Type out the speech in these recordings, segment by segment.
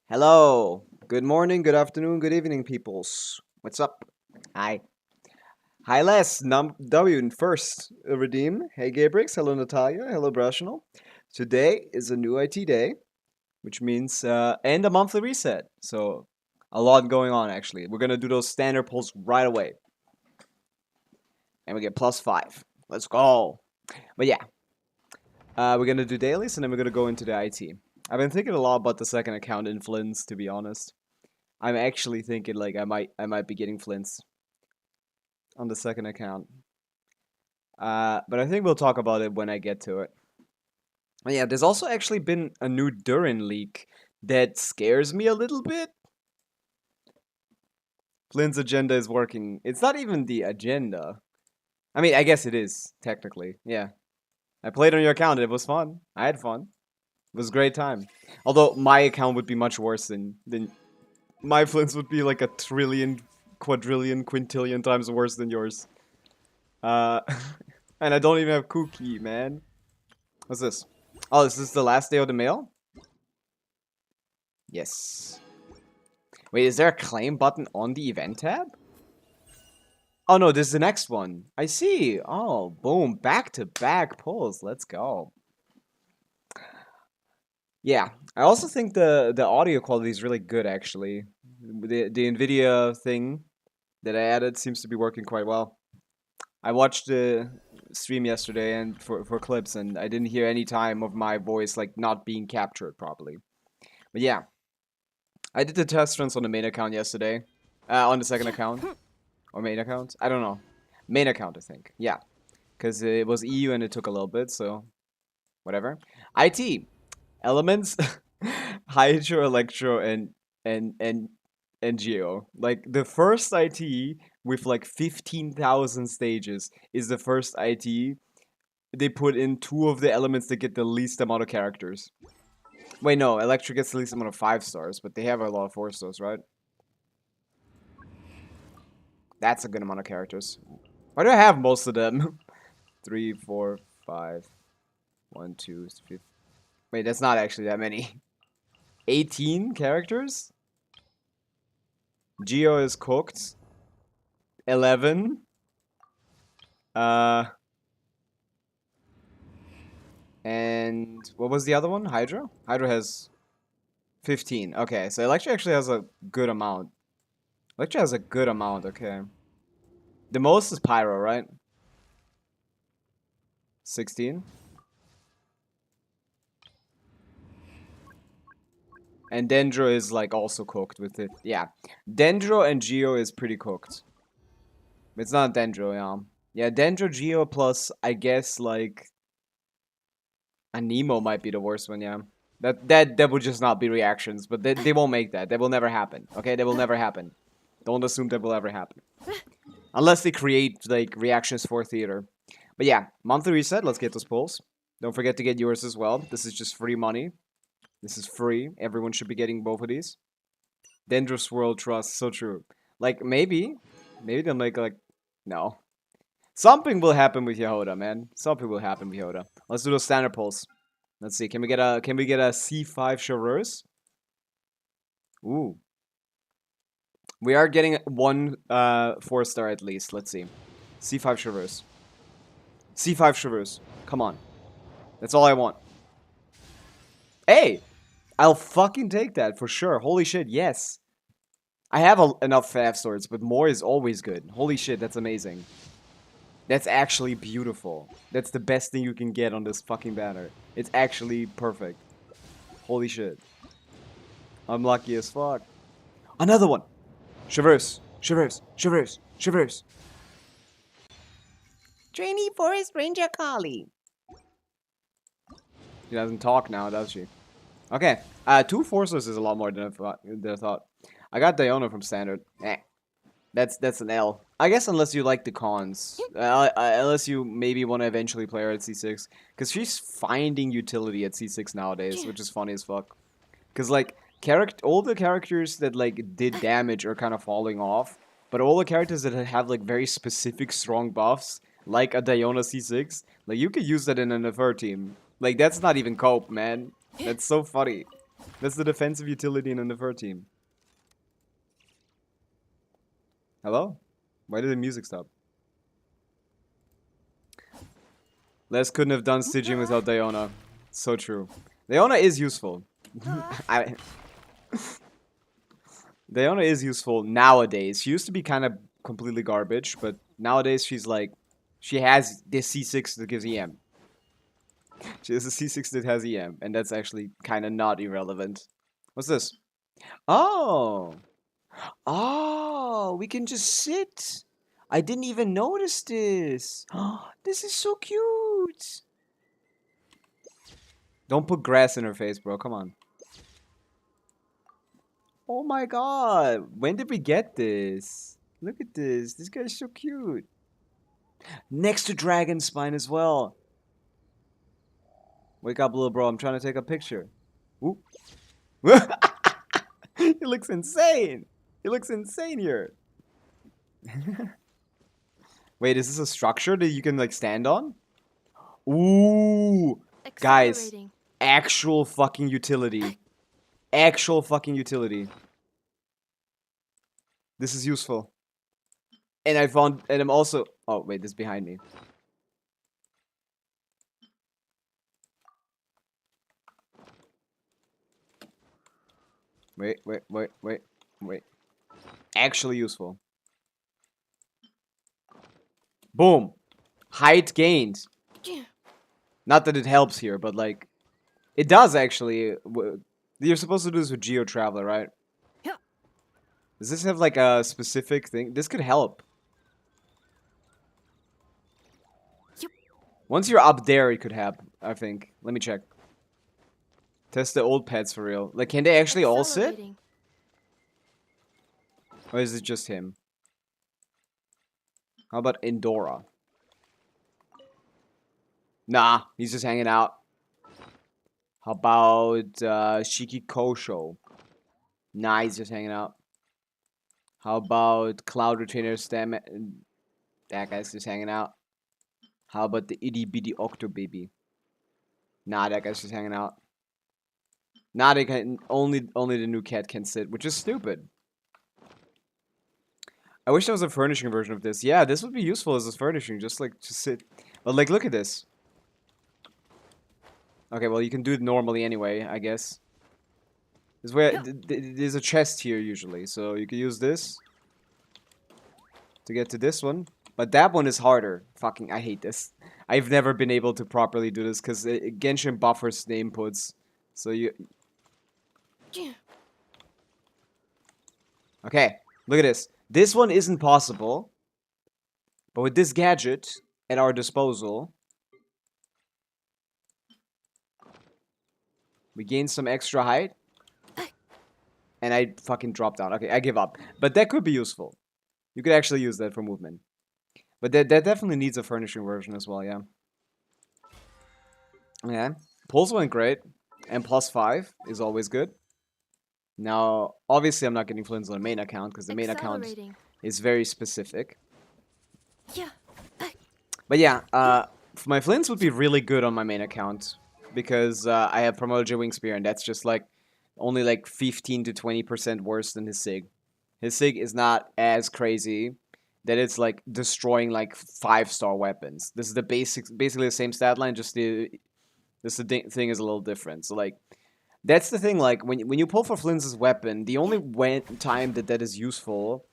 Hello. Good morning, good afternoon, good evening, peoples. What's up? Hi. Hi, Les. W in first. Redeem. Hey, Gabrix. Hello, Natalia. Hello, Brashional. Today is a new IT day, which means, and a monthly reset. So, a lot going on, actually. We're going to do those standard pulls right away. And we get +5. Let's go. But yeah, we're going to do dailies, and then we're going to go into the IT. I've been thinking a lot about the second account in Flins, to be honest. I'm actually thinking like I might be getting Flins on the second account. But I think we'll talk about it when I get to it. But yeah, there's also actually been a new Durin leak that scares me a little bit. Flynn's agenda is working. It's not even the agenda. I mean, I guess it is, technically. Yeah. I played on your account, it was fun. I had fun. It was a great time. Although my account would be much worse than my Flynn's would be like a trillion, quadrillion, quintillion times worse than yours. Uh and I don't even have cookie, man. What's this? Oh, this is the last day of the mail? Yes. Wait, is there a claim button on the event tab? Oh no, this is the next one. I see. Oh, boom. Back to back pulls. Let's go. Yeah. I also think the audio quality is really good actually. The Nvidia thing that I added seems to be working quite well. I watched the stream yesterday and for clips and I didn't hear any time of my voice like not being captured properly. But yeah, I did the test runs on the main account yesterday. On the second account. Or main account? I don't know. Main account, I think. Yeah. Because it was EU and it took a little bit, so whatever. IT. Elements. Hydro, Electro, and and Geo. Like the first IT with like 15,000 stages is the first IT they put in two of the elements that get the least amount of characters. Wait, no, Electro gets the least amount of 5 stars, but they have a lot of 4 stars, right? That's a good amount of characters. Why do I have most of them? 3, 4, 5, 1, 2, 3. Wait, that's not actually that many. 18 characters? Geo is cooked. 11. Uh, and what was the other one? Hydra? Hydra has 15. Okay, so Electra actually has a good amount. Electra has a good amount, okay. The most is Pyro, right? 16. And Dendro is like also cooked with it. Yeah. Dendro and Geo is pretty cooked. It's not Dendro, yeah. Yeah, Dendro, Geo plus I guess like a Nemo might be the worst one, yeah. That would just not be reactions, but they won't make that. That will never happen. Okay, that will never happen. Don't assume that will ever happen. Unless they create like reactions for theater. But yeah, monthly reset, let's get those polls. Don't forget to get yours as well. This is just free money. This is free. Everyone should be getting both of these. Dangerous World Trust, so true. Like maybe they'll make like no. Something will happen with Yehoda, man. Something will happen with Yehoda. Let's do those standard polls. Let's see. Can we get a C5 Chevreuse? Ooh. We are getting one 4-star at least. Let's see. C5 Chevreuse. C5 Chevreuse. Come on. That's all I want. Hey! I'll fucking take that for sure. Holy shit, yes. I have enough FAF swords, but more is always good. Holy shit, that's amazing. That's actually beautiful. That's the best thing you can get on this fucking banner. It's actually perfect. Holy shit. I'm lucky as fuck. Another one! Chevreuse. Chevreuse. Chevreuse. Chevreuse. Trainee Forest Ranger Collie. She doesn't talk now, does she? Okay. 2 forces is a lot more than I thought. I got Diona from standard. Eh. That's an L. I guess unless you like the cons. Unless you maybe want to eventually play her at C6. Because she's finding utility at C6 nowadays, which is funny as fuck. Because, like, all the characters that, like, did damage are kind of falling off. But all the characters that have, like, very specific strong buffs, like a Diona C6, like, you could use that in an Nefer team. Like, that's not even cope, man. That's so funny. That's the defensive utility in the third team. Hello? Why did the music stop? Les couldn't have done Stygian without Diona. So true. Diona is useful. Diona is useful nowadays. She used to be kind of completely garbage, but nowadays she's like... She has this C6 that gives EM. She has a C6 that has EM, and that's actually kind of not irrelevant. What's this? Oh! Oh, we can just sit. I didn't even notice this. This is so cute. Don't put grass in her face, bro. Come on. Oh my god. When did we get this? Look at this. This guy's so cute. Next to Dragon Spine as well. Wake up, little bro. I'm trying to take a picture. Ooh. He looks insane. He looks insane here. Wait, is this a structure that you can like stand on? Ooh. Guys, actual fucking utility. Actual fucking utility. This is useful. And I found, and I'm also, oh wait, this is behind me. Wait. Actually useful. Boom. Height gained. Not that it helps here, but like, it does actually. You're supposed to do this with Geo Traveler, right? Yeah. Does this have like a specific thing? This could help. Yep. Once you're up there, it could help, I think. Let me check. Test the old pets for real. Like, can they actually all sit? Or is it just him? How about Indora? Nah, he's just hanging out. How about Shiki Kosho? Nah, he's just hanging out. How about Cloud Retainer Stem? That guy's just hanging out. How about the itty bitty Octo Baby? Nah, that guy's just hanging out. Nah, they can only the new cat can sit, which is stupid. I wish there was a furnishing version of this. Yeah, this would be useful as a furnishing, just like to sit. But like, look at this. Okay, well you can do it normally anyway, I guess. This where there's a chest here usually, so you can use this to get to this one. But that one is harder. Fucking, I hate this. I've never been able to properly do this because Genshin buffers the inputs. So you... Okay, look at this. This one isn't possible. But with this gadget at our disposal, we gain some extra height. And I fucking dropped down. Okay, I give up. But that could be useful. You could actually use that for movement. But that definitely needs a furnishing version as well, yeah. Yeah. Pulls went great. And +5 is always good. Now, obviously I'm not getting Flins on the main account, because the main account is very specific. Yeah. But yeah, my Flins would be really good on my main account. Because I have promoted Wing Spear, and that's just like only like 15 to 20% worse than his Sig. His Sig is not as crazy that it's like destroying like 5-star weapons. This is the basically the same stat line, just the thing is a little different. So like, that's the thing. Like when you pull for Flin's weapon, the only time that is useful,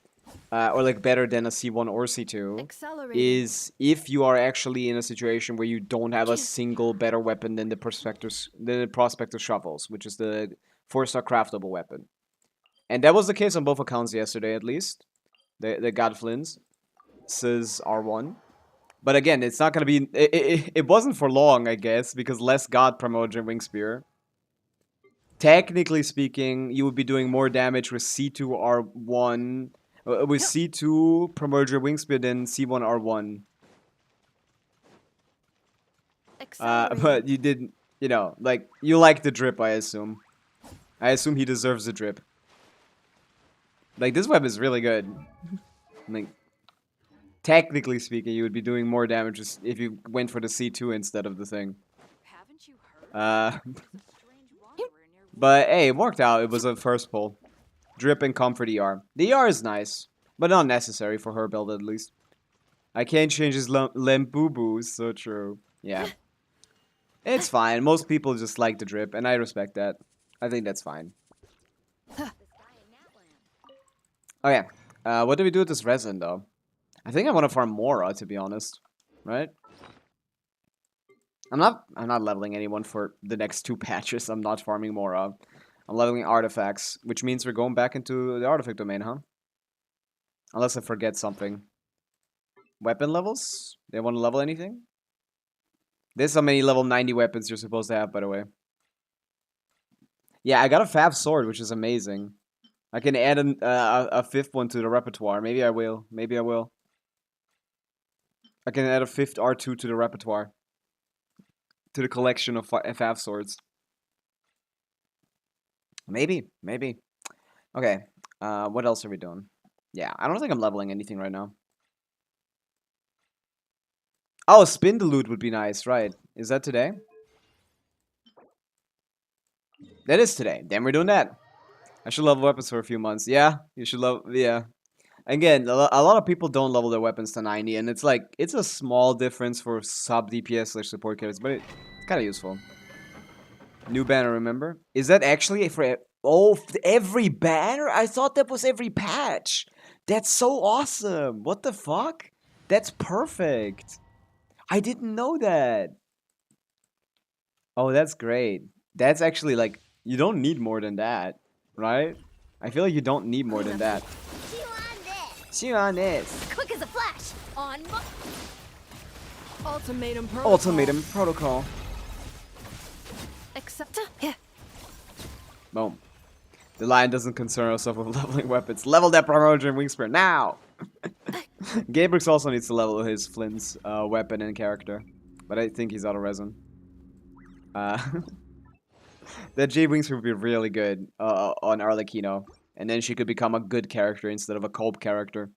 or like better than a C1 or C2, is if you are actually in a situation where you don't have a single better weapon than the Prospector Shovels, which is the 4-star craftable weapon. And that was the case on both accounts yesterday, at least. They got Flins. Says R1. But again, it's not gonna be... It wasn't for long, I guess, because Les got promoted Wing Spear. Technically speaking, you would be doing more damage with C2 R1... with C2 Promerger Wing Spear than C1 R1. But you didn't... You know, like, you like the drip, I assume. I assume he deserves the drip. Like, this weapon is really good. Like, technically speaking, you would be doing more damage if you went for the C2 instead of the thing. But hey, it worked out. It was a first pull. Drip and comfort ER. The ER is nice, but not necessary for her build at least. I can't change his limp boo boo. So true. Yeah. It's fine. Most people just like the drip, and I respect that. I think that's fine. Oh yeah. What do we do with this resin though? I think I want to farm Mora, to be honest. Right? I'm not leveling anyone for the next 2 patches. I'm not farming Mora. I'm leveling artifacts, which means we're going back into the artifact domain, huh? Unless I forget something. Weapon levels? They want to level anything? There's how many level 90 weapons you're supposed to have, by the way. Yeah, I got a Fav sword, which is amazing. I can add a 5th one to the repertoire. Maybe I will. Maybe I will. I can add a 5th R2 to the repertoire. To the collection of Fav swords. Maybe. Maybe. Okay. What else are we doing? Yeah, I don't think I'm leveling anything right now. Oh, spin the loot would be nice, right? Is that today? That is today. Then we're doing that. I should level weapons for a few months. Yeah, you should level. Yeah. Again, a lot of people don't level their weapons to 90, and it's like, it's a small difference for sub DPS / support characters, but it's kind of useful. New banner, remember? Is that actually for every banner? I thought that was every patch. That's so awesome. What the fuck? That's perfect. I didn't know that. Oh, that's great. That's actually like, you don't need more than that, right? I feel like you don't need more than that. See you on this. Quick as a flash. On. Ultimatum protocol. Ultimatum protocol. Accept. Yeah. Boom. The lion doesn't concern herself with leveling weapons. Level that Primordial Wing Spear now! Gabrix also needs to level his Flins weapon and character. But I think he's out of resin. That Jade Wings would be really good on Arlecchino. And then she could become a good character instead of a cope character.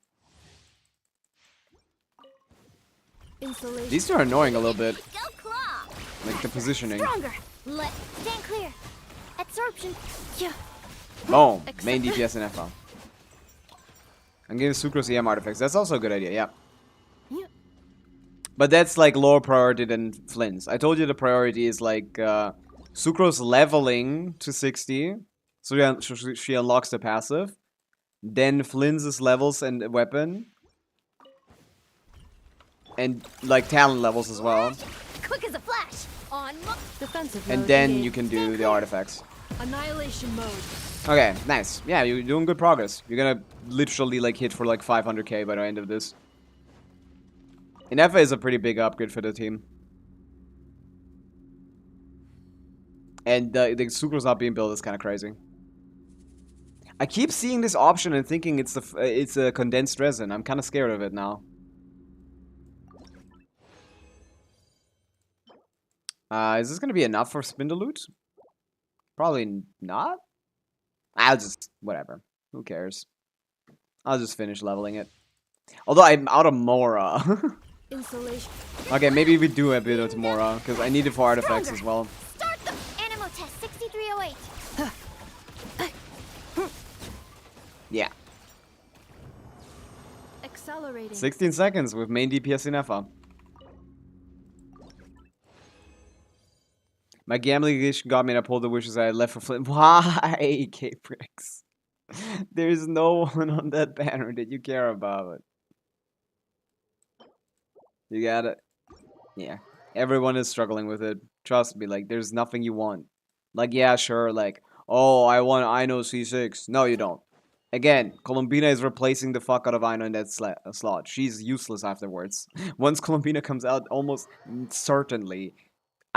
Insulation. These two are annoying a little bit. Go claw. Like the positioning. Stronger. Let stand clear. Absorption. Yeah. Boom. Main DPS and FL. I'm getting Sucrose EM artifacts. That's also a good idea, yeah. Yeah. But that's like lower priority than Flins. I told you the priority is like Sucrose leveling to 60. So she unlocks the passive. Then Flins' levels and weapon. And like talent levels as well. Quick as a flash. On. Defensive And mode then engaged. you can do the artifacts. Annihilation mode. Okay, nice. Yeah, you're doing good progress. You're gonna literally like hit for like 500k by the end of this. Inefa is a pretty big upgrade for the team. And the Sucrose not being built is kind of crazy. I keep seeing this option and thinking it's a condensed resin. I'm kind of scared of it now. Is this gonna be enough for Spindle Loot? Probably not. I'll just whatever. Who cares? I'll just finish leveling it. Although I'm out of Mora. Insulation. Okay, maybe we do a bit of Mora because I need it for artifacts as well. Start the Animo test 6308. Yeah. Accelerating. 16 seconds with main DPS in FA. My gambling addiction got me and I pulled the wishes I had left for Flint. Why, K-Brix? There's no one on that banner that you care about. You got it. Yeah. Everyone is struggling with it. Trust me, like, there's nothing you want. Like, yeah, sure, like, oh, I want Ino C6. No, you don't. Again, Columbina is replacing the fuck out of Ino in that slot. She's useless afterwards. Once Columbina comes out, almost certainly,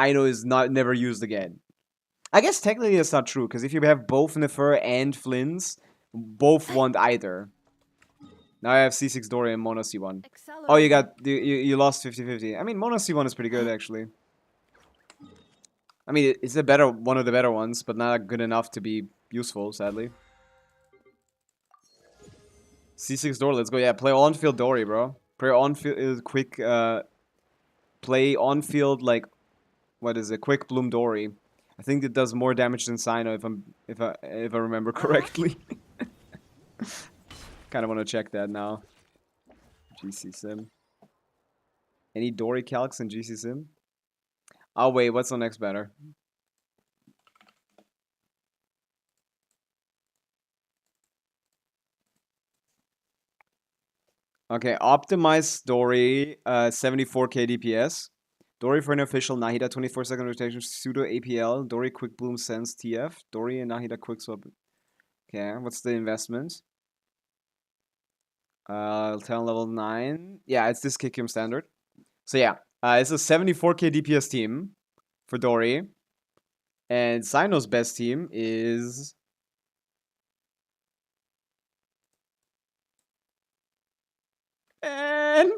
Ino is never used again. I guess technically that's not true, because if you have both Nefer and Flins, both want either. Now I have C6 Dory and Mono C1. Oh, you lost 50-50. I mean, Mono C1 is pretty good, actually. I mean, it's one of the better ones, but not good enough to be useful, sadly. C6 Dory, let's go. Yeah, play on-field Dory, bro. Play on-field, play on-field, like, what is it? Quick Bloom Dory. I think it does more damage than Sino if I remember correctly. Kind of want to check that now. GC Sim. Any Dory calcs in GC Sim? Oh wait, what's the next banner? Okay, optimized Dory, 74k DPS. Dory for an official, Nahida 24-second rotation, pseudo APL, Dory quick bloom sense TF, Dory and Nahida quick swap. Okay, what's the investment? 10 level 9. Yeah, it's this Kikium standard. So yeah, it's a 74k DPS team for Dory. And Sino's best team is... And...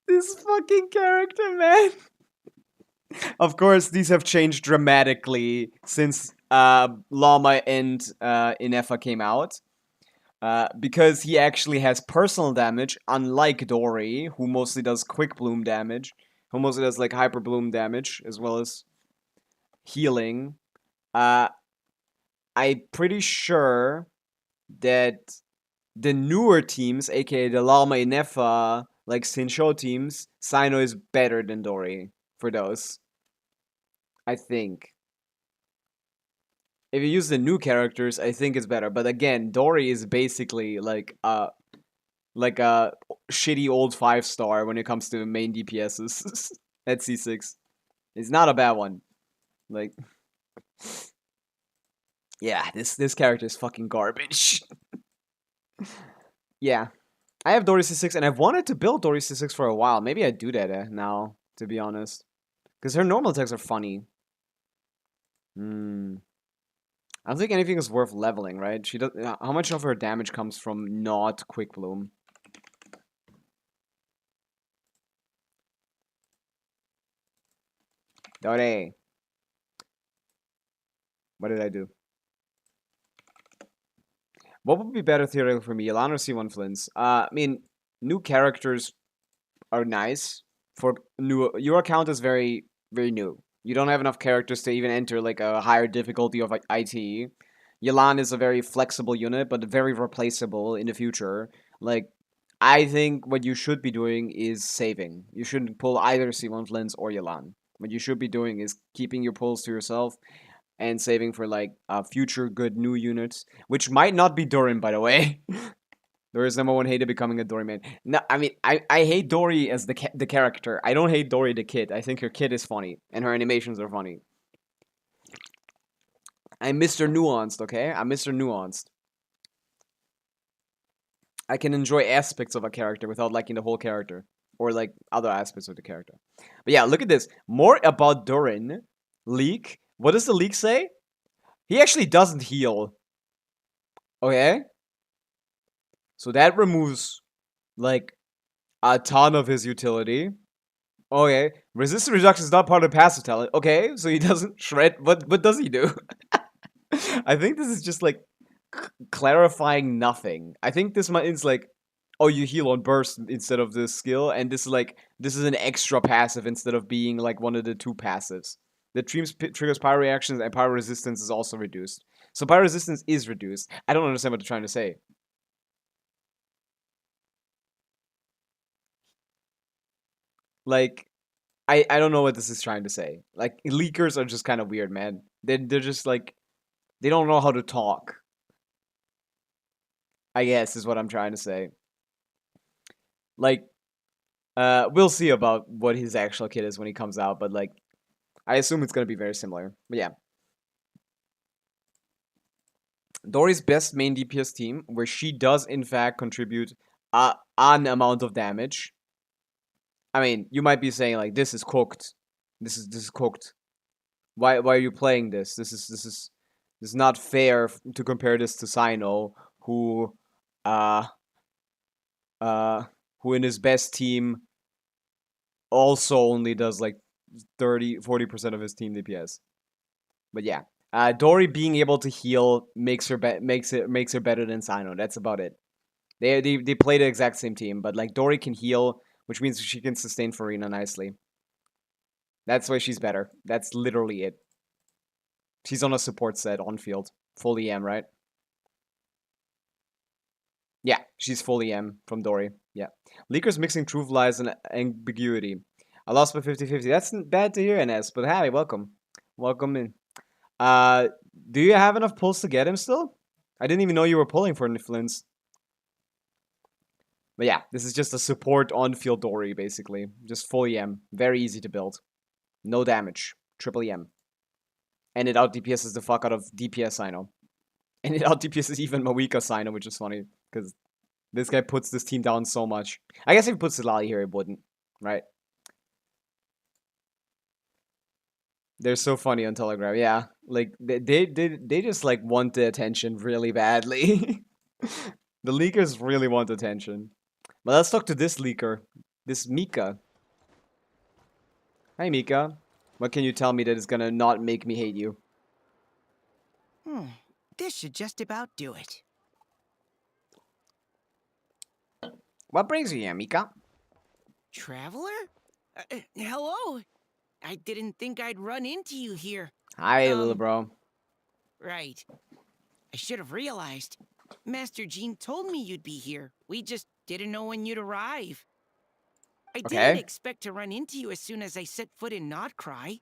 this fucking character, man. Of course, these have changed dramatically since Llama and Inefa came out. Because he actually has personal damage, unlike Dory, who mostly does quick bloom damage, who mostly does like hyper bloom damage, as well as healing. I'm pretty sure that the newer teams, aka the Llama Inefa, like Sincho teams, Sino is better than Dory for those. I think. If you use the new characters, I think it's better. But again, Dory is basically like a shitty old 5-star when it comes to main DPSs at C6. It's not a bad one. Like, yeah, this character is fucking garbage. Yeah, I have Dory C6 and I've wanted to build Dory C6 for a while. Maybe I do that now, to be honest, because her normal attacks are funny. I don't think anything is worth leveling, right? She does. How much of her damage comes from not quick bloom? Dore. What did I do? What would be better theoretically for me, Elan or C1 Flins? I mean, new characters are nice. For new, your account is very, very new. You don't have enough characters to even enter like a higher difficulty of IT. Yelan is a very flexible unit, but very replaceable in the future. Like, I think what you should be doing is saving. You shouldn't pull either C1 Flins or Yelan. What you should be doing is keeping your pulls to yourself and saving for like future good new units, which might not be Doran, by the way. Dory's number one hater becoming a Dory man. No, I mean, I hate Dory as the character. I don't hate Dory the kid. I think her kid is funny, and her animations are funny. I'm Mr. Nuanced, okay? I'm Mr. Nuanced. I can enjoy aspects of a character without liking the whole character. Or, like, other aspects of the character. But yeah, look at this. More about Durin. Leak. What does the leak say? He actually doesn't heal. Okay? So that removes, like, a ton of his utility. Okay. Resistance reduction is not part of passive talent. Okay, so he doesn't shred. What does he do? I think this is just, like, clarifying nothing. I think this is like, oh, you heal on burst instead of this skill, and this is an extra passive instead of being like one of the two passives. The triggers pyro reactions and pyro resistance is also reduced. So pyro resistance is reduced. I don't understand what they're trying to say. Like, I don't know what this is trying to say. Like, leakers are just kind of weird, man. They're just like, they don't know how to talk, I guess, is what I'm trying to say. Like, we'll see about what his actual kit is when he comes out, but like, I assume it's gonna be very similar. But yeah. Dory's best main DPS team, where she does in fact contribute an amount of damage. I mean, you might be saying like, this is cooked. This is cooked. Why are you playing this? This is not fair to compare this to Sino, who in his best team also only does like 40% of his team DPS. But yeah, Dory being able to heal makes her better than Sino. That's about it. They play the exact same team, but like Dory can heal, which means she can sustain Farina nicely. That's why she's better. That's literally it. She's on a support set on field. Full EM, right? Yeah, she's full EM from Dory. Yeah. Leaker's mixing truth, lies, and ambiguity. I lost by 50-50. That's bad to hear, NS, but hi, welcome. Welcome in. Do you have enough pulls to get him still? I didn't even know you were pulling for Flins. But yeah, this is just a support on-field Dory, basically. Just full EM. Very easy to build. No damage. Triple EM. And it out DPSs the fuck out of DPS Sino. And it out DPSs even Pavica Sino, which is funny. Because this guy puts this team down so much. I guess if he puts Silali here, it wouldn't. Right? They're so funny on Telegram. Yeah. Like, they just, like, want the attention really badly. The leakers really want attention. But let's talk to this leaker. This Mika. Hi, Mika. What can you tell me that is gonna not make me hate you? This should just about do it. What brings you here, Mika? Traveler? Hello? I didn't think I'd run into you here. Hi, little bro. Right. I should have realized. Master Jean told me you'd be here. We just didn't know when you'd arrive. I didn't expect to run into you as soon as I set foot in Notcry.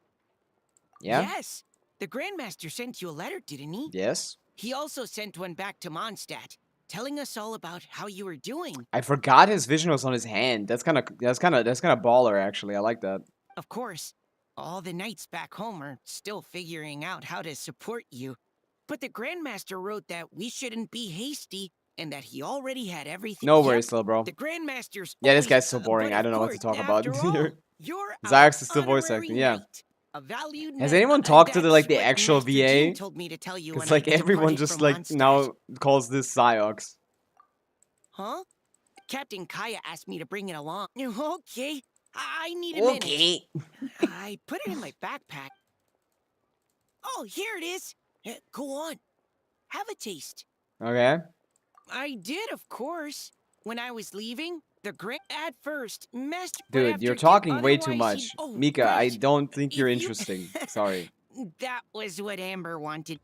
Yeah? Yes. The Grandmaster sent you a letter, didn't he? Yes. He also sent one back to Mondstadt, telling us all about how you were doing. I forgot his vision was on his hand. That's kind of baller, actually. I like that. Of course, all the knights back home are still figuring out how to support you. But the Grandmaster wrote that we shouldn't be hasty and that he already had everything. No worries, little bro. The Grandmaster's Yeah, this always, guy's so boring. but I don't know what to of talk course, about. after all, you're Zyrex is our still voice honorary acting, yeah. knight, a valued Has knight. anyone talked to the That's the what actual Master VA? Jean told me to tell you Because when I like everyone departed just from like Mondstadt. now calls this Zyox. Huh? Captain Kaya asked me to bring it along. Okay, I need a minute. I put it in my backpack. Oh, here it is. Go on. Have a taste. Okay. I did, of course. When I was leaving, at first, Master... Dude, you're talking way too much. Mika, I right. don't think you're If you- interesting. Sorry. That was what Amber wanted.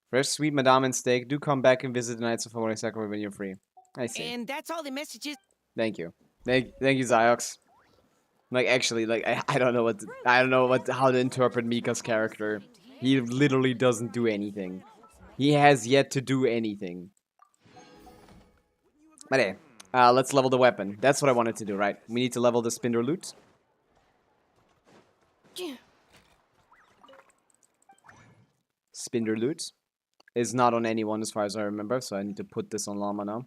Fresh sweet madame and steak. Do come back and visit the Knights of Holy Sacrament when you're free. I see. And that's all the messages. Thank you. Thank you, Zyox. Like actually, like I don't know how to interpret Mika's character. He literally doesn't do anything. He has yet to do anything. But hey, let's level the weapon. That's what I wanted to do, right? We need to level the Spinder Loot. Spinder Loot is not on anyone as far as I remember, so I need to put this on Llama now.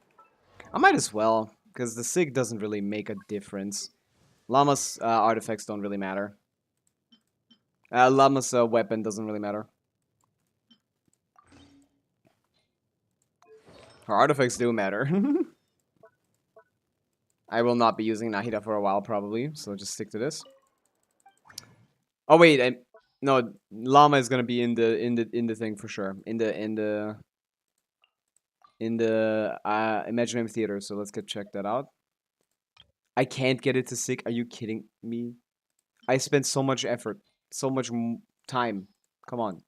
I might as well, because the SIG doesn't really make a difference. Llama's artifacts don't really matter. Llama's weapon doesn't really matter. Her artifacts do matter. I will not be using Nahida for a while, probably, so just stick to this. Oh wait, no, Llama is gonna be in the thing for sure. In the Imaginary Theater. So let's check that out. I can't get it to sick. Are you kidding me? I spent so much effort, so much time. Come on,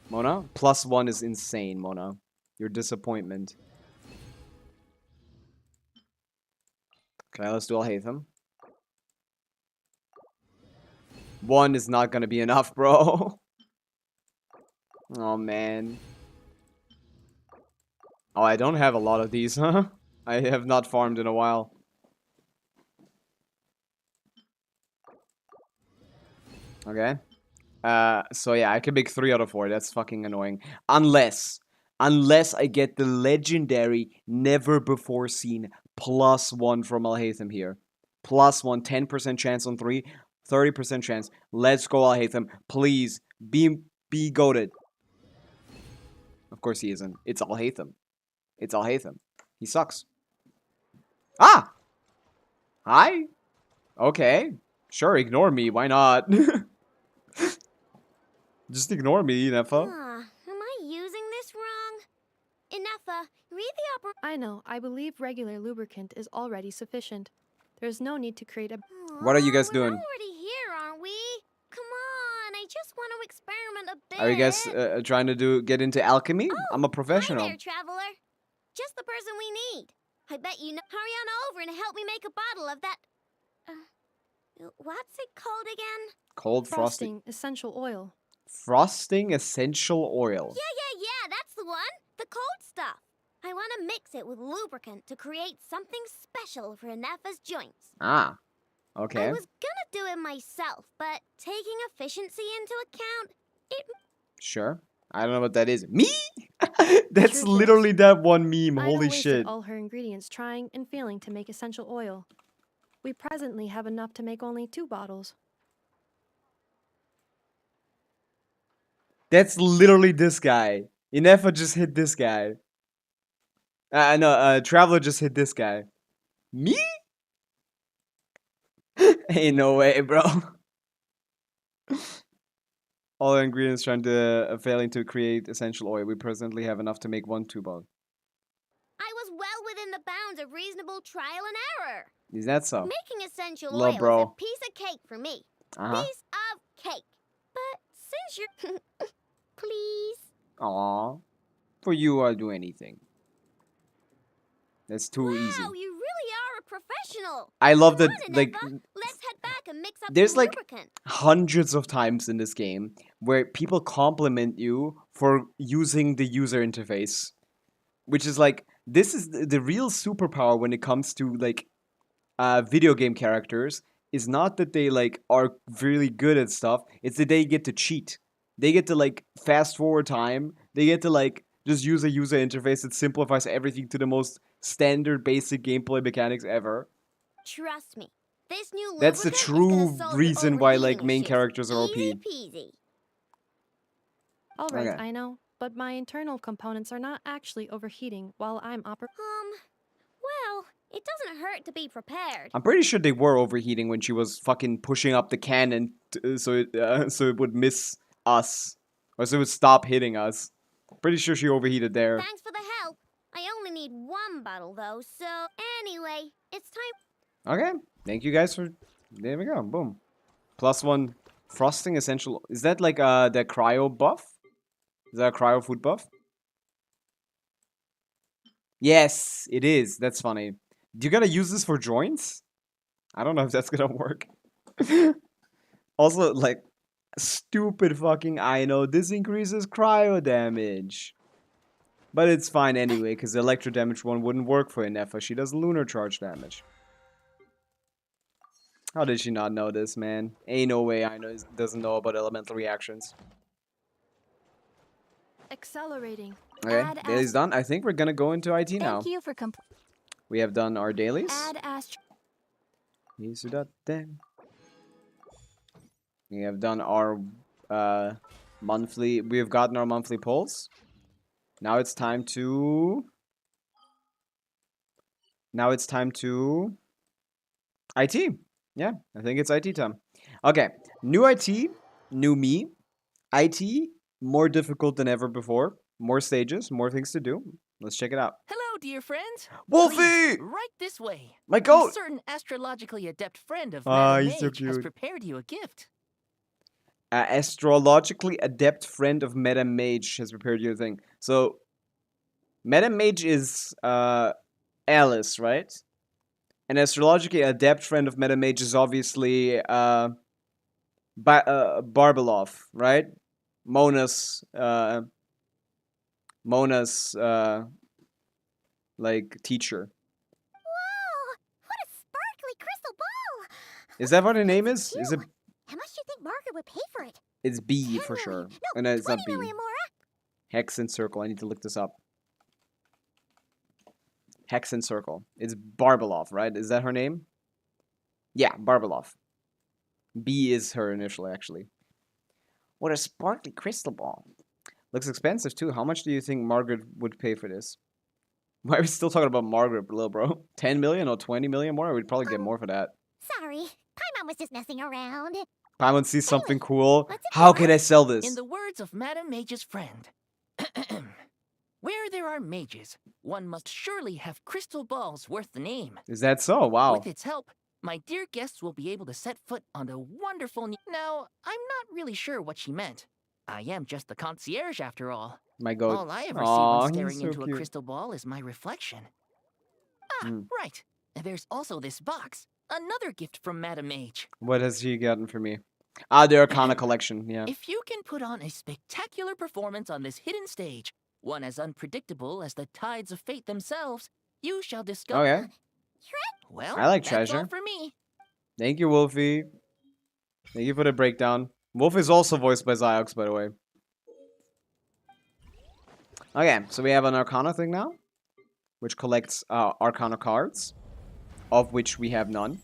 Mona. +1 is insane, Mona. Your disappointment. Okay, let's do Alhaitham. 1 is not gonna be enough, bro. Oh, man. Oh, I don't have a lot of these, huh? I have not farmed in a while. Okay. So yeah, I can make 3 out of 4. That's fucking annoying. Unless I get the legendary, never before seen +1 from Alhaitham here. +1, 10% chance on 3, 30% chance. Let's go, Alhaitham. Please, be goated. Of course he isn't. It's Alhaitham. It's Alhaitham. He sucks. Ah! Hi? Okay. Sure, ignore me. Why not? Just ignore me, Nefa. Am I using this wrong? Neffa. Read the opera. I know. I believe regular lubricant is already sufficient. There's no need to create a... What are you guys We're doing? already here, aren't we? Come on, I just want to experiment a bit. Are you guys trying to get into alchemy? I'm a Hi professional. there, traveler. Just the person we need. I bet you know. Hurry on over and help me make a bottle of that. What's it called again? Cold frosting. Frosting essential oil. Frosting essential oil. Yeah, that's the one. The cold stuff. I want to mix it with lubricant to create something special for Neffa's joints. Ah, okay. I was gonna do it myself, but taking efficiency into account, it... Sure. I don't know what that is. Me? That's Truth literally is, that one meme. Ida Holy wasted shit. all her ingredients trying and failing to make essential oil. We presently have enough to make only 2 bottles. That's literally this guy. Inefa just hit this guy. No, Traveler just hit this guy. Me? Ain't no way, bro. All our ingredients failing to create essential oil. We presently have enough to make 1 2-ball. I was well within the bounds of reasonable trial and error. Is that so? Making essential Lil' oil bro. is a piece of cake for me. Piece of cake. But since you're... Please? Aw. For you, I'll do anything. That's too easy. Wow, you really are a professional. I love Come that, on, like, Neffa. Let's head back and mix up there's some like lubricant. hundreds of times in this game where people compliment you for using the user interface, which is like, this is the real superpower when it comes to like video game characters, is not that they like are really good at stuff, it's that they get to cheat. They get to like fast forward time, they get to like just use a user interface that simplifies everything to the most standard basic gameplay mechanics ever. Trust me, this new That's the lubricant is true gonna solve your reason why like overheating main issues. characters are OP. Easy peasy. Alright, Okay. I know, but my internal components are not actually overheating while I'm Well, it doesn't hurt to be prepared. I'm pretty sure they were overheating when she was fucking pushing up the cannon so it would miss us, or so it would stop hitting us. Pretty sure she overheated there. Thanks for the help. I only need 1 bottle though, so anyway, it's time. Okay, thank you guys for. There we go. Boom. +1 frosting essential. Is that like the cryo buff? Is that a cryo food buff? Yes, it is. That's funny. Do you gotta use this for joints? I don't know if that's gonna work. Also, like, stupid fucking I know this increases cryo damage. But it's fine anyway, because the electro damage one wouldn't work for Inefa. She does lunar charge damage. How did she not know this, man? Ain't no way I know doesn't know about elemental reactions. accelerating. Okay, Add daily's done. I think we're gonna go into IT now. Thank you for We have done our dailies. Add astro. We have done our monthly. We have gotten our monthly polls. Now it's time to. IT. Yeah, I think it's IT time. Okay, new IT, new me. IT, more difficult than ever before. More stages, more things to do. Let's check it out. Hello, dear friends. Wolfie! Please, right this way. My A goat! certain astrologically adept friend of Ah, Madame he's so Mage has cute. prepared you a gift. Astrologically adept friend of Madame Mage has prepared you a thing. So, Madame Mage is Alice, right? An astrologically adept friend of Madame Mage is obviously Barbalov, right? Mona's like teacher. Whoa! What a sparkly crystal ball! Is that what her name That's is? Is it? cute. How much do you think Margaret would pay for it? It's B 10 for million. sure. No, No, it's not 20 B. million, Mora. Hex and circle. I need to look this up. Hex and circle. It's Barbalov, right? Is that her name? Yeah, Barbalov. B is her initial, actually. What a sparkly crystal ball. Looks expensive, too. How much do you think Margaret would pay for this? Why are we still talking about Margaret, little bro? 10 million or 20 million more? We'd probably get more for that. Sorry, Paimon was just messing around. Paimon sees something cool. what's it How for? can I sell this? In the words of Madame Mage's friend, Where there are mages, one must surely have crystal balls worth the name. Is that so? Wow. With its help, my dear guests will be able to set foot on a wonderful Now, I'm not really sure what she meant. I am just the concierge after all. My goat. All I ever see Aw, when he's staring so into cute. a crystal ball is my reflection. Ah, Hmm. right. There's also this box. Another gift from Madame Mage. What has she gotten for me? Ah, the Arcana collection, yeah. If you can put on a spectacular performance on this hidden stage, one as unpredictable as the tides of fate themselves, you shall discover. Okay. Well, I like that's all treasure. for me. Thank you, Wolfie. Thank you for the breakdown. Wolf is also voiced by Ziox, by the way. Okay, so we have an Arcana thing now, which collects Arcana cards, of which we have none.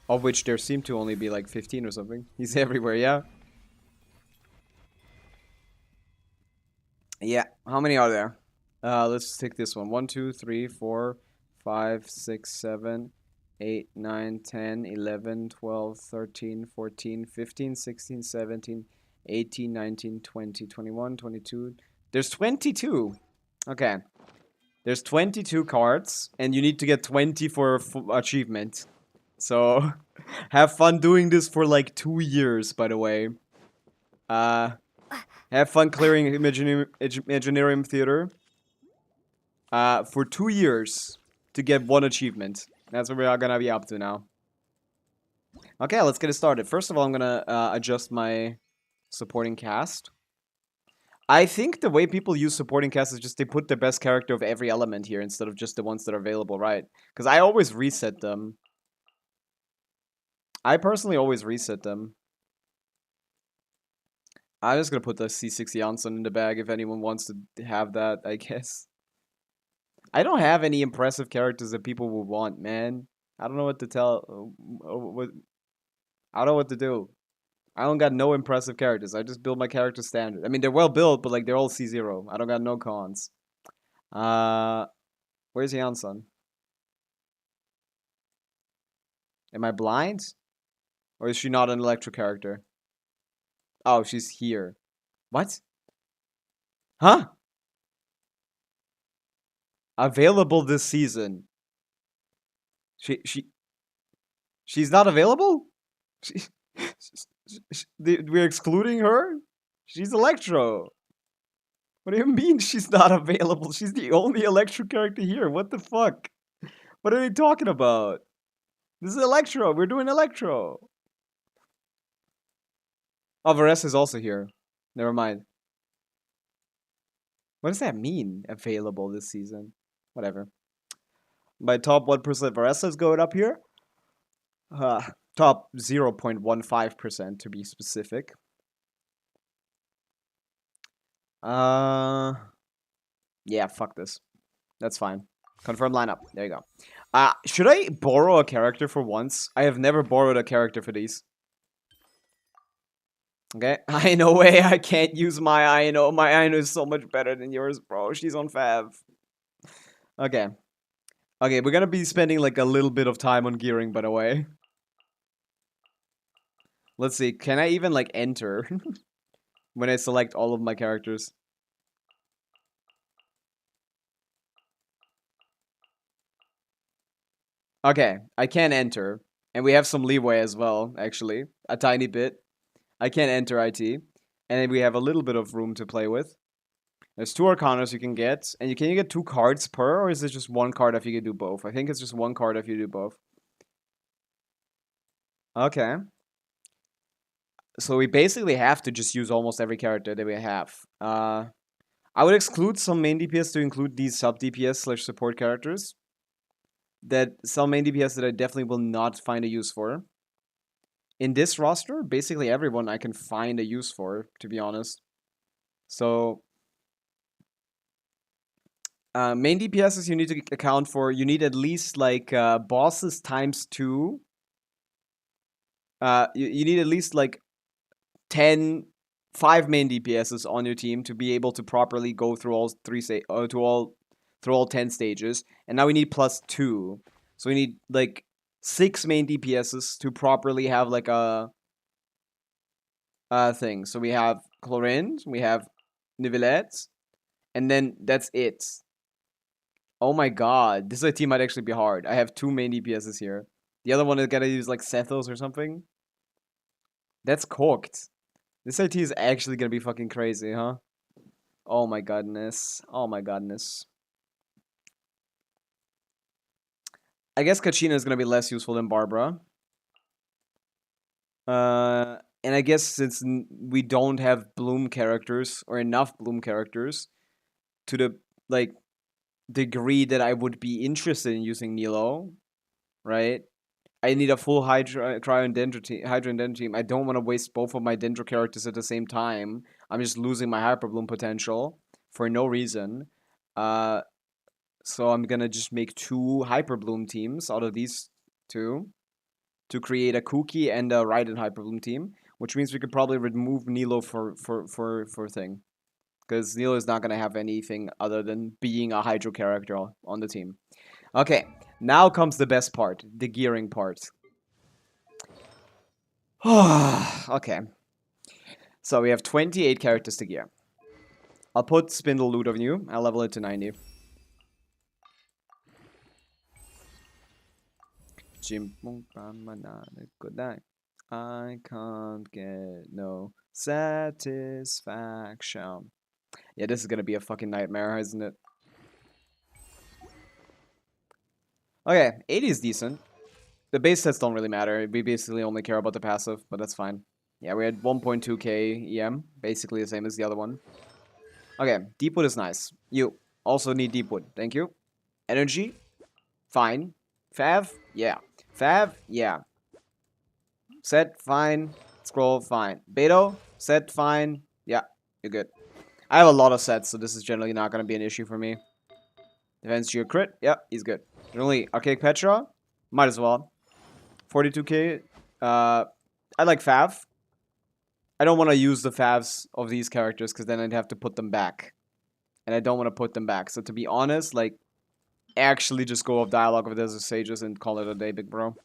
Of which there seem to only be like 15 or something. He's everywhere, yeah? Yeah, how many are there? Let's take this one. 1, 2, 3, 4, 5, 6, 7, 8, 9, 10, 11, 12, 13, 14, 15, 16, 17, 18, 19, 20, 21, 22. There's 22. Okay. There's 22 cards, and you need to get 20 for achievement. So, have fun doing this for like 2 years, by the way. Have fun clearing Imaginarium Theater. For 2 years to get 1 achievement. That's what we are gonna be up to now. Okay, let's get it started. First of all, I'm gonna adjust my supporting cast. I think the way people use supporting cast is just they put the best character of every element here instead of just the ones that are available, right? Because I always reset them. I personally always reset them. I'm just gonna put the C6 Jansson in the bag if anyone wants to have that, I guess. I don't have any impressive characters that people would want, man. I don't know what to tell. I don't know what to do. I don't got no impressive characters. I just build my character standard. I mean, they're well built, but like they're all C0. I don't got no cons. Where's Jansson? Am I blind? Or is she not an electro character? Oh, she's here. What? Huh? Available this season. She's not available? We're excluding her? She's Electro. What do you mean she's not available? She's the only Electro character here. What the fuck? What are they talking about? This is Electro. We're doing Electro. Oh, Varese is also here. Never mind. What does that mean, available this season? Whatever. My top 1% Varese is going up here. Top 0.15% to be specific. Yeah, fuck this. That's fine. Confirm lineup. There you go. Should I borrow a character for once? I have never borrowed a character for these. Okay, I know way I can't use my Aino. My Aino is so much better than yours, bro. She's on Fav. Okay. Okay, we're gonna be spending like a little bit of time on gearing, by the way. Let's see, can I even like enter when I select all of my characters? Okay, I can enter. And we have some leeway as well, actually. A tiny bit. I can enter IT. And then we have a little bit of room to play with. There's 2 Arcanas you can get. And can you get 2 cards per, or is it just 1 card if you can do both? I think it's just 1 card if you do both. Okay. So we basically have to just use almost every character that we have. I would exclude some main DPS to include these sub DPS / support characters. That some main DPS that I definitely will not find a use for. In this roster, basically everyone I can find a use for, to be honest. So, main DPSs you need to account for. You need at least like bosses times 2. You need at least like 5 main DPSs on your team to be able to properly go through all 10 stages. And now we need +2. So we need like 6 main DPSs to properly have like a thing. So we have Chlorine, we have Nivelette, and then that's it. Oh my god, this IT might actually be hard. I have 2 main DPSs here. The other one is gotta use like Sethos or something. That's cooked. This IT is actually gonna be fucking crazy, huh? Oh my godness. Oh my godness. I guess Kachina is gonna be less useful than Barbara. And I guess since we don't have Bloom characters or enough Bloom characters to the like degree that I would be interested in using Nilo, right? I need a full Hydra and Dendro team. I don't want to waste both of my Dendro characters at the same time. I'm just losing my Hyper Bloom potential for no reason. So I'm gonna just make 2 Hyper Bloom teams out of these 2 to create a Cookie and a Raiden Hyper Bloom team, which means we could probably remove Nilo for thing. Because Nilo is not gonna have anything other than being a Hydro character on the team. Okay, now comes the best part, the gearing part. Okay. So we have 28 characters to gear. I'll put Spindle Loot on you. I'll level it to 90. Good night. I can't get no satisfaction. Yeah, this is gonna be a fucking nightmare, isn't it? Okay, 80 is decent. The base stats don't really matter. We basically only care about the passive, but that's fine. Yeah, we had 1.2k EM, basically the same as the other one. Okay, Deepwood is nice. You also need Deepwood. Thank you. Energy? Fine. Fav? Yeah. Fav? Yeah. Set? Fine. Scroll? Fine. Beto? Set? Fine. Yeah, you're good. I have a lot of sets, so this is generally not going to be an issue for me. Defense Geo crit? Yep, he's good. Generally, Archaic Petra? Might as well. 42k. I like Fav. I don't want to use the Favs of these characters because then I'd have to put them back. And I don't want to put them back. So to be honest, like, actually just go off Dialogue of Desert Sages and call it a day, big bro.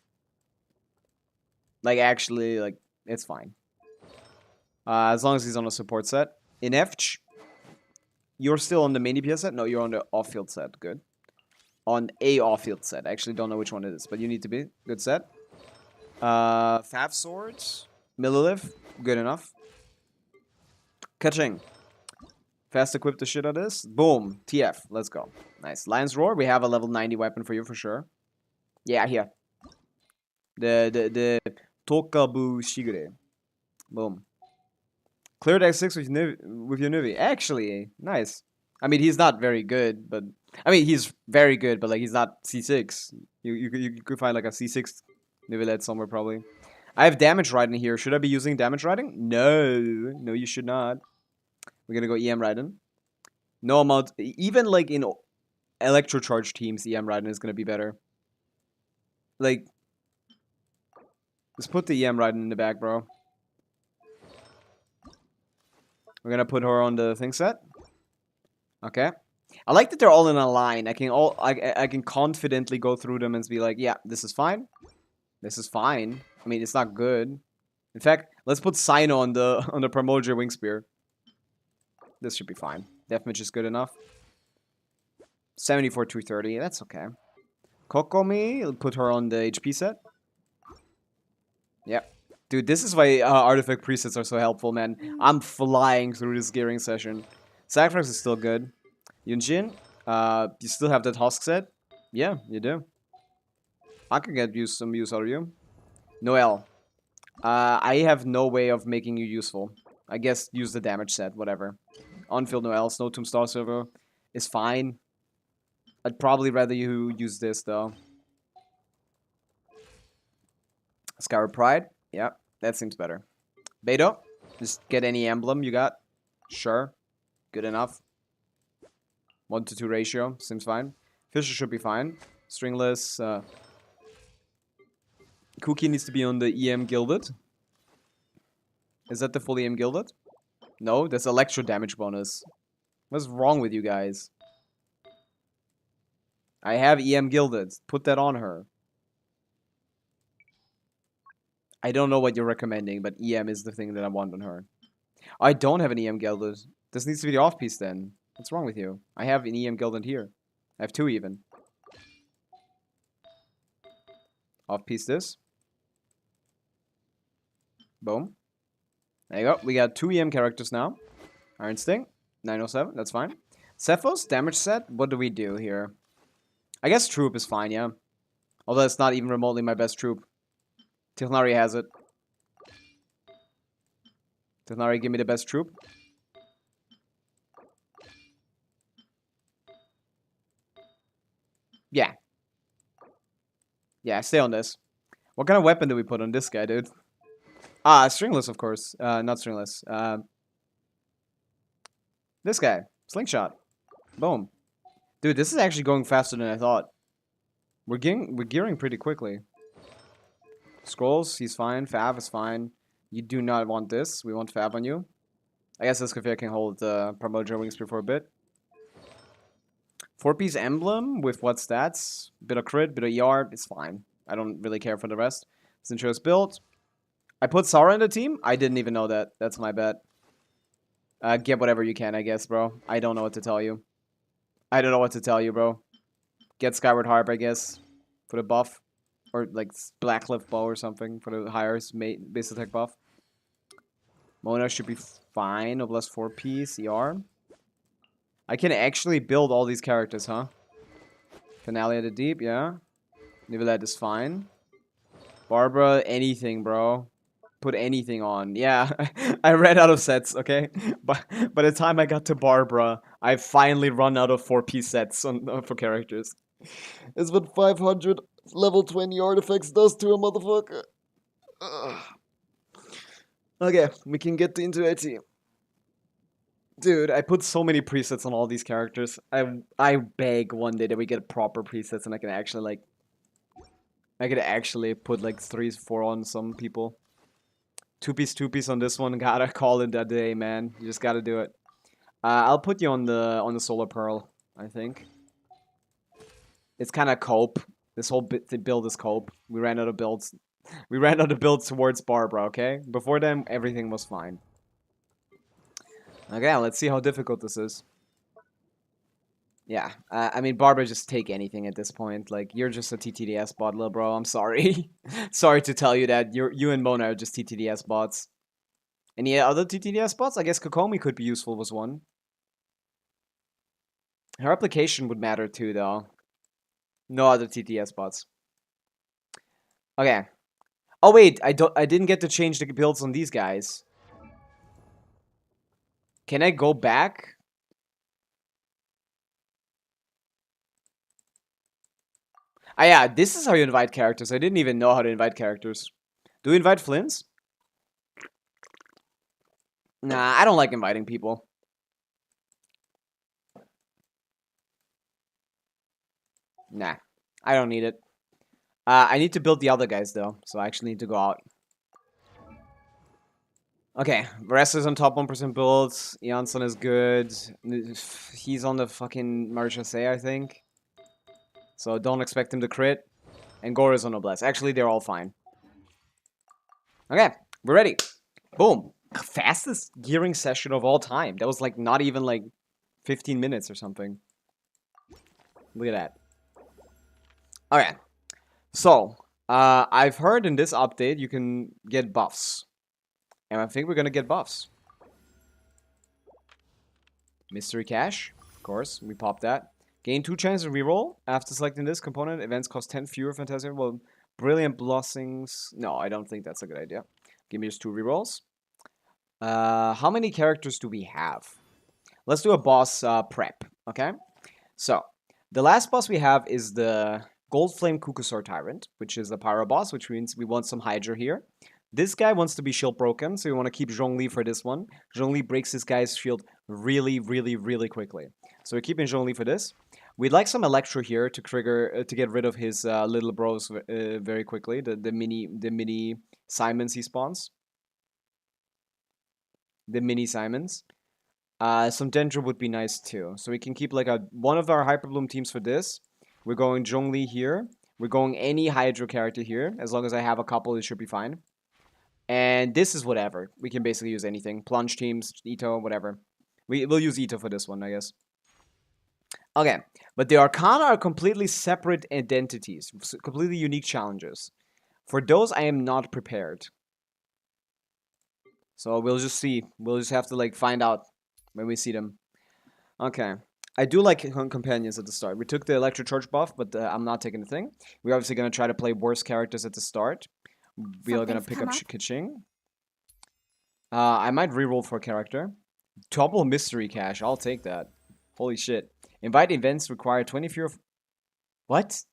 Like, actually, like, it's fine. As long as he's on a support set. In F, you're still on the main DPS set? No, you're on the off-field set. Good. On a off-field set. I actually don't know which one it is, but you need to be. Good set. Fav Swords. Milliliv. Good enough. Kaching. Fast equip the shit out of this. Boom. TF. Let's go. Nice. Lion's Roar. We have a level 90 weapon for you for sure. Yeah, here. The Tokabu Shigure. Boom. Clear deck 6 with your Nuvi. Actually, nice. I mean, he's not very good, but... I mean, he's very good, but, like, he's not C6. You could find, like, a C6 Nuvilette somewhere, probably. I have damage riding here. Should I be using damage riding? No. No, you should not. We're gonna go EM riding. No amount... Even, like, in Electrocharge teams, EM riding is gonna be better. Like... Let's put the EM riding in the back, bro. We're gonna put her on the thing set. Okay. I like that they're all in a line. I can confidently go through them and be like, yeah, this is fine. This is fine. I mean, it's not good. In fact, let's put Sino on the Primordial Wing Spear. This should be fine. Deathmatch is good enough. 74 230. That's okay. Kokomi, put her on the HP set. Yep. Dude, this is why artifact presets are so helpful, man. I'm flying through this gearing session. Sacrifice is still good. Yunjin, you still have that Husk set? Yeah, you do. I can get some use out of you. Noel, I have no way of making you useful. I guess use the damage set, whatever. On-field Noel, Snow Tomb Star Silver is fine. I'd probably rather you use this, though. Scarab Pride. Yeah, that seems better. Beto, just get any emblem you got. Sure. Good enough. 1 to 2 ratio. Seems fine. Fisher should be fine. Stringless. Cookie needs to be on the EM Gilded. Is that the full EM Gilded? No, that's electro damage bonus. What's wrong with you guys? I have EM Gilded. Put that on her. I don't know what you're recommending, but EM is the thing that I want on her. I don't have an EM Gilded. This needs to be the off-piece then. What's wrong with you? I have an EM Gilded here. I have 2 even. Off-piece this. Boom. There you go. We got 2 EM characters now. Iron Sting. 907. That's fine. Cephos, damage set. What do we do here? I guess Troop is fine, yeah. Although it's not even remotely my best Troop. Tilnari has it. Tilnari, give me the best Troop. Yeah. Yeah, stay on this. What kind of weapon do we put on this guy, dude? Ah, stringless, of course. Not stringless. This guy. Slingshot. Boom. Dude, this is actually going faster than I thought. We're gearing pretty quickly. Scrolls, he's fine. Fav is fine. You do not want this. We want Fav on you. I guess this Kafir can hold Promoter Wings for a bit. 4-piece emblem with what stats? Bit of crit, bit of ER. It's fine. I don't really care for the rest. Sintro's built. I put Sara in the team? I didn't even know that. That's my bad. Get whatever you can, I guess, bro. I don't know what to tell you. I don't know what to tell you, bro. Get Skyward Harp, I guess. For the buff. Or, like, Blackcliff Bow or something. For the higher base attack buff. Mona should be fine. Noblesse 4-piece. ER. I can actually build all these characters, huh? Finale of the Deep, yeah. Nivelette is fine. Barbara, anything, bro. Put anything on. Yeah, I ran out of sets, okay? But by the time I got to Barbara, I finally run out of 4-piece sets for characters. It's what 500 level 20 artifacts does to a motherfucker. Ugh. Okay, we can get into it. Dude, I put so many presets on all these characters. I beg one day that we get proper presets and I can actually, like... I could actually put, like, 3, 4 on some people. 2-piece on this one. Gotta call it that day, man. You just gotta do it. I'll put you on the Solar Pearl, I think. It's kind of cope. This whole build is cope. We ran out of builds. We ran out of builds towards Barbara, okay? Before then, everything was fine. Okay, let's see how difficult this is. Yeah, I mean, Barbara, just take anything at this point. Like, you're just a TTDS bot, little bro. I'm sorry. Sorry to tell you that. You and Mona are just TTDS bots. Any other TTDS bots? I guess Kokomi could be useful, was one. Her application would matter too, though. No other TTDS bots. Okay. Oh wait, I didn't get to change the builds on these guys. Can I go back? Ah yeah, this is how you invite characters. I didn't even know how to invite characters. Do we invite Flins? Nah, I don't like inviting people. Nah, I don't need it. I need to build the other guys though, so I actually need to go out. Okay, Varese is on top 1% builds. Jansson is good. He's on the fucking Marchese, I think. So don't expect him to crit. And Gore is on Noblesse. Actually, they're all fine. Okay, we're ready. Boom. Fastest gearing session of all time. That was like not even like 15 minutes or something. Look at that. Okay. So, I've heard in this update you can get buffs. And I think we're gonna get buffs. Mystery Cache. Of course, we popped that. Gain 2 chances to reroll. After selecting this component, events cost 10 fewer Fantasia. Well, Brilliant Blessings. No, I don't think that's a good idea. Give me just 2 rerolls. How many characters do we have? Let's do a boss prep, okay? So, the last boss we have is the Gold Flame Kukusor Tyrant, which is the Pyro boss, which means we want some Hydra here. This guy wants to be shield broken, so we want to keep Zhongli for this one. Zhongli breaks this guy's shield really, really, really quickly. So we're keeping Zhongli for this. We'd like some Electro here to trigger to get rid of his little bros very quickly. The mini Simons he spawns. The mini Simons. Some Dendro would be nice too. So we can keep like one of our Hyperbloom teams for this. We're going Zhongli here. We're going any Hydro character here. As long as I have a couple, it should be fine. And this is whatever. We can basically use anything. Plunge teams, Ito, whatever. We'll use Ito for this one, I guess. Okay, but the Arcana are completely separate identities, completely unique challenges. For those, I am not prepared. So we'll just see. We'll just have to like find out when we see them. Okay. I do like companions at the start. We took the Electric Charge buff, but I'm not taking the thing. We're obviously going to try to play worse characters at the start. We are going to pick up Keqing. I might reroll for a character. Double Mystery Cache. I'll take that. Holy shit. Invite events require 20 fewer... What?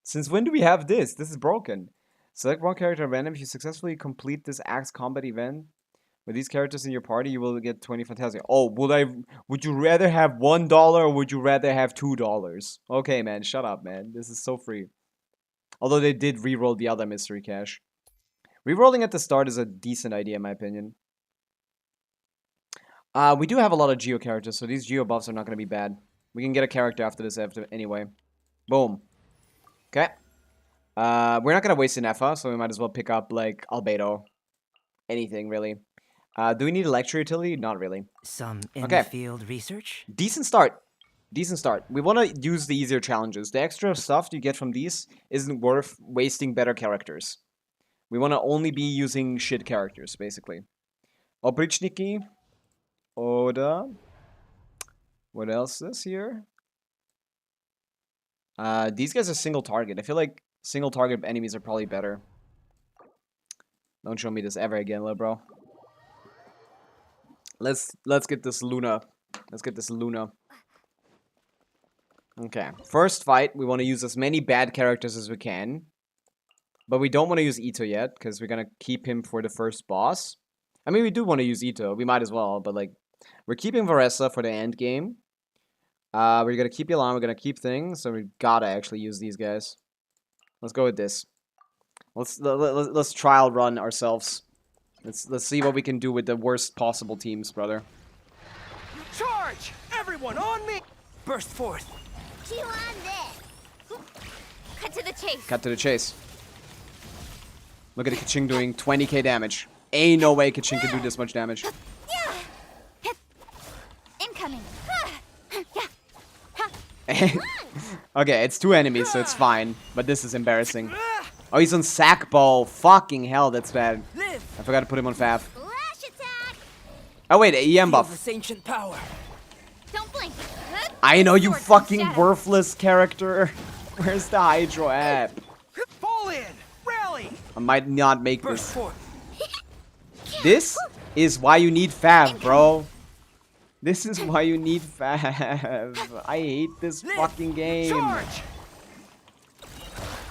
Since when do we have this? This is broken. Select one character at random. If you successfully complete this Axe Combat event with these characters in your party, you will get 20 Fantastic. Oh, would you rather have $1 or would you rather have $2? Okay, man, shut up, man. This is so free. Although they did reroll the other Mystery Cache. Rerolling at the start is a decent idea, in my opinion. We do have a lot of Geo characters, so these Geo buffs are not going to be bad. We can get a character after this anyway. Boom. Okay. We're not going to waste an Effa, so we might as well pick up, like, Albedo. Anything, really. Do we need a lecture utility? Not really. Some in-the-field research? Decent start. Decent start. We want to use the easier challenges. The extra stuff you get from these isn't worth wasting better characters. We want to only be using shit characters, basically. Obrichniki. Oda. What else is here? These guys are single target. I feel like single target enemies are probably better. Don't show me this ever again, little bro. Let's get this Luna. Let's get this Luna. Okay. First fight, we want to use as many bad characters as we can. But we don't want to use Ito yet, because we're going to keep him for the first boss. I mean, we do want to use Ito. We might as well, but like... We're keeping Varessa for the end game. We're going to keep Yelan, we're going to keep things, so we gotta actually use these guys. Let's go with this. Let's trial run ourselves. Let's see what we can do with the worst possible teams, brother. Charge! Everyone on me! Burst forth. Chew on this. Cut to the chase. Cut to the chase. Look at the Keqing doing 20k damage. Ain't no way Keqing can do this much damage. Incoming. Okay, it's two enemies, so it's fine. But this is embarrassing. Oh, he's on Sack Ball. Fucking hell, that's bad. I forgot to put him on Fav. Flash attack. Oh wait, EM buff. This ancient power. Don't blink. I know, you Sword fucking shadow. worthless character. Where's the Hydro app? Fall in! Rally! I might not make Burst this. forth. This is why you need Fav, bro. This is why you need Fav. I hate this fucking game. Charge!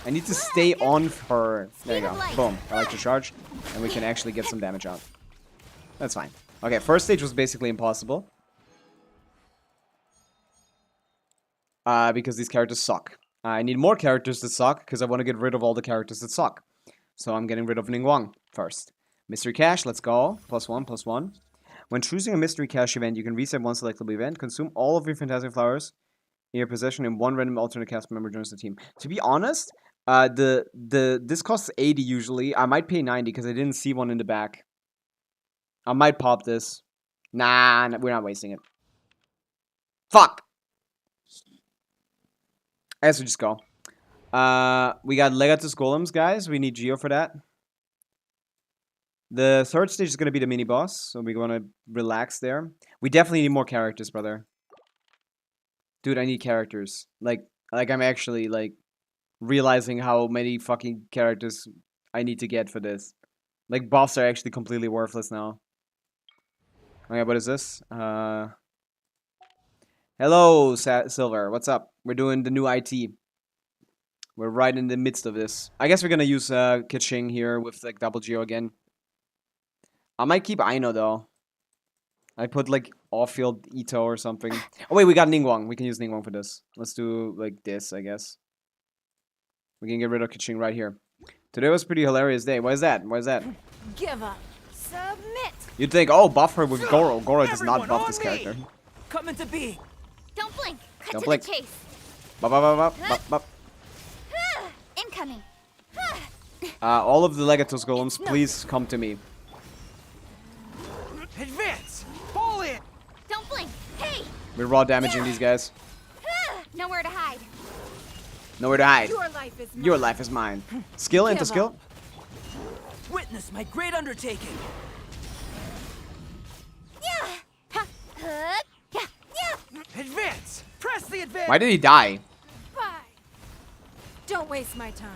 I need to stay on her. There you go. Boom. I like to charge. And we can actually get some damage out. That's fine. Okay, first stage was basically impossible. Because these characters suck. I need more characters that suck, because I want to get rid of all the characters that suck. So I'm getting rid of Ningguang first. Mystery Cache, let's go. +1, +1. When choosing a Mystery Cache event, you can reset one selectable event, consume all of your Fantastic Flowers in your possession, and one random alternate cast member joins the team. To be honest, this costs 80 usually. I might pay 90 because I didn't see one in the back. I might pop this. Nah, we're not wasting it. Fuck! I guess we just go. We got Legatus Golems, guys. We need Geo for that. The third stage is going to be the mini-boss, so we're going to relax there. We definitely need more characters, brother. Dude, I need characters. Like I'm actually, like, realizing how many fucking characters I need to get for this. Like, buffs are actually completely worthless now. Okay, what is this? Hello, Silver. What's up? We're doing the new IT. We're right in the midst of this. I guess we're gonna use Keqing here with, like, double Geo again. I might keep Aino, though. I put, like, off-field Ito or something. Oh, wait, we got Ningguang. We can use Ningguang for this. Let's do, like, this, I guess. We can get rid of Keqing right here. Today was a pretty hilarious day. Why is that? Why is that? Give up. Submit. You'd think, oh, buff her with Goro. Goro does not buff this Everyone on character. Coming to be. Don't blink. Cut Don't to blink. the chase. Bop, bop, bop, bop, bop, Incoming. bop. All of the Legatus Golems, please come to me. Advance! Fall in! Don't We're raw damaging these guys. Nowhere to hide. Nowhere to hide. Your life is mine. Your life is mine. Skill into skill. Witness my great undertaking. Advance. Press the advance. Why did he die? Bye. Don't waste my time.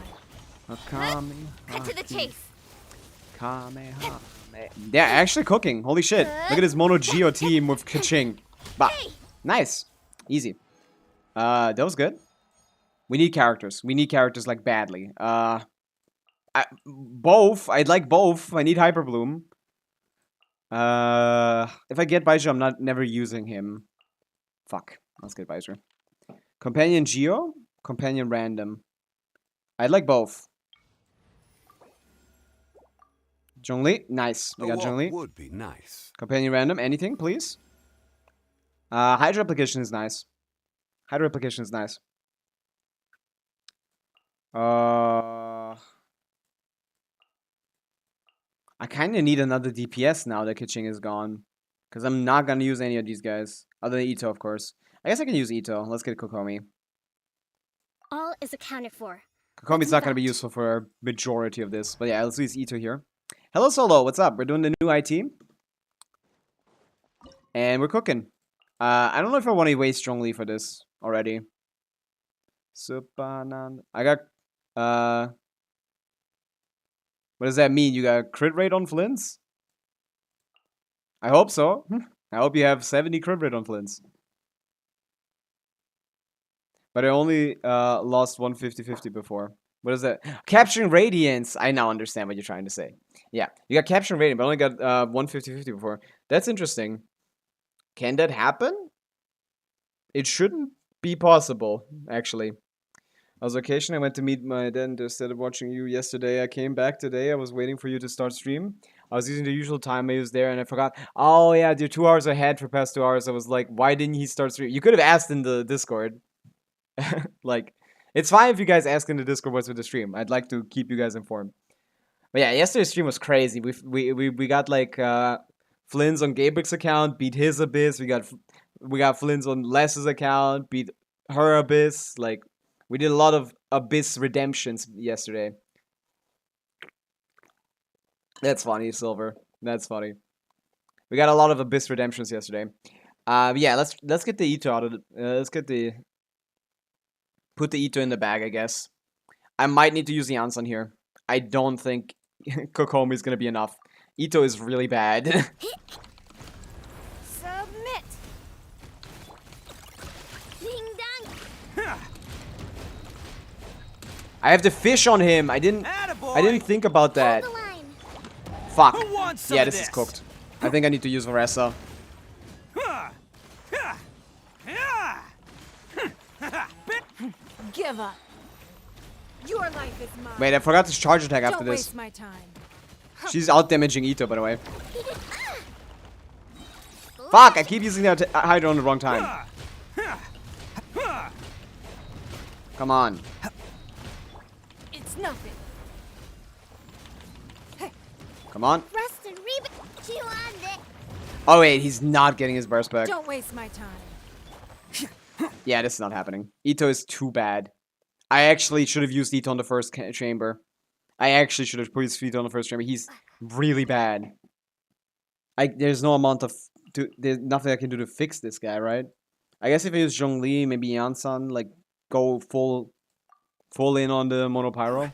Cut to the chase. They're actually cooking. Holy shit. Look at this Mono Geo team with Kaching. Bah. Nice. Easy. That was good. We need characters. We need characters like badly. Both. I'd like both. I need Hyperbloom. If I get Baizu, I'm never using him. Fuck. Let's get Baizu. Companion Geo? Companion Random. I'd like both. Zhongli, nice. We got Zhongli. Would be nice. Companion Random, anything, please? Hydro Application is nice. Hydro Application is nice. I kind of need another DPS now that Kitching is gone. Because I'm not going to use any of these guys. Other than Ito, of course. I guess I can use Ito. Let's get Kokomi. All is accounted for. Kokomi's not going to be useful for a majority of this. But yeah, let's use Ito here. Hello, Solo. What's up? We're doing the new IT. And we're cooking. I don't know if I want to waste strongly for this already. I got... what does that mean? You got crit rate on Flins? I hope so. I hope you have 70 crit rate on Flins. But I only lost 150-50 before. What is that? Capturing Radiance! I now understand what you're trying to say. Yeah, you got Capturing Radiance, but only got 150-50 before. That's interesting. Can that happen? It shouldn't be possible, actually. I was vacation. I went to meet my dad instead of watching you yesterday. I came back today. I was waiting for you to start stream. I was using the usual time I used there, and I forgot. Oh, yeah, you're 2 hours ahead for past 2 hours. I was like, why didn't he start stream? You could have asked in the Discord. Like, it's fine if you guys ask in the Discord what's with the stream. I'd like to keep you guys informed. But yeah, yesterday's stream was crazy. We got like Flins on Gabrick's account, beat his Abyss. We got Flins on Les's account, beat her Abyss. Like, we did a lot of Abyss redemptions yesterday. That's funny, Silver. That's funny. We got a lot of Abyss redemptions yesterday. Yeah, let's get the Ito out of the. Let's get the. Put the Ito in the bag, I guess. I might need to use the Ansan here. I don't think Kokomi is gonna be enough. Ito is really bad. Submit. Ding dong. I have the fish on him. I didn't think about that. Hold the line. Fuck. Who wants some Yeah, of this is this? cooked. I think I need to use Varessa. Give up. Your life is mine. Wait, I forgot to charge attack after Don't this. waste my time. She's out damaging Ito, by the way. Fuck! I keep using that Hydra on the wrong time. Come on. It's nothing. Come on. Rest and reboot. You on it. Oh wait, he's not getting his burst back. Don't waste my time. Yeah, this is not happening. Ito is too bad. I actually should have used Ito on the first chamber. I actually should have put his feet on the first chamber. He's really bad. There's no amount of... There's nothing I can do to fix this guy, right? I guess if I use Zhongli, maybe Yansan, like, go full in on the Monopyro.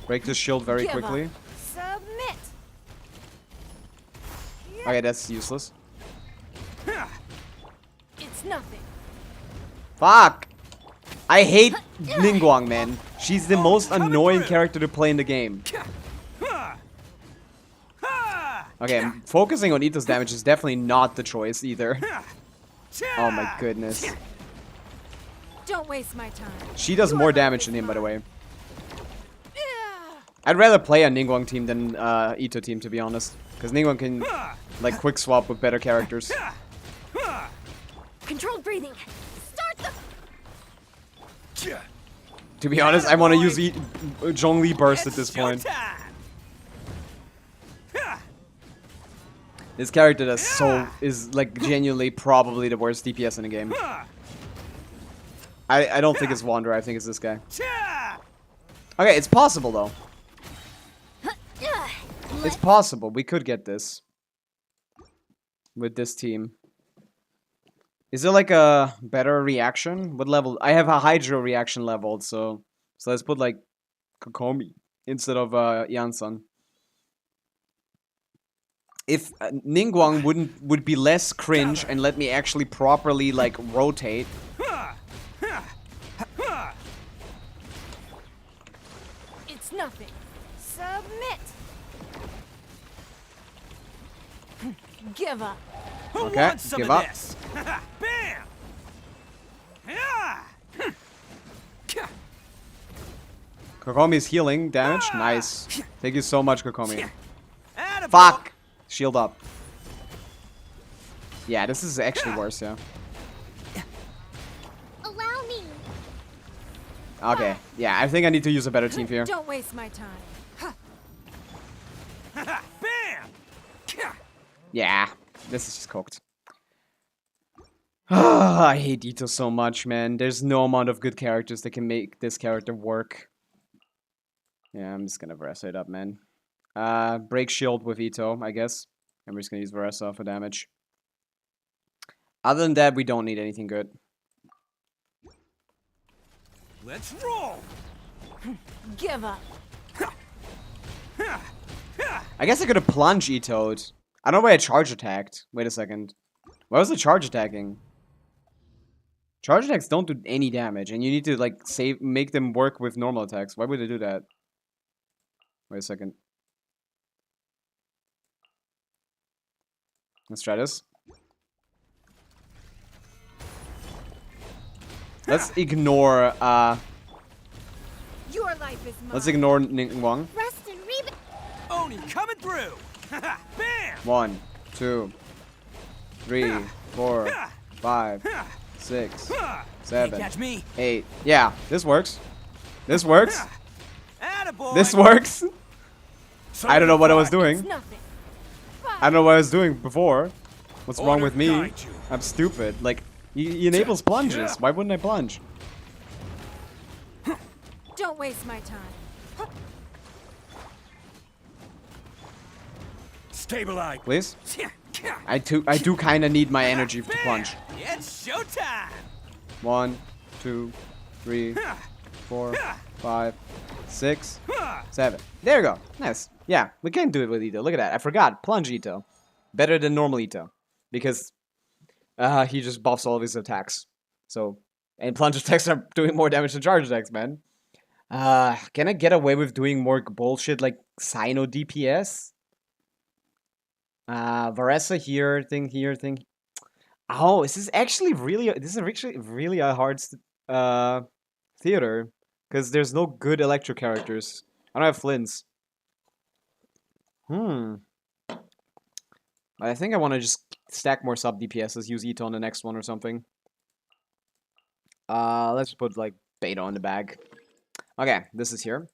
Break the shield very Give quickly. up. Submit. Okay, that's useless. It's nothing. Fuck! I hate Ningguang, man. She's the most annoying character to play in the game. Okay, focusing on Ito's damage is definitely not the choice either. Oh my goodness. Don't waste my time. She does more damage than him, by the way. I'd rather play a Ningguang team than Ito team, to be honest. Because Ningguang can, like, quick swap with better characters. Controlled breathing. Start the... To be honest, I want to use Zhongli burst at this point. This character is like genuinely probably the worst DPS in the game. I don't think it's Wanderer, I think it's this guy. Okay, it's possible though. It's possible. We could get this. With this team. Is there like a better reaction? What level? I have a Hydro reaction leveled, so let's put like Kokomi instead of Yansan. If Ningguang would be less cringe and let me actually properly like rotate. It's nothing. Submit. Give up. Who Okay, wants some give of up. this? Bam! Kokomi's healing damage. Nice. Thank you so much, Kokomi. Attaboy. Fuck! Shield up. Yeah, this is actually worse, yeah. Allow me. Okay. Yeah, I think I need to use a better team here. Don't waste my time. Bam! Yeah, this is just cooked. I hate Ito so much, man. There's no amount of good characters that can make this character work. Yeah, I'm just gonna Varessa it up, man. Break shield with Ito, I guess. And we're just gonna use Varessa for damage. Other than that, we don't need anything good. Let's roll! Give up. I guess I could have plunge Ito'd. I don't know why I charge attacked. Wait a second. Why was the charge attacking? Charge attacks don't do any damage, and you need to like make them work with normal attacks. Why would they do that? Wait a second. Let's try this. Let's ignore Your life is mine. let's ignore Ningguang. Rest and reboot. Oni coming through! Bam! 1, 2, 3, 4, 5, 6, 7, Catch me! 8. Yeah, this works. This works. Attaboy! This works. I don't know what I was doing. Nothing. I don't know what I was doing before. What's wrong Order with me? guide you. I'm stupid. Like, he enables plunges. Why wouldn't I plunge? Don't waste my time. Stabilize! Please? I do kind of need my energy to plunge. It's showtime! 1, 2, 3, 4, 5, 6, 7. There you go. Nice. Yeah, we can do it with Ito. Look at that. I forgot. Plunge Ito. Better than normal Ito. Because he just buffs all of his attacks. So, and plunge attacks are doing more damage than charge attacks, man. Can I get away with doing more bullshit like Sino DPS? Varessa here, thing. Oh, this is actually really a hard theater. Because there's no good electro characters. I don't have Flins. I think I want to just stack more sub DPSs, use Ito on the next one or something. Let's put like Beta on the bag. Okay, this is here.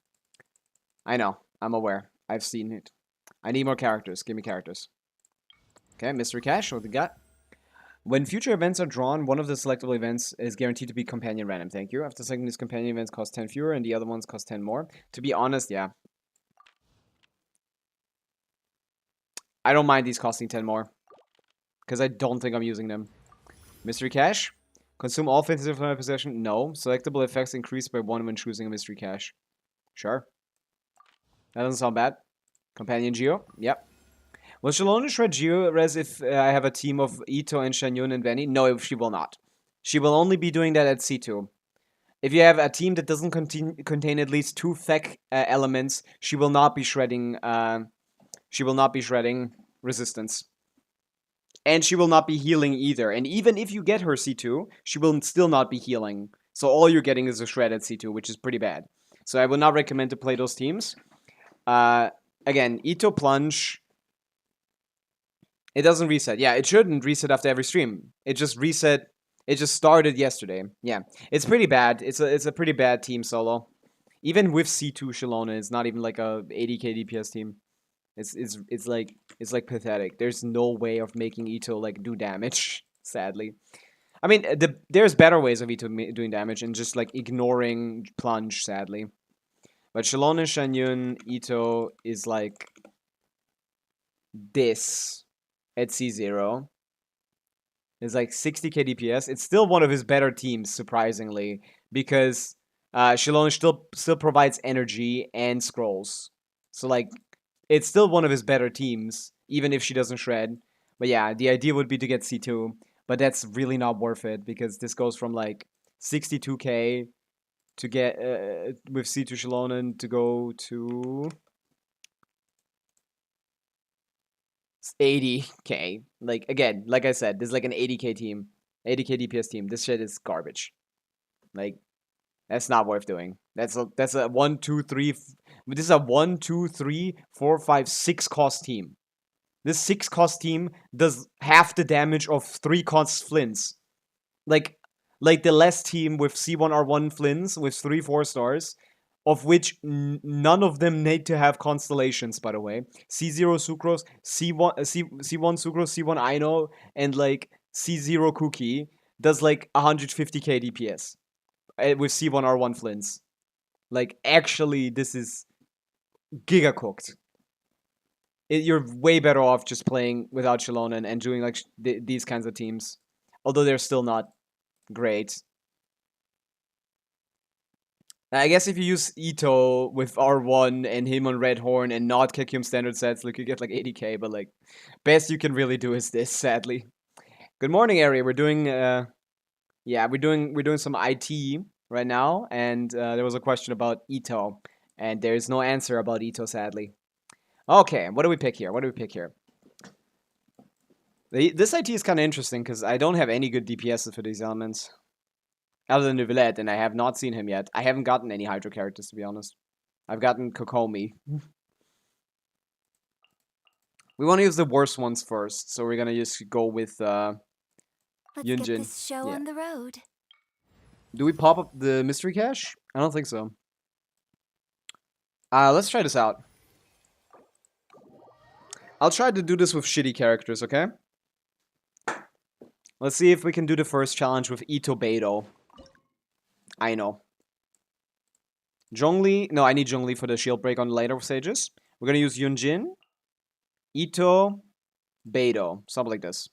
I know, I'm aware. I've seen it. I need more characters. Give me characters. Okay, Mystery Cache, what we got? When future events are drawn, one of the selectable events is guaranteed to be companion random. Thank you. After selecting these companion events cost 10 fewer and the other ones cost 10 more. To be honest, yeah. I don't mind these costing 10 more. Because I don't think I'm using them. Mystery Cache. Consume all fences from my possession? No. Selectable effects increase by 1 when choosing a Mystery Cache. Sure. That doesn't sound bad. Companion Geo? Yep. Will Shalona shred Geo res if I have a team of Ito and Shanyun and Benny? No, she will not. She will only be doing that at C2. If you have a team that doesn't contain at least 2 Fek elements, she will not be shredding. She will not be shredding resistance, and she will not be healing either. And even if you get her C2, she will still not be healing. So all you're getting is a shred at C2, which is pretty bad. So I would not recommend to play those teams. Again, Ito plunge. It doesn't reset. Yeah, it shouldn't reset after every stream. It just reset. It just started yesterday. Yeah, it's pretty bad. It's a pretty bad team solo. Even with C2 Shalona, it's not even like a 80k DPS team. It's like pathetic. There's no way of making Ito like do damage. Sadly, I mean there's better ways of Ito doing damage and just like ignoring plunge. Sadly, but Shalon and Shanyun Ito is like this at C0. It's like 60k DPS. It's still one of his better teams, surprisingly, because Shalon still provides energy and scrolls. So like, it's still one of his better teams, even if she doesn't shred. But yeah, the idea would be to get C2, but that's really not worth it because this goes from like 62k to get with C2 Shalonen to go to 80k. Like again, like I said, this is like an 80k team, 80k DPS team. This shit is garbage. Like that's not worth doing. That's a 1, 2, 3. This is a 1, 2, 3, 4, 5, 6 cost team. This 6 cost team does half the damage of 3 cost Flins. Like the less team with C1R1 Flins with 3 4-stars, of which none of them need to have constellations, by the way. C0 Sucrose, C1 Sucrose, C1 Aino, and like C0 Cookie does like 150k DPS with C1R1 Flins. Like, actually, this is giga cooked. You're way better off just playing without Shalonen and doing like these kinds of teams. Although they're still not great. I guess if you use Ito with R1 and him on Red Horn and not kick him standard sets, like you get like 80k, but like best you can really do is this, sadly. Good morning, Ari. We're doing yeah, we're doing some IT right now, and there was a question about Ito, and there's no answer about Ito, sadly. Okay, what do we pick here? What do we pick here? This IT is kind of interesting because I don't have any good DPSs for these elements. Other than Neuvillette, and I have not seen him yet. I haven't gotten any Hydro characters, to be honest. I've gotten Kokomi. We want to use the worst ones first, so we're gonna just go with Let's Yunjin. get this show on the road. Do we pop up the mystery cache? I don't think so. Let's try this out. I'll try to do this with shitty characters, okay? Let's see if we can do the first challenge with Ito Beidou. I know. Zhongli. No, I need Zhongli for the shield break on the later stages. We're gonna use Yunjin, Ito, Beidou. Something like this.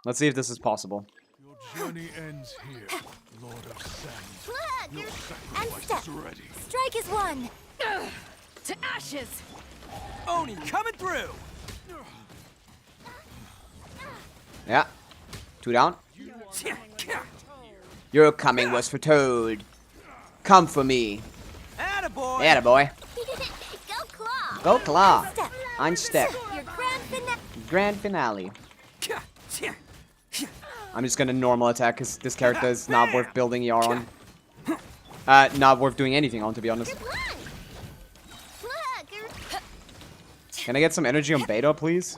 Let's see if this is possible. Your journey ends here, Lord of Sand. Look! Your And sacrifice step. is ready. Strike is one! To ashes! Oni coming through. Yeah. 2 down. Your coming was foretold. Come for me. Attaboy. Attaboy. Go claw! Go claw. Step. On step. Your Grand finale. I'm just gonna normal attack because this character is not worth building ER on. Not worth doing anything on, to be honest. Look! Can I get some energy on Beidou, please?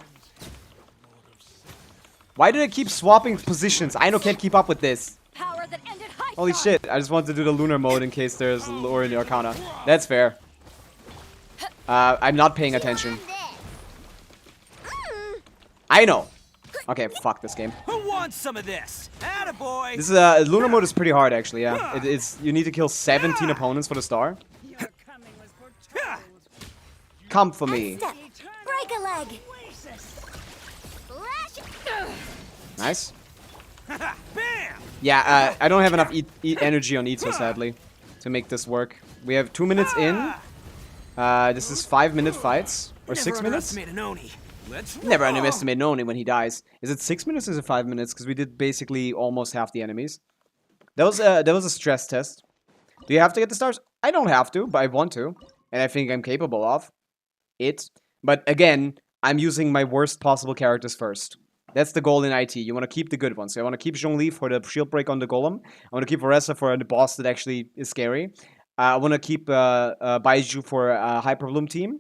Why do they keep swapping positions? I can't keep up with this. Power that ended high Holy shit, I just wanted to do the lunar mode in case there's lore in the Arcana. That's fair. I'm not paying attention. I know. Okay, fuck this game. Who wants some of this? Attaboy. This is lunar mode is pretty hard actually, yeah. It's you need to kill 17 opponents for the star. Come for me. Step. Break a leg! Nice. Bam. Yeah, I don't have enough energy on Ito, sadly, to make this work. We have 2 minutes in. This is 5-minute fights. Or 6 minutes? Never underestimate an Oni. Let's Never roll. underestimate Noni when he dies. Is it 6 minutes or is it 5 minutes? Because we did basically almost half the enemies. That was a stress test. Do you have to get the stars? I don't have to, but I want to. And I think I'm capable of it. But again, I'm using my worst possible characters first. That's the goal in IT. You want to keep the good ones. So I want to keep Zhongli for the shield break on the golem. I want to keep Oresa for the boss that actually is scary. I want to keep Baiju for a Hyper Bloom team.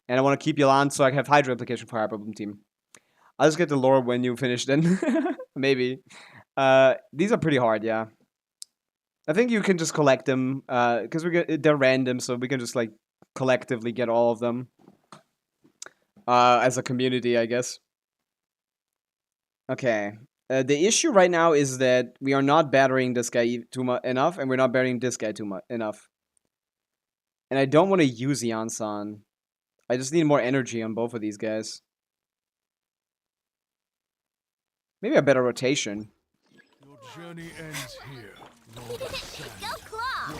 And I want to keep Yolande so I have Hydro application for Hyper Bloom team. I'll just get the lore when you finish then. Maybe. These are pretty hard, yeah. I think you can just collect them. Because they're random, so we can just like collectively get all of them. as a community, I guess. Okay. The issue right now is that we are not battering this guy enough, and we're not battering this guy enough. And I don't want to use Yansan. I just need more energy on both of these guys. Maybe a better rotation. Your journey ends here, Lord of Sand. Go Claw!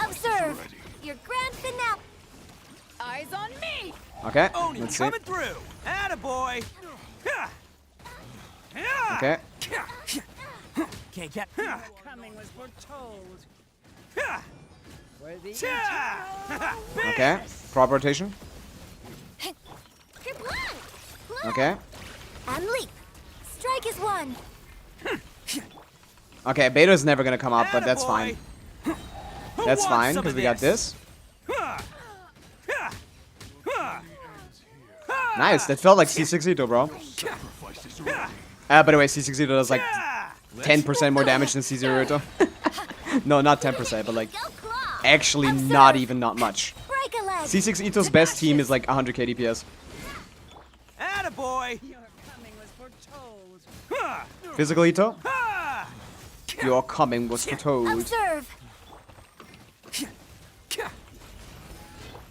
Observe! Your grand finale! Eyes on me! Okay, Oni let's see. coming through. Attaboy. Okay. Can't get coming was foretold. Okay, proper rotation. Okay. And leap! Strike is one! Okay, Beta is never gonna come up, but that's fine. That's fine, because we got this. Nice, that felt like C6 bro. By the way, C6 does like 10% more damage than C0. No, not 10%, but like actually not much. Break a leg! C6 Ito's best team is like 100k DPS. Attaboy. Physical Ito? Your coming was foretold. Observe!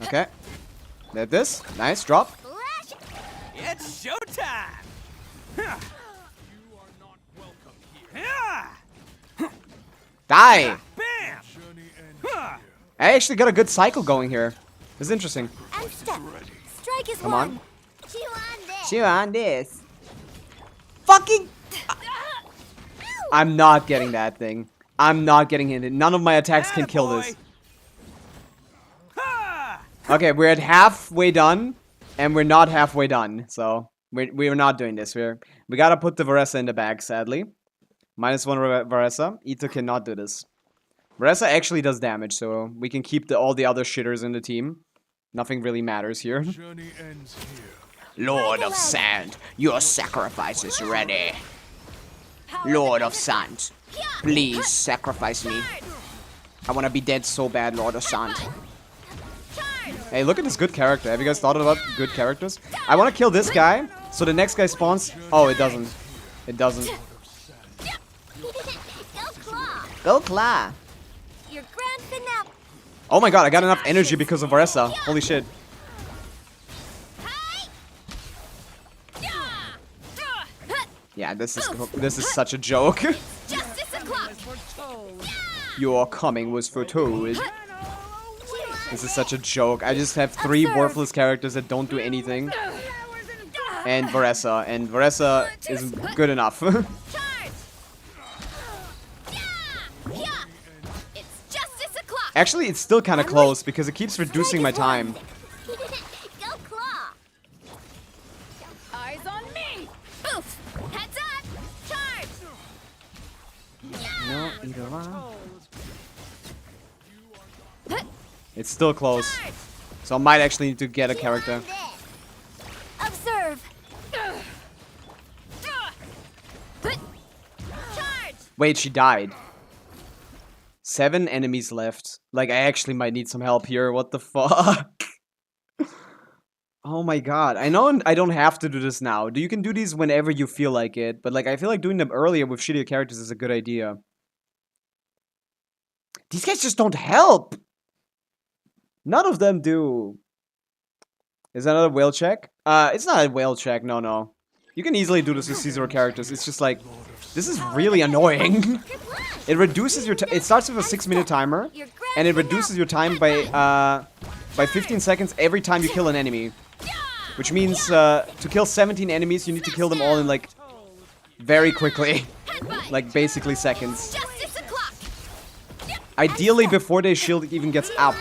Okay. Let this. Nice, drop. Flash! It's showtime. Die! Bam. Journey ends here. I actually got a good cycle going here. This is interesting. And step! Strike is Come one! on. Chew on this! Chew on this. Fucking... I'm not getting that thing. I'm not getting hit. None of my attacks can kill this. Okay, we're at halfway done, and we're not halfway done. So we're not doing this. We gotta put the Varessa in the bag, sadly. -1 Varessa. Ito cannot do this. Varessa actually does damage, so we can keep all the other shitters in the team. Nothing really matters here. Journey ends here. Lord of Sand, your sacrifice is ready. Lord of Sand, please sacrifice me. I want to be dead so bad, Lord of Sand. Hey, look at this good character. Have you guys thought about good characters? I want to kill this guy, so the next guy spawns... Oh, it doesn't. It doesn't. Go Claw! Go Claw. Your grand finale! Oh my god, I got enough energy because of Varessa. Holy shit. Yeah, this is such a joke. Justice o'clock! Your coming was foretold. This is such a joke. I just have 3 worthless characters that don't do anything. And Varessa isn't good enough. Actually, it's still kind of close because it keeps reducing my time. Go Claw! Eyes on me! Boof! Heads up! Charge! No, either one. It's still close. So I might actually need to get a character. Observe! Charge! Wait, she died. 7 enemies left. Like, I actually might need some help here. What the fuck? Oh my god. I know I don't have to do this now. You can do these whenever you feel like it. But, like, I feel like doing them earlier with shittier characters is a good idea. These guys just don't help! None of them do. Is that another whale check? It's not a whale check. No. You can easily do this with Caesar characters. It's just like... This is really annoying. It reduces your it starts with a 6-minute timer, and it reduces your time by 15 seconds every time you kill an enemy. Which means to kill 17 enemies, you need to kill them all in like very quickly, like basically seconds. Ideally, before their shield even gets up,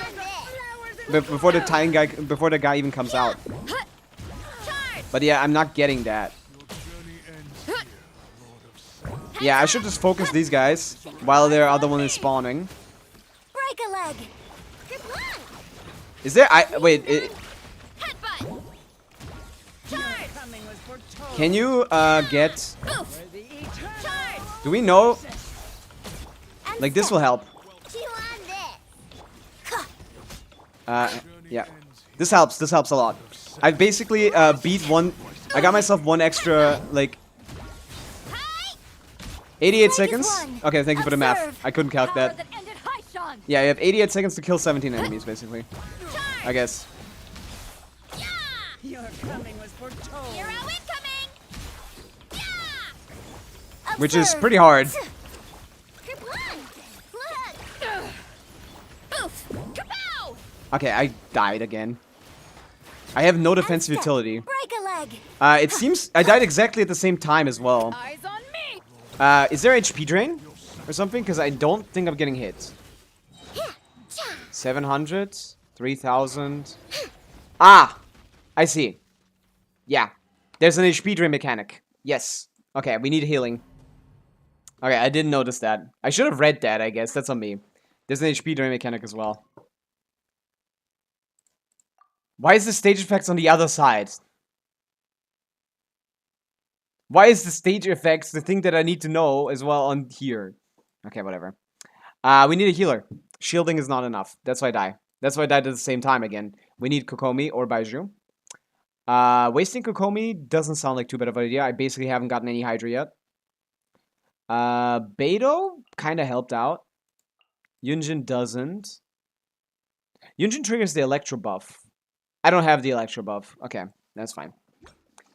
before the guy even comes out. But yeah, I'm not getting that. Yeah, I should just focus these guys while their other one is spawning. Break a leg. Is there? Wait. Can you get? Do we know? Like this will help. Yeah, this helps. This helps a lot. I basically beat one. I got myself one extra, like, 88 seconds. Okay, thank you for the math. I couldn't calc that. Yeah, you have 88 seconds to kill 17 enemies, basically. I guess. Your coming was foretold. Hero incoming! Which is pretty hard. Okay, I died again. I have no defensive utility. Break a leg. It seems I died exactly at the same time as well. Eyes on me. Is there HP drain or something? Because I don't think I'm getting hit. 700, 3000. Ah, I see. Yeah, there's an HP drain mechanic. Yes. Okay, we need healing. Okay, I didn't notice that. I should have read that, I guess. That's on me. There's an HP drain mechanic as well. Why is the stage effects on the other side? Why is the stage effects the thing that I need to know as well on here? Okay, whatever. We need a healer. Shielding is not enough. That's why I die. That's why I died at the same time again. We need Kokomi or Baiju. Wasting Kokomi doesn't sound like too bad of an idea. I basically haven't gotten any Hydra yet. Beto kind of helped out. Yunjin doesn't. Yunjin triggers the Electro buff. I don't have the Electro buff. Okay, that's fine.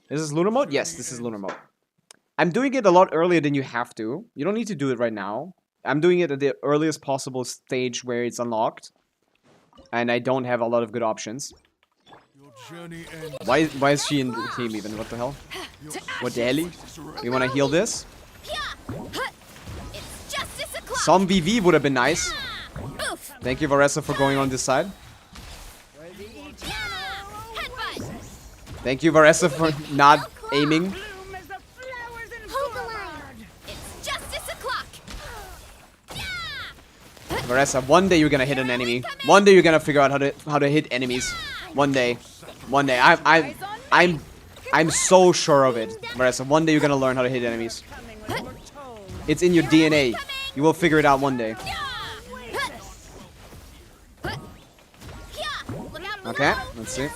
Is this Lunar mode? Yes, this is Lunar mode. I'm doing it a lot earlier than you have to. You don't need to do it right now. I'm doing it at the earliest possible stage where it's unlocked. And I don't have a lot of good options. Why is she in the team even? What the hell? What the hell? We want to heal this? Some VV would have been nice. Thank you, Varessa, for going on this side. Thank you, Varessa, for not aiming. Varessa, one day you're gonna hit an enemy. One day you're gonna figure out how to hit enemies. One day. One day. I'm so sure of it, Varessa. One day you're gonna learn how to hit enemies. It's in your DNA. You will figure it out one day. Okay, let's see.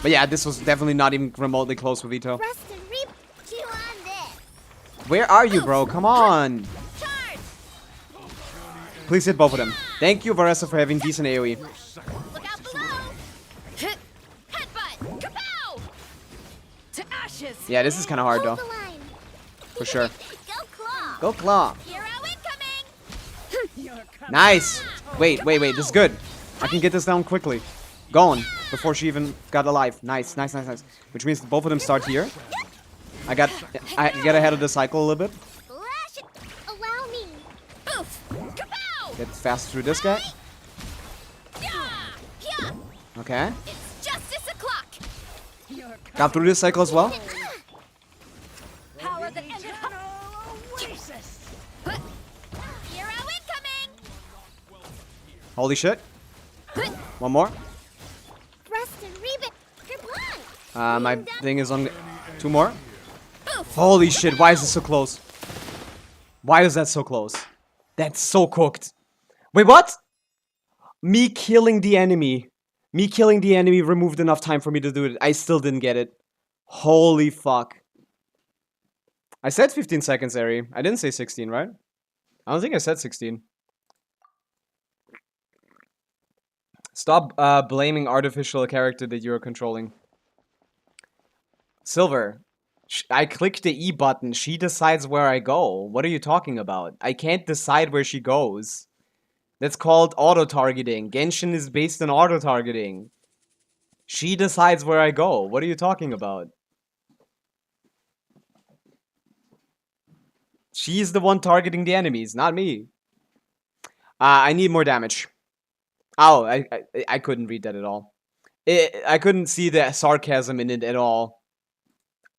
But yeah, this was definitely not even remotely close with Vito. Where are you, bro? Come on. Please hit both of them. Thank you, Varessa, for having decent AoE. Yeah, this is kind of hard, though. For sure. Go Claw. Nice. Wait. This is good. I can get this down quickly. Gone. Before she even got alive. Nice. Which means both of them start here. I get ahead of the cycle a little bit. Get fast through this guy. Okay. Got through this cycle as well. Holy shit. One more. My thing is on 2 more. Holy shit, why is this so close? Why is that so close? That's so cooked. Wait, what? Me killing the enemy. Me killing the enemy removed enough time for me to do it. I still didn't get it. Holy fuck. I said 15 seconds, Ari. I didn't say 16, right? I don't think I said 16. Stop blaming artificial character that you're controlling. Silver. I clicked the E button. She decides where I go. What are you talking about? I can't decide where she goes. That's called auto-targeting. Genshin is based on auto-targeting. She decides where I go. What are you talking about? She's the one targeting the enemies, not me. I need more damage. Oh, I couldn't read that at all. I couldn't see the sarcasm in it at all.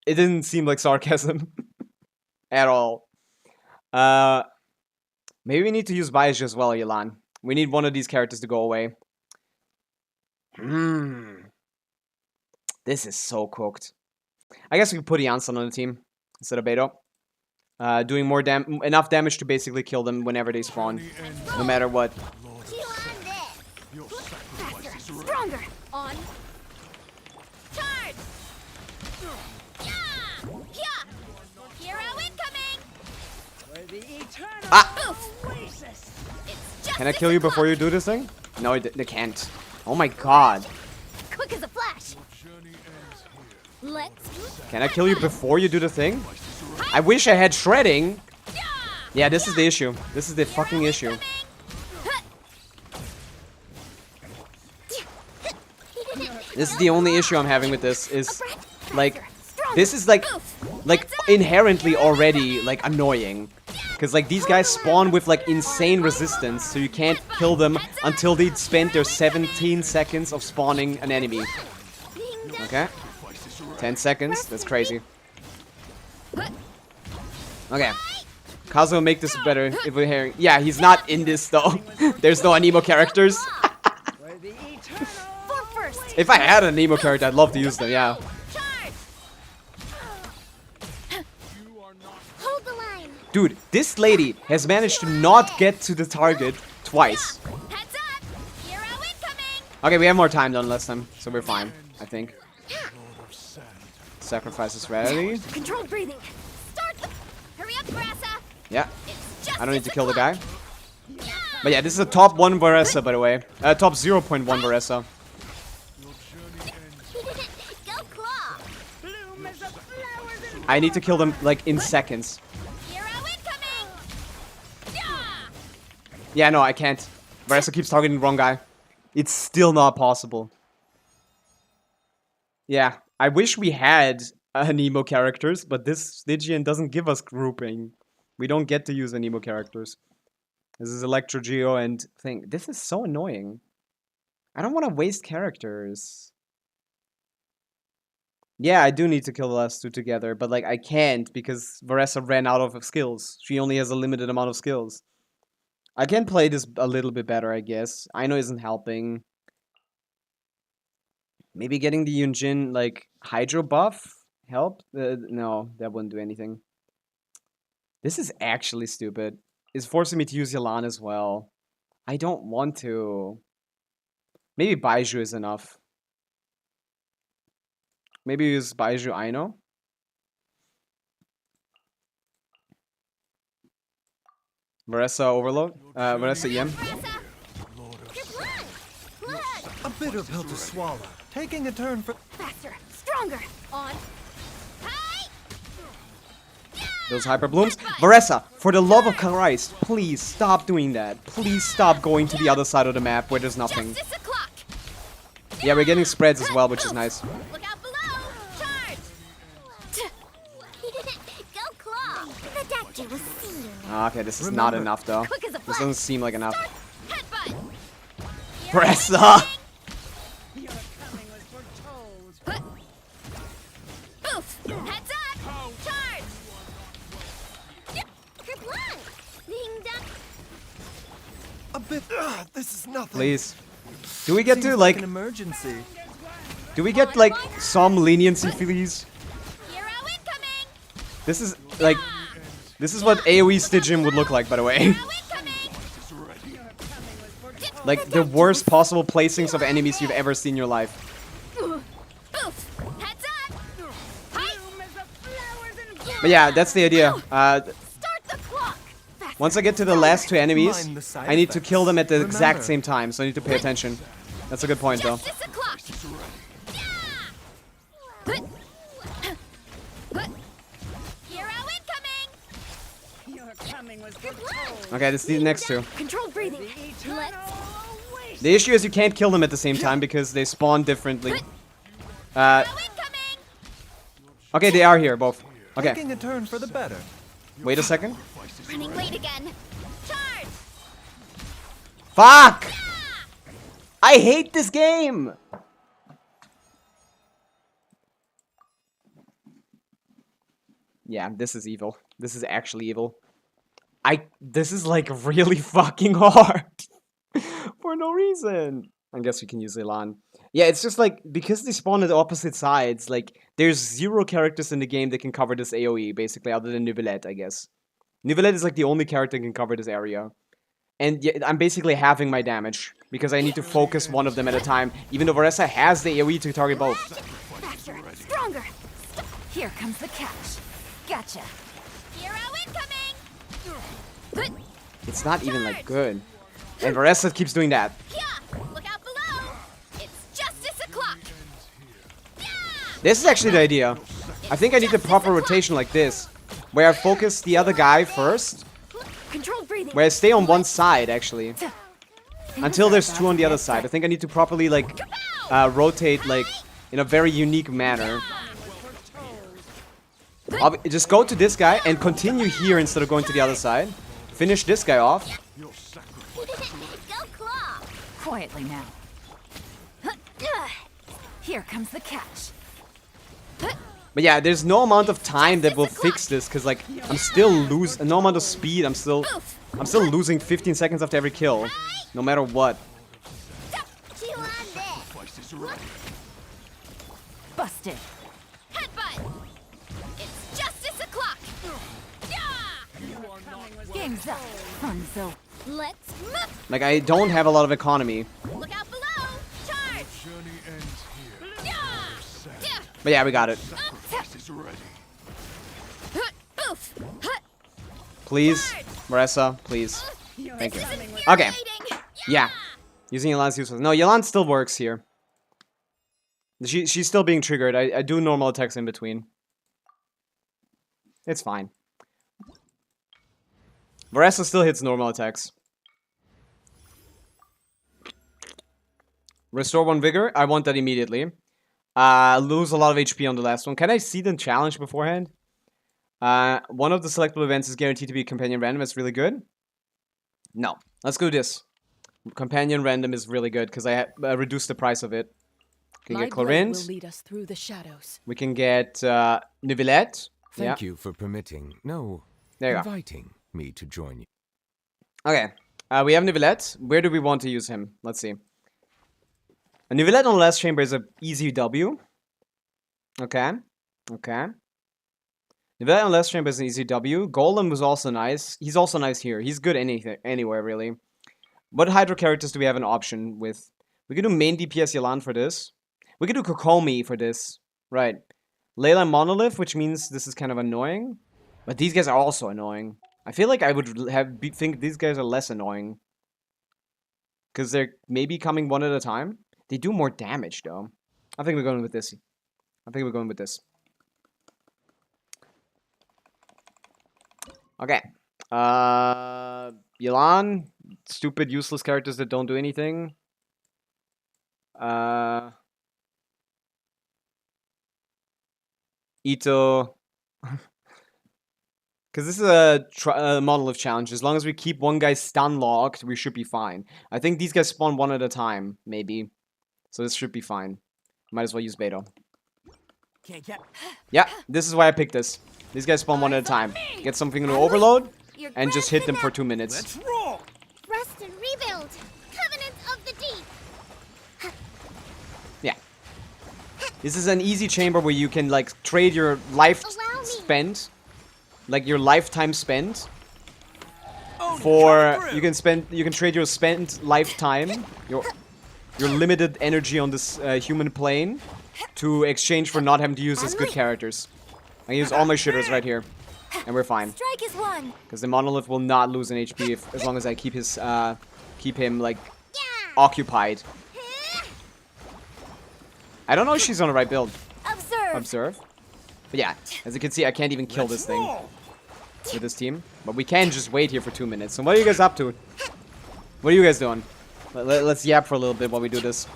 It didn't seem like sarcasm. At all. Maybe we need to use Baiju as well, Yelan. We need one of these characters to go away. This is so cooked. I guess we could put Janssen on the team instead of Beto. Doing more enough damage to basically kill them whenever they spawn. No matter what. Stronger. On. Ah! It's just Can I kill you before you do this thing? No, they can't. Oh my god. quick as a flash. Journey ends here. Let's Can I kill you before you do the thing? I wish I had shredding. Yeah, this is the issue. This is the fucking issue. This is the only issue I'm having with this is like this is like inherently already like annoying. Cause like these guys spawn with like insane resistance, so you can't kill them until they spend their 17 seconds of spawning an enemy. Okay? 10 seconds, that's crazy. Okay. Kazuo make this better if we're hearing. Yeah, he's not in this though. There's no anemo characters. If I had an anemo character, I'd love to use them, yeah. hold the line. Dude, this lady has managed to not get to the target twice. Heads up. Hero incoming. Okay, we have more time than last time, so we're fine, I think. Lord of Sand. Sacrifice is ready. Controlled breathing. Start the. Hurry up, Grassa. Yeah, It's just I don't need to as kill the a guy. clock. But yeah, this is a top 1 Varessa, by the way. Top 0.1 Varessa. Your journey ends. Go claw. I need to kill them, like, in seconds. Hero incoming. Yeah, no, I can't. Varessa keeps targeting the wrong guy. It's still not possible. Yeah, I wish we had Anemo characters, but this Stygian doesn't give us grouping. We don't get to use Anemo characters. This is Electro Geo and thing. This is so annoying. I don't want to waste characters. Yeah, I do need to kill the last two together, but like I can't because Varessa ran out of skills. She only has a limited amount of skills. I can play this a little bit better, I guess. Aino isn't helping. Maybe getting the Yunjin, like, Hydro buff help? No, that wouldn't do anything. This is actually stupid. It's forcing me to use Yalan as well. I don't want to. Maybe Baiju is enough. Maybe use Baiju Aino. Varessa Overload. Varessa EM. Lord of Your Sand. blood. A bitter pill to swallow. Taking a turn for. Faster. Stronger. On. Hi. Those hyper blooms. Varessa, for the love of Christ, please stop doing that. Please stop going to the other side of the map where there's nothing. Justice o'clock. Yeah, we're getting spreads as well, which is nice. Look out below. Charge. Go claw. The doctor was seeing. Okay, this is not Remember, enough though. Quick as a This flash. doesn't seem like enough. Headbutt. Varessa! Oof. Heads up. Charge. Your blood. Ding dong. A bit. This is nothing. Please. Do we get Seems to like an emergency. do we get like some leniency please? Hero incoming. This is like this is what AoE Stygian would look like, by the way. Hero incoming. Like the worst possible placings of enemies you've ever seen in your life. Oof. Heads up. Hi. But yeah, that's the idea. Start the clock. Faster. Once I get to the last two enemies, Mind the side I need to effects. kill them at the exact Remember. same time, so I need to pay attention. That's a good point though. Justice o'clock. Hero incoming. Your blood. Okay, this is the next two. Controlled breathing. Let's. The issue is you can't kill them at the same time because they spawn differently. Hero incoming. Okay, they are here, both. Okay, Taking a turn for the better. wait a second. Running late again. Charge. Fuck! I hate this game! Yeah, this is evil. This is actually evil. This is like really fucking hard. For no reason. I guess we can use Elan. Yeah, it's just like, because they spawn at opposite sides, like, there's 0 characters in the game that can cover this AoE, basically, other than Neuvillette, I guess. Neuvillette is like the only character that can cover this area. And yeah, I'm basically halving my damage, because I need to focus one of them at a time, even though Varessa has the AoE to target both. Faster. Stronger. Here comes the catch. Gotcha. Hero incoming. It's not even like good. And Varessa keeps doing that. Look out below! It's justice o'clock! This is actually the idea. I think I need the proper rotation like this. Where I focus the other guy first. Controlled breathing. Where I stay on one side, actually. Until there's two on the other side. I think I need to properly, like, rotate, like, in a very unique manner. Just go to this guy and continue here instead of going to the other side. Finish this guy off. Go claw! Quietly now. Here comes the catch. But yeah, there's no amount of time that will fix this, because, like, I'm still losing, no amount of speed, I'm still losing 15 seconds after every kill, no matter what. Chew on this. Busted. Headbutt! It's justice o'clock! Game's up. Fun's over. Let's move! Like, I don't have a lot of economy. Look out below! Charge! Journey ends here. But yeah, we got it. Is ready. Please, Marissa, please. Thank you. Okay. Yeah. Using Yelan's useless. No, Yelan still works here. She's still being triggered. I do normal attacks in between. It's fine. Marissa still hits normal attacks. Restore 1 vigor. I want that immediately. Lose a lot of HP on the last one. Can I see the challenge beforehand? One of the selectable events is guaranteed to be companion random. It's really good. No. Let's go this. Companion random is really good because I reduced the price of it. We can get Chlorinde. will lead us through the shadows. We can get Nivelette. Thank you for permitting, There you go. inviting me to join you. Okay. We have Nivelette. Where do we want to use him? Let's see. A Nivelette on the last chamber is an easy W. Okay. Okay. Nivelette on the last chamber is an easy W. Golem was also nice. He's also nice here. He's good anywhere, really. What Hydro characters do we have an option with? We could do main DPS Yelan for this. We could do Kokomi for this. Right. Layla Monolith, which means this is kind of annoying. But these guys are also annoying. I feel like I would think these guys are less annoying. Because they're maybe coming one at a time. They do more damage, though. I think we're going with this. Okay. Yelan. Stupid, useless characters that don't do anything. Ito. Because this is a monolith challenge. As long as we keep one guy stun locked, we should be fine. I think these guys spawn one at a time, maybe. So this should be fine. Might as well use Beto. Yeah, this is why I picked this. These guys spawn one at a time. Get something into overload, and just hit them for 2 minutes. Let's roll! Rest and rebuild! Covenant of the deep! Yeah. This is an easy chamber where you can, like, trade your life spent. Like, your lifetime spent. For... You can trade your spent lifetime. Your limited energy on this human plane. To exchange for not having to use as good characters. I use all my shitters right here. And we're fine. Strike is one! Because the monolith will not lose an HP as long as I keep his, keep him, like, occupied. I don't know if she's on the right build. Observe. But yeah, as you can see, I can't even kill this thing with this team. But we can just wait here for 2 minutes. So what are you guys up to? What are you guys doing? Let's yap for a little bit while we do this.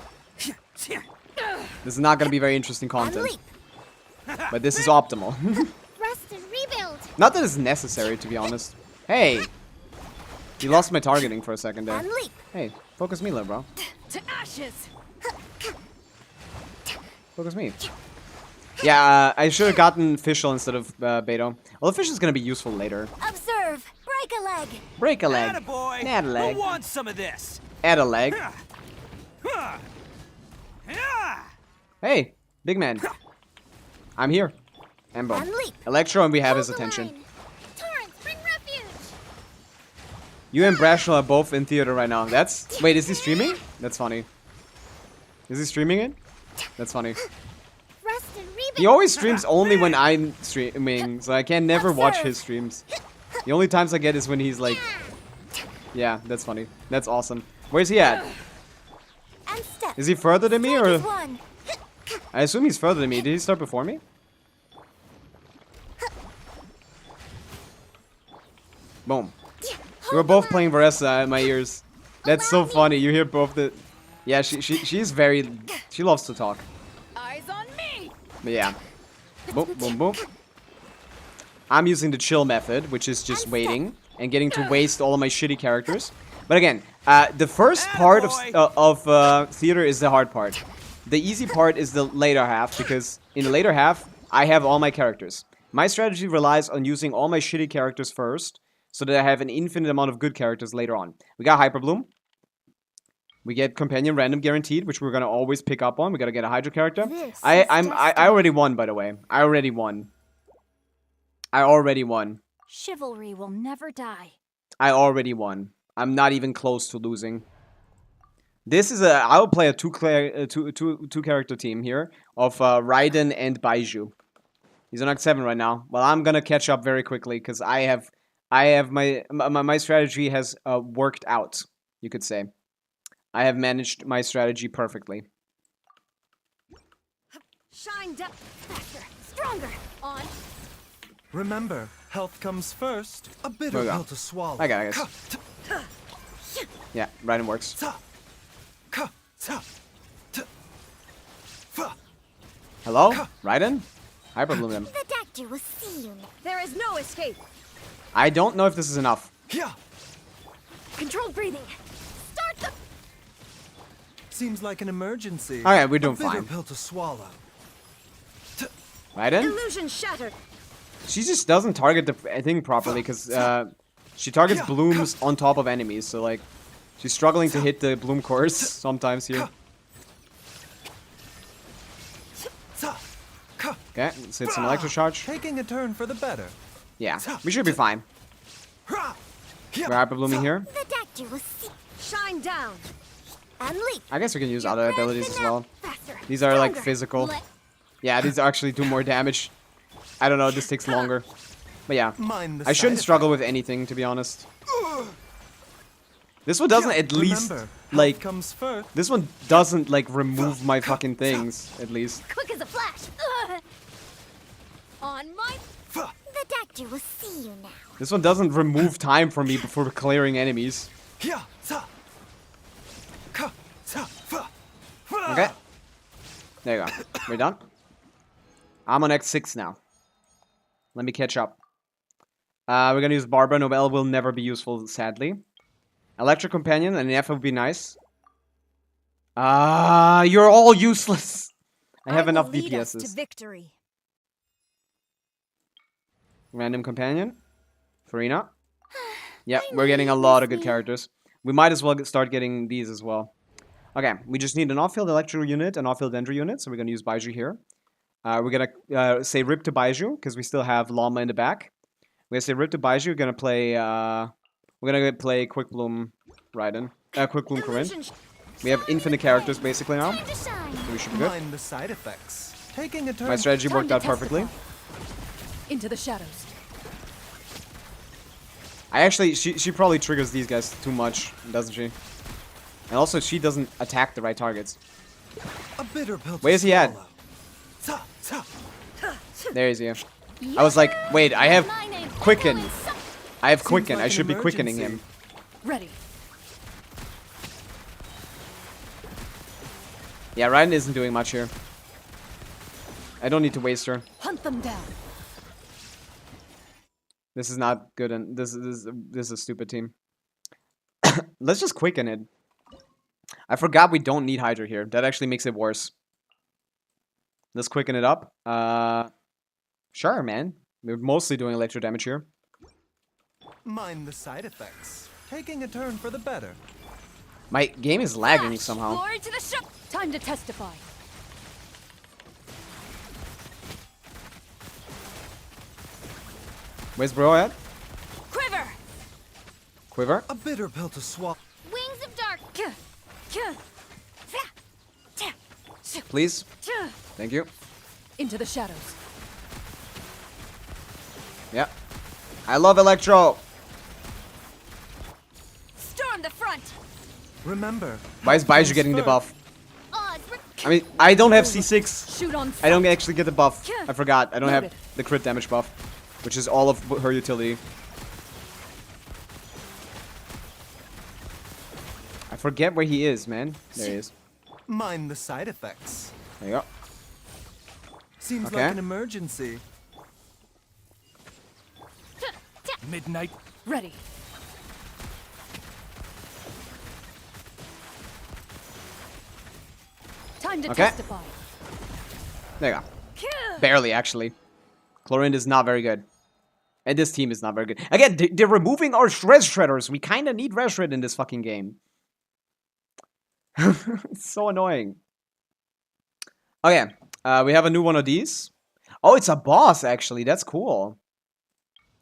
This is not going to be very interesting content. But this is optimal. Rest and rebuild! Not that it's necessary, to be honest. Hey! You lost my targeting for a second there. Hey, focus me, little bro. To ashes. Focus me. Yeah, I should have gotten Fischl instead of Beto. Well, the Fischl's gonna be useful later. Observe! Break a leg! Break a leg. Attaboy! Add a leg. Who wants some of this? Add a leg. Yeah. Hey, big man. I'm here. And boom. Unleap. Electro, and we have his Hold the attention. line. Torrents, bring refuge! You and Brashel are both in theater right now. That's... Wait, is he streaming? That's funny. Is he streaming it? That's funny. Rest and rebuild! He always streams only when I'm streaming, so I can never watch his streams. The only times I get is when he's like... Yeah, that's funny. That's awesome. Where's he at? And step. Is he further than me, Strike or...? is one. I assume he's further than me. Did he start before me? Boom. We were both playing Varessa in my ears. That's so funny. You hear both the... Yeah, she's very... She loves to talk. Eyes on me. But yeah. Boom, boom, boom. I'm using the chill method, which is just waiting and getting to waste all of my shitty characters. But again, the first part of theater is the hard part. The easy part is the later half, because in the later half, I have all my characters. My strategy relies on using all my shitty characters first, so that I have an infinite amount of good characters later on. We got Hyper Bloom. We get Companion Random Guaranteed, which we're gonna always pick up on. We gotta get a Hydra character. I already won, by the way. I already won. Chivalry will never die. I already won. I'm not even close to losing. This is I will play a two character team here of Raiden and Baiju. He's on Act 7 right now. Well, I'm gonna catch up very quickly because I have my strategy has worked out, you could say. I have managed my strategy perfectly. Shine down. Faster. Stronger. On. Remember, health comes first. A bitter pill to swallow. I guess. Yeah, Raiden works. Hello? Raiden? Hyper Bloom him. The doctor will see you now. There is no escape. I don't know if this is enough. Controlled breathing. Start the. Seems like an emergency. Alright, we're doing A bitter fine. pill to swallow. Raiden? Illusion shattered. She just doesn't target the thing properly because she targets blooms on top of enemies, so like she's struggling to hit the bloom cores sometimes here. Okay, let's hit some electro charge. Taking a turn for the better. Yeah, we should be fine. We're hyper blooming here. The doctor will see. Shine down. And leap. I guess we can use other abilities as well. Faster. These are like Stronger. physical. Yeah, these actually do more damage. I don't know, this takes longer. But yeah, Mind the I shouldn't side struggle with anything, to be honest. This one doesn't at least, Remember, like, health comes first. this one doesn't, like, remove my fucking things, at least. Quick as a flash. On my. The doctor will see you now. This one doesn't remove time from me before clearing enemies. Okay. There you go. We're done. I'm on X6 now. Let me catch up. We're gonna use Barbara. Nobel will never be useful, sadly. Electric Companion and an F would be nice. You're all useless. I have enough lead us to DPSs. victory. Random Companion. Farina. Yeah, we're getting a lot of good characters. We might as well start getting these as well. Okay, we just need an off-field Electro unit, an off-field Dendro unit, so we're gonna use Baiju here. We're gonna say Rip to Baiju, because we still have Llama in the back. We're gonna say Rip to Baiju, we're gonna play Quick Bloom Raiden. Quick Bloom Corinne. We have infinite characters basically now, Time to shine. so we should be good. Mind the side effects. Taking a turn. My strategy worked out perfectly. Into the shadows. I actually, she probably triggers these guys too much, doesn't she? And also, she doesn't attack the right targets. A bitter pill to Where's he at? swallow. There he is. I was like, wait, I have Quicken. I have Quicken. like I an should be quickening him. emergency. Ready. Yeah, Raiden isn't doing much here. I don't need to waste her. Hunt them down. This is not good, and this is a stupid team. Let's just quicken it. I forgot we don't need Hydra here. That actually makes it worse. Let's quicken it up. Sure, man. We're mostly doing electro damage here. Mind the side effects. Taking a turn for the better. My game is lagging somehow. Glory to the ship. Time to testify. Where's bro at? Quiver. Quiver? A bitter pill to swallow. Wings of dark. Please? Thank you. Into the shadows. Yeah. I love Electro. Storm the front. Remember. Why is Baiju getting the buff? Odds I mean, I don't have C6. Shoot on I don't sight. actually get the buff. I forgot. I don't have Noted. the crit damage buff, which is all of her utility. I forget where he is, man. There he is. Mind the side effects. There you go. Seems Okay. like an emergency. Midnight. Ready. Time to Okay. testify. There you go. Barely, actually. Chlorine is not very good. And this team is not very good. Again, they're removing our res shredders. We kind of need res shred in this fucking game. It's so annoying. Okay, we have a new one of these. Oh, it's a boss, actually. That's cool.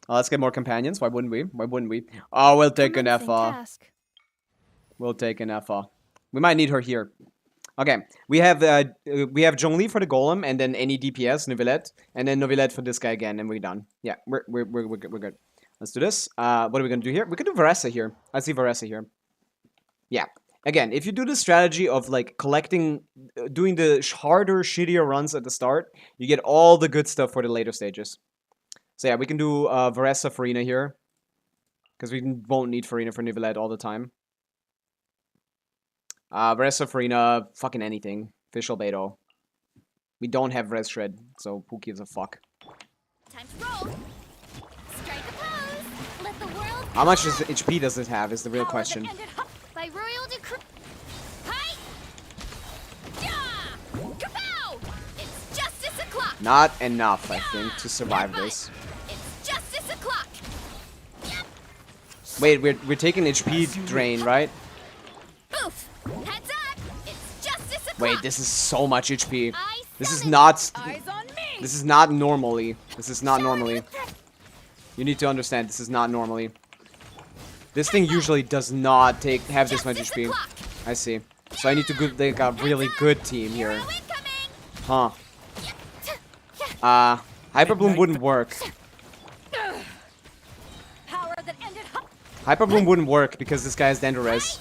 Let's get more companions. Why wouldn't we? Why wouldn't we? Oh, we'll take an Commencing Effa. task. We'll take an Effa. We might need her here. Okay, we have Zhongli for the golem, and then any DPS, Neuvillette, and then Neuvillette for this guy again, and we're done. Yeah, we're good. Let's do this. What are we gonna do here? We can do Varessa here. I see Varessa here. Yeah. Again, if you do the strategy of like collecting, doing the harder, shittier runs at the start, you get all the good stuff for the later stages. So yeah, we can do Varessa Farina here, because we won't need Farina for Neuvillette all the time. Varessa Farina, fucking anything. Official Beto. We don't have Res Shred, so who gives a fuck? Time to roll. Strike a pose. Let the world. How much HP does it have is the real question. By royal decree. Hi. Yeah. Kapow! It's justice o'clock. Not enough, I think, to survive this. It's justice o'clock. Yep. Wait, we're taking HP drain, right? Boof. Heads up. It's justice o'clock. Wait, this is so much HP. I This is summon. not. Eyes on me. This is not normally. This is not normally. You need to understand. This is not normally. This thing usually does not have this much HP. I see. So I need to make a really good team here. Hero incoming. Huh. Hyper Bloom wouldn't work. Power that ended. Hyper Bloom wouldn't work because this guy has Dendrorez.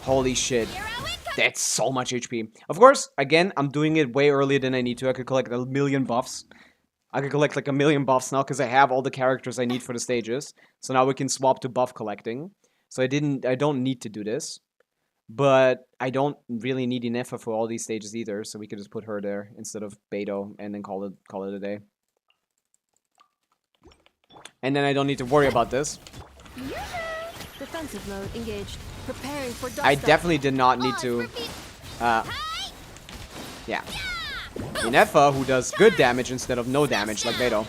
Holy shit. Hero incoming. That's so much HP. Of course, again, I'm doing it way earlier than I need to. I could collect a million buffs. I could collect like a million buffs now because I have all the characters I need for the stages. So now we can swap to buff collecting. So I don't need to do this. But I don't really need Inefa for all these stages either, so we could just put her there instead of Beto and then call it a day. And then I don't need to worry about this. Defensive mode engaged. Preparing for dust I up. definitely did not need Odds to repeat. yeah. Inefa, who does good damage instead of no damage like Beto.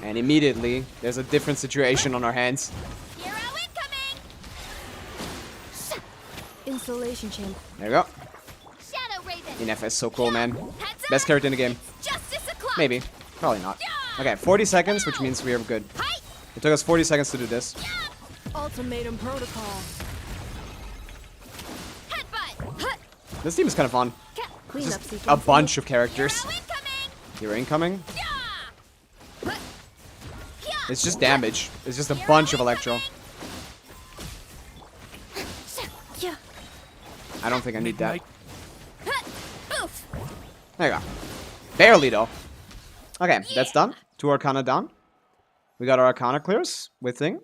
And immediately there's a different situation on our hands. Hero incoming. Installation chamber. There we go. Shadow Raven. Inefa is so cool, man. Heads Best up. character in the game. It's justice o'clock. Maybe. Probably not. Okay, 40 seconds, which means we are good. Hi. It took us 40 seconds to do this. Ultimatum protocol. Headbutt. Hut. This team is kind of fun. Cleanup Just sequence. a bunch of characters. Hero incoming. You're incoming. Yeah. Hut. Yeah. It's just damage. It's just a bunch of Electro. Yeah. I don't think I need that. Midnight. Hut. Oof. There you go. Barely, though. Okay, that's done. 2 Arcana down. We got our Arcana clears with thing.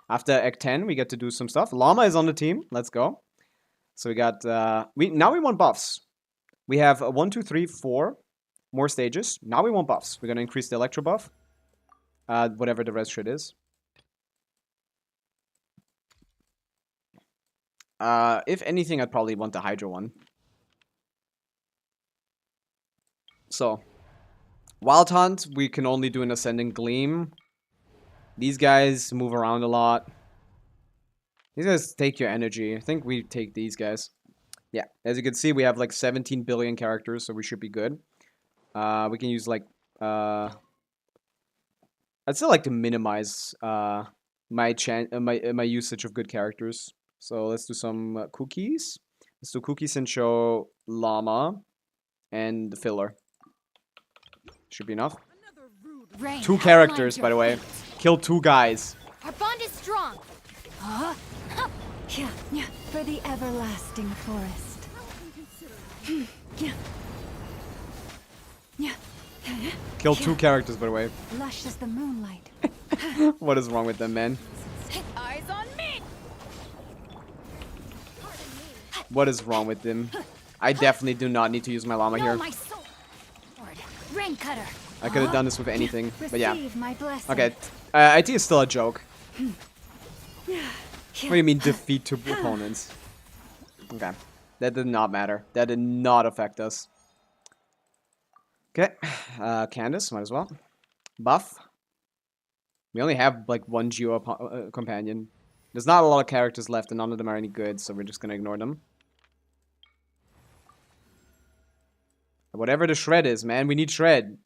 After Act 10, we get to do some stuff. Llama is on the team. Let's go. So we got... now we want buffs. We have 1, 2, 3, 4 more stages. Now we want buffs. We're going to increase the Electro buff. Whatever the res shit is. If anything, I'd probably want the Hydra one. So, Wild Hunt, we can only do an Ascending Gleam. These guys move around a lot. These guys take your energy. I think we take these guys. Yeah, as you can see, we have like 17 billion characters, so we should be good. We can use like... I'd still like to minimize my usage of good characters. So let's do some cookies. Let's do Cookie Sincho Llama. and the filler. Should be enough. Rain, 2 outlines characters, your by the way. fate. Kill 2 guys. Our bond is strong. For the everlasting forest. Kill 2 characters, by the way. Lush as the moonlight. What is wrong with them, man? Eyes on me. What is wrong with them? I definitely do not need to use my llama No, here. my sword. Rain cutter. I could have done this with anything, but yeah. Receive my blessing. Okay, IT is still a joke. What do you mean defeat 2 opponents? Okay, that did not matter. That did not affect us. Okay, Candace, might as well. Buff. We only have like 1 Geo companion. There's not a lot of characters left and none of them are any good, so we're just gonna ignore them. Whatever the shred is, man, we need shred.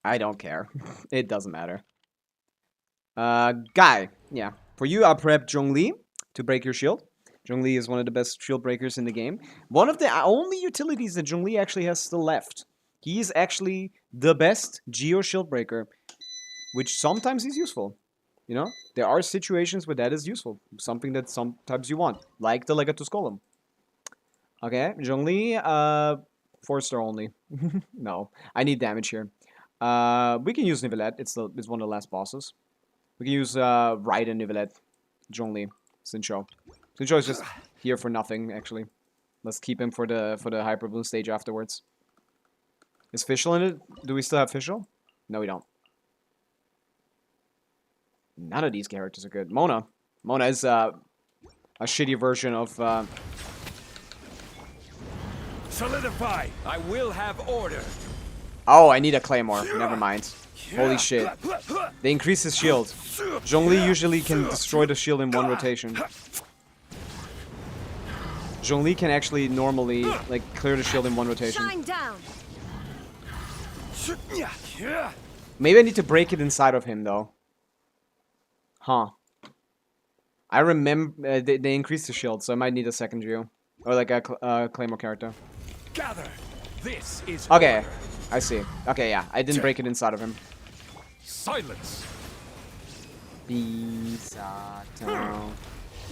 I don't care. It doesn't matter. Guy. Yeah. For you, I'll prep Zhongli to break your shield. Zhongli is one of the best shield breakers in the game. One of the only utilities that Zhongli actually has still left. He is actually the best Geo shield breaker, which sometimes is useful. You know, there are situations where that is useful. Something that sometimes you want, like the Legatus Golem. Okay, Zhongli, 4-star only. No, I need damage here. We can use Nivelette. It's one of the last bosses. We can use Raiden, Nivelette, Zhongli, Xingqiu. Xingqiu is just here for nothing, actually. Let's keep him for the Hyper Bloom stage afterwards. Is Fischl in it? Do we still have Fischl? No, we don't. None of these characters are good. Mona. Mona is a shitty version of... Solidify! I will have order! Oh, I need a Claymore. Never mind. Holy shit. They increase his shield. Zhongli usually can destroy the shield in 1 rotation. Zhongli can actually normally, like, clear the shield in 1 rotation. Shine down. Maybe I need to break it inside of him, though. Huh. I remember they increased the shield, so I might need a second Geo. Or like a Claymore character. Gather. This is Okay, order. I see. Okay, yeah, I didn't break it inside of him. Silence. Bisato.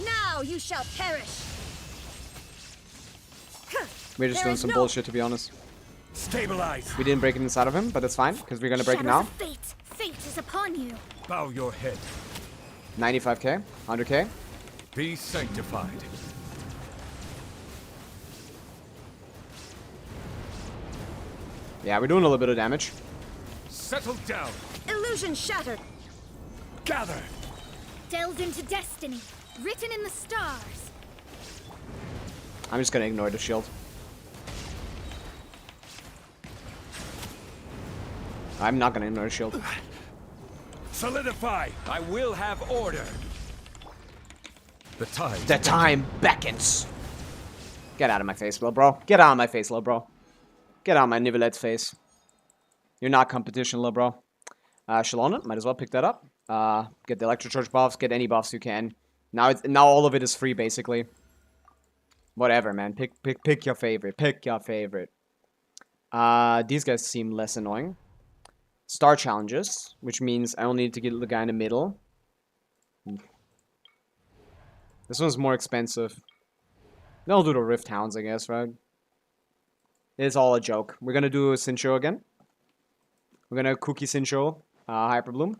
Now you shall perish. We're just doing some bullshit, to be honest. Stabilize. We didn't break it inside of him, but that's fine, because we're gonna break it Shadows now. of fate. Fate is upon you. Bow your head. 95k, 100k. Be sanctified. Yeah, we're doing a little bit of damage. Settle down. Illusion shattered. Gather. Delved into destiny. Written in the stars. I'm just gonna ignore the shield. I'm not gonna ignore the shield. Solidify. I will have order. The tide. The time beckons. Get out of my face, little bro. Get out of my face, little bro. Get out of my Nivelette's face. You're not competition, little bro. Shalona, might as well pick that up. Get the Electrocharge buffs, get any buffs you can. Now all of it is free, basically. Whatever, man. Pick your favorite. Pick your favorite. These guys seem less annoying. Star challenges, which means I only need to get the guy in the middle. This one's more expensive. They'll do the Rift Hounds, I guess, right? It's all a joke. We're gonna do Xingqiu again. We're gonna cookie Xingqiu, Hyper Bloom.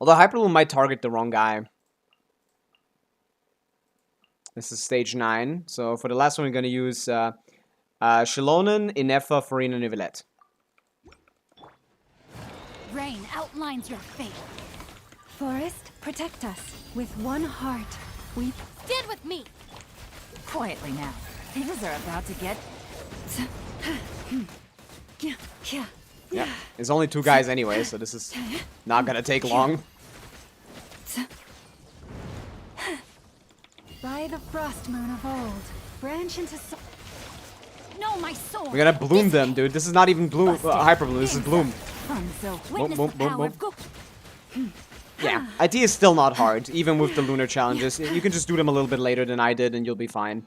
Although Hyper Bloom might target the wrong guy. This is stage 9. So for the last one, we're gonna use Shilonen, Inefa, Farina, Nivelette. Rain outlines your fate. Forest, protect us. With one heart, we stand with me. Quietly now. Things are about to get... Yeah, there's only 2 guys anyway, so this is not gonna take long. By the frost moon of old, branch into no, my soul. We're gonna bloom them, dude. This is not even bloom, Hyper Bloom. This is bloom. So Boom, boom, boom, boom. Yeah, IT is still not hard, even with the lunar challenges. You can just do them a little bit later than I did, and you'll be fine.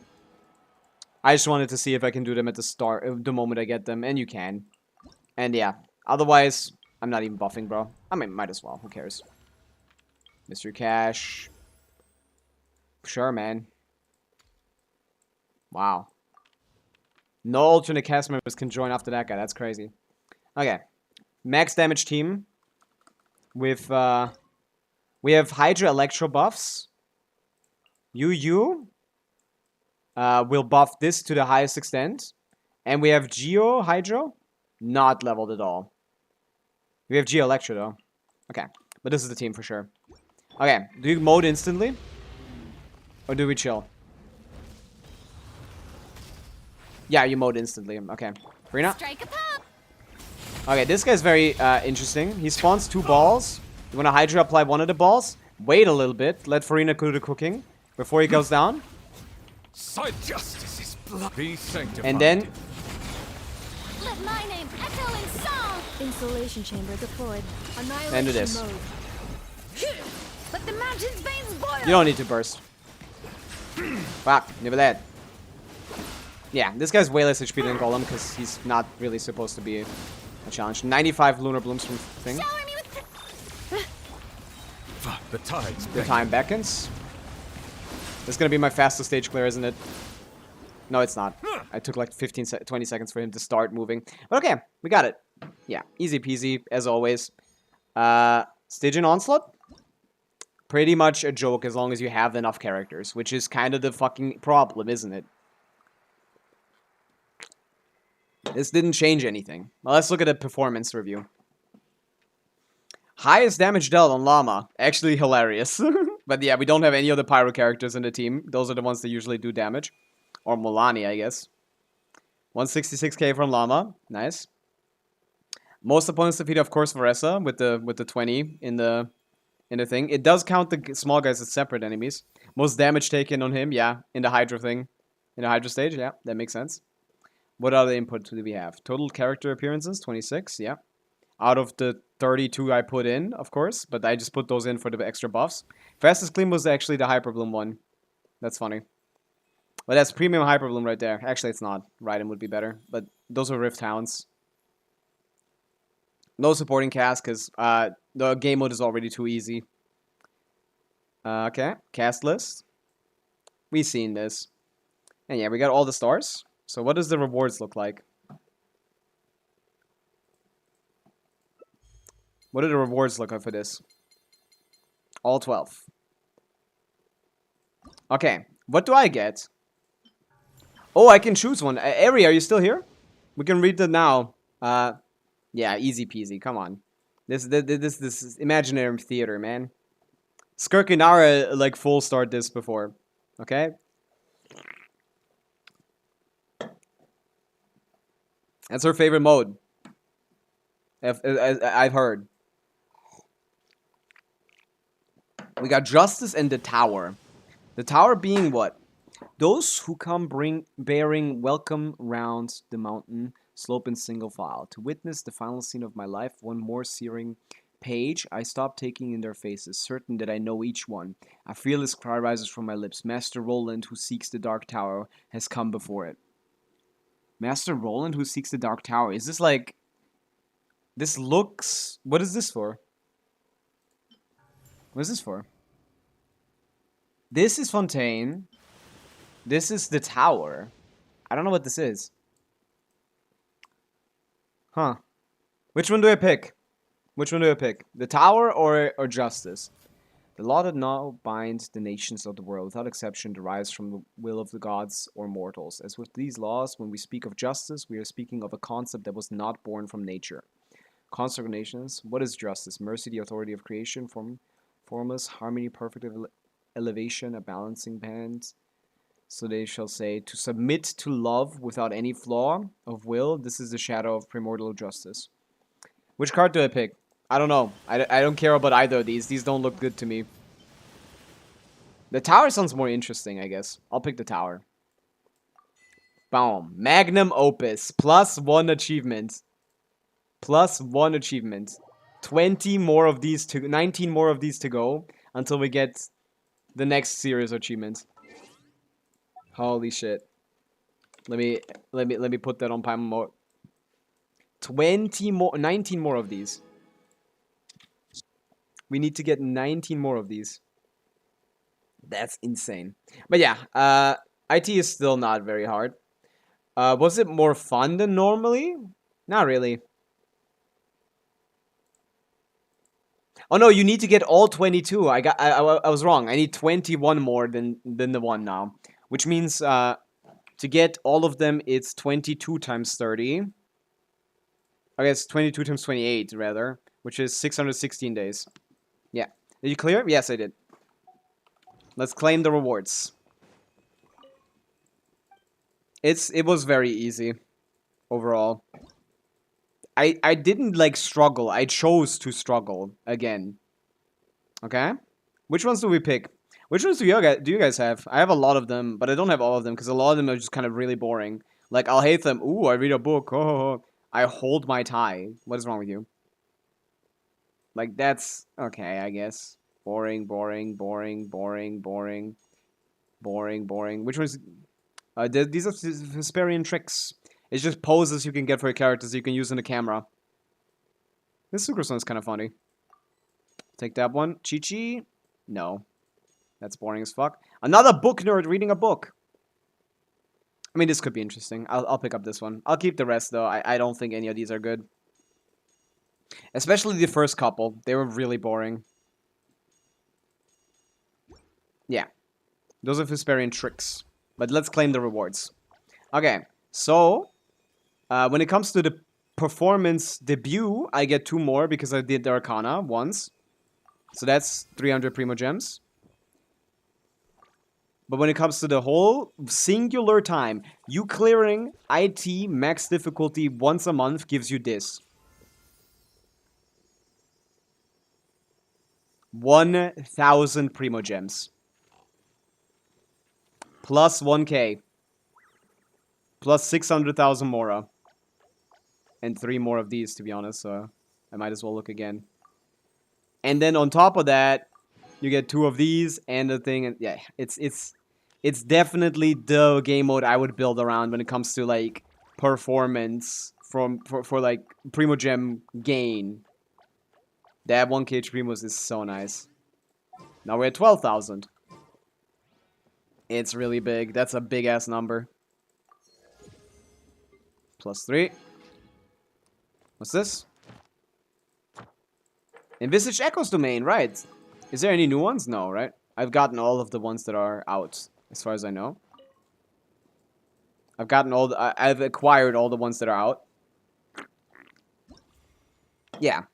I just wanted to see if I can do them at the start, the moment I get them, and you can. And yeah, otherwise, I'm not even buffing, bro. I mean, might as well. Who cares? Mr. Cash. Sure, man. Wow. No alternate cast members can join after that guy. That's crazy. Okay. Max damage team. With, we have Hydra Electro buffs. Yu will buff this to the highest extent. And we have Geo Hydro. Not leveled at all. We have Geo Electro, though. Okay. But this is the team for sure. Okay. Do you mode instantly? Or do we chill? Yeah, you mode instantly. Okay. Farina? Strike a pop. Okay, this guy's very interesting. He spawns 2 balls. You want to Hydra apply one of the balls. Wait a little bit. Let Farina do the cooking before he goes down. Justice is blood. Be sanctified. And then... Let my name echo in song. Insulation chamber deployed. Annihilation And do this. mode. Let the mountain's veins boil. You don't need to burst. Fuck, never that. Yeah, this guy's way less HP than Golem because he's not really supposed to be a challenge. 95 lunar blooms from thing. Shower me with The tides. The time beckons. This is gonna be my fastest stage clear, isn't it? No, it's not. I took like 20 seconds for him to start moving. But okay, we got it. Yeah, easy peasy, as always. Stygian Onslaught? Pretty much a joke as long as you have enough characters, which is kind of the fucking problem, isn't it? This didn't change anything. Well, let's look at a performance review. Highest damage dealt on Llama. Actually hilarious. But yeah, we don't have any of the Pyro characters in the team. Those are the ones that usually do damage. Or Molani, I guess. 166k from Llama. Nice. Most opponents defeated, of course, Varessa with the 20 in the thing. It does count the small guys as separate enemies. Most damage taken on him, yeah, in the Hydra thing. In the Hydra stage, yeah, that makes sense. What other input do we have? Total character appearances, 26, yeah. Out of the 32 I put in, of course, but I just put those in for the extra buffs. Fastest clean was actually the Hyperbloom one. That's funny. But that's premium Hyperbloom right there. Actually, it's not. Raiden would be better, but those are Rift Hounds. No supporting cast, because the game mode is already too easy. Okay, cast list. We've seen this. And yeah, we got all the stars. So what does the rewards look like? What do the rewards look like for this? All 12. Okay, what do I get? Oh, I can choose one. Ari, are you still here? We can read that now. Yeah, easy peasy. Come on. This is imaginary theater, man. Skirkinara like full start this before. Okay? That's her favorite mode. I've heard. We got Justice and the Tower. The Tower being what? Those who come bearing welcome round the mountain slope in single file. To witness the final scene of my life, one more searing page, I stop taking in their faces, certain that I know each one. A fearless cry rises from my lips. Master Roland, who seeks the Dark Tower, has come before it. Master Roland, who seeks the Dark Tower. Is this like... This looks... What is this for? What is this for? This is Fontaine. This is the Tower. I don't know what this is. Huh. Which one do I pick? Which one do I pick? The Tower or Justice? The law that now binds the nations of the world, without exception, derives from the will of the gods or mortals. As with these laws, when we speak of justice, we are speaking of a concept that was not born from nature. Construct of nations. What is justice? Mercy, the authority of creation, formless, harmony, perfect elevation, a balancing band. So they shall say, to submit to love without any flaw of will, this is the shadow of primordial justice. Which card do I pick? I don't know. I don't care about either of these. These don't look good to me. The Tower sounds more interesting, I guess. I'll pick the Tower. Boom. Magnum Opus. +1 achievement. +1 achievement. 20 more of these to 19 more of these to go until we get the next series achievement. Holy shit. Let me put that on Paimon mode. 19 more of these. We need to get 19 more of these. That's insane. But yeah, IT is still not very hard. Was it more fun than normally? Not really. Oh no, you need to get all 22. I was wrong. I need 21 more than the one now. Which means to get all of them it's 22 times 30. I guess 22 times 28 rather, which is 616 days. Yeah. Did you clear? Yes, I did. Let's claim the rewards. It was very easy overall. I didn't like struggle. I chose to struggle again. Okay? Which ones do we pick? Which ones do you guys have? I have a lot of them, but I don't have all of them because a lot of them are just kind of really boring. Like I'll hate them. Ooh, I read a book. Oh, I hold my tie. What is wrong with you? Like that's okay, I guess. Boring, boring, boring, boring, boring, boring, boring. Which ones? These are Hesperian tricks. It's just poses you can get for your characters you can use in the camera. This Sucrosone is kind of funny. Take that one. Chi-Chi? No. That's boring as fuck. Another book nerd reading a book. I mean, this could be interesting. I'll pick up this one. I'll keep the rest, though. I don't think any of these are good. Especially the first couple. They were really boring. Yeah. Those are Hesperian tricks. But let's claim the rewards. Okay. So, when it comes to the performance debut, I get 2 more because I did the Arcana once. So that's 300 Primo Gems. But when it comes to the whole singular time, you clearing IT max difficulty once a month gives you this. 1,000 Primo Gems. Plus 1k. Plus 600,000 Mora. And 3 more of these, to be honest, so I might as well look again. And then on top of that, you get 2 of these and the thing, and yeah, it's definitely the game mode I would build around when it comes to like performance for like Primo Gem gain. That 1k Primos is so nice. Now we're at 12,000. It's really big. That's a big ass number. Plus 3. What's this? Envisaged Echoes domain, right. Is there any new ones? No, right? I've gotten all of the ones that are out, as far as I know. I've gotten all the, I've acquired all the ones that are out. Yeah.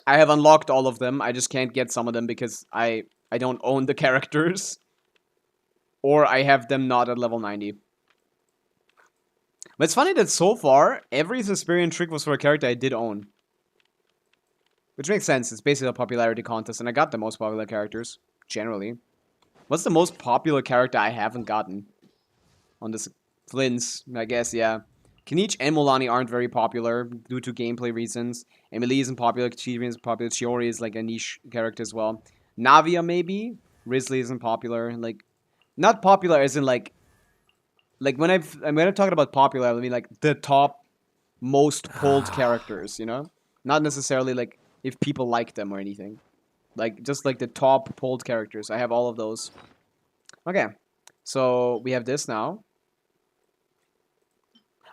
I have unlocked all of them. I just can't get some of them because I don't own the characters. Or I have them not at level 90. But it's funny that so far, every Hesperian trick was for a character I did own. Which makes sense. It's basically a popularity contest, and I got the most popular characters, generally. What's the most popular character I haven't gotten? On this Flins, I guess, yeah. Kenichi and Molani aren't very popular due to gameplay reasons. Emily isn't popular, Chibi isn't popular, Chiori is like a niche character as well. Navia, maybe? Risley isn't popular. Like, not popular as in like when I'm talking about popular, I mean like the top most pulled characters, you know? Not necessarily like if people like them or anything. Like, just like the top pulled characters. I have all of those. Okay. So, we have this now.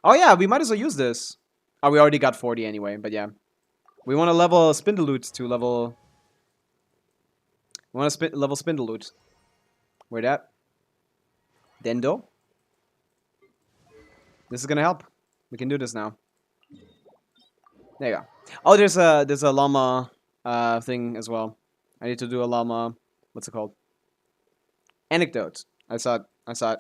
Oh yeah, we might as well use this. Oh, we already got 40 anyway, but yeah. We want to level Spindaloot to level... We want to level Spindaloot. Where that? Dendo. This is gonna help. We can do this now. There you go. Oh, there's a llama thing as well. I need to do a llama. What's it called? Anecdote. I saw it.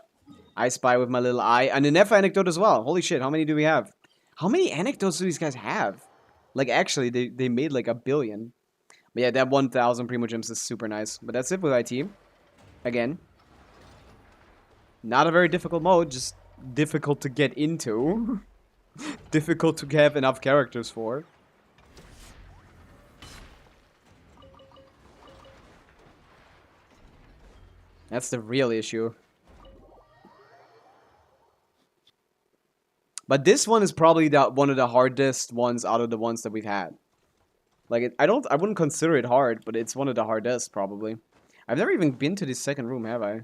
I spy with my little eye. And an F anecdote as well. Holy shit! How many do we have? How many anecdotes do these guys have? Like actually, they made like 1 billion. But yeah, that 1,000 Primo Gems is super nice. But that's it with IT. Again. Not a very difficult mode, just difficult to get into. Difficult to have enough characters for. That's the real issue. But this one is probably one of the hardest ones out of the ones that we've had. Like, I wouldn't consider it hard, but it's one of the hardest, probably. I've never even been to this second room, have I?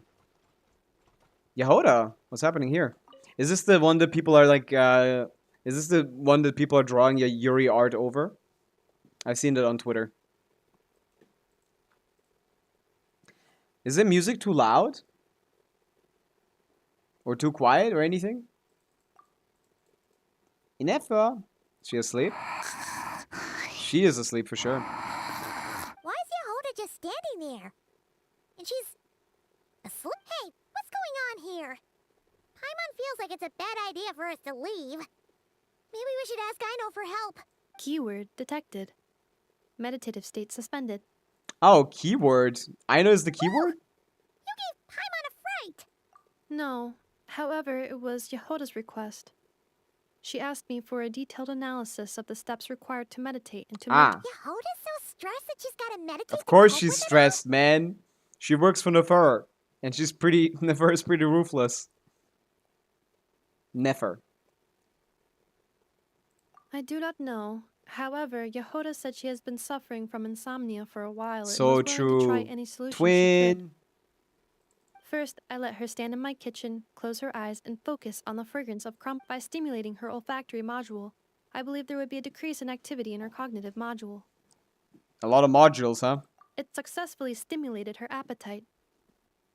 Yehoda, what's happening here? Is this the one that people are like, is this the one that people are drawing Yuri art over? I've seen that on Twitter. Is the music too loud? Or too quiet or anything? Inefa. Is she asleep? She is asleep for sure. Why is Yehoda just standing there? And she's asleep? Hey, what's going on here? Paimon feels like it's a bad idea for us to leave. Maybe we should ask Aino for help. Keyword detected. Meditative state suspended. Oh, keyword. Aino is the keyword? You gave Paimon a fright. No. However, it was Yehoda's request. She asked me for a detailed analysis of the steps required to meditate and to Yehoda's so stressed that she's got to meditate. Of course she's stressed, man. She works for Nefer. And she's pretty... Nefer is pretty ruthless. Nefer. I do not know. However, Yehoda said she has been suffering from insomnia for a while So and was willing to try true. any solution she Twin. could. First, I let her stand in my kitchen, close her eyes, and focus on the fragrance of crumb. By stimulating her olfactory module, I believe there would be a decrease in activity in her cognitive module. A lot of modules, huh? It successfully stimulated her appetite.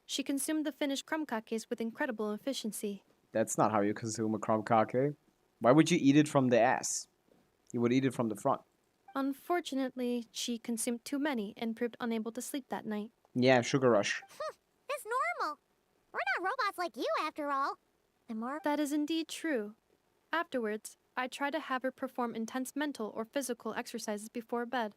She consumed the finished crumb cakes with incredible efficiency. That's not how you consume a crumb cake. Why would you eat it from the ass? You would eat it from the front. Unfortunately, she consumed too many and proved unable to sleep that night. Yeah, sugar rush. That's normal. We're not robots like you, after all. The more... That is indeed true. Afterwards, I tried to have her perform intense mental or physical exercises before bed.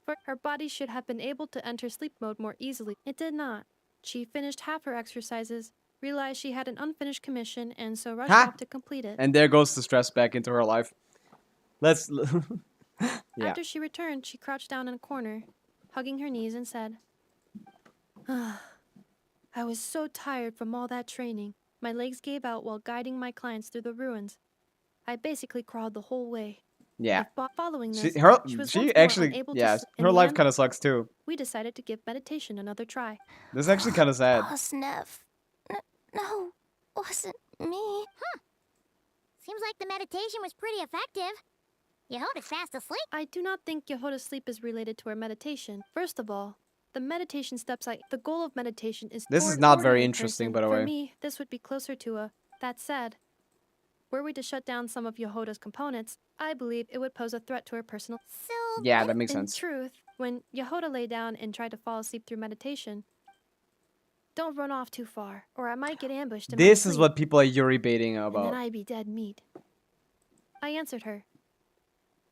For her body should have been able to enter sleep mode more easily. It did not. She finished half her exercises, realized she had an unfinished commission, and so rushed off to complete it. And there goes the stress back into her life. Let's... yeah. After she returned, she crouched down in a corner, hugging her knees and said, I was so tired from all that training. My legs gave out while guiding my clients through the ruins. I basically crawled the whole way. Yeah. Following this, she was she once actually, more unable yeah, to sleep. In her the life end, kind of sucks too. we decided to give meditation another try. This is actually kind of sad. Boss Nev. No, wasn't me. Seems like the meditation was pretty effective. Yehoda's fast asleep. I do not think Yehoda's sleep is related to her meditation. First of all, the meditation steps the goal of meditation is... This is not very interesting, by the way. For me, this would be closer to a... That said, were we to shut down some of Yehoda's components, I believe it would pose a threat to her personal... So... Yeah, that makes sense. In truth, when Yehoda lay down and tried to fall asleep through meditation, don't run off too far, or I might get ambushed in my This is sleep, what people are Yuri baiting and about. then I'd be dead meat. I answered her.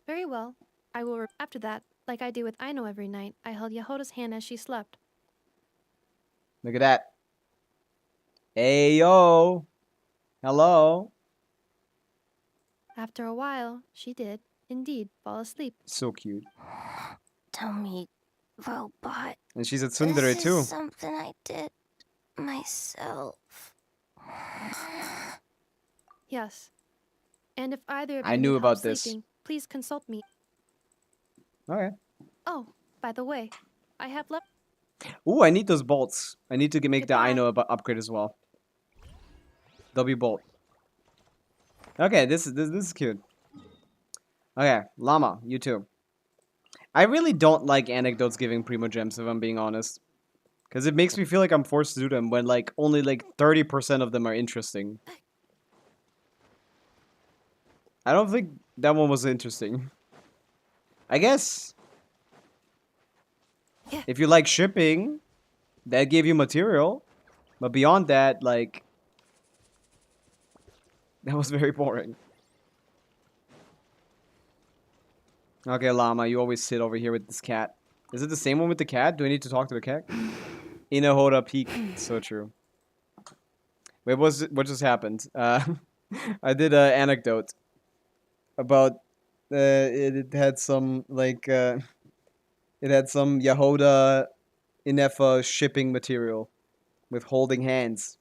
Very well. I will... After that, like I do with Aino every night, I held Yehoda's hand as she slept. Look at that. Hey, yo. Hello. After a while, she did, indeed, fall asleep. So cute. Tell me, robot. And she's a tsundere too. Something I did myself. Yes. And if either of you I knew need about help this. sleeping, please consult me. Okay. Oh, by the way, I have left... Ooh, I need those bolts. I need to make Goodbye. the Aino upgrade as well. W bolt. Okay, this is cute. Okay, Llama, you too. I really don't like anecdotes giving Primogems, if I'm being honest. Because it makes me feel like I'm forced to do them when like only like 30% of them are interesting. I don't think that one was interesting. I guess if you like shipping, that gave you material. But beyond that, like, that was very boring. Okay, Llama, you always sit over here with this cat. Is it the same one with the cat? Do I need to talk to the cat? Inahoda Peak. So true. Wait, what just happened? I did an anecdote about it had some like it had some Yehoda Inefa shipping material. with holding hands.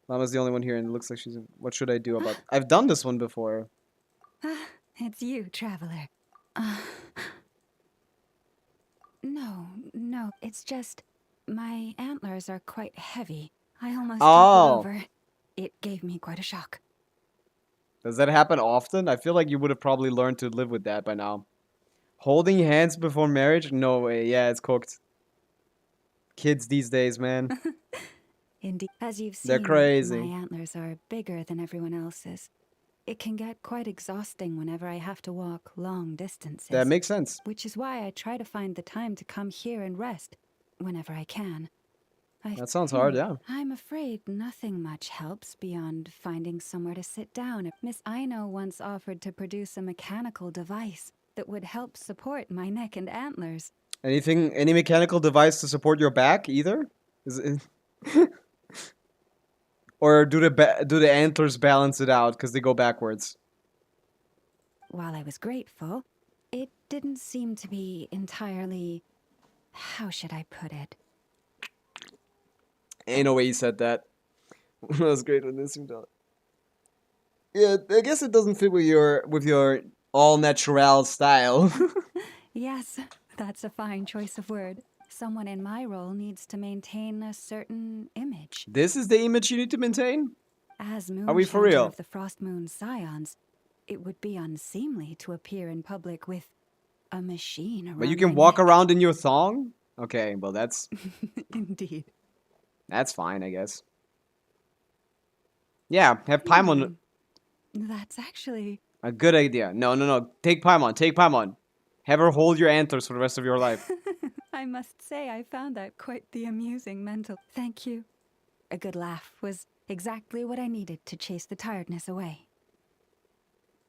Mama's the only one here, and it looks like she's. What should I do about? I've done this one before. It's you, traveler. No, it's just my antlers are quite heavy. I almost toppled over. It gave me quite a shock. Does that happen often? I feel like you would have probably learned to live with that by now. Holding hands before marriage? No way. Yeah, it's cooked. Kids these days, man. Indeed, as you've seen, They're crazy. my antlers are bigger than everyone else's. It can get quite exhausting whenever I have to walk long distances. That makes sense. Which is why I try to find the time to come here and rest whenever I can. That sounds hard, yeah. I'm afraid nothing much helps beyond finding somewhere to sit down. Miss Aino once offered to produce a mechanical device that would help support my neck and antlers. Any mechanical device to support your back either? Is it or do the antlers balance it out because they go backwards? While I was grateful, it didn't seem to be entirely... How should I put it? Ain't no way you said that. That was great when this seemed out. Yeah, I guess it doesn't fit with your all natural style. Yes, that's a fine choice of word. Someone in my role needs to maintain a certain image. This is the image you need to maintain? As Moon Are we for Shadow real? of the Frost Moon Scions, it would be unseemly to appear in public with a machine around But you can my walk neck. around in your thong? Okay, well that's Indeed. that's fine, I guess. Yeah, have Paimon. That's actually... A good idea. No. Take Paimon. Have her hold your antlers for the rest of your life. I must say I found that quite the amusing mental... Thank you. A good laugh was exactly what I needed to chase the tiredness away.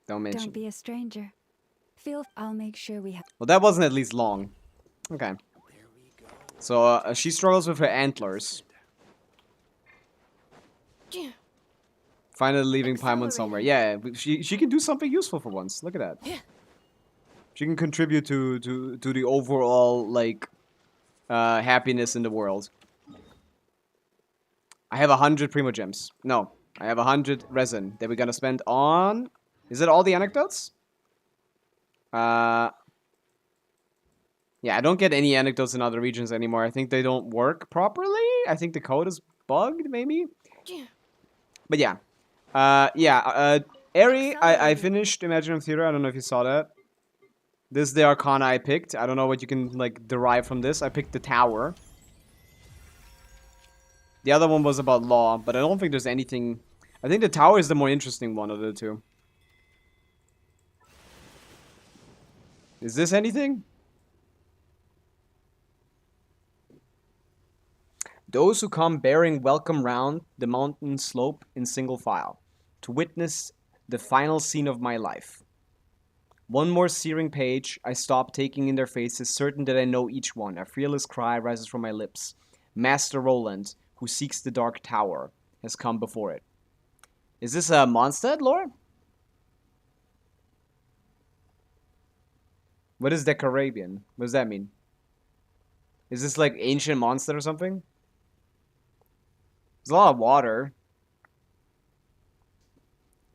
Don't mention. Don't be a stranger. I'll make sure we have... Well, that wasn't at least long. Okay. So, she struggles with her antlers. Finally leaving Paimon somewhere. Yeah, she can do something useful for once. Look at that. She can contribute to the overall, like, happiness in the world. I have 100 Primo Gems. No, I have 100 resin that we're gonna spend on... Is it all the anecdotes? Yeah, I don't get any anecdotes in other regions anymore. I think they don't work properly. I think the code is bugged, maybe? But yeah. Eri, I finished Imagine of Theater. I don't know if you saw that. This is the Arcana I picked. I don't know what you can, like, derive from this. I picked the Tower. The other one was about law, but I don't think there's anything... I think the Tower is the more interesting one of the two. Is this anything? Those who come bearing welcome round the mountain slope in single file, to witness the final scene of my life. One more searing page, I stop taking in their faces, certain that I know each one. A fearless cry rises from my lips. Master Roland, who seeks the Dark Tower, has come before it. Is this a Mondstadt lore? What is Decarabian? What does that mean? Is this like ancient Mondstadt or something? There's a lot of water.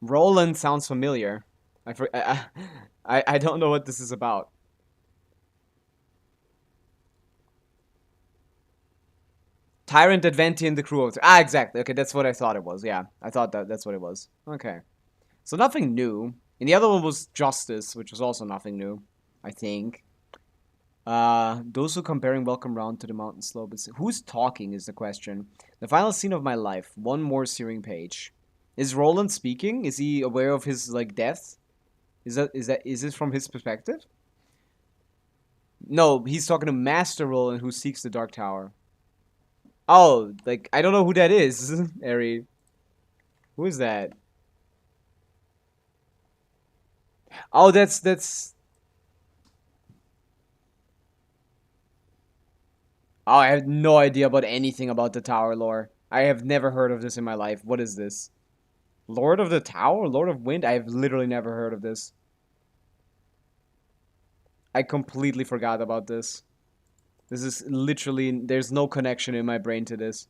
Roland sounds familiar. I don't know what this is about. Tyrant Adventi and the crew of... Ah, exactly. Okay, that's what I thought it was. Yeah, I thought that's what it was. Okay. So nothing new. And the other one was Justice, which was also nothing new, I think. Those who come bearing welcome round to the mountain slope. Who's talking is the question. The final scene of my life. One more searing page. Is Roland speaking? Is he aware of his, like, death? Is this from his perspective? No, he's talking to Master Roland, who seeks the Dark Tower. Oh, like, I don't know who that is, Eri. Who is that? Oh, that's... Oh, I have no idea about anything about the tower lore. I have never heard of this in my life. What is this? Lord of the Tower? Lord of Wind? I have literally never heard of this. I completely forgot about this. This is literally, there's no connection in my brain to this.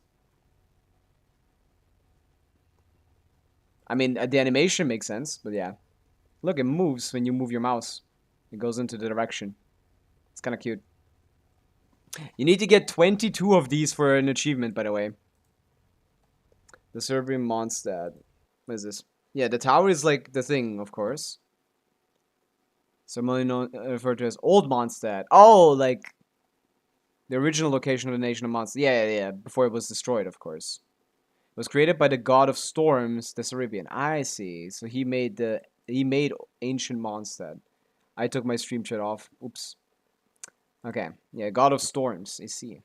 I mean, the animation makes sense, but yeah. Look, it moves when you move your mouse. It goes into the direction. It's kind of cute. You need to get 22 of these for an achievement, by the way. The Serbian Mondstadt. What is this? Yeah, the tower is like the thing, of course. Similarly known, referred to as Old Mondstadt. Oh, like the original location of the nation of Mondstadt. Yeah. Before it was destroyed, of course. It was created by the god of storms, the Serbian. I see. So he made ancient Mondstadt. I took my stream chat off. Oops. Okay. Yeah, god of storms. I see.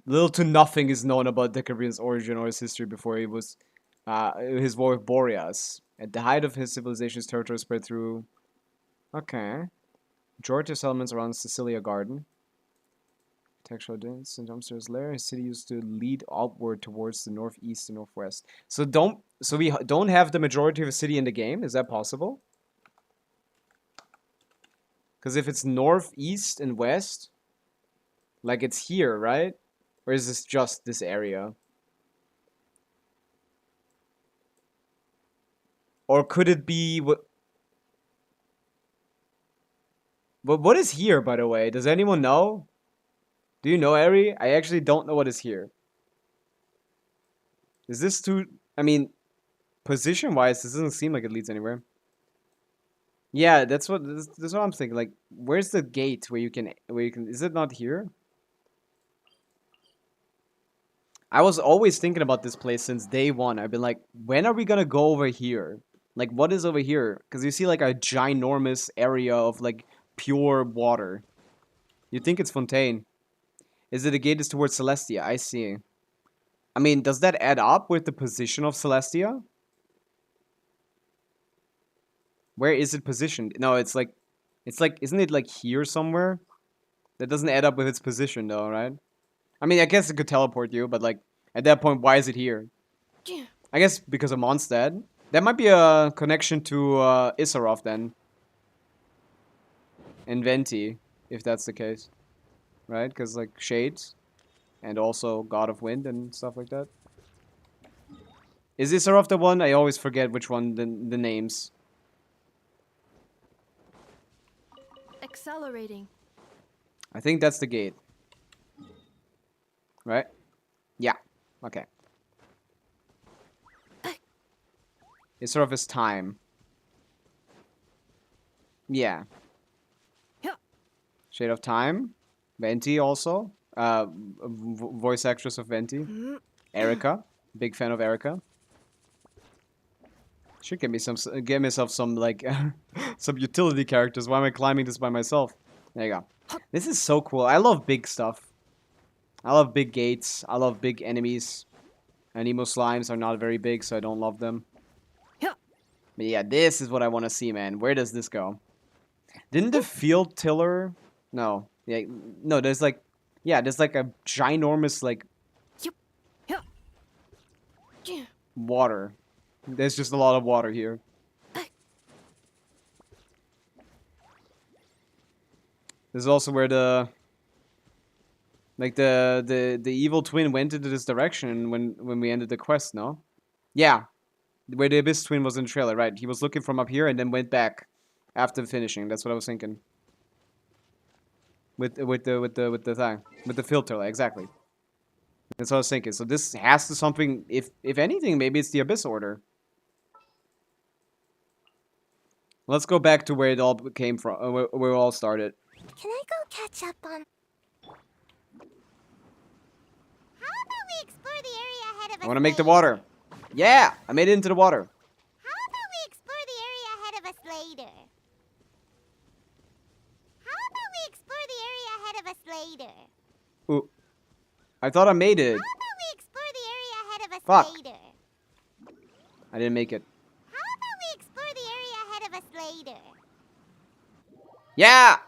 Little to nothing is known about Decabrian's origin or his history before he was his war with Boreas. At the height of his civilization's territory spread through... Okay. Majority of settlements around Sicilia Garden. Textual dance and dumpsters lair. His city used to lead upward towards the northeast and northwest. So we don't have the majority of a city in the game? Is that possible? Because if it's northeast and west, like it's here, right? Or is this just this area? Or could it be what? But what is here, by the way? Does anyone know? Do you know, Ari? I actually don't know what is here. Is this too... I mean, position-wise, this doesn't seem like it leads anywhere. Yeah, that's what I'm thinking. Like, where's the gate where you can... Is it not here? I was always thinking about this place since day one. I've been like, when are we gonna go over here? Like, what is over here? Because you see, like, a ginormous area of, like, pure water. You'd think it's Fontaine. Is it a gate is towards Celestia? I see. I mean, does that add up with the position of Celestia? Where is it positioned? No, it's like, isn't it like here somewhere? That doesn't add up with its position though, right? I mean, I guess it could teleport you, but like, at that point, why is it here? I guess because of Mondstadt. That might be a connection to Issaroth then. And Venti, if that's the case. Right? Because like Shades. And also God of Wind and stuff like that. Is Issaroth the one? I always forget which one, the names. Accelerating. I think that's the gate. Right? Yeah. Okay. Issaroth is time. Yeah. Shade of Time. Venti also. Voice actress of Venti. Erica. Big fan of Erica. Should get myself some like some utility characters. Why am I climbing this by myself? There you go. This is so cool. I love big stuff. I love big gates. I love big enemies. Anemo slimes are not very big, so I don't love them. But yeah, this is what I want to see, man. Where does this go? Didn't the field tiller... No. Yeah, no, there's like... Yeah, there's like a ginormous, like... Water. There's just a lot of water here. This is also where the... Like, the evil twin went into this direction when we ended the quest, no? Yeah. Where the Abyss Twin was in the trailer, right. He was looking from up here and then went back after finishing. That's what I was thinking. With the thing. With the filter, like, exactly. That's what I was thinking. So this has to something, if anything, maybe it's the Abyss Order. Let's go back to where it all came from, where it all started. Can I go catch up on... How about we explore the area ahead of us? I want to make the water. Yeah! I made it into the water. How about we explore the area ahead of us later? How about we explore the area ahead of us later? Ooh. I thought I made it. How about we explore the area ahead of us Fuck. later? I didn't make it. How about we explore the area ahead of us later? Yeah!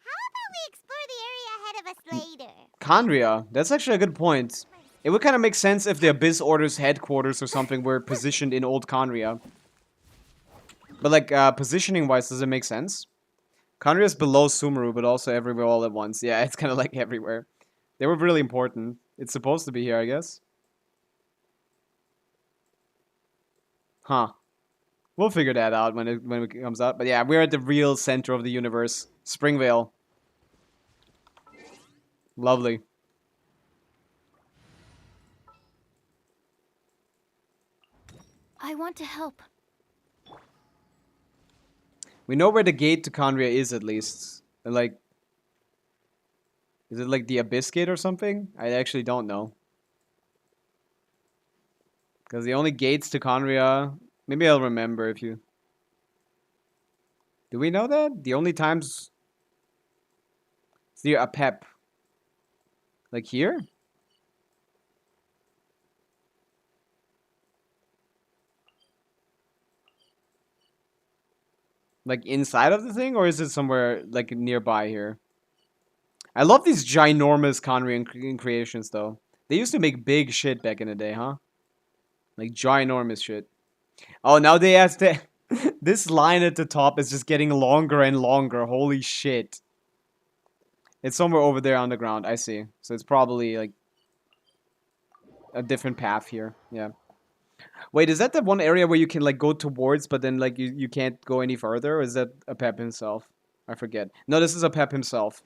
How about we explore the area ahead of us later? Kandria. That's actually a good point. It would kind of make sense if the Abyss Order's headquarters or something were positioned in Old Kandria. But like positioning wise, does it make sense? Kandria is below Sumeru, but also everywhere all at once. Yeah, it's kind of like everywhere. They were really important. It's supposed to be here, I guess. Huh. We'll figure that out when it comes out. But yeah, we're at the real center of the universe. Springvale. Lovely. I want to help. We know where the gate to Kandria is, at least. Like, is it like the Abyss Gate or something? I actually don't know. Because the only gates to Kandria... Maybe I'll remember if you... Do we know that? The only times... It's near a pep. Like here? Like inside of the thing? Or is it somewhere like nearby here? I love these ginormous Kandrian creations though. They used to make big shit back in the day, huh? Like ginormous shit. Oh, now they have to... This line at the top is just getting longer and longer. Holy shit. It's somewhere over there on the ground. I see. So it's probably like a different path here. Yeah. Wait, is that the one area where you can like go towards, but then like you can't go any further? Or is that a Pep himself? I forget. No, this is a Pep himself.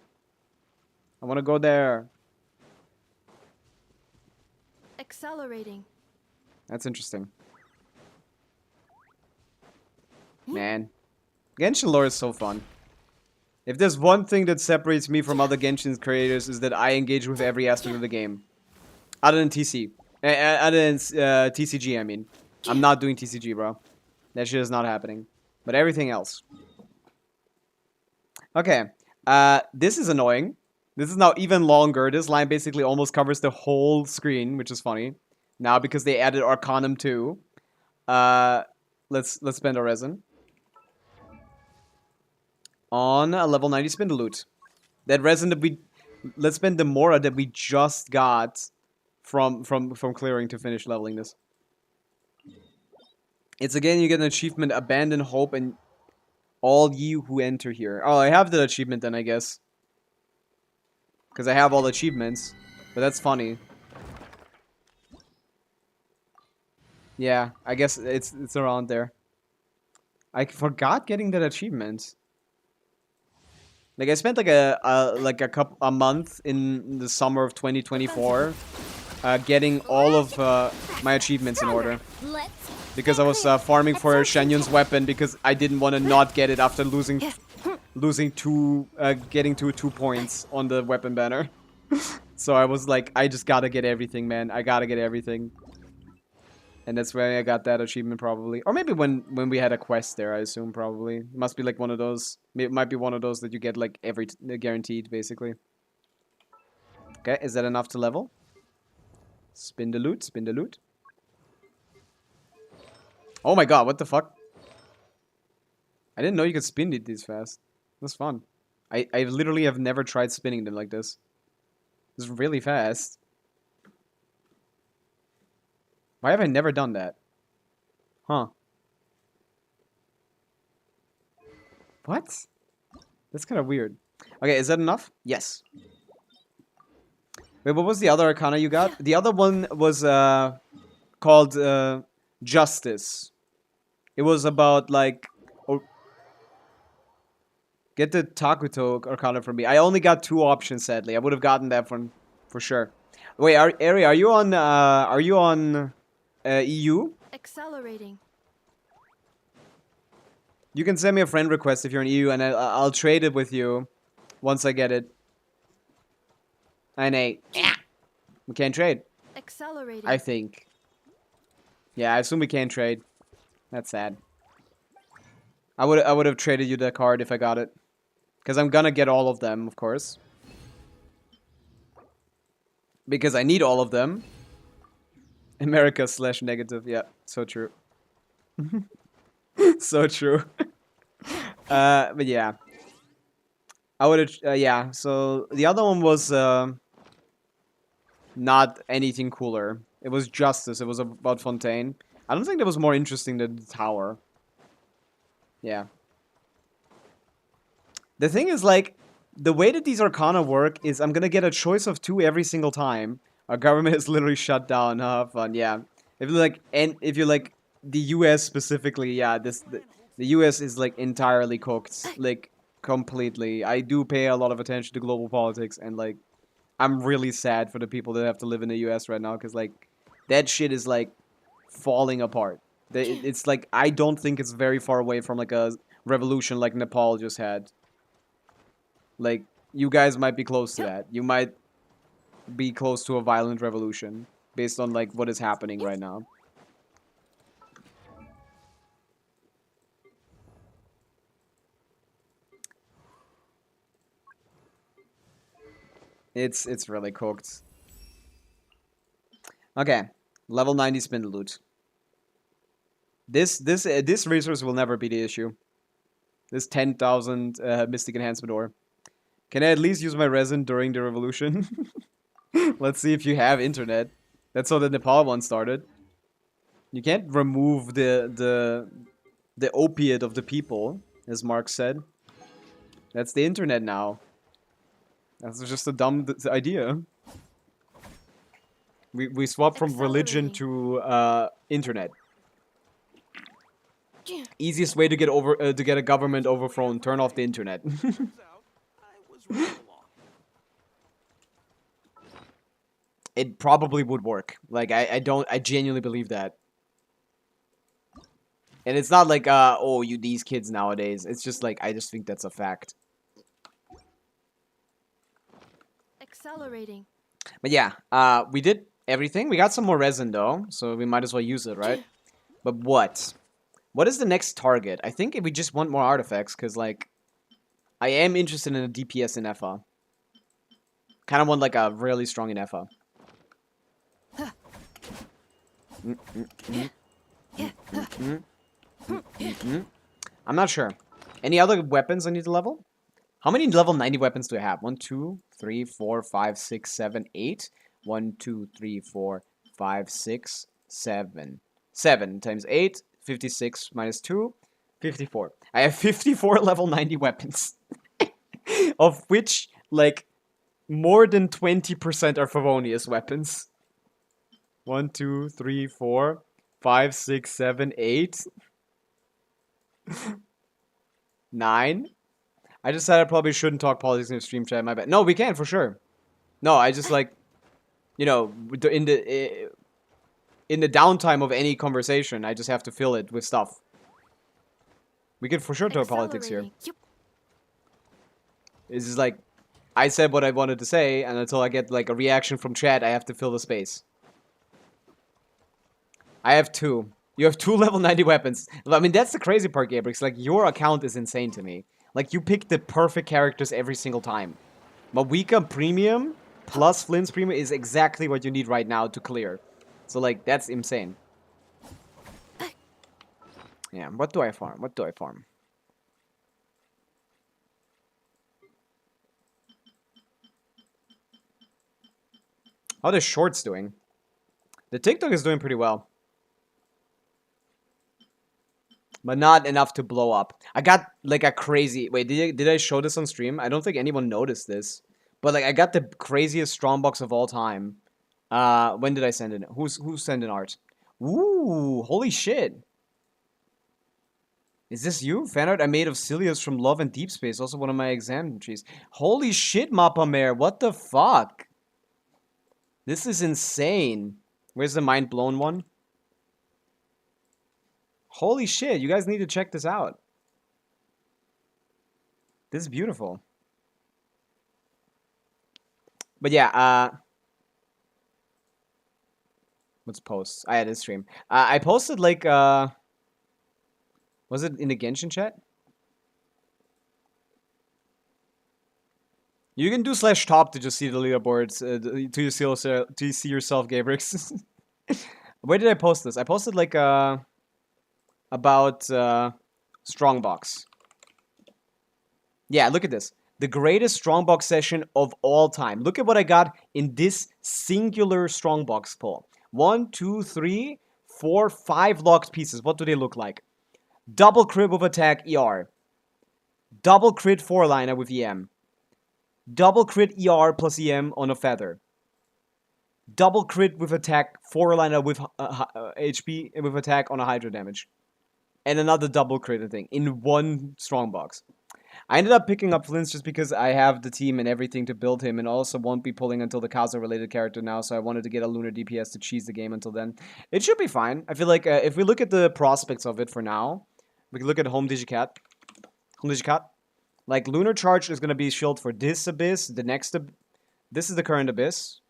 I want to go there. Accelerating. That's interesting. Man. Genshin lore is so fun. If there's one thing that separates me from other Genshin creators is that I engage with every aspect of the game. Other than TC. Other than TCG, I mean. I'm not doing TCG, bro. That shit is not happening. But everything else. Okay. This is annoying. This is now even longer. This line basically almost covers the whole screen, which is funny. Now, because they added Arcanum too. Let's spend our resin. On a level 90 Spindaloot. That resin that we... Let's spend the Mora that we just got from clearing to finish leveling this. It's again, you get an achievement, Abandon Hope, and all you who enter here. Oh, I have the achievement then, I guess. Because I have all the achievements. But that's funny. Yeah, I guess it's around there. I forgot getting that achievement. Like I spent like a month in the summer of 2024 getting all of my achievements in order. Because I was farming for Shenyun's weapon because I didn't want to not get it after losing getting to 2 points on the weapon banner. So I was like, I just gotta get everything, man. I gotta get everything. And that's where I got that achievement probably. Or maybe when we had a quest there, I assume probably. It must be like one of those. It might be one of those that you get like every guaranteed, basically. Okay, is that enough to level? Spin the loot, spin the loot. Oh my god, what the fuck? I didn't know you could spin it this fast. That's fun. I literally have never tried spinning them like this. It's really fast. Why have I never done that? Huh. What? That's kind of weird. Okay, is that enough? Yes. Wait, what was the other arcana you got? The other one was called Justice. It was about like... Oh, get the Takuto arcana from me. I only got 2 options, sadly. I would have gotten that one for sure. Wait, Ari, are you on EU? Accelerating. You can send me a friend request if you're in EU, and I'll trade it with you once I get it. And we can't trade. Accelerating. I think. Yeah, I assume we can't trade. That's sad. I would have traded you the card if I got it, because I'm gonna get all of them, of course. Because I need all of them. America/negative. Yeah, so true. So true. But yeah. I would have, yeah, so the other one was not anything cooler. It was Justice. It was about Fontaine. I don't think that was more interesting than the Tower. Yeah. The thing is, like, the way that these Arcana work is I'm gonna get a choice of 2 every single time. Our government is literally shut down. Fun, yeah. If you like, and if you like the U.S. specifically, yeah, the U.S. is like entirely cooked, like completely. I do pay a lot of attention to global politics, and like, I'm really sad for the people that have to live in the U.S. right now, because like, that shit is like falling apart. It's like I don't think it's very far away from like a revolution like Nepal just had. Like, you guys might be close to that. You might be close to a violent revolution based on, like, what is happening right now. It's really cooked. Okay. Level 90 spindle loot. This resource will never be the issue. This 10,000 Mystic Enhancement ore. Can I at least use my resin during the revolution? Let's see if you have internet. That's how the Nepal one started. You can't remove the opiate of the people, as Mark said. That's the internet now. That's just a dumb idea. We swapped from religion to internet. Easiest way to get a government overthrown: turn off the internet. It probably would work. Like, I genuinely believe that. And it's not like, oh, these kids nowadays. It's just like, I just think that's a fact. Accelerating. But yeah, we did everything. We got some more resin, though, so we might as well use it, right? But what? What is the next target? I think we just want more artifacts, because, like, I am interested in a DPS in FA. Kind of want, like, a really strong in FA. I'm not sure. Any other weapons I need to level? How many level 90 weapons do I have? 1, 2, 3, 4, 5, 6, 7, 8. 1, 2, 3, 4, 5, 6, 7. 7 times 8, 56 minus 2, 54. I have 54 level 90 weapons. Of which, like, more than 20% are Favonius weapons. 1, 2, 3, 4, 5, 6, 7, 8. 9. I decided I probably shouldn't talk politics in the stream chat, my bad. No, we can, for sure. No, I just, like, you know, in the downtime of any conversation, I just have to fill it with stuff. We can for sure talk politics here. Yep. It's just like, I said what I wanted to say, and until I get, like, a reaction from chat, I have to fill the space. I have 2. You have 2 level 90 weapons. I mean, that's the crazy part, Gabrix. Like, your account is insane to me. Like, you pick the perfect characters every single time. Pavica Premium plus Flins Premium is exactly what you need right now to clear. So, like, that's insane. Yeah, what do I farm? What do I farm? How are the shorts doing? The TikTok is doing pretty well. But not enough to blow up. I got, like, a crazy... Wait, did I show this on stream? I don't think anyone noticed this. But, like, I got the craziest strongbox of all time. When did I send it? Who sent an art? Ooh, holy shit. Is this you? Fan art I made of Cilius from Love and Deep Space. Also one of my exam entries. Holy shit, Mappa Mare. What the fuck? This is insane. Where's the mind blown one? Holy shit, you guys need to check this out. This is beautiful. But yeah, what's posts? I had a stream. I posted, like, was it in the Genshin chat? You can do /top to just see the leaderboards, to see yourself, Gabrix. Where did I post this? I posted, like, about Strongbox. Yeah, look at this. The greatest Strongbox session of all time. Look at what I got in this singular Strongbox pull. 1, 2, 3, 4, 5 locked pieces. What do they look like? Double crit with attack ER. Double crit 4-liner with EM. Double crit ER plus EM on a feather. Double crit with attack 4-liner with HP with attack on a Hydra damage. And another double crit thing in one strongbox. I ended up picking up Flins just because I have the team and everything to build him, and also won't be pulling until the Kaza-related character now, so I wanted to get a Lunar DPS to cheese the game until then. It should be fine. I feel like if we look at the prospects of it for now, we can look at Home Digicat. Home Digicat. Like, Lunar Charge is going to be shield for this Abyss, the next this is the current Abyss,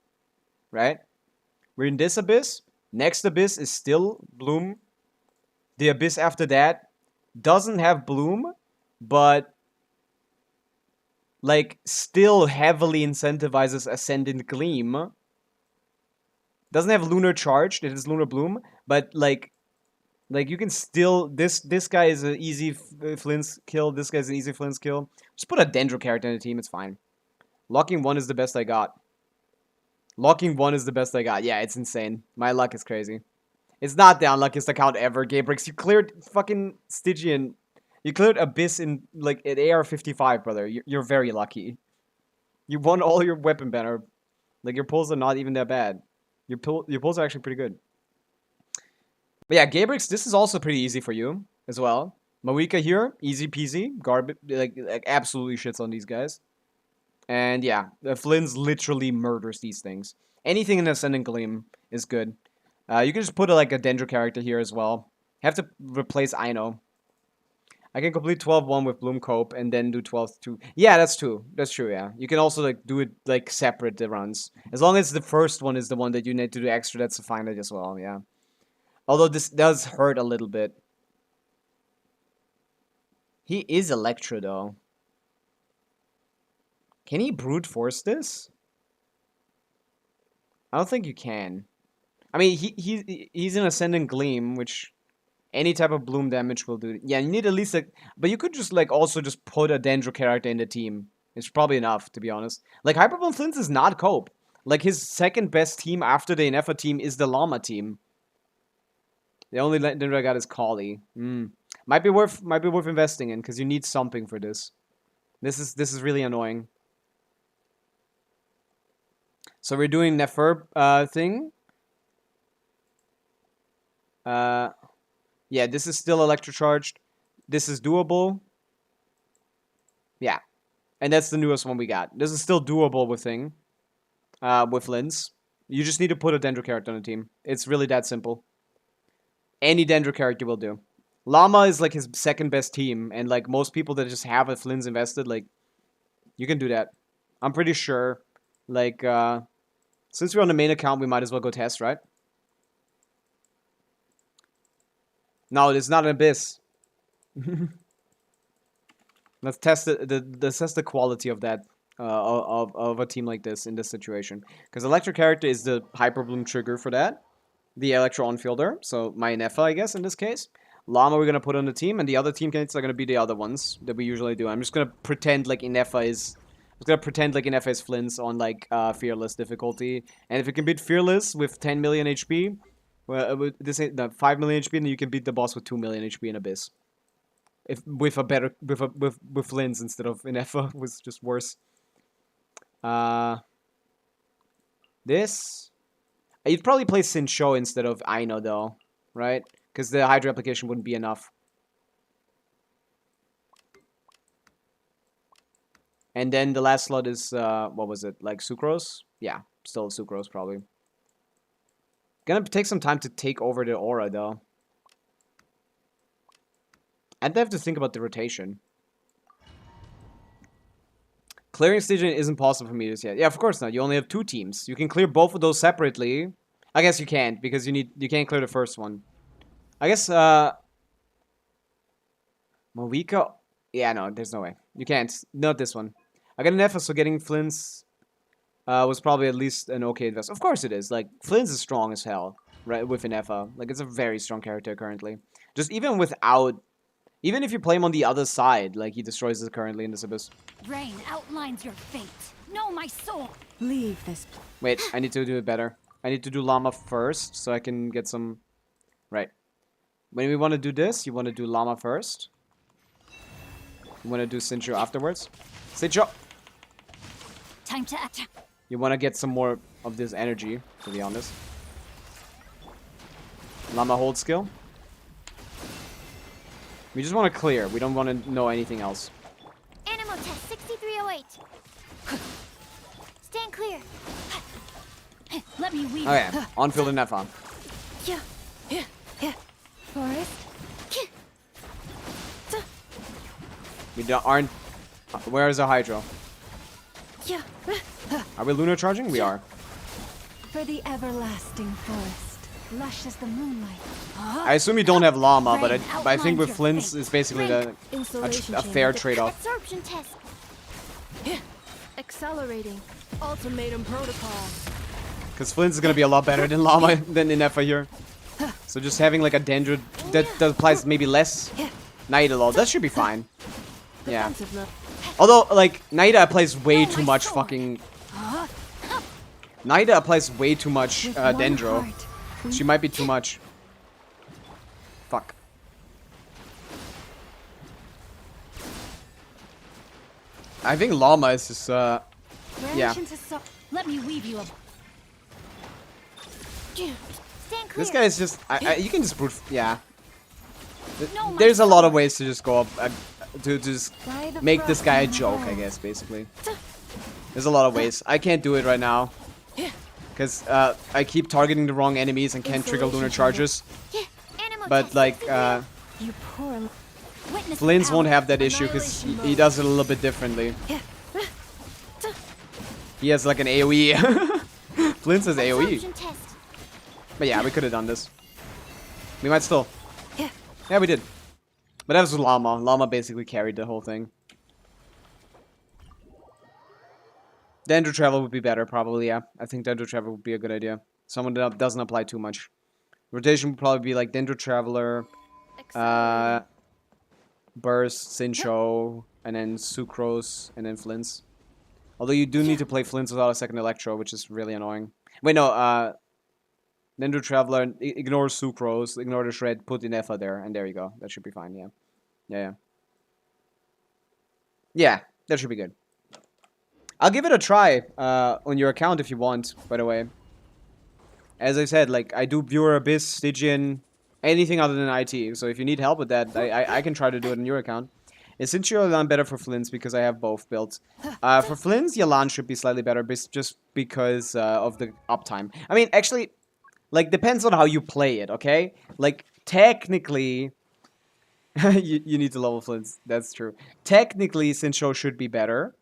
right? We're in this Abyss. Next Abyss is still Bloom. The Abyss after that doesn't have Bloom, but like, still heavily incentivizes Ascendant Gleam. Doesn't have Lunar Charge, it is Lunar Bloom, but like you can still, this guy is an easy Flins kill, this guy's an easy Flins kill. Just put a Dendro character in the team, it's fine. Locking 1 is the best I got. Locking 1 is the best I got. Yeah, it's insane. My luck is crazy. It's not the unluckiest account ever, Gabrix. You cleared fucking Stygian. You cleared Abyss in, like, at AR-55, brother. You're very lucky. You won all your weapon banner. Like, your pulls are not even that bad. Your pulls are actually pretty good. But yeah, Gabrix, this is also pretty easy for you as well. Pavica here, easy peasy. Garbage, like absolutely shits on these guys. And yeah, the Flins literally murders these things. Anything in Ascendant Gleam is good. You can just put like a Dendro character here as well. Have to replace Aino. I can complete 12-1 with Bloom Cope and then do 12-2. Yeah, that's true. That's true, yeah. You can also like do it like separate the runs. As long as the first one is the one that you need to do extra, that's fine as well, yeah. Although this does hurt a little bit. He is Electro though. Can he brute force this? I don't think you can. I mean, he's an Ascendant Gleam, which any type of Bloom damage will do. Yeah, you need at least like, but you could just like also just put a Dendro character in the team. It's probably enough, to be honest. Like Hyperbone Flins is not Cope. Like his second best team after the Inefa team is the Llama team. The only Dendro I got is Kali. Might be worth investing in because you need something for this. This is really annoying. So we're doing Nefer thing. Yeah, this is still electrocharged. This is doable. Yeah. And that's the newest one we got. This is still doable with thing. With Flins. You just need to put a Dendro character on the team. It's really that simple. Any Dendro character will do. Llama is like his second best team, and like most people that just have a Flins invested, like you can do that. I'm pretty sure. Like since we're on the main account, we might as well go test, right? No, it's not an Abyss. Let's test the quality of that of a team like this in this situation. Because Electro character is the Hyper Bloom trigger for that. The Electro on-fielder, so my Nefa, I guess, in this case. Llama we're going to put on the team, and the other teammates are going to be the other ones that we usually do. I'm just going to pretend like Inefa is... Flins on, like, Fearless difficulty. And if you can beat Fearless with 10 million HP, well, with 5 million HP, then you can beat the boss with 2 million HP in Abyss. With Flins instead of Inefa was just worse. This... You'd probably play Sincho instead of Aino, though, right? Because the Hydra application wouldn't be enough. And then the last slot is, what was it? Like Sucrose? Yeah, still Sucrose, probably. Gonna take some time to take over the aura, though. I'd have to think about the rotation. Clearing Stygian isn't possible for me just yet. Yeah, of course not. You only have 2 teams. You can clear both of those separately. I guess you can't, because you can't clear the first one. I guess, Pavica... Yeah, no, there's no way. You can't. Not this one. I got an F, so getting Flins was probably at least an okay investment. Of course it is. Like, Flins is strong as hell, right, with an Effa. Like, it's a very strong character currently. Just even without... Even if you play him on the other side, like, he destroys it currently in this Abyss. Rain outlines your fate. Know my soul. Leave this place. Wait, I need to do it better. I need to do Llama first, so I can get some... Right. when we want to do this, you want to do Llama first. You want to do Sincho afterwards. Sincho! Time to act. You want to get some more of this energy, to be honest. Llama hold skill. We just want to clear. We don't want to know anything else. Animal test 6308. Stand clear. Let me weave. Okay, on field and Nepha. Yeah. Forest? We aren't. Where is the Hydro? Yeah. Are we lunar charging? We are. For the everlasting forest, lush as the moonlight. I assume you don't have Llama, but Rain I think with outlines Flins, your it's basically Installation a chamber fair to- trade-off. Absorption test. Accelerating. Ultimatum protocol. Because Flins is gonna be a lot better than Llama than Inefa here. So just having like a Dendro that applies maybe less Nidalol, that should be fine. Yeah. Defensive mode. Although, like, Nida applies way too much fucking... Nida applies way too much With one Dendro. heart, She might be too much. Fuck. I think Llama is just, yeah. branch into Let me weave you a. Stand clear. This guy is just... you can just brute... Yeah. No, my There's a lot of sword. ways to just go up... to just by the make this guy a frozen joke, I herd. guess, basically. There's a lot of ways. I can't do it right now. Because I keep targeting the wrong enemies and can't trigger lunar charges. Animal But, test like, 6308. You poor Witness Flins power. won't have that issue because he does it a little bit differently. He has like an AoE. Flins has AoE. Absorption test. But yeah, we could have done this. We might still. Yeah, we did. But that was Llama. Llama basically carried the whole thing. Dendro Travel would be better, probably, yeah. I think Dendro Travel would be a good idea. Someone that doesn't apply too much. Rotation would probably be like Dendro Traveler, Accelerating. Burst, Sincho, and then Sucrose, and then Flins. Although you do need to play Flins without a second Electro, which is really annoying. Wait, no, Dendro Traveler, ignore Sucrose, ignore the Shred, put Inefa there, and there you go. That should be fine, yeah. Yeah, that should be good. I'll give it a try on your account if you want, by the way. As I said, like, I do Viewer, Abyss, Stygian, anything other than IT. So if you need help with that, I can try to do it on your account. Since you're better for Flins because I have both built. For Flins, Yalan should be slightly better just because of the uptime. I mean, actually, like, depends on how you play it, okay? Like, technically... you need to level Flins. That's true. Technically, Sincho should be better.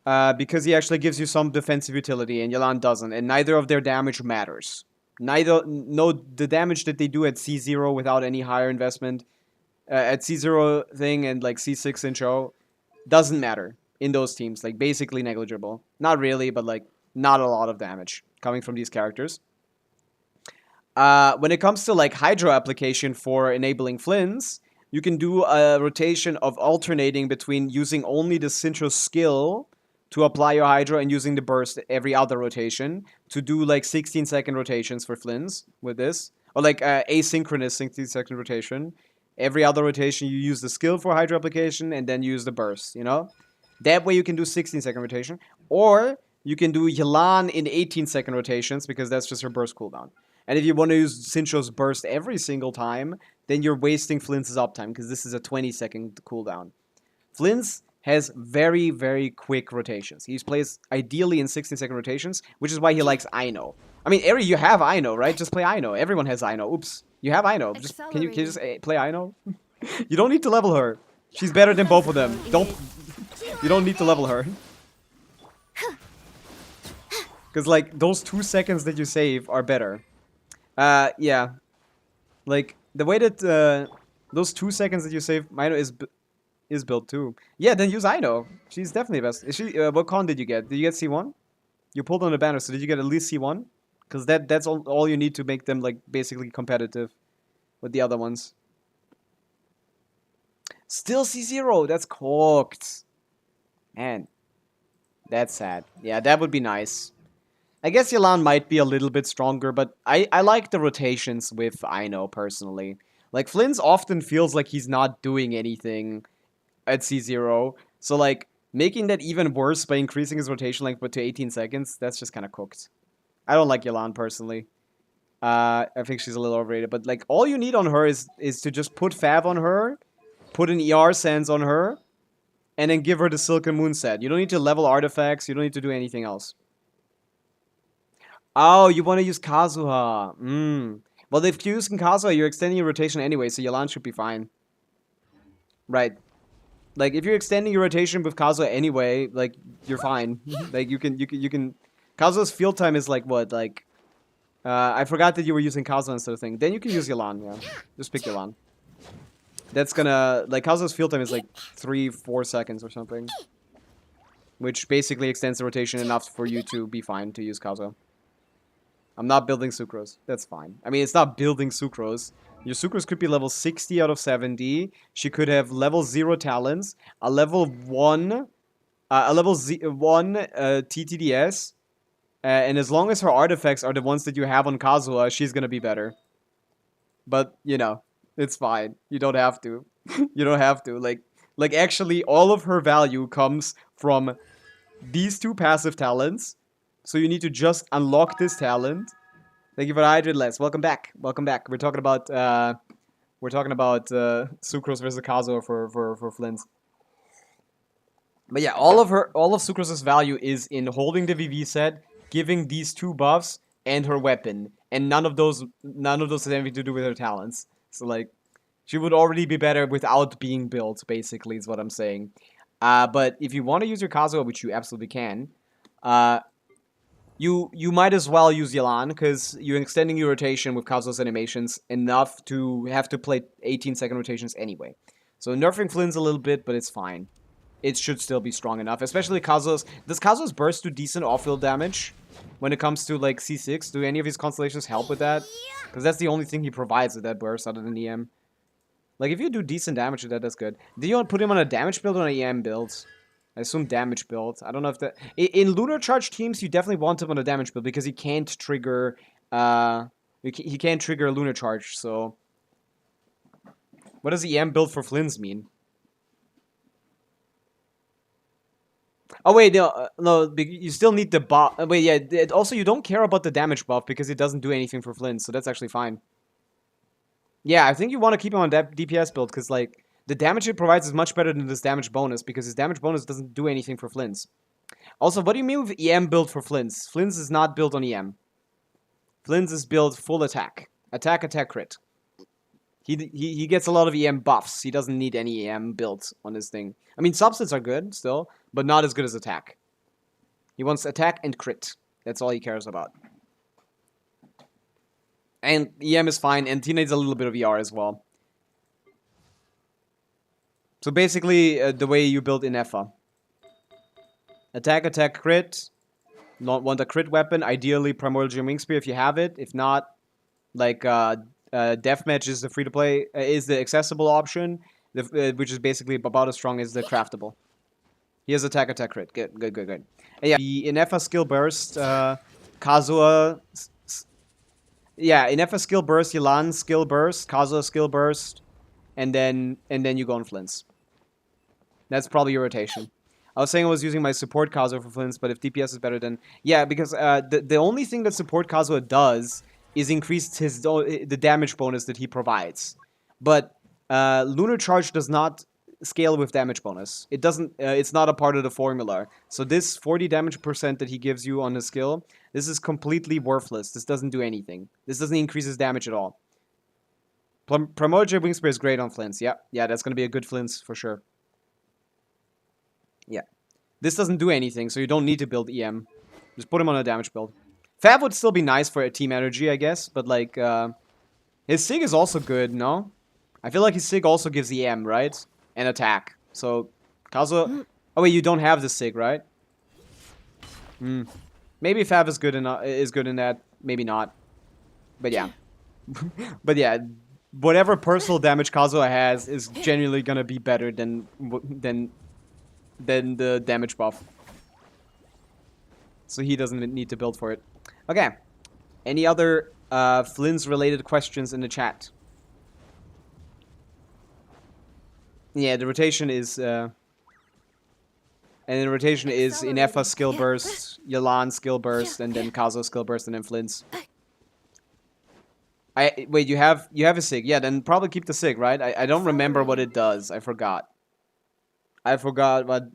Because he actually gives you some defensive utility, and Yalan doesn't, and neither of their damage matters. The damage that they do at C0 without any higher investment, at C0 thing and like C6 intro, doesn't matter in those teams. Like, basically negligible. Not really, but like, not a lot of damage coming from these characters. When it comes to like Hydro application for enabling Flins, you can do a rotation of alternating between using only the Sincho skill to apply your Hydro and using the burst every other rotation to do like 16-second rotations for Flins with this. Or like asynchronous 16-second rotation. Every other rotation you use the skill for Hydro application and then use the burst, you know? That way you can do 16-second rotation. Or you can do Yalan in 18-second rotations because that's just her burst cooldown. And if you want to use Sincho's burst every single time, then you're wasting Flins' uptime because this is a 20-second cooldown. Flins has very, very quick rotations. He plays ideally in 16-second rotations, which is why he likes Aino. I mean, Eri, you have Aino, right? Just play Aino. Everyone has Aino. Oops. You have Aino. Just, can you just play Aino? You don't need to level her. She's better than both of them. You don't need to level her. Because, like, those 2 seconds that you save are better. Yeah. Like, the way that, those 2 seconds that you save, Aino is built too. Yeah, then use Aino. She's definitely best. Is she, what con did you get? Did you get C1? You pulled on the banner, so did you get at least C1? Because that's all you need to make them, like, basically competitive with the other ones. Still C0. That's cooked. Man. That's sad. Yeah, that would be nice. I guess Yelan might be a little bit stronger, but I like the rotations with Aino personally. Like, Flins often feels like he's not doing anything at C0. So, like, making that even worse by increasing his rotation length to 18 seconds, that's just kind of cooked. I don't like Yelan personally. I think she's a little overrated. But, like, all you need on her is to just put Fav on her, put an ER Sands on her, and then give her the Silken Moon set. You don't need to level artifacts. You don't need to do anything else. Oh, you want to use Kazuha. Well, if you're using Kazuha, you're extending your rotation anyway, so Yelan should be fine. Right. Like, if you're extending your rotation with Kazuha anyway, like, you're fine. Like, you can... Kazuha's field time is, like, what? Like, I forgot that you were using Kazuha instead of thing. Then you can use Yelan, yeah. Just pick Yelan. That's gonna... Like, Kazuha's field time is, like, 3-4 seconds or something. Which basically extends the rotation enough for you to be fine to use Kazuha. I'm not building Sucrose. That's fine. I mean, it's not building Sucrose. Your Sucrose could be level 60 out of 70. She could have level 0 talents, a level 1 TTDS, and as long as her artifacts are the ones that you have on Kazuha, she's gonna be better. But, you know, it's fine. You don't have to. You don't have to. Like, actually, all of her value comes from these two passive talents. So you need to just unlock this talent. Thank you for the hydrate, Les. Welcome back. Welcome back. We're talking about Sucrose versus Kazuha for Flins. But yeah, all of Sucrose's value is in holding the VV set, giving these two buffs, and her weapon. And none of those has anything to do with her talents. So like, she would already be better without being built, basically, is what I'm saying. But if you want to use your Kazuha, which you absolutely can, you might as well use Yelan, because you're extending your rotation with Kazuha's animations enough to have to play 18-second rotations anyway. So nerfing Flins a little bit, but it's fine. It should still be strong enough, especially Kazuha's... Does Kazuha's burst do decent off-field damage when it comes to, like, C6? Do any of his constellations help with that? Because that's the only thing he provides with that burst other than EM. Like, if you do decent damage with that, that's good. Do you want to put him on a damage build or an EM build? I assume damage build. I don't know if that... In Lunar Charge teams, you definitely want him on a damage build because he can't trigger... he can't trigger Lunar Charge, so... What does EM build for Flins mean? Oh, wait, no, you still need the buff. Wait, yeah, also, you don't care about the damage buff because it doesn't do anything for Flins, so that's actually fine. Yeah, I think you want to keep him on that DPS build because, like... The damage it provides is much better than this damage bonus, because his damage bonus doesn't do anything for Flins. Also, what do you mean with EM build for Flins? Flins is not built on EM. Flins is built full attack. Attack, attack, crit. He gets a lot of EM buffs. He doesn't need any EM built on his thing. I mean, substance are good, still, but not as good as attack. He wants attack and crit. That's all he cares about. And EM is fine, and he needs a little bit of ER as well. So basically, the way you build Inefa. Attack, attack, crit. Want a crit weapon. Ideally, Primordial Wing Spear if you have it. If not, like, Deathmatch is the free-to-play, is the accessible option, which is basically about as strong as the craftable. He has attack, attack, crit. Good, good, good, good. And yeah, the Inefa skill burst, Kazuha... Yeah, Inefa skill burst, Yelan skill burst, Kazuha skill burst, and then you go on Flins. That's probably your rotation. I was saying I was using my support Kazuha for Flins, but if DPS is better, then... Yeah, because the only thing that support Kazuha does is increase the damage bonus that he provides. But Lunar Charge does not scale with damage bonus. It doesn't... it's not a part of the formula. So this 40 damage % that he gives you on his skill, this is completely worthless. This doesn't do anything. This doesn't increase his damage at all. Primordial Wing Spear is great on Flins. Yeah, that's going to be a good Flins for sure. Yeah. This doesn't do anything, so you don't need to build EM. Just put him on a damage build. Fab would still be nice for a team energy, I guess, but like, his Sig is also good, no? I feel like his Sig also gives EM, right? And attack. So, Kazuha... Oh wait, you don't have the Sig, right? Maybe Fab is good in that, maybe not. But yeah. But yeah, whatever personal damage Kazuha has is genuinely gonna be better than the damage buff. So he doesn't need to build for it. Okay. Any other Flins related questions in the chat? Yeah, the rotation is and the rotation is Inefa skill burst, Yalan skill burst, and then Kazo skill burst, and then Flins. Wait, you have a Sig? Yeah, then probably keep the Sig, right? I don't remember what it does. I forgot. I forgot what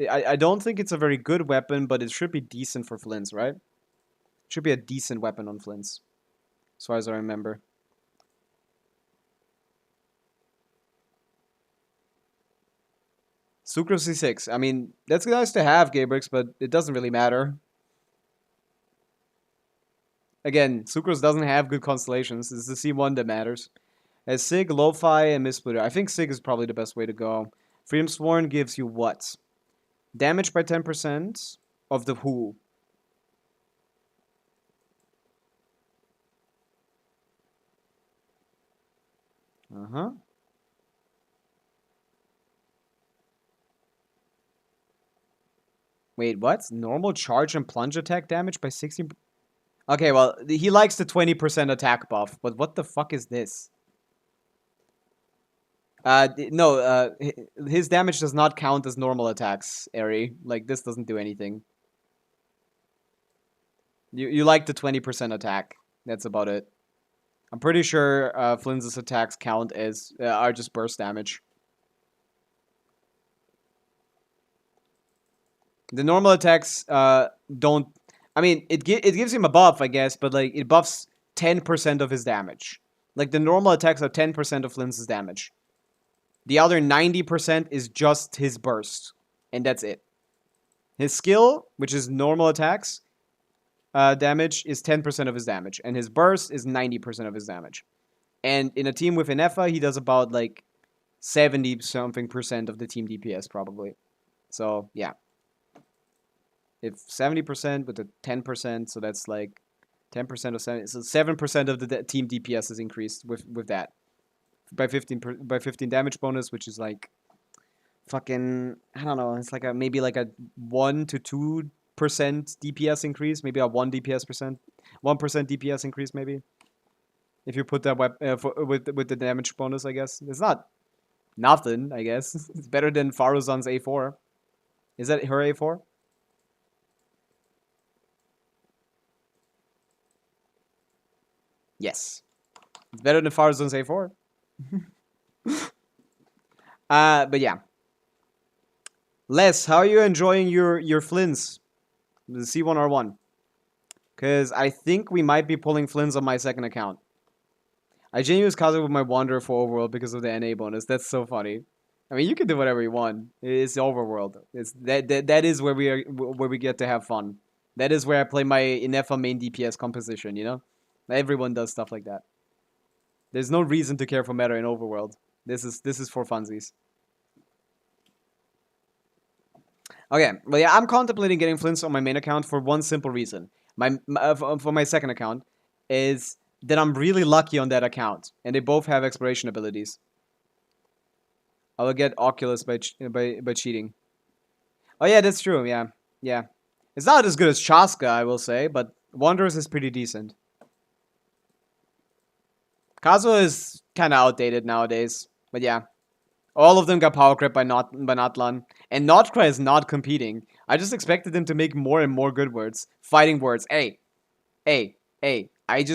I don't think it's a very good weapon, but it should be decent for Flins, right? Should be a decent weapon on Flins, as far as I remember. Sucrose C6. I mean, that's nice to have, Gabrix, but it doesn't really matter. Again, Sucrose doesn't have good constellations. It's the C1 that matters. As Sig, Lo-Fi, and Mistsplitter. I think Sig is probably the best way to go. Freedom Sworn gives you what? Damage by 10% of the who? Uh-huh. Wait, what? Normal charge and plunge attack damage by 16%? Okay, well, he likes the 20% attack buff, but what the fuck is this? No, his damage does not count as normal attacks, Eri. Like, this doesn't do anything. You like the 20% attack. That's about it. I'm pretty sure Flynn's attacks count as are just burst damage. The normal attacks don't. I mean, it gives him a buff, I guess, but like it buffs 10% of his damage. Like the normal attacks are 10% of Flynn's damage. The other 90% is just his burst, and that's it. His skill, which is normal attacks, damage is 10% of his damage, and his burst is 90% of his damage. And in a team with Inefa, he does about like 70-something% of the team DPS probably. So yeah, if 70% with the 10%, so that's like 10% of 7, so 7% of the team DPS is increased with that by 15 damage bonus, which is like fucking, I don't know, it's like maybe like a 1 to 2% DPS increase, maybe a 1% DPS increase, maybe. If you put that with the damage bonus, I guess it's not nothing. I guess it's better than Faruzan's A4. Is that her A4? Yes, it's better than Faruzan's A4. But yeah. Les, how are you enjoying your Flins? The C1R1? Because I think we might be pulling Flins on my second account. I genuinely use Kazu with my Wanderer for Overworld because of the NA bonus. That's so funny. I mean, you can do whatever you want. It's Overworld. It's that is where we get to have fun. That is where I play my Inefa main DPS composition, you know? Everyone does stuff like that. There's no reason to care for meta in Overworld. This is for funsies. Okay, well yeah, I'm contemplating getting Flins on my main account for one simple reason. For my second account is that I'm really lucky on that account, and they both have exploration abilities. I will get Oculus by cheating. Oh yeah, that's true. Yeah, yeah. It's not as good as Chaska, I will say, but Wanderers is pretty decent. Kazuha is kind of outdated nowadays, but yeah. All of them got power creep by Natlan. And Notkra is not competing. I just expected them to make more and more good words. Fighting words. Hey. I'm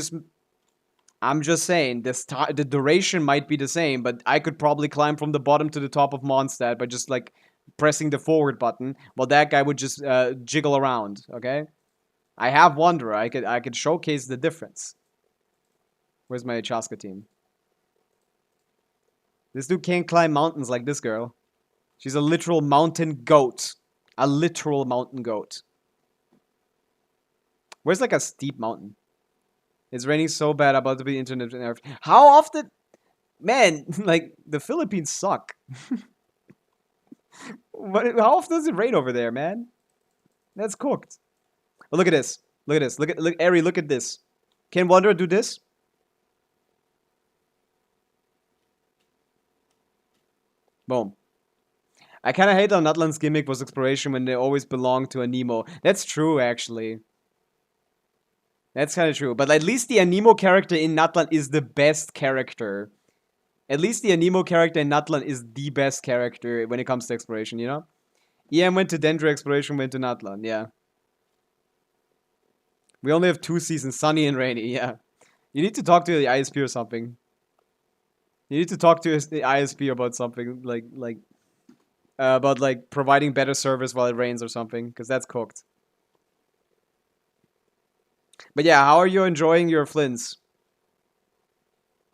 just saying, the duration might be the same, but I could probably climb from the bottom to the top of Mondstadt by just, like, pressing the forward button, while that guy would just jiggle around, okay? I have Wanderer. I could showcase the difference. Where's my Chaska team? This dude can't climb mountains like this girl. She's a literal mountain goat. A literal mountain goat. Where's like a steep mountain? It's raining so bad, about to be internet nerfed. How often? Man, like, the Philippines suck. How often does it rain over there, man? That's cooked. Oh, look at this. Look at this. Look, Eri, look at this. Can Wanderer do this? Boom. I kind of hate how Nutland's gimmick was exploration when they always belong to a Nemo. That's true, actually. That's kind of true. But at least the Anemo character in Natlan is the best character. At least the Anemo character in Natlan is the best character when it comes to exploration, you know? EM went to Dendro, exploration went to Natlan, yeah. We only have 2 seasons, sunny and rainy, yeah. You need to talk to the ISP or something. You need to talk to the ISP about something, about like providing better service while it rains or something, because that's cooked. But yeah, how are you enjoying your Flins?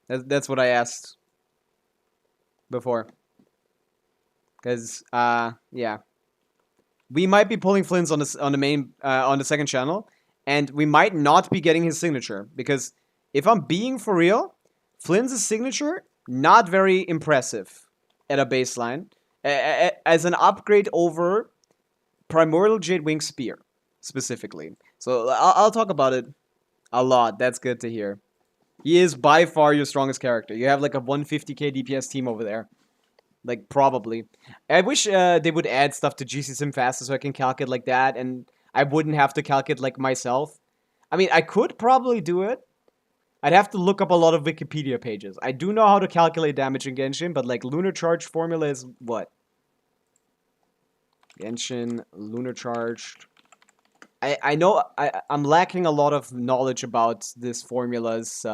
That's what I asked before. Because yeah, we might be pulling Flins on the main on the second channel, and we might not be getting his signature because if I'm being for real, Flins' signature not very impressive at a baseline as an upgrade over Primordial Jade Wing Spear specifically. So I'll talk about it a lot. That's good to hear. He is by far your strongest character. You have like a 150k DPS team over there. Like, probably. I wish they would add stuff to GC Sim faster so I can calculate like that, and I wouldn't have to calculate like myself. I mean, I could probably do it. I'd have to look up a lot of Wikipedia pages. I do know how to calculate damage in Genshin, but like Lunar Charge formula is what? Genshin, Lunar Charge. I know I'm lacking a lot of knowledge about this formula's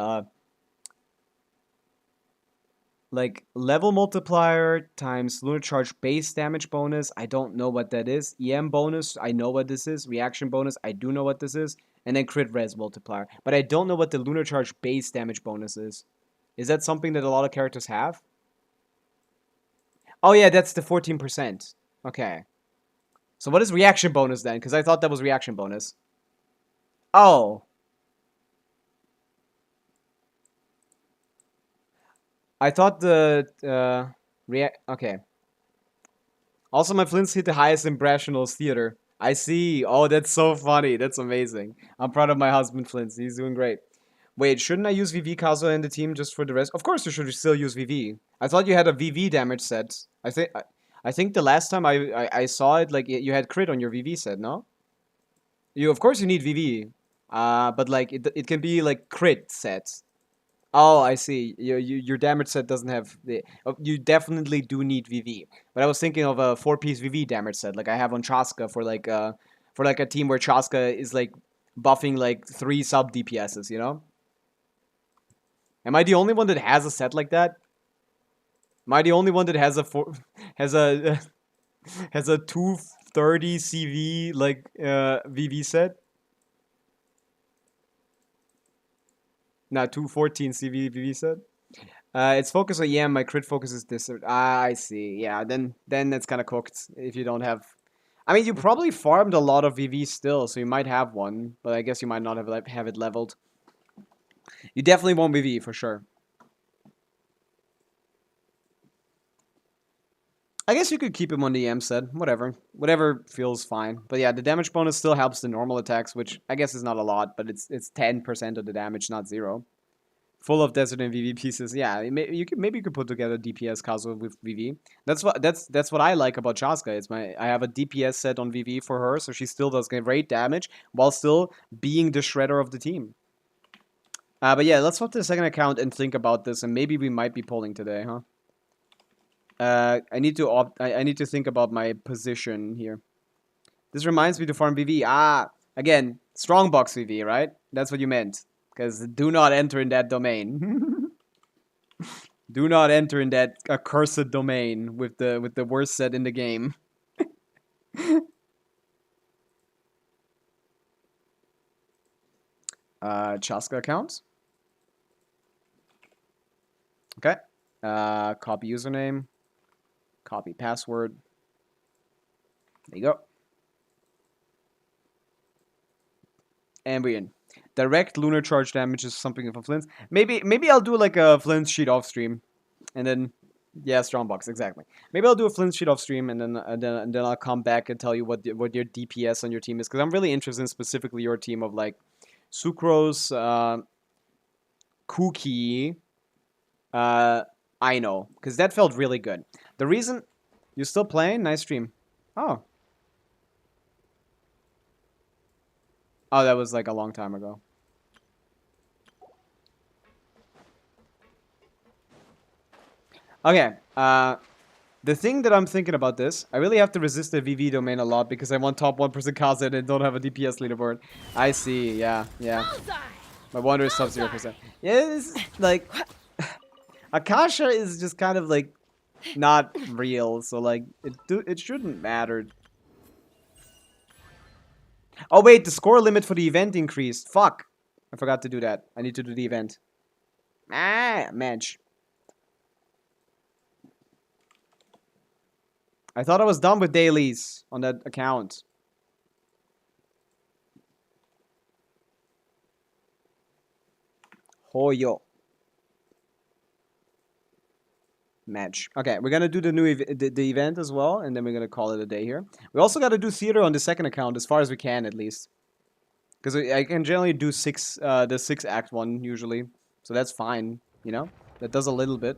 like level multiplier times Lunar Charge base damage bonus. I don't know what that is. EM bonus, I know what this is. Reaction bonus, I do know what this is. And then crit res multiplier. But I don't know what the Lunar Charge base damage bonus is. Is that something that a lot of characters have? Oh yeah, that's the 14%. Okay. So what is reaction bonus then? Because I thought that was reaction bonus. Oh. I thought the okay. Also, my Flins hit the highest in Brational's theater. I see. Oh, that's so funny. That's amazing. I'm proud of my husband, Flins. He's doing great. Wait, shouldn't I use VV Kazuha in the team just for the rest? Of course you should still use VV. I thought you had a VV damage set. I think the last time I saw it, like, you had crit on your VV set, no? Of course you need VV. But, like, it can be, like, crit sets. Oh, I see. Your damage set doesn't have the... you definitely do need VV. But I was thinking of a 4-piece VV damage set, like I have on Chaska for a team where Chaska is, like, buffing, like, 3 sub DPSs, you know? Am I the only one that has a set like that? Am I the only one that has a has a 230 CV like VV set? Nah, 214 CV VV set. It's focus on my crit focus is this. I see. Yeah, then it's kind of cooked if you don't have. I mean, you probably farmed a lot of VV still, so you might have one, but I guess you might not have it leveled. You definitely won't VV for sure. I guess you could keep him on the EM set. Whatever feels fine. But yeah, the damage bonus still helps the normal attacks, which I guess is not a lot, but it's 10% of the damage, not 0. Full of desert and VV pieces. Yeah, maybe you could put together DPS Kazuha with VV. That's what I like about Chaska. I have a DPS set on VV for her, so she still does great damage while still being the shredder of the team. But yeah, let's swap to the second account and think about this, and maybe we might be polling today, huh? I need to think about my position here. This reminds me to farm VV. Again, strongbox VV, right? That's what you meant. Because do not enter in that domain. Do not enter in that accursed domain with the worst set in the game. Chaska account. Okay. Copy username. Copy password. There you go. And we're in. Direct lunar charge damage is something for Flins. Maybe I'll do like a Flins sheet off stream, and then yeah, strongbox exactly. Maybe I'll do a Flins sheet off stream, and then I'll come back and tell you what your DPS on your team is, because I'm really interested in specifically your team of like Sucrose, Kuki, I know, because that felt really good. The reason you're still playing, nice stream. Oh, that was like a long time ago. Okay, the thing that I'm thinking about this, I really have to resist the VV domain a lot because I want top 1% Kaza and don't have a DPS leaderboard. I see, yeah. My wonder is sub 0%. Yeah, it's like... Akasha is just kind of like not real, so like it shouldn't matter. Oh wait, the score limit for the event increased. Fuck. I forgot to do that. I need to do the event. Ah, match. I thought I was done with dailies on that account. Hoyo. Match. Okay, we're gonna do the new the event as well, and then we're gonna call it a day here. We also gotta do theater on the second account as far as we can, at least. Because I can generally do the 6-act one usually, so that's fine. You know, that does a little bit.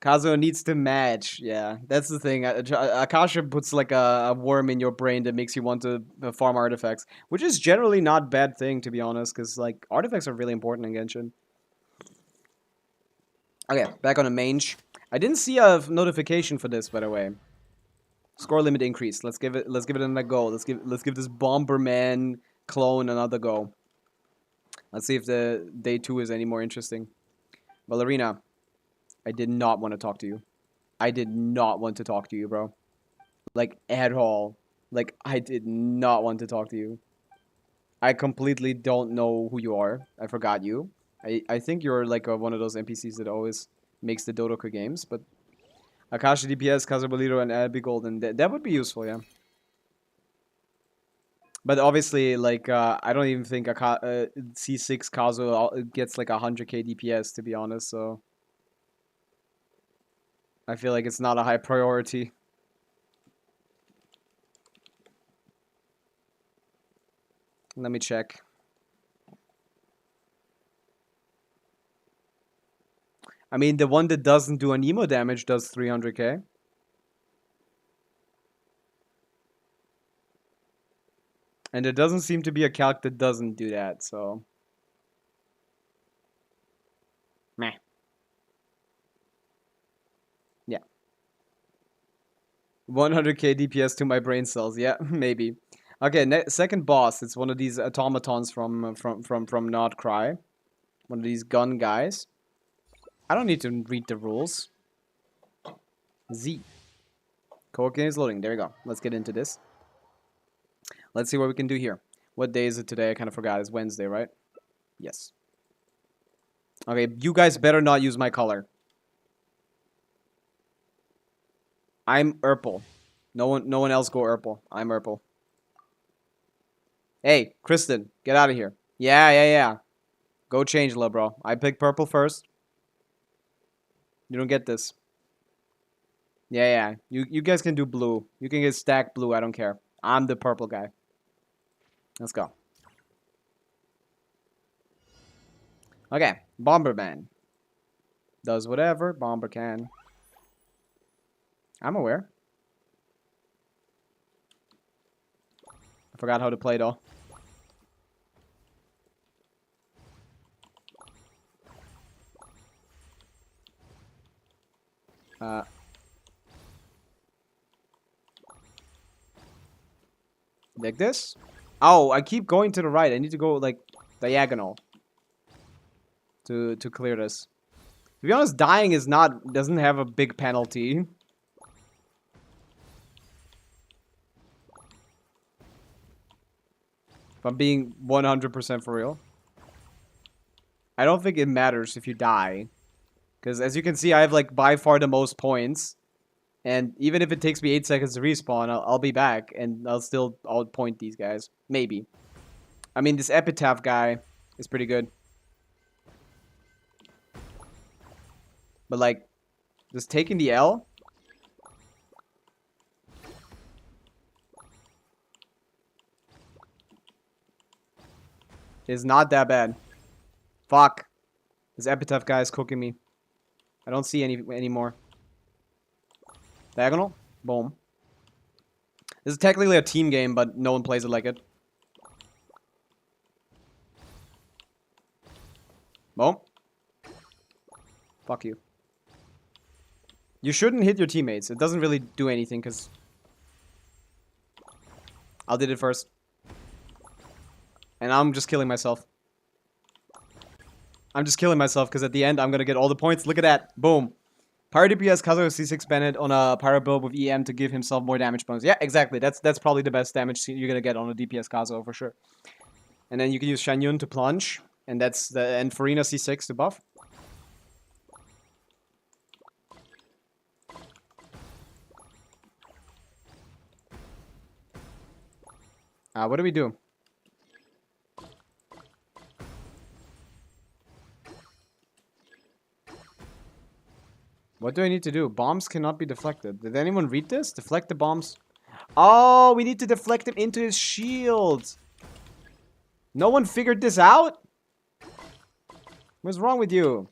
Kazuo needs to match. Yeah, that's the thing. Akasha puts like a worm in your brain that makes you want to farm artifacts, which is generally not a bad thing, to be honest, because like artifacts are really important in Genshin. Okay, back on the mange. I didn't see a notification for this, by the way. Score limit increased. Let's give it another go. Let's give this Bomberman clone another go. Let's see if the day 2 is any more interesting. Ballerina, I did not want to talk to you. I did not want to talk to you, bro. Like, at all. Like, I did not want to talk to you. I completely don't know who you are. I forgot you. I think you're like one of those NPCs that always makes the Dodoka games, but Akashi DPS, Kazuboliro, and Abby Golden, that would be useful, yeah. But obviously, like, I don't even think C6 Kazu gets like 100k DPS, to be honest, so I feel like it's not a high priority. Let me check. I mean, the one that doesn't do an emo damage does 300k. And there doesn't seem to be a calc that doesn't do that, so... Meh. Yeah. 100k DPS to my brain cells, yeah, maybe. Okay, second boss, it's one of these automatons from Not Cry. One of these gun guys. I don't need to read the rules. Z. Code game is loading. There we go. Let's get into this. Let's see what we can do here. What day is it today? I kind of forgot. It's Wednesday, right? Yes. Okay, you guys better not use my color. I'm Urple. No one else go Urple. I'm Urple. Hey, Kristen, get out of here. Yeah. Go change, little bro. I picked purple first. You don't get this. Yeah. You guys can do blue. You can get stacked blue. I don't care. I'm the purple guy. Let's go. Okay, Bomberman. Does whatever Bomber can. I'm aware. I forgot how to play though. Like this? Oh, I keep going to the right. I need to go like diagonal to clear this. To be honest, dying doesn't have a big penalty. If I'm being 100% for real. I don't think it matters if you die. Because as you can see, I have like by far the most points. And even if it takes me 8 seconds to respawn, I'll be back. And I'll still outpoint these guys. Maybe. I mean, this Epitaph guy is pretty good. But like, just taking the L? Is not that bad. Fuck. This Epitaph guy is cooking me. I don't see any anymore. Diagonal? Boom. This is technically a team game, but no one plays it like it. Boom. Fuck you. You shouldn't hit your teammates. It doesn't really do anything, because... I did it first. And I'm just killing myself. I'm just killing myself, because at the end, I'm gonna get all the points. Look at that. Boom. Pyro DPS Kazuo C6 Bennett on a Pyro build with EM to give himself more damage bonus. Yeah, exactly. That's probably the best damage you're gonna get on a DPS Kazuo, for sure. And then you can use Shanyun to plunge. And that's the... And Farina C6 to buff. What do we do? What do I need to do? Bombs cannot be deflected. Did anyone read this? Deflect the bombs. Oh, we need to deflect them into his shield. No one figured this out? What's wrong with you?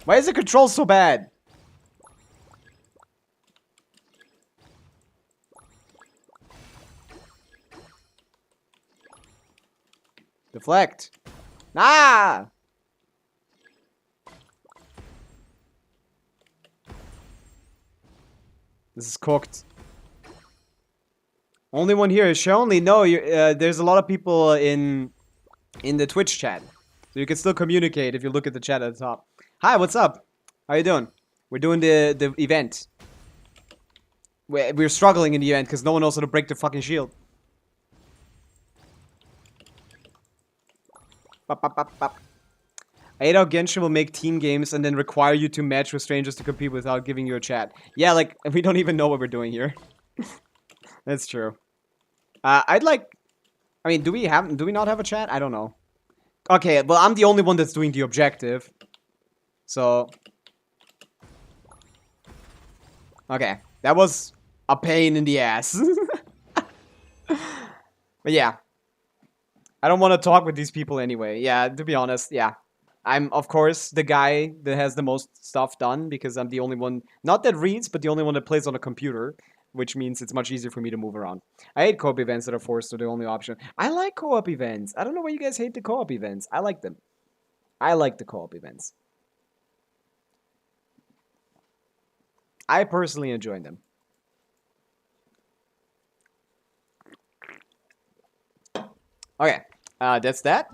Why is the control so bad? Deflect. Ah! This is cooked. Only one here is Shonly. No, there's a lot of people in the Twitch chat. So you can still communicate if you look at the chat at the top. Hi, what's up? How you doing? We're doing the event. We're struggling in the event because no one knows how to break the fucking shield. Bop, bop, bop, bop. I hate how Genshin will make team games and then require you to match with strangers to compete without giving you a chat. Yeah, like, we don't even know what we're doing here. That's true. I'd like... I mean, do we not have a chat? I don't know. Okay, well, I'm the only one that's doing the objective. So... Okay, that was a pain in the ass. But yeah. I don't want to talk with these people anyway. Yeah, to be honest, yeah. I'm, of course, the guy that has the most stuff done because I'm the only one, not that reads, but the only one that plays on a computer, which means it's much easier for me to move around. I hate co-op events that are forced to the only option. I like co-op events. I don't know why you guys hate the co-op events. I like them. I like the co-op events. I personally enjoy them. Okay, that's that.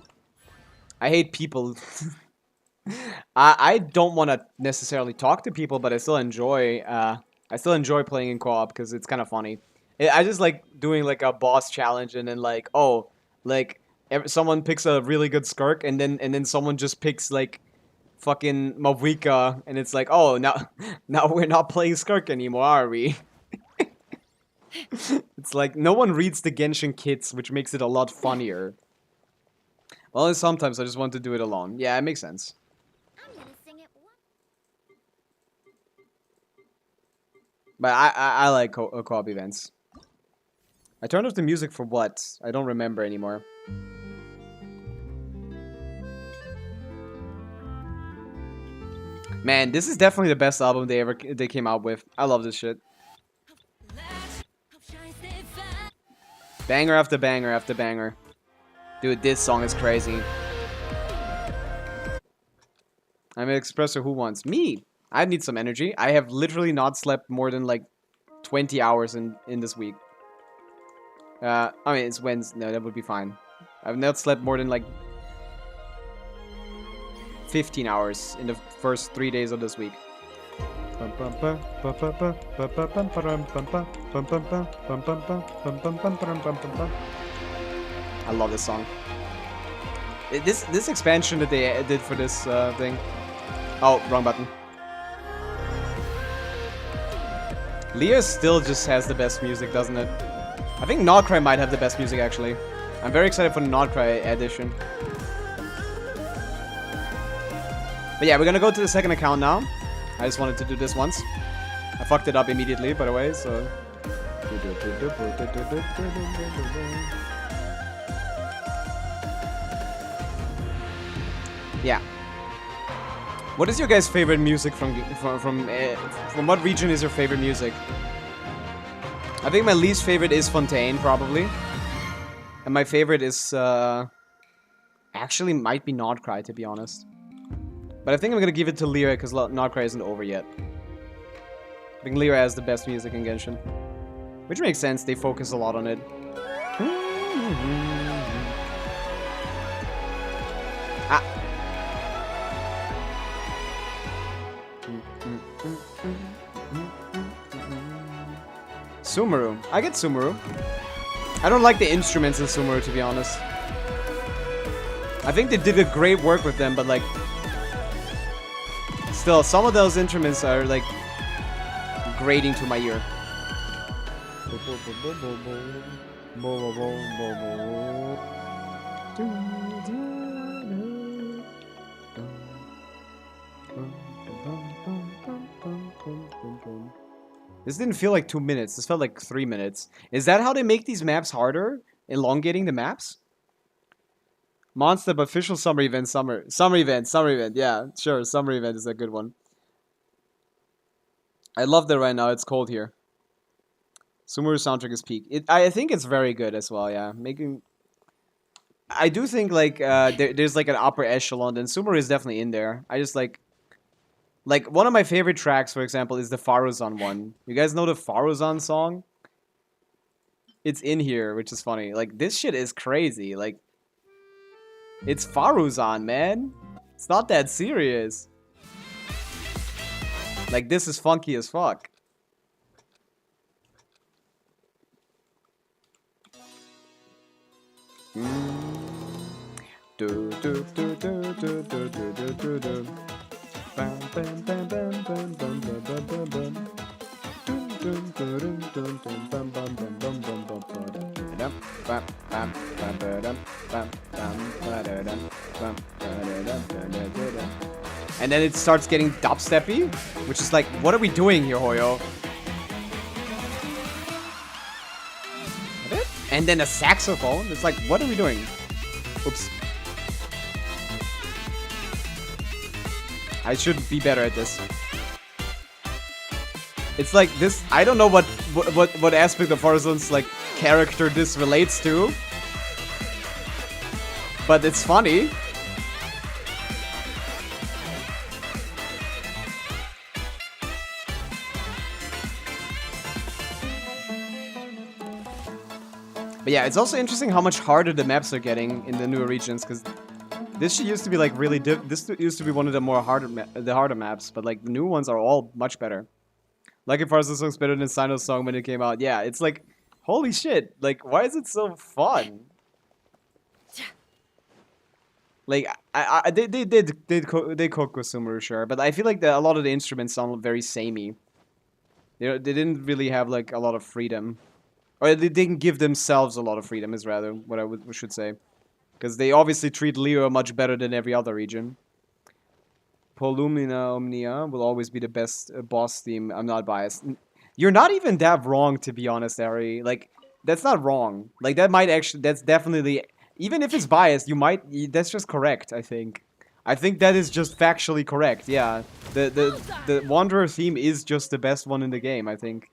I hate people. I don't want to necessarily talk to people, but I still enjoy playing in co-op because it's kind of funny. I just like doing like a boss challenge and then like, oh, like someone picks a really good Skirk and then someone just picks like fucking Pavica and it's like, oh, now we're not playing Skirk anymore, are we? It's like no one reads the Genshin kits, which makes it a lot funnier. Well, sometimes I just want to do it alone. Yeah, it makes sense. I'm gonna sing it. But I like co-op events. I turned off the music for what? I don't remember anymore. Man, this is definitely the best album they came out with. I love this shit. Banger after banger after banger. Dude, this song is crazy. I'm an espresso who wants me. I need some energy. I have literally not slept more than like 20 hours in this week. I mean, it's Wednesday. No, that would be fine. I've not slept more than like 15 hours in the first 3 days of this week. I love this song. This expansion that they did for this thing. Oh, wrong button. Leah still just has the best music, doesn't it? I think Nodcry might have the best music, actually. I'm very excited for the Nodcry edition. But yeah, we're gonna go to the second account now. I just wanted to do this once. I fucked it up immediately, by the way, so... Yeah. What is your guys' favorite music from what region is your favorite music? I think my least favorite is Fontaine, probably. And my favorite is, actually might be Nodcry, to be honest. But I think I'm gonna give it to Lyra because Notcry isn't over yet. I think Lyra has the best music in Genshin. Which makes sense, they focus a lot on it. Ah. Sumeru. I get Sumeru. I don't like the instruments in Sumeru, to be honest. I think they did a great work with them, but like... Still, some of those instruments are like... grating to my ear. This didn't feel like 2 minutes. This felt like 3 minutes. Is that how they make these maps harder? Elongating the maps? Monster official summer event, summer event. Yeah, sure. Summer event is a good one. I love that right now. It's cold here. Sumeru soundtrack is peak. I think it's very good as well. Yeah, I do think like there's like an upper echelon, and Sumeru is definitely in there. I just like one of my favorite tracks, for example, is the Faruzan one. You guys know the Faruzan song? It's in here, which is funny. Like this shit is crazy. Like it's Faruzan, man. It's not that serious. Like this is funky as fuck. Do do do do do do do do do do. Bam bam bam bam bam bam bam bam bam bam. Dun dun dun dun dun bam bam bam bam bam bam bam bam bam bam bam bam bam bam. And then it starts getting dubsteppy, which is like, what are we doing here, Hoyo? And then a saxophone. It's like, what are we doing? Oops. I should be better at this. It's like this. I don't know what aspect of Horizon's like character this relates to, but it's funny. But yeah, it's also interesting how much harder the maps are getting in the newer regions, because this shit used to be like really this used to be one of the more harder maps, but like the new ones are all much better. Like if Farza's song's better than Sino's song when it came out. Yeah, it's like holy shit. Like why is it so fun? Like they cook with Sumeru, sure, but I feel like a lot of the instruments sound very samey. They didn't really have like a lot of freedom. Or they didn't give themselves a lot of freedom, is rather what I should say. Because they obviously treat Leo much better than every other region. Polumina Omnia will always be the best boss theme. I'm not biased. You're not even that wrong, to be honest, Ari. Like, that's not wrong. Like, that might actually... That's definitely... Even if it's biased, you might... That's just correct, I think. I think that is just factually correct, yeah. The Wanderer theme is just the best one in the game, I think.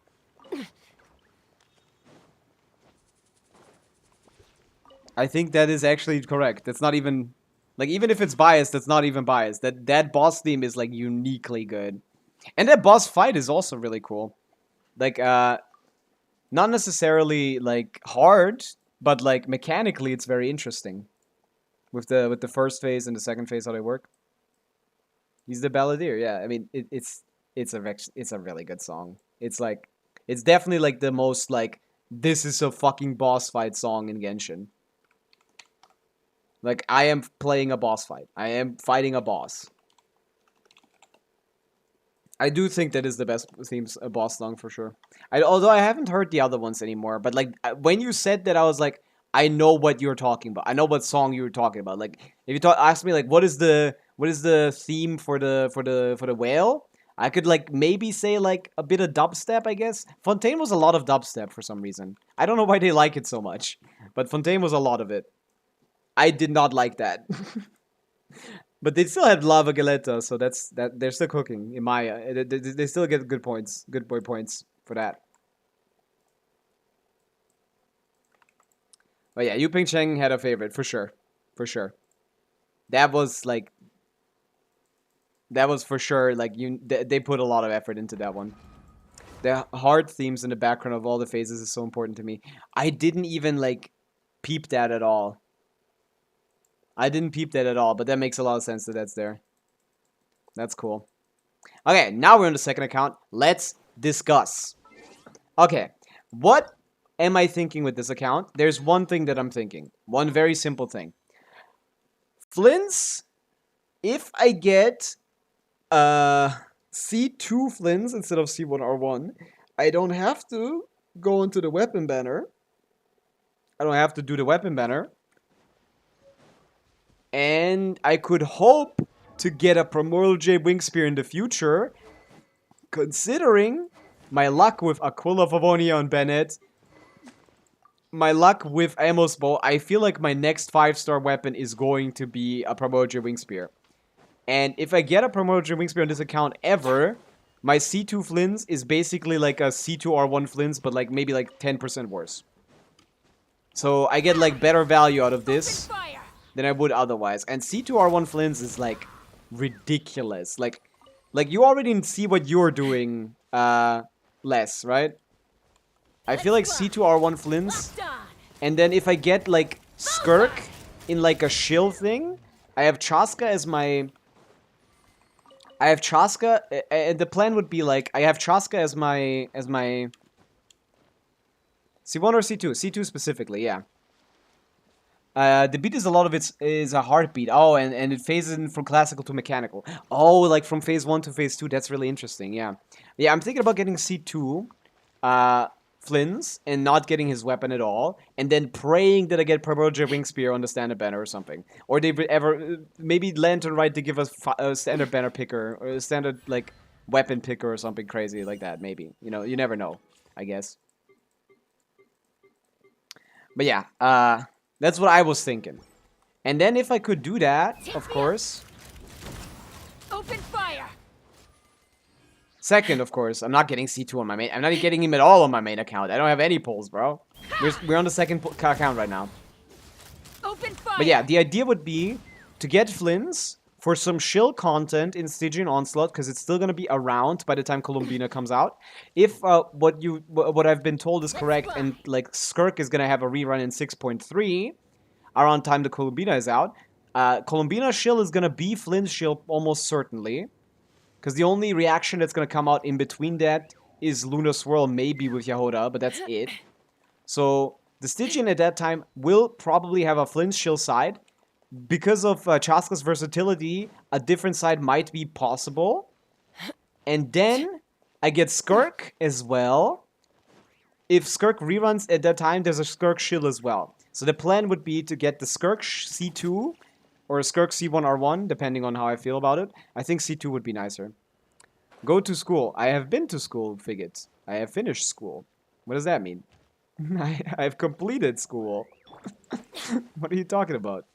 I think that is actually correct. That's not even... Like, even if it's biased, that's not even biased. That boss theme is, like, uniquely good. And that boss fight is also really cool. Like, not necessarily, like, hard, but, like, mechanically it's very interesting. With the first phase and the second phase, how they work. He's the balladeer, yeah. I mean, it's a really good song. It's, like... It's definitely, like, the most, like... This is a fucking boss fight song in Genshin. Like, I am playing a boss fight. I am fighting a boss. I do think that is the best themes boss song for sure. Although I haven't heard the other ones anymore. But like, when you said that, I was like, I know what you're talking about. I know what song you were talking about. Like, if you ask me like, what is the theme for the whale? I could like maybe say like a bit of dubstep, I guess. Fontaine was a lot of dubstep for some reason. I don't know why they like it so much, but Fontaine was a lot of it. I did not like that. But they still had Lava Galetta, so they're still cooking in Maya. They still get good points, good boy points for that. But yeah, Yu Ping Cheng had a favorite for sure, for sure. That was like That was for sure, like, they put a lot of effort into that one. The hard themes in the background of all the phases is so important to me. I didn't even, like, peep that at all. I didn't peep that at all, but that makes a lot of sense that that's there. That's cool. Okay, now we're on the second account. Let's discuss. Okay, what am I thinking with this account? There's one thing that I'm thinking. One very simple thing. Flins, if I get C2 Flins instead of C1R1, I don't have to go into the weapon banner. I don't have to do the weapon banner. And I could hope to get a Primordial Jade Wing Spear in the future, considering my luck with Aquila Favonia on Bennett, my luck with Amos Bow. I feel like my next 5-star weapon is going to be a Primordial Jade Wing Spear. And if I get a Primordial Jade Wing Spear on this account ever, my C2 Flins is basically like a C2R1 Flins, but like maybe like 10% worse. So I get like better value out of this than I would otherwise. And C2R1 Flins is like ridiculous. Like you already see what you're doing less, right? I feel like C2R1 Flins. And then if I get like Skirk in like a shill thing, I have Chaska as my... I have Chaska, and the plan would be like, I have Chaska as my C1 or C2? C2 specifically, yeah. The beat is a lot of it is a heartbeat. Oh, and it phases in from classical to mechanical. Oh, like from phase 1 to phase 2. That's really interesting, yeah. Yeah, I'm thinking about getting C2 Flins and not getting his weapon at all. And then praying that I get Primordial Wing Spear on the standard banner or something. Or they would ever... maybe Lantern Right to give us a standard banner picker. Or a standard, like, weapon picker or something crazy like that, maybe. You know, you never know, I guess. But yeah, that's what I was thinking. And then if I could do that, of course... Open fire! Second, of course, I'm not getting C2 on my main... I'm not getting him at all on my main account. I don't have any pulls, bro. We're on the second account right now. Open fire! But yeah, the idea would be to get Flins for some shill content in Stygian Onslaught, because it's still going to be around by the time Columbina comes out. If what I've been told is correct, and like Skirk is going to have a rerun in 6.3 around time the Columbina is out, Columbina shill is going to be Flins shill almost certainly. Because the only reaction that's going to come out in between that is Lunar Swirl, maybe with Yahoda, but that's it. So, the Stygian at that time will probably have a Flint shill side. Because of Chaska's versatility, a different side might be possible. And then, I get Skirk as well. If Skirk reruns at that time, there's a Skirk shill as well. So the plan would be to get the Skirk C2... or Skirk C1R1, depending on how I feel about it. I think C2 would be nicer. Go to school. I have been to school, Figget. I have finished school. What does that mean? I've completed school. What are you talking about?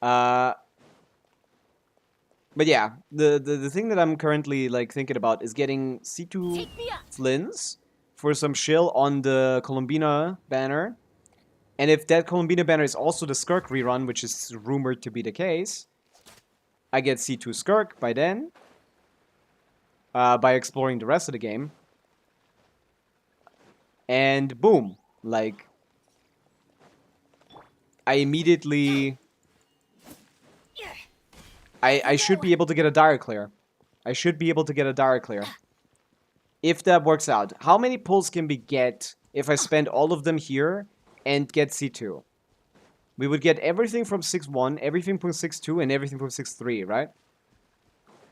But yeah, the thing that I'm currently like thinking about is getting C2 Flins for some shill on the Columbina banner. And if that Columbina banner is also the Skirk rerun, which is rumored to be the case, I get C2 Skirk by then. By exploring the rest of the game. And boom. Like, I immediately... I should be able to get a Dire Clear. I should be able to get a Dire Clear. If that works out. How many pulls can we get if I spend all of them here and get C2? We would get everything from 6.1, everything from 6.2, and everything from 6.3, right?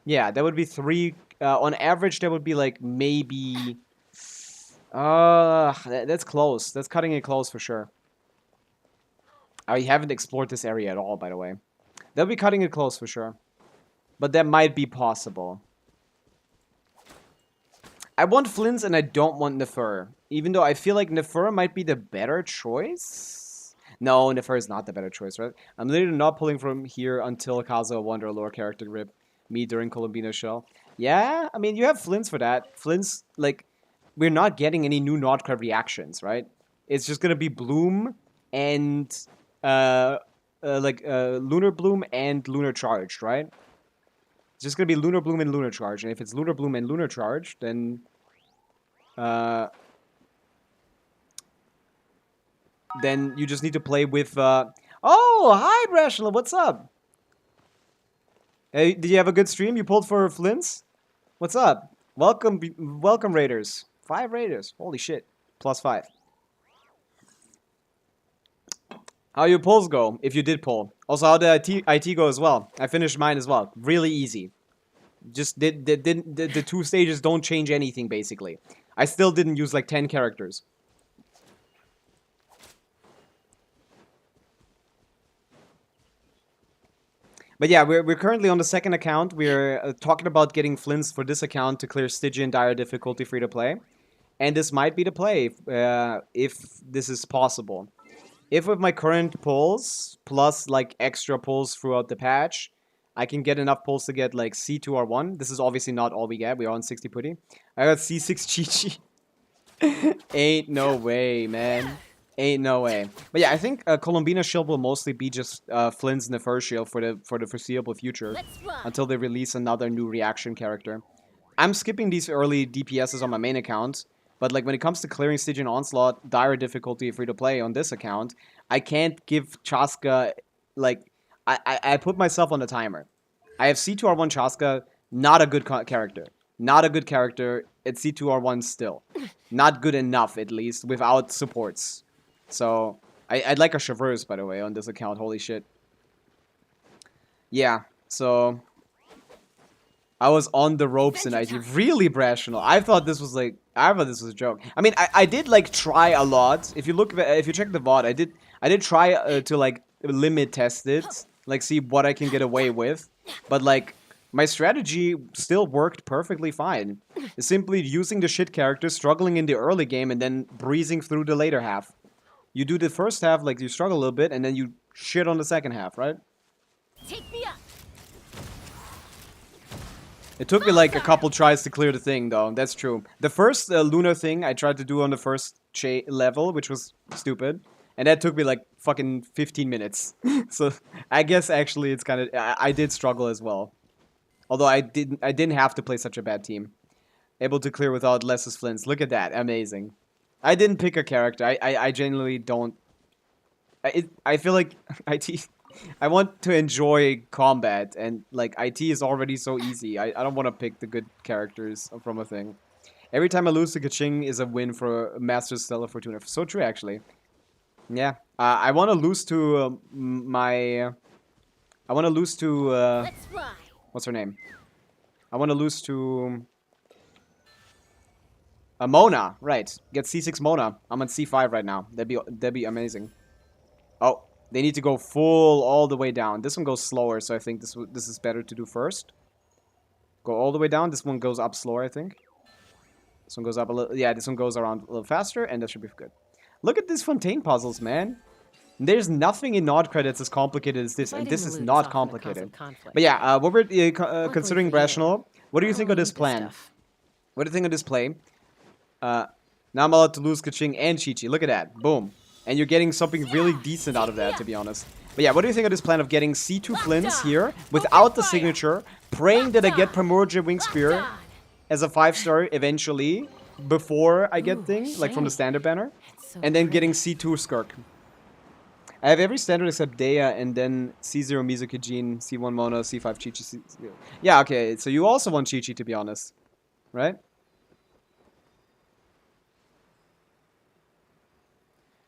Yeah, that would be 3... on average, that would be like maybe... that's close. That's cutting it close for sure. I haven't explored this area at all, by the way. That'll be cutting it close for sure. But that might be possible. I want Flins and I don't want Nefer. Even though I feel like Nefer might be the better choice. No, Nefer is not the better choice, right? I'm literally not pulling from here until Kazuo Wonder lore character rip me during Columbina Shell. Yeah, I mean, you have Flins for that. Flins, like, we're not getting any new Nodcrab reactions, right? It's just gonna be Bloom and, Lunar Bloom and Lunar Charged, right? It's just gonna be Lunar Bloom and Lunar Charge. And if it's Lunar Bloom and Lunar Charge, then you just need to play with oh, hi Rational, what's up? Hey, did you have a good stream? You pulled for Flins? What's up? Welcome Raiders. 5 Raiders. Holy shit. +5. How your polls go, if you did poll. Also, how did IT go as well? I finished mine as well. Really easy. Just the 2 stages don't change anything, basically. I still didn't use like 10 characters. But yeah, we're currently on the second account. We're talking about getting Flins for this account to clear Stygian dire difficulty free to play. And this might be the play if this is possible. If with my current pulls, plus like extra pulls throughout the patch, I can get enough pulls to get like C2R1. This is obviously not all we get. We are on 60 putty. I got C6 Chi-Chi. Ain't no way, man. Ain't no way. But yeah, I think Columbina's shield will mostly be just Flins in the first shield for the foreseeable future. Until they release another new reaction character. I'm skipping these early DPSs on my main account. But like when it comes to clearing Stygian Onslaught, dire difficulty free to play on this account, I can't give Chaska, like, I put myself on the timer. I have C2R1 Chaska, not a good character. Not a good character, it's C2R1 still. Not good enough, at least, without supports. So, I'd like a Traverse, by the way, on this account, holy shit. Yeah, so... I was on the ropes in IT. Really rational. I thought this was like... I thought this was a joke. I mean, I did, like, try a lot. If you look... If you check the VOD, I did try to, like, limit test it. Like, see what I can get away with. But, like, my strategy still worked perfectly fine. It's simply using the shit characters, struggling in the early game, and then breezing through the later half. You do the first half, like, you struggle a little bit, and then you shit on the second half, right? Take me up. It took me like a couple tries to clear the thing, though. That's true. The first lunar thing I tried to do on the first level, which was stupid. And that took me like fucking 15 minutes. So I guess actually it's kind of... I did struggle as well. Although I didn't have to play such a bad team. Able to clear without Les's Flins. Look at that. Amazing. I didn't pick a character. I genuinely don't... I feel like IT... I want to enjoy combat, and, like, IT is already so easy. I don't want to pick the good characters from a thing. Every time I lose to Kaching is a win for Master Stella Fortuna. So true, actually. Yeah. I want to lose to I want to lose to... what's her name? I want to lose to... Mona, right. Get C6 Mona. I'm on C5 right now. That'd be amazing. Oh. They need to go full all the way down. This one goes slower, so I think this is better to do first. Go all the way down. This one goes up slower, I think. This one goes up a little... Yeah, this one goes around a little faster, and that should be good. Look at these Fontaine puzzles, man. There's nothing in Nodcred that's as complicated as this, and this is not complicated. But yeah, what we're considering rational. What do you think of this plan? What do you think of this play? Now I'm allowed to lose Kaching and Chi-Chi. Look at that. Boom. And you're getting something really decent out of that, to be honest. But yeah, what do you think of this plan of getting C2 Flins here, without the signature, praying that I get Primordia Wing Spear as a 5-star eventually, before I get thing, like from the standard banner, and then getting C2 Skirk. I have every standard except Dea, and then C0 Mizukijin, C1 Mona, C5 Chi-Chi, C0. Yeah, okay, so you also want Chi-Chi, to be honest. Right?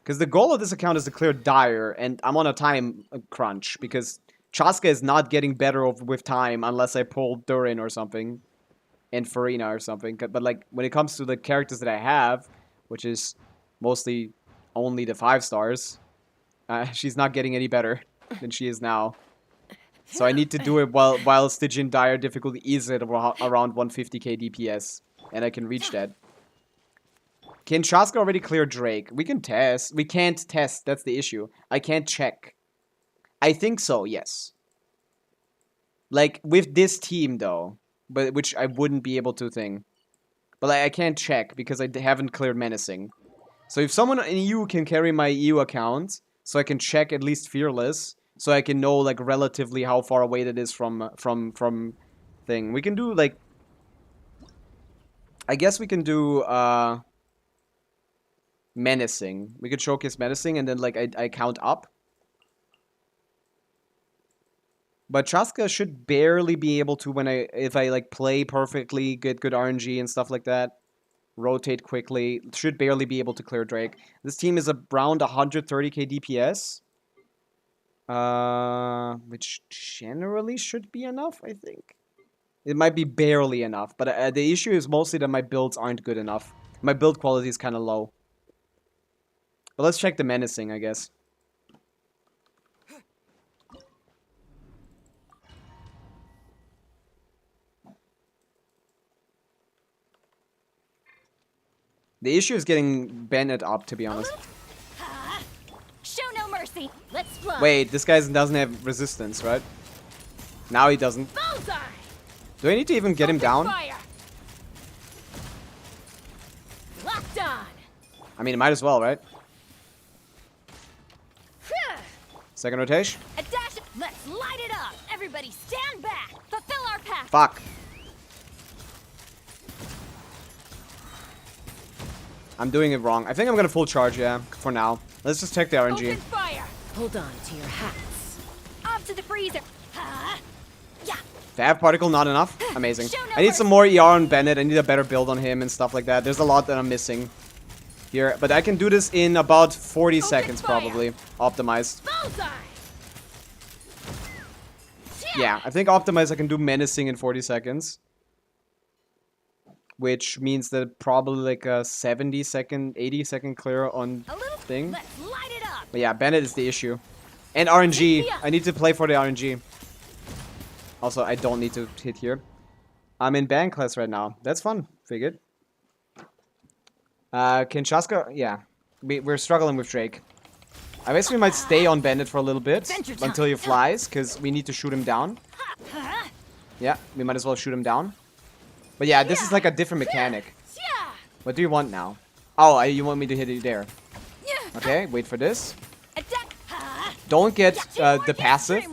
Because the goal of this account is to clear Dire, and I'm on a time crunch, because Chaska is not getting better with time unless I pull Durin or something, and Farina or something. But like, when it comes to the characters that I have, which is mostly only the 5-stars, she's not getting any better than she is now. So I need to do it while Stygian Dire difficulty is at around 150k DPS, and I can reach that. Can Chaska already clear Drake? We can test. We can't test. That's the issue. I can't check. I think so, yes. Like, with this team, though. But which I wouldn't be able to think. But like, I can't check because I haven't cleared Menacing. So if someone in EU can carry my EU account, so I can check at least Fearless, so I can know, like, relatively how far away that is from thing. We can do, like... I guess we can do, menacing. We could showcase menacing, and then, like, I count up. But Chaska should barely be able to if I, like, play perfectly, get good RNG and stuff like that. Rotate quickly. Should barely be able to clear Drake. This team is around 130k DPS. Which generally should be enough, I think. It might be barely enough, but the issue is mostly that my builds aren't good enough. My build quality is kind of low. But let's check the menacing, I guess. The issue is getting Bennett up, to be honest. Show no mercy. Let's fly. Wait, this guy doesn't have resistance, right? Now he doesn't. Bullseye. Do I need to even get him down? Fire. Locked on. I mean, might as well, right? Second rotation. A dash. Let's light it up. Everybody stand back. Fulfill our path. Fuck. I'm doing it wrong. I think I'm gonna full charge, yeah, for now. Let's just check the RNG. Open fire. Hold on to your hats. Up to the freezer. Yeah. Fab particle, not enough. Amazing. Show no I need some more ER on Bennett. I need a better build on him and stuff like that. There's a lot that I'm missing here. But I can do this in about 40 seconds, fire. probably. Optimized. Bullseye. Yeah, I think optimized I can do menacing in 40 seconds. Which means that probably like a 70 second, 80 second clear on thing. Let's light it up. But yeah, Bennett is the issue. And RNG. I need to play for the RNG. Also, I don't need to hit here. I'm in band class right now. That's fun. Figured. Kinshasa, yeah. We're struggling with Drake. I guess we might stay on Bennett for a little bit until he flies, because we need to shoot him down. Yeah, we might as well shoot him down. But yeah, this is like a different mechanic. What do you want now? Oh, you want me to hit it there. Okay, wait for this. Don't get the passive.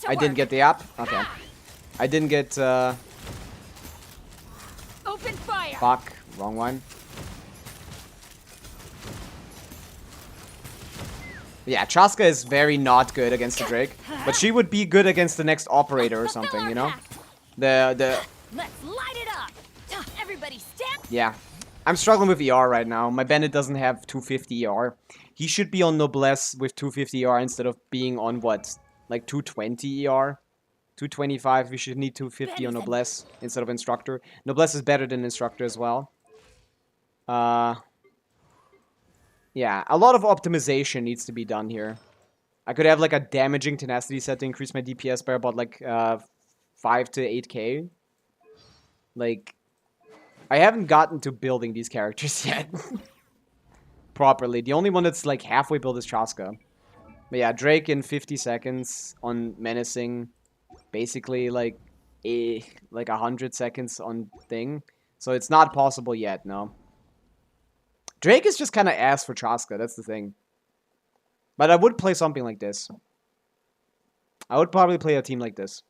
I didn't get the app. Okay. I didn't get... Open fire. Fuck. Wrong one. Yeah, Chaska is very not good against the Drake. But she would be good against the next operator or something, you know? The... Let's light it up. Everybody stand. Yeah. I'm struggling with ER right now. My Bennett doesn't have 250 ER. He should be on Noblesse with 250 ER instead of being on what? Like 220 ER? 225, we should need 250 on Noblesse instead of Instructor. Noblesse is better than Instructor as well. Yeah, a lot of optimization needs to be done here. I could have like a damaging tenacity set to increase my DPS by about like 5 to 8k. Like, I haven't gotten to building these characters yet. Properly. The only one that's like halfway built is Chaska. But yeah, Drake in 50 seconds on Menacing. Basically like 100 seconds on Thing. So it's not possible yet, no. Drake is just kind of ass for Chaska, that's the thing. But I would play something like this. I would probably play a team like this.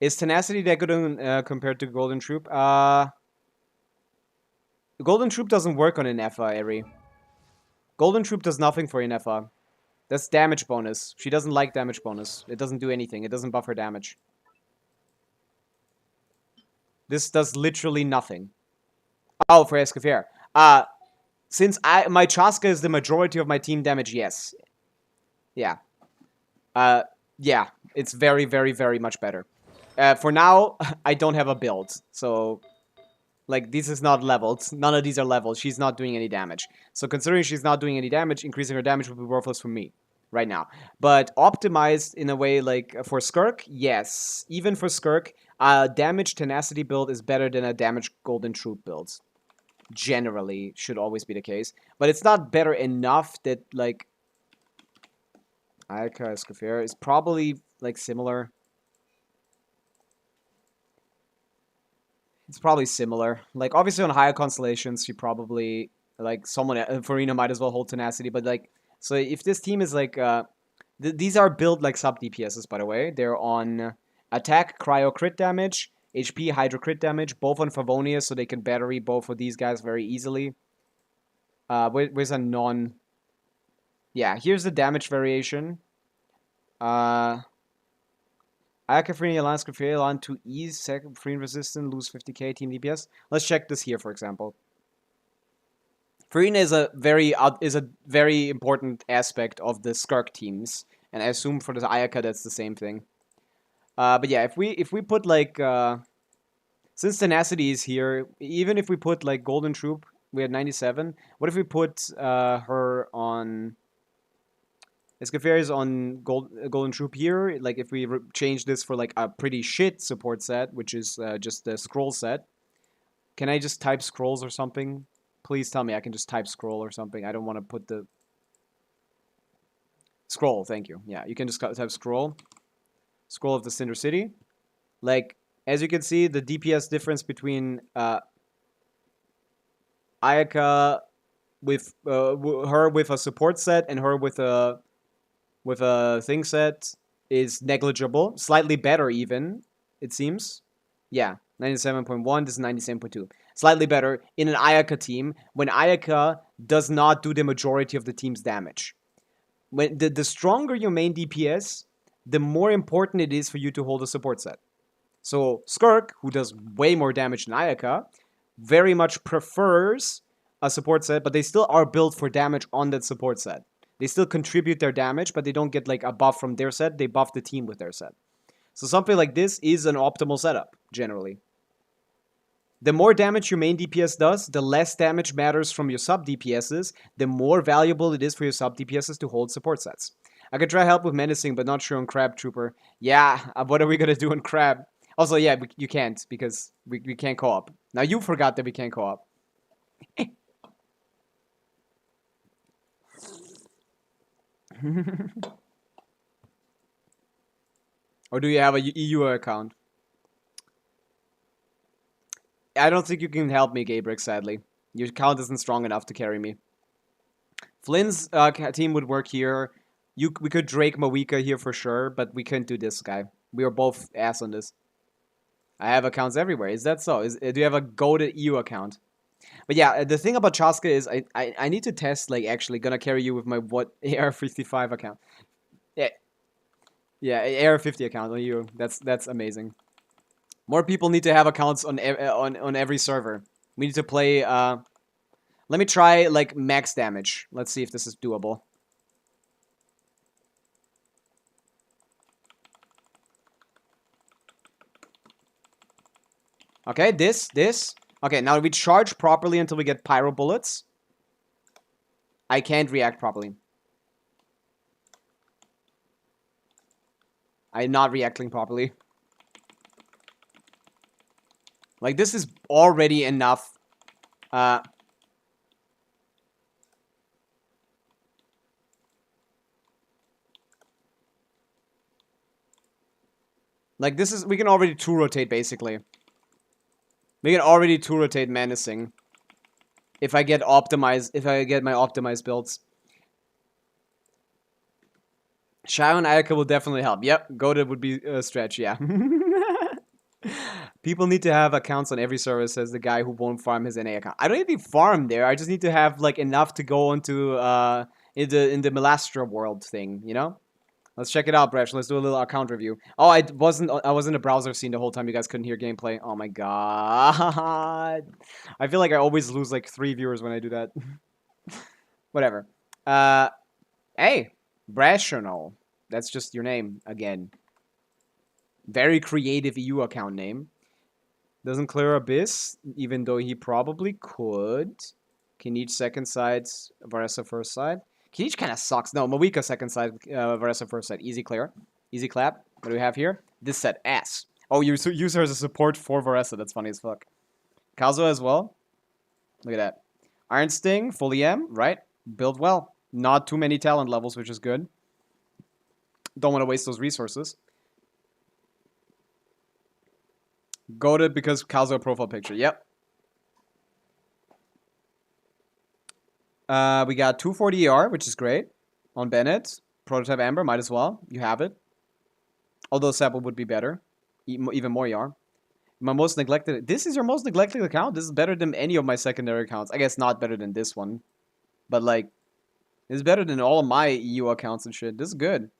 Is Tenacity that good compared to Golden Troop? Golden Troop doesn't work on Inefa, Eri. Golden Troop does nothing for Inefa. That's damage bonus. She doesn't like damage bonus. It doesn't do anything. It doesn't buff her damage. This does literally nothing. Oh, for Escoffier. Since my Chaska is the majority of my team damage, yes. Yeah. Yeah. It's very, very, very much better. For now, I don't have a build. So, like, this is not leveled. None of these are leveled. She's not doing any damage. So, considering she's not doing any damage, increasing her damage would be worthless for me right now. But optimized in a way, like, for Skirk, yes. Even for Skirk, a damage tenacity build is better than a damage golden troop build. Generally, should always be the case. But it's not better enough that, like... Ayaka Escoffier is probably, like, similar. It's probably similar. Like, obviously on higher constellations, she probably, Like someone, Farina might as well hold tenacity. But like, so if this team is like, these are built like sub DPSs, by the way. They're on attack, cryo crit damage, HP, hydro crit damage, both on Favonius, so they can battery both of these guys very easily. Where's a non? Yeah, here's the damage variation. Akafrini, Alliance, on to ease, second free resistant, lose 50k team DPS. Let's check this here, for example. Farina is a very important aspect of the Skirk teams, and I assume for the Ayaka that's the same thing. But yeah, if we put like since tenacity is here, even if we put like Golden Troop, we had 97. What if we put her on? Escaferi is on Golden Troop here. Like if we change this for like a pretty shit support set, which is just the scroll set. Can I just type scrolls or something? Please tell me I can just type scroll or something. I don't want to put the scroll. Thank you. Yeah, you can just type scroll. Scroll of the Cinder City. Like as you can see, the DPS difference between Ayaka with her with a support set and her with a thing set is negligible. Slightly better even, it seems. Yeah, 97.1, this is 97.2. Slightly better in an Ayaka team when Ayaka does not do the majority of the team's damage. When the stronger your main DPS, the more important it is for you to hold a support set. So Skirk, who does way more damage than Ayaka, very much prefers a support set, but they still are built for damage on that support set. They still contribute their damage, but they don't get like a buff from their set. They buff the team with their set. So something like this is an optimal setup, generally. The more damage your main DPS does, the less damage matters from your sub DPSs, the more valuable it is for your sub DPSs to hold support sets. I could try help with menacing, but not sure on Crab Trooper. Yeah, what are we gonna do on Crab? Also, yeah, you can't, because we can't co-op. Now you forgot that we can't co-op. Or do you have a EU account? I don't think you can help me, Gabrick, sadly. Your account isn't strong enough to carry me. Flynn's team would work here. We could Drake Mawika here for sure, but we couldn't do this guy. We are both ass on this. I have accounts everywhere. Is that so? Do you have a goated EU account? But yeah, the thing about Chaska is I need to test, like, actually gonna carry you with my AR55 account. Yeah, AR50 account on you. That's amazing. More people need to have accounts on every server. We need to play. Let me try like max damage. Let's see if this is doable. Okay, this. Okay, now we charge properly until we get pyro bullets. I can't react properly. I'm not reacting properly. Like, this is already enough. Like, this is... We can already 2-rotate, basically. We can already 2-rotate menacing. If I get optimized... If I get my optimized builds. Shao and Ayaka will definitely help. Yep, Goated would be a stretch, yeah. People need to have accounts on every server, says the guy who won't farm his NA account. I don't need to farm there. I just need to have like enough to go into in the Melastra world thing, you know? Let's check it out, Bresh. Let's do a little account review. Oh, I was in a browser scene the whole time. You guys couldn't hear gameplay. Oh my god. I feel like I always lose like 3 viewers when I do that. Whatever. Hey, Brashional. That's just your name again. Very creative EU account name. Doesn't clear Abyss, even though he probably could. Kinich second side, Varessa first side. Kinich kind of sucks. No, Mawika second side, Varessa first side. Easy clear. Easy clap. What do we have here? This set, ass. Oh, you use her as a support for Varessa. That's funny as fuck. Kazuha as well. Look at that. Iron Sting, full EM, right? Build well. Not too many talent levels, which is good. Don't want to waste those resources. Goated because Kazuha profile picture. Yep. We got 240 ER, which is great. On Bennett. Prototype Amber, might as well. You have it. Although Sepple would be better. Even more ER. My most neglected... This is your most neglected account? This is better than any of my secondary accounts. I guess not better than this one. But, like... It's better than all of my EU accounts and shit. This is good.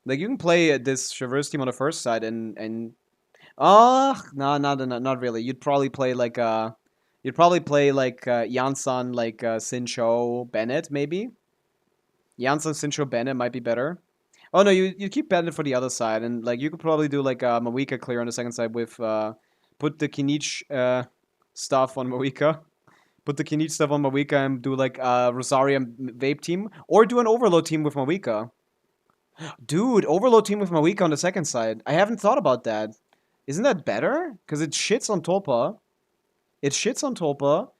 Like, you can play this Traverse team on the first side and... Oh, no, not really. You'd probably play, like, Jansan, like, Sincho, Bennett, maybe? Jansan, Sincho, Bennett might be better. Oh, no, you keep Bennett for the other side. And, like, you could probably do, like, Mawika clear on the second side with, put the Kinich, stuff on Mawika. Put the Kinich stuff on Mawika and do, like, Rosaria Vape team. Or do an Overload team with Mawika. Dude, Overload team with Mawika on the second side. I haven't thought about that. Isn't that better? Because it shits on Tulpa. It shits on Tulpa.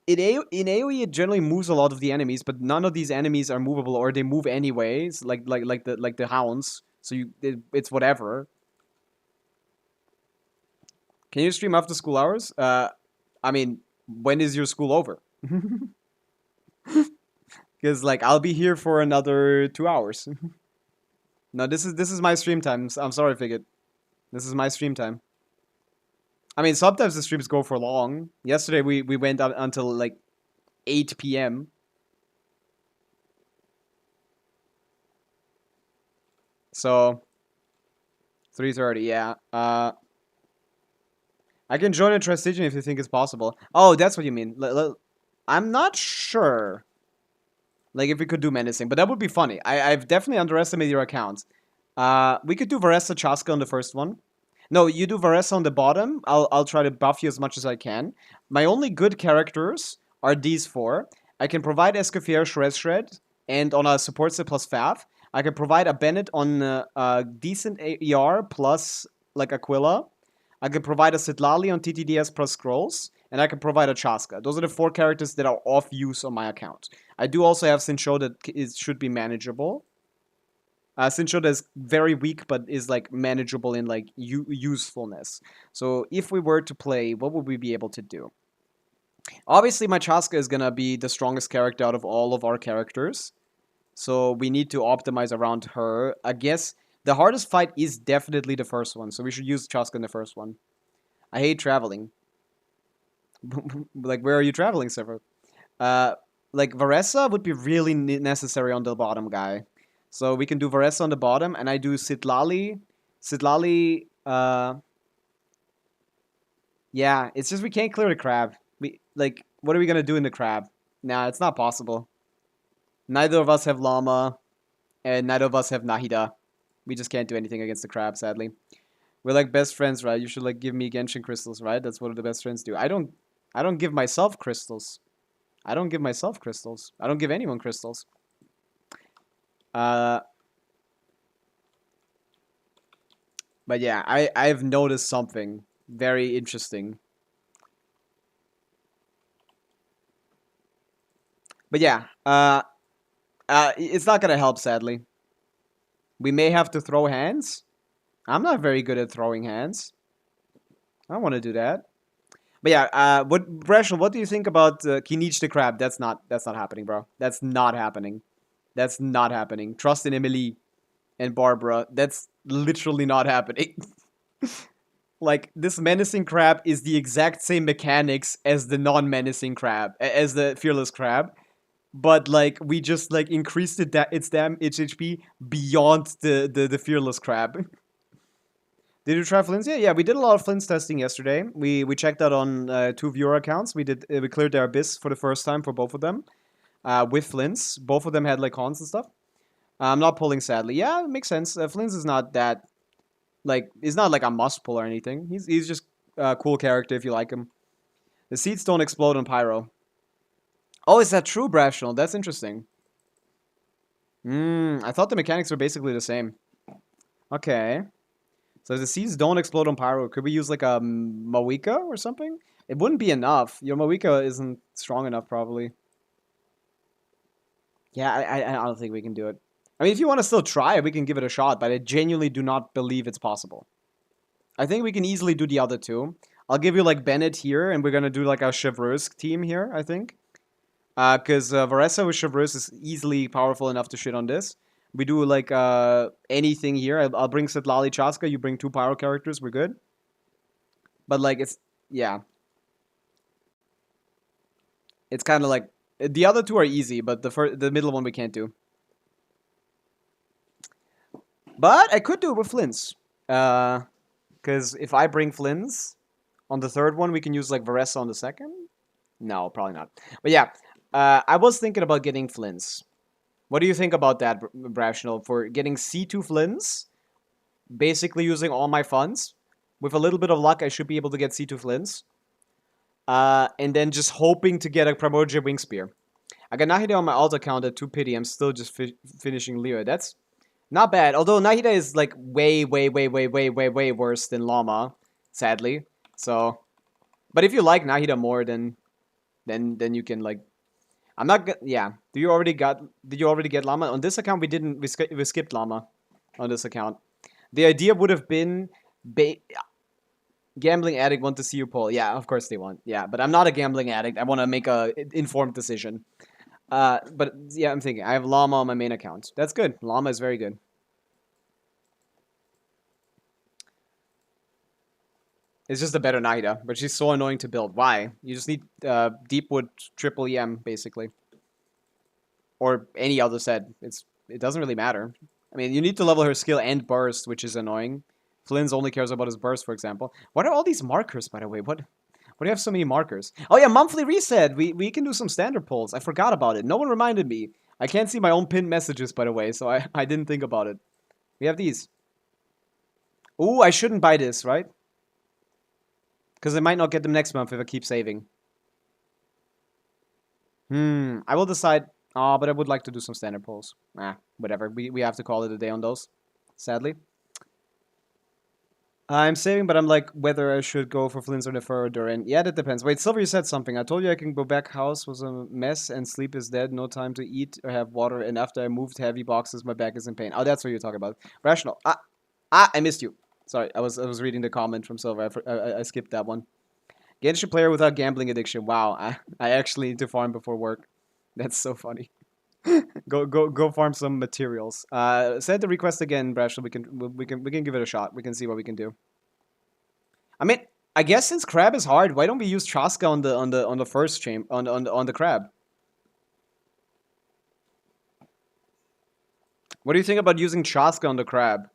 In AoE, it generally moves a lot of the enemies, but none of these enemies are movable, or they move anyways, like the hounds. So it's whatever. Can you stream after school hours? I mean, when is your school over? Because like I'll be here for another 2 hours. No, this is my stream time. I'm sorry, Figget. This is my stream time. I mean, sometimes the streams go for long. Yesterday we went up until like 8 p.m. So 3:30, yeah. I can join a Stygian if you think it's possible. Oh, that's what you mean. I'm not sure. Like if we could do menacing, but that would be funny. I've definitely underestimated your account. We could do Varessa Chaska on the first one. No, you do Varessa on the bottom. I'll try to buff you as much as I can. My only good characters are these four. I can provide Escoffier Shred, and on a support set plus Fav. I can provide a Bennett on a decent ER plus like Aquila. I can provide a Sitlali on TTDS plus Scrolls, and I can provide a Chaska. Those are the four characters that are off use on my account. I do also have Sincho that should be manageable. Sincho is very weak, but is like manageable in like usefulness. So if we were to play, what would we be able to do? Obviously, my Chaska is gonna be the strongest character out of all of our characters. So we need to optimize around her. I guess the hardest fight is definitely the first one. So we should use Chaska in the first one. I hate traveling. Like, where are you traveling, Sever? Like, Varessa would be really necessary on the bottom guy. So we can do Varessa on the bottom, and I do Sitlali. Sitlali, yeah, it's just we can't clear the crab. Like, what are we gonna do in the crab? Nah, it's not possible. Neither of us have Llama, and neither of us have Nahida. We just can't do anything against the crab, sadly. We're like best friends, right? You should like give me Genshin crystals, right? That's what the best friends do. I don't give myself crystals. I don't give myself crystals. I don't give anyone crystals. But yeah, I've noticed something very interesting. But yeah, it's not gonna help, sadly. We may have to throw hands. I'm not very good at throwing hands. I don't want to do that. But yeah, Breshel, what do you think about Kinich the Crab? That's not happening, bro. That's not happening. That's not happening. Trust in Emily and Barbara. That's literally not happening. Like, this menacing crab is the exact same mechanics as the non-menacing crab, as the fearless crab. But, like, we just, like, increased its HP beyond the fearless crab. Did you try Flins? Yeah, we did a lot of Flins testing yesterday. We checked out on 2 viewer accounts. We cleared their abyss for the first time for both of them. With Flins. Both of them had, like, cons and stuff. I'm not pulling, sadly. Yeah, it makes sense. Flins is not that... Like, he's not like a must pull or anything. He's just a cool character if you like him. The seeds don't explode on Pyro. Oh, is that true, Brashel? That's interesting. I thought the mechanics were basically the same. Okay. So if the seeds don't explode on Pyro, could we use like a Mawika or something? It wouldn't be enough. Your Mawika isn't strong enough, probably. Yeah, I don't think we can do it. I mean, if you want to still try it, we can give it a shot, but I genuinely do not believe it's possible. I think we can easily do the other two. I'll give you, like, Bennett here, and we're gonna do, like, a Chevreuse team here, I think. Because Varessa with Traverse is easily powerful enough to shit on this. We do like anything here. I'll bring Setlali Chaska. You bring 2 pyro characters. We're good. But like it's yeah. It's kind of like the other 2 are easy, but the middle one we can't do. But I could do it with Flins. Because if I bring Flins on the 3rd one, we can use like Varessa on the 2nd. No, probably not. But yeah, I was thinking about getting Flins. What do you think about that, Rational? For getting C2 Flins, basically using all my funds. With a little bit of luck, I should be able to get C2 Flins. And then just hoping to get a Primordial Wing Spear. I got Nahida on my alt account at 2 pity. I'm still just finishing Leo. That's not bad. Although Nahida is like way worse than Llama, sadly. So, but if you like Nahida more, then you can like. I'm not. Yeah. Did you already get Llama on this account? We didn't. We skipped Llama on this account. The idea would have been. Gambling addict want to see you pull. Yeah, of course they want. Yeah, but I'm not a gambling addict. I want to make a informed decision. But yeah, I'm thinking. I have Llama on my main account. That's good. Llama is very good. It's just a better Nahida, but she's so annoying to build. Why? You just need Deepwood triple EM, basically. Or any other set. It doesn't really matter. I mean, you need to level her skill and burst, which is annoying. Flins only cares about his burst, for example. What are all these markers, by the way? What do you have so many markers? Oh yeah, monthly reset! We can do some standard polls. I forgot about it. No one reminded me. I can't see my own pinned messages, by the way, so I didn't think about it. We have these. Ooh, I shouldn't buy this, right? Because I might not get them next month if I keep saving. I will decide. Oh, but I would like to do some standard polls. Whatever. We have to call it a day on those, sadly. I'm saving, but I'm like whether I should go for Flins or Nefer or Durin. Yeah, that depends. Wait, Silver, you said something. I told you I can go back. House was a mess and sleep is dead. No time to eat or have water. And after I moved heavy boxes, my back is in pain. Oh, that's what you're talking about. Rational. I missed you. Sorry, I was reading the comment from Silver. I skipped that one. Genshin player without gambling addiction. Wow, I actually need to farm before work. That's so funny. go farm some materials. Send the request again, Brash. We can give it a shot. We can see what we can do. I mean, I guess since crab is hard, why don't we use Chaska on the first chamber on the crab? What do you think about using Chaska on the crab?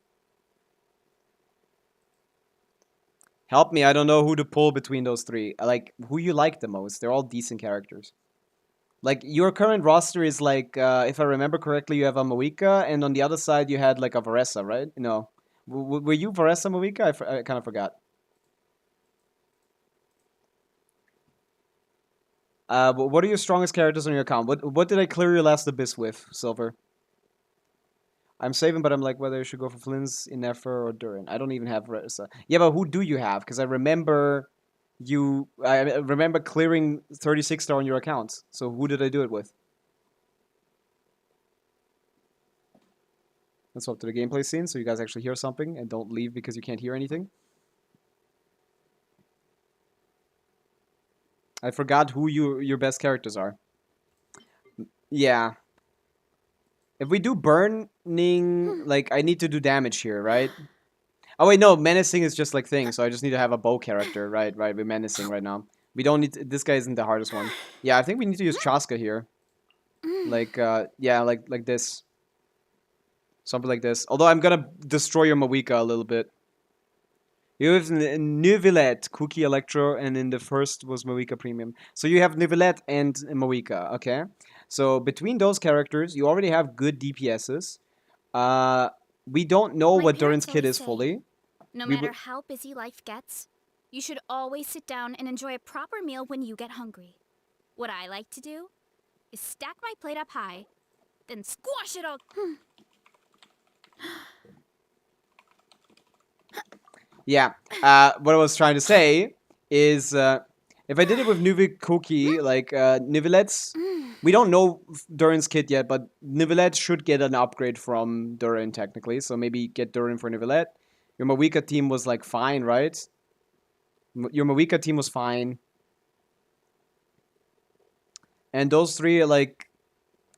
Help me, I don't know who to pull between those 3. Like, who you like the most? They're all decent characters. Like, your current roster is like, if I remember correctly, you have a Moika, and on the other side you had like a Varessa, right? No. Were you Varessa Moika? I kind of forgot. What are your strongest characters on your account? What did I clear your last abyss with, Silver? I'm saving, but I'm like whether I should go for Flins, Inefer, or Durin. I don't even have Varessa. Yeah, but who do you have? Because I remember clearing 36 star on your account. So who did I do it with? Let's swap to the gameplay scene so you guys actually hear something and don't leave because you can't hear anything. I forgot who your best characters are. Yeah. If we do burning, like, I need to do damage here, right? Oh, wait, no. Menacing is just, like, thing, so I just need to have a bow character. Right. We're menacing right now. We don't need to, this guy isn't the hardest one. Yeah, I think we need to use Chaska here. Like, yeah, like this. Something like this. Although I'm gonna destroy your Mawika a little bit. You have Neuvillette, Cookie, Electro, and in the first was Mawika Premium. So you have Neuvillette and Mawika, okay? So between those characters, you already have good DPSs. We don't know what Durin's kit is fully. No matter how busy life gets, you should always sit down and enjoy a proper meal when you get hungry. What I like to do is stack my plate up high, then squash it all. Yeah, what I was trying to say is, if I did it with Nuvi Cookie, like, Nivellet's, we don't know Durin's kit yet, but Nivellette should get an upgrade from Durin, technically, so maybe get Durin for Nivellette. Your Mawika team was, like, fine, right? Your Mawika team was fine. And those 3, like,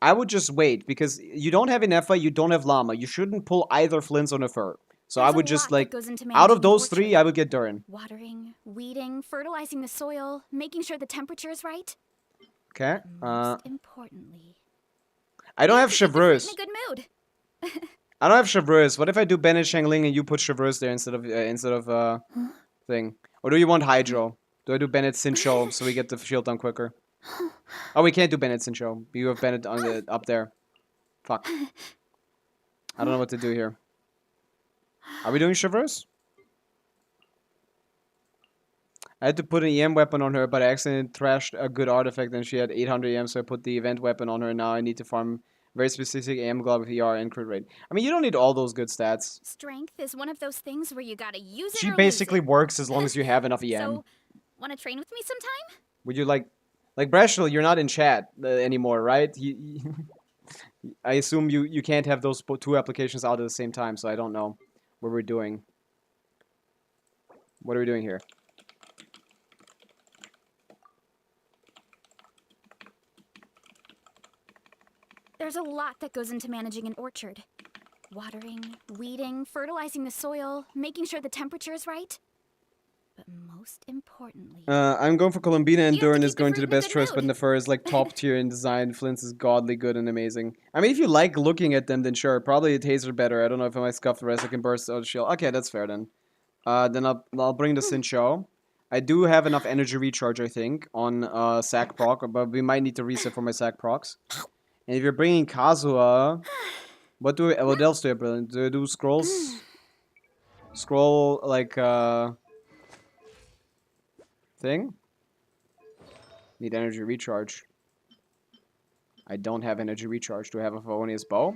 I would just wait because you don't have Inefa, you don't have Llama. You shouldn't pull either Flins or Nefer. So I There's a would just lot that like, goes into out of managing an those 3, orchard. I would get Durin. Watering, weeding, fertilizing the soil, making sure the temperature is right. Okay. Most importantly, I don't have keep the fruit in Chevreuse. a good mood. I don't have Chevreuse. What if I do Bennett Shangling and you put Chevreuse there instead of thing? Or do you want Hydro? Do I do Bennett Sincho so we get the shield down quicker? Oh, we can't do Bennett Sincho. You have Bennett on the up there. Fuck. I don't know what to do here. Are we doing Chevreuse? I had to put an EM weapon on her, but I accidentally trashed a good artifact and she had 800 EM, so I put the event weapon on her. And now I need to farm very specific EM glove with ER and crit rate. I mean, you don't need all those good stats. Strength is one of those things where you gotta use it She or lose basically it. works as long as you have enough EM. So, wanna train with me sometime? Would you like Breshel, you're not in chat anymore, right? I assume you can't have those 2 applications out at the same time, so I don't know what we're doing. What are we doing here? There's a lot that goes into managing an orchard. Watering, weeding, fertilizing the soil, making sure the temperature is right. But most importantly... I'm going for Columbina and You have to Durin is keep the going to fruit the in a best good choice, but mood. Nefer is like top tier in design. Flint's is godly good and amazing. I mean, if you like looking at them, then sure. Probably a Taser better. I don't know if I might scuff the rest. I can burst out shield. Okay, that's fair then. Then I'll bring the Sincho. I do have enough energy recharge, I think, on Sack proc, but we might need to reset for my Sack procs. And if you're bringing Kazuha, what else do I bring? Do I do scrolls? Scroll like thing? Need energy recharge. I don't have energy recharge. Do I have a Favonius bow?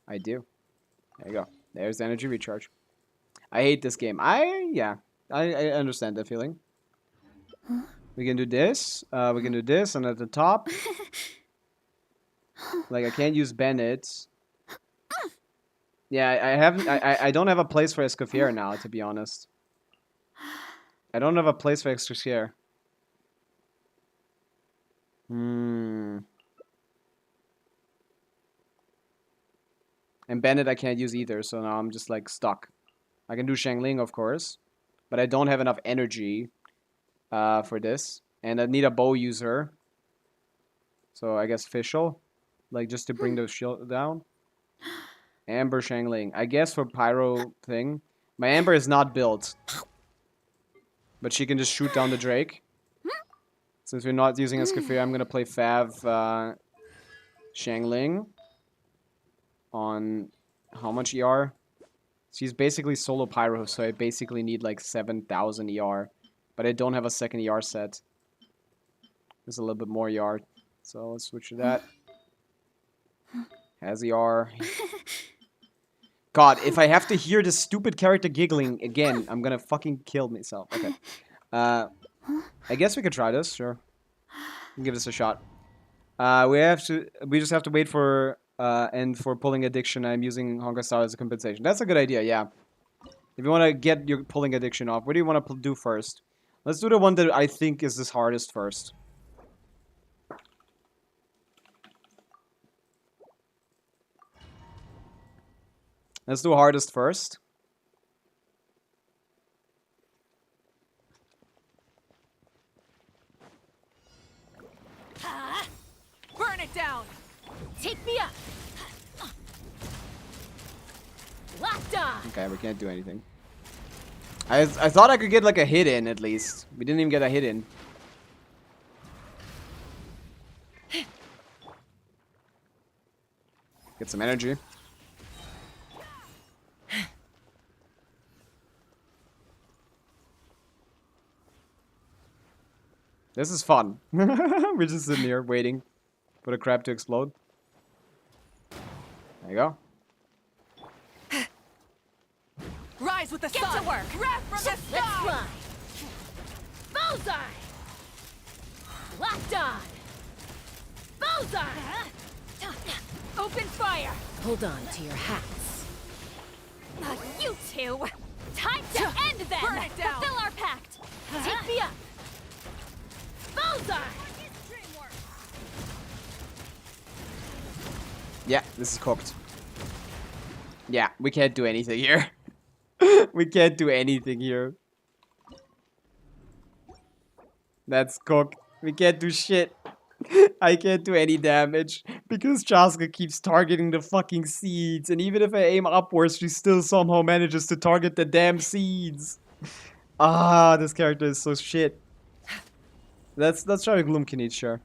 I do. There you go. There's the energy recharge. I hate this game. I understand that feeling. We can do this. We can do this, and at the top, like I can't use Bennett. Yeah, I don't have a place for Escoffier now, to be honest. I don't have a place for Escoffier. And Bennett I can't use either, so now I'm just like stuck. I can do Shangling, of course, but I don't have enough energy for this. And I need a bow user. So I guess Fischl, like just to bring the shield down. Amber Shangling. I guess for Pyro thing. My Amber is not built. But she can just shoot down the Drake. Since we're not using Escoffier, I'm gonna play Fav Shangling on how much ER? She's basically solo Pyro, so I basically need like 7,000 ER. But I don't have a second ER set. There's a little bit more ER. So let's switch to that. Has ER. God, if I have to hear this stupid character giggling again, I'm gonna fucking kill myself. Okay. I guess we could try this, sure. Give this a shot. We just have to wait for and for pulling addiction, I'm using Honka Star as a compensation. That's a good idea, yeah. If you want to get your pulling addiction off, what do you want to do first? Let's do the one that I think is the hardest first. Let's do hardest first. Burn it down! Take me up! Locked on! Okay, we can't do anything. I thought I could get like a hit in at least. We didn't even get a hit in. Get some energy. This is fun. We're just sitting here waiting for the crab to explode. There you go. Rise with the sun! Get to work! Wrap from the sky! Bullseye! Locked on! Bullseye! Open fire! Hold on to your hats. You two! Time to end them! Burn it down! Fulfill our pact! Take me up! Bullseye! Yeah, this is cooked. Yeah, we can't do anything here. We can't do anything here. That's cooked. We can't do shit. I can't do any damage because Chaska keeps targeting the fucking seeds, and even if I aim upwards, she still somehow manages to target the damn seeds. Ah, this character is so shit. Let's try a Gloomkinich, sure.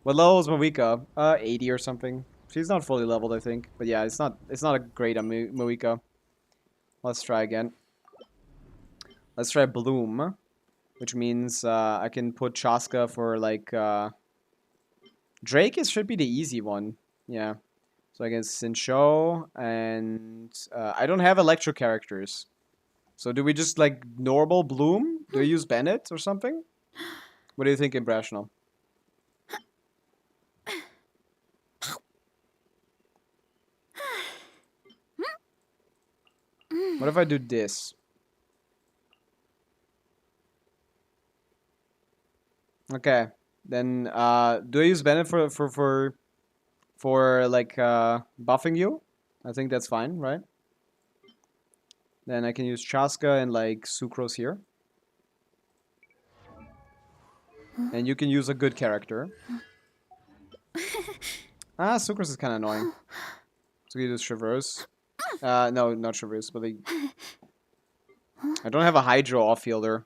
What level is Pavica? 80 or something. She's not fully leveled, I think. But yeah, it's not a great Pavica. Let's try again. Let's try Bloom, which means I can put Chaska for like Drake should be the easy one. Yeah. So I guess Sincho and I don't have electro characters. So do we just like normal Bloom? Do we use Bennett or something? What do you think, Impressional? What if I do this? Okay. Then do I use Bennett for like buffing you? I think that's fine, right? Then I can use Chaska and like Sucrose here. And you can use a good character. Sucrose is kind of annoying. So you use Traverse. No, not Traverse, but like... I don't have a Hydro off-fielder.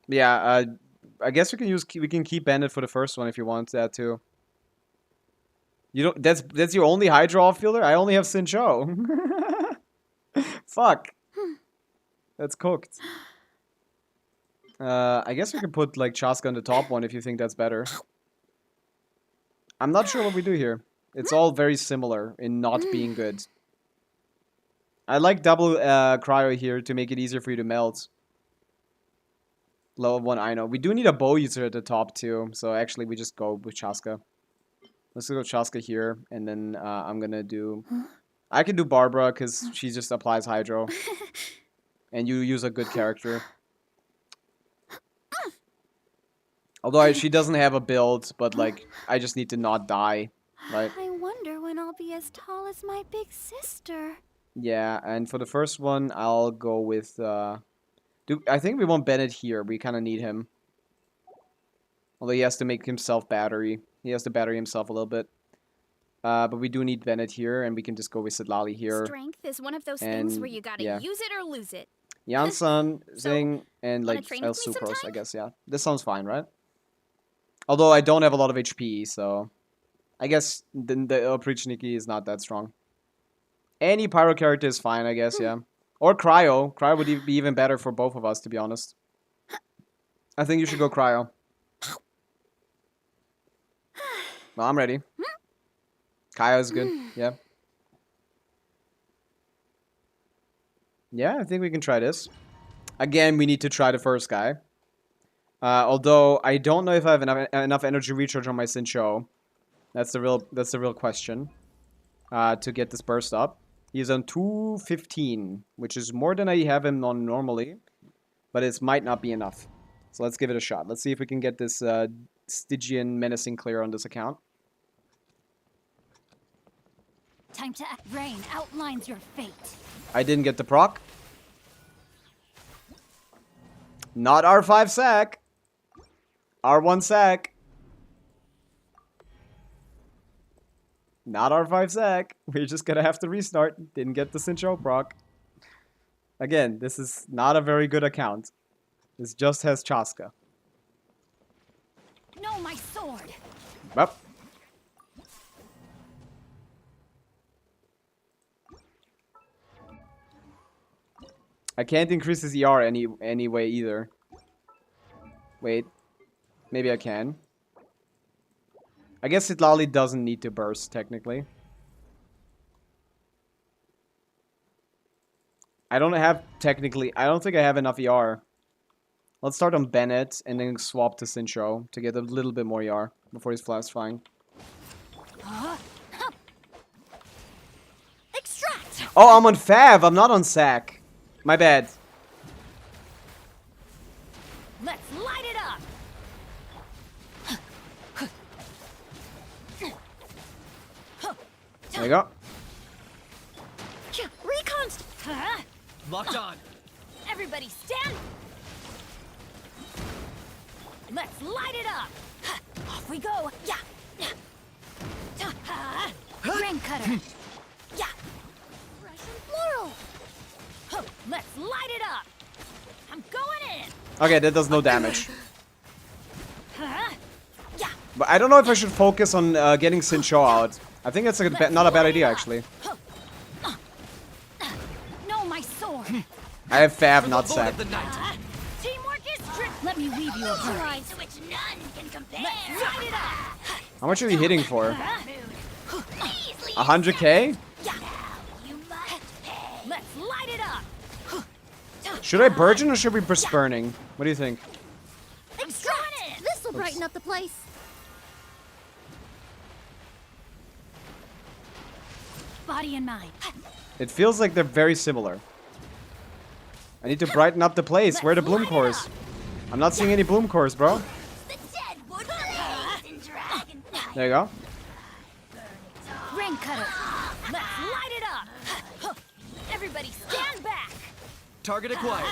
Yeah, I guess we can keep Bandit for the first one if you want that too. You don't. That's your only Hydro off-fielder? I only have Sincho. Fuck. That's cooked. I guess we can put like Chaska on the top one if you think that's better. I'm not sure what we do here. It's all very similar in not being good. I like double cryo here to make it easier for you to melt. Level 1, I know. We do need a bow user at the top too, so actually we just go with Chaska. Let's go Chaska here, and then I'm gonna do... I can do Barbara, because she just applies Hydro. And you use a good character. Although she doesn't have a build, but like, I just need to not die, right? I wonder when I'll be as tall as my big sister. Yeah, and for the first one, I'll go with... I think we want Bennett here. We kind of need him. Although he has to make himself battery. He has to battery himself a little bit. But we do need Bennett here, and we can just go with Sidlali here. Strength is one of those things where you gotta use it or lose it. Janssen, Zing, and like El Sucrose, I guess, yeah. This sounds fine, right? Although I don't have a lot of HP, so... I guess the Oprichniki is not that strong. Any Pyro character is fine, I guess, yeah. Or Cryo. Cryo would be even better for both of us, to be honest. I think you should go Cryo. Well, I'm ready. Kaya is good, yeah. Yeah, I think we can try this. Again, we need to try the first guy. Although, I don't know if I have enough energy recharge on my Sincho. That's the real question. To get this burst up. He's on 215, which is more than I have him on normally. But it might not be enough. So let's give it a shot. Let's see if we can get this Stygian menacing clear on this account. Time to act. Rain outlines your fate. I didn't get the proc. Not R5 sack. R1 sack. Not R5 sack. We're just gonna have to restart. Didn't get the Sincho proc. Again, this is not a very good account. This just has Chaska. No, my sword. Well. I can't increase his ER anyway either. Wait. Maybe I can. I guess Sidlali doesn't need to burst, technically. I don't think I have enough ER. Let's start on Bennett and then swap to Sincho to get a little bit more ER before he's flying. Extract! Oh, I'm on Fav. I'm not on Sack. My bad. Let's light it up. There you go. Reconst. Locked on. Everybody stand. Let's light it up. Off we go. Yeah. Grain cutter. Yeah. Fresh and floral. Let's light it up. I'm going in. Okay, that does no damage. Yeah. But I don't know if I should focus on getting Sincho out. I think that's not a bad idea, actually. No, my sword. I have Fab, not Sack. Teamwork is strict. Let me weave you a line to which none can compare. Let's light it up. How much are we hitting for? 100k? Let's light it up. Should I Burgeon or should we burst Burning? What do you think? Extract. This will brighten up the place. Body and mind. It feels like they're very similar. I need to brighten up the place. Where are the bloom cores? I'm not seeing any bloom cores, bro. There you go. Rain cutter. Let's light it up. Everybody stand back. Target acquired.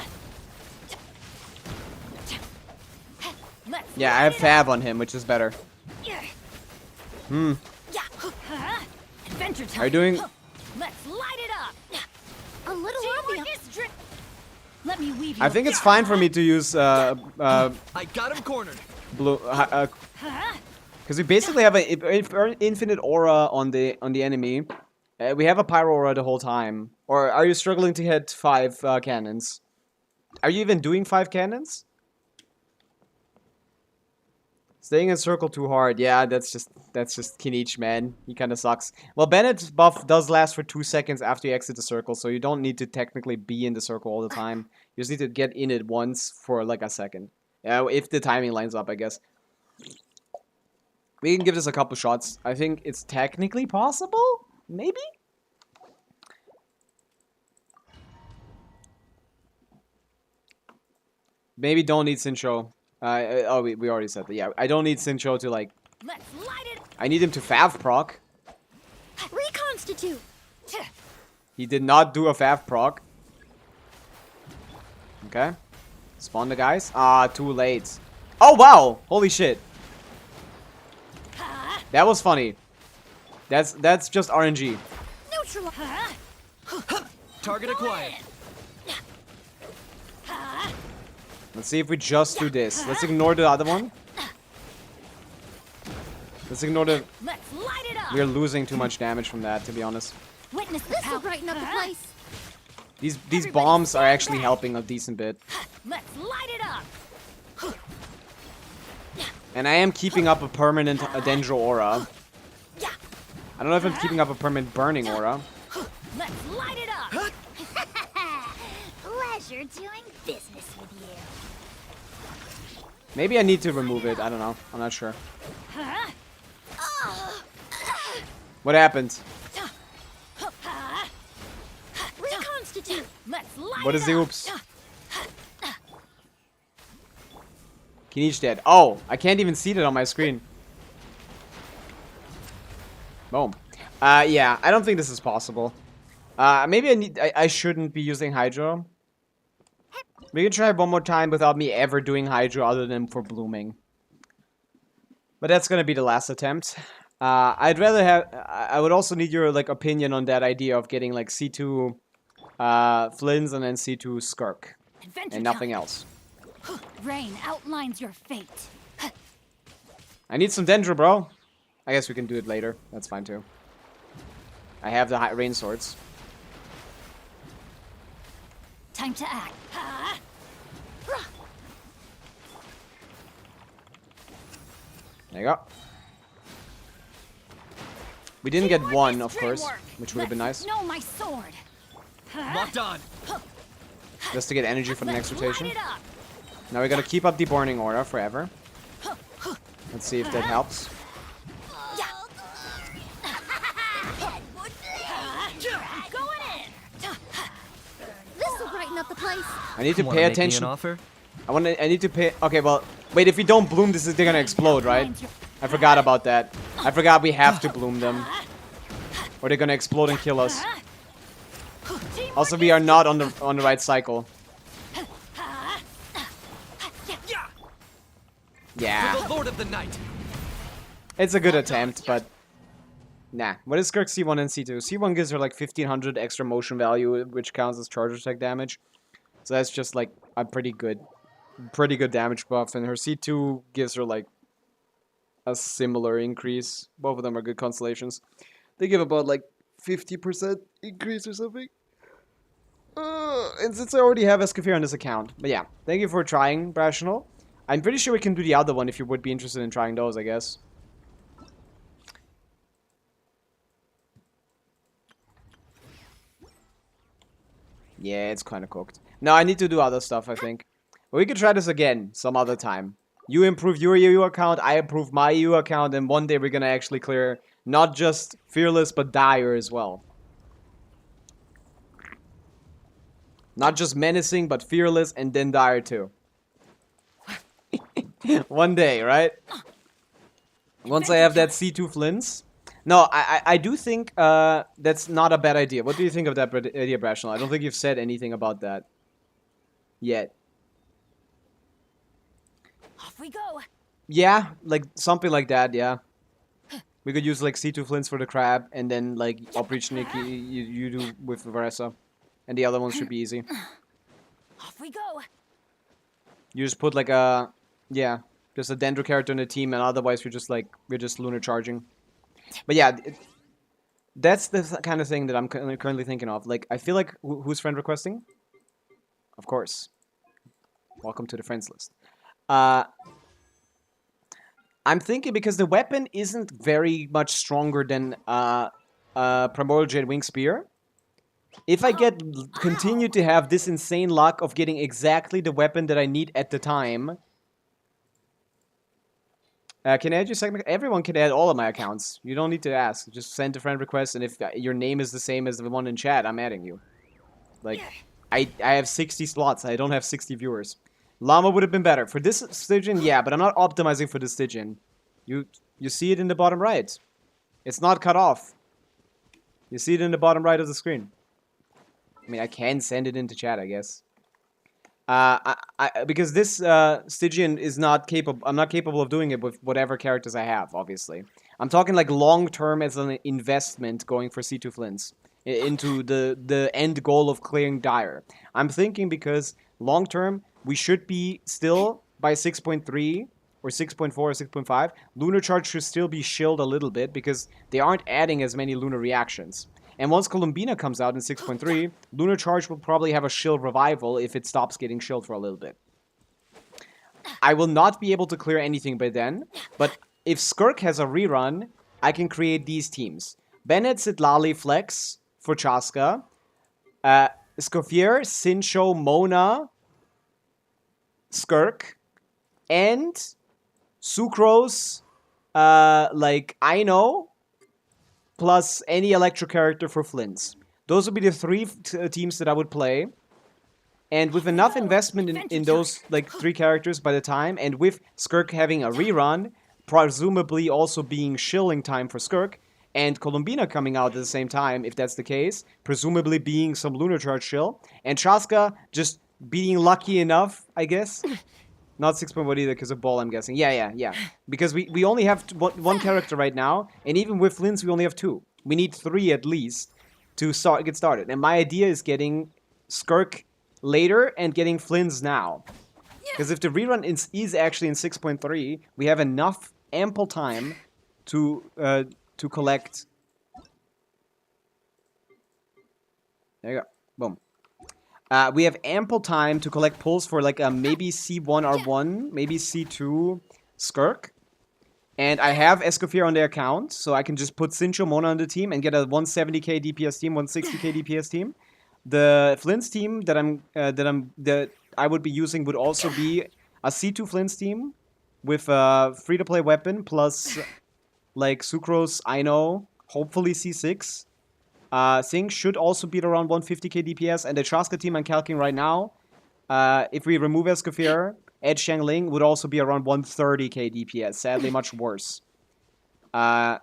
Let's Yeah, I have Fab on him, which is better. Hmm. Adventure time. Are you doing? Let's light it up. A little Teamwork is strict. Let me weave you. I think it's fine for me to use I got him cornered. blue, because we basically have an infinite aura on the enemy. We have a pyro aura the whole time. Or are you struggling to hit 5 cannons? Are you even doing 5 cannons? Staying in circle too hard. Yeah, that's just Kinich, man. He kind of sucks. Well, Bennett's buff does last for 2 seconds after you exit the circle, so you don't need to technically be in the circle all the time. You just need to get in it once for like a second. Yeah, if the timing lines up, I guess. We can give this a couple shots. I think it's technically possible? Maybe? Maybe don't need Sincho. Oh, we already said that. Yeah, I don't need Sincho to, like... Let's light it. I need him to Fav proc. Reconstitute. He did not do a Fav proc. Okay. Spawn the guys. Ah, too late. Oh, wow! Holy shit. That was funny. That's just RNG. Neutral. Target acquired. Let's see if we just do this. Let's ignore the other one. Let's ignore the... Let's light it up. We're losing too much damage from that, to be honest. Witness This will brighten up the place. These bombs are actually helping a decent bit. Let's light it up. And I am keeping up a permanent Dendro aura. I don't know if I'm keeping up a permanent burning aura. Let's light it up. Pleasure doing business with you. Maybe I need to remove it. I don't know. I'm not sure. What happened? Reconstitute. Let's light What is it the up. oops? Kinich dead. Oh, I can't even see that on my screen. Boom. Yeah, I don't think this is possible. Maybe I shouldn't be using Hydro. We can try one more time without me ever doing Hydro other than for blooming. But that's gonna be the last attempt. I'd rather have... I would also need your, like, opinion on that idea of getting, like, C2 Flins and then C2 Skirk. Adventure And nothing time. else. Rain outlines your fate. I need some Dendro, bro. I guess we can do it later. That's fine, too. I have the rain swords. Time to act. There you go. We didn't get one, of course, which would have been nice. Know my sword. Locked on. Just to get energy for the next Let's rotation. light it up. Now we gotta keep up the burning aura forever. Let's see if that helps. Going in. This will brighten up the place. I need to Wanna pay make me attention. an offer? I need to pay. Okay, well, wait. If we don't bloom, they're gonna explode, right? I forgot about that. I forgot we have to bloom them. or they're gonna explode and kill us. Also, we are not on the right cycle. Yeah. For the Lord of the Night. It's a good attempt, but nah. What is Skirk's C1 and C2? C1 gives her like 1500 extra motion value, which counts as charge attack damage. So that's just like a pretty good damage buff, and her C2 gives her like a similar increase. Both of them are good constellations. They give about like 50% increase or something. And since I already have Escafir on this account. But yeah, thank you for trying, Rational. I'm pretty sure we can do the other one if you would be interested in trying those, I guess. Yeah, it's kind of cooked. No, I need to do other stuff, I think. But we could try this again some other time. You improve your EU account, I improve my EU account, and one day we're gonna actually clear not just Fearless, but Dire as well. Not just Menacing, but Fearless, and then Dire too. One day, right? Once I have that C2 Flins. No, I do think that's not a bad idea. What do you think of that idea, Rational? I don't think you've said anything about that yet. Off we go. Yeah, like something like that, yeah. We could use like C2 Flins for the crab, and then like Upreach Nick you do with Varessa. And the other ones should be easy. Off we go. You just put like a, yeah, just a Dendro character in the team, and otherwise we're just lunar charging. But yeah, that's the kind of thing that I'm currently thinking of. Like, I feel like, who's friend requesting? Of course. Welcome to the friends list. I'm thinking because the weapon isn't very much stronger than Primordial Jade Wing Spear. If I continue to have this insane luck of getting exactly the weapon that I need at the time... can I add your second? Everyone can add all of my accounts. You don't need to ask. Just send a friend request, and if your name is the same as the one in chat, I'm adding you. Like, I have 60 slots. I don't have 60 viewers. Llama would have been better. For this Stygian, yeah, but I'm not optimizing for the Stygian. You see it in the bottom right. It's not cut off. You see it in the bottom right of the screen. I mean, I can send it into chat, I guess. Because this Stygian is not capable. I'm not capable of doing it with whatever characters I have. Obviously, I'm talking like long term as an investment going for C2 Flins into the end goal of clearing Dire. I'm thinking because long term we should be still by 6.3 or 6.4 or 6.5. Lunar Charge should still be shilled a little bit because they aren't adding as many lunar reactions. And once Columbina comes out in 6.3, Lunar Charge will probably have a shield revival if it stops getting shilled for a little bit. I will not be able to clear anything by then, but if Skirk has a rerun, I can create these teams. Bennett, Sitlali, Flex for Chaska, Escoffier, Sincho, Mona, Skirk, and Sucrose, like Aino, plus any Electro character for Flins. Those would be the three teams that I would play. And with enough investment in those like 3 characters by the time, and with Skirk having a rerun, presumably also being shilling time for Skirk, and Columbina coming out at the same time, if that's the case, presumably being some Lunar Charge shill, and Chaska just being lucky enough, I guess. Not 6.1 either because of ball, I'm guessing. Yeah. Because we only have one character right now, and even with Flins, we only have 2. We need 3 at least to get started. And my idea is getting Skirk later and getting Flins now. Because if the rerun is actually in 6.3, we have enough ample time to collect. There you go. Boom. We have ample time to collect pulls for like maybe C1 R1, maybe C2 Skirk. And I have Escoffier on the account, so I can just put Sincho Mona on the team and get a 170k DPS team, 160k DPS team. The Flins team that I would be using would also be a C2 Flins team with a free-to-play weapon plus like Sucrose, Aino, hopefully C6. Sing should also be around 150k DPS, and the Chaska team I'm calculating right now, if we remove Escoffier, Edge Xiangling would also be around 130k DPS, sadly much worse. Yeah,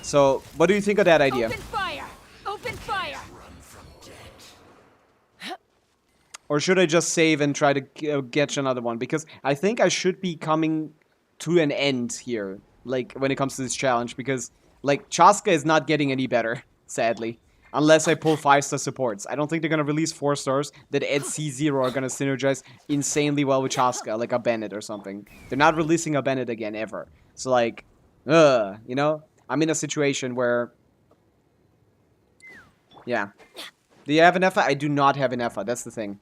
So, what do you think of that idea? Open fire! Open fire! Or should I just save and try to catch another one? Because I think I should be coming to an end here, like, when it comes to this challenge. Because, like, Chaska is not getting any better, sadly. Unless I pull 5-star supports. I don't think they're gonna release 4 stars that at C0 are gonna synergize insanely well with Chaska, like a Bennett or something. They're not releasing a Bennett again, ever. So, like, you know? I'm in a situation where... Yeah. Do you have an Effa? I do not have an Effa, that's the thing.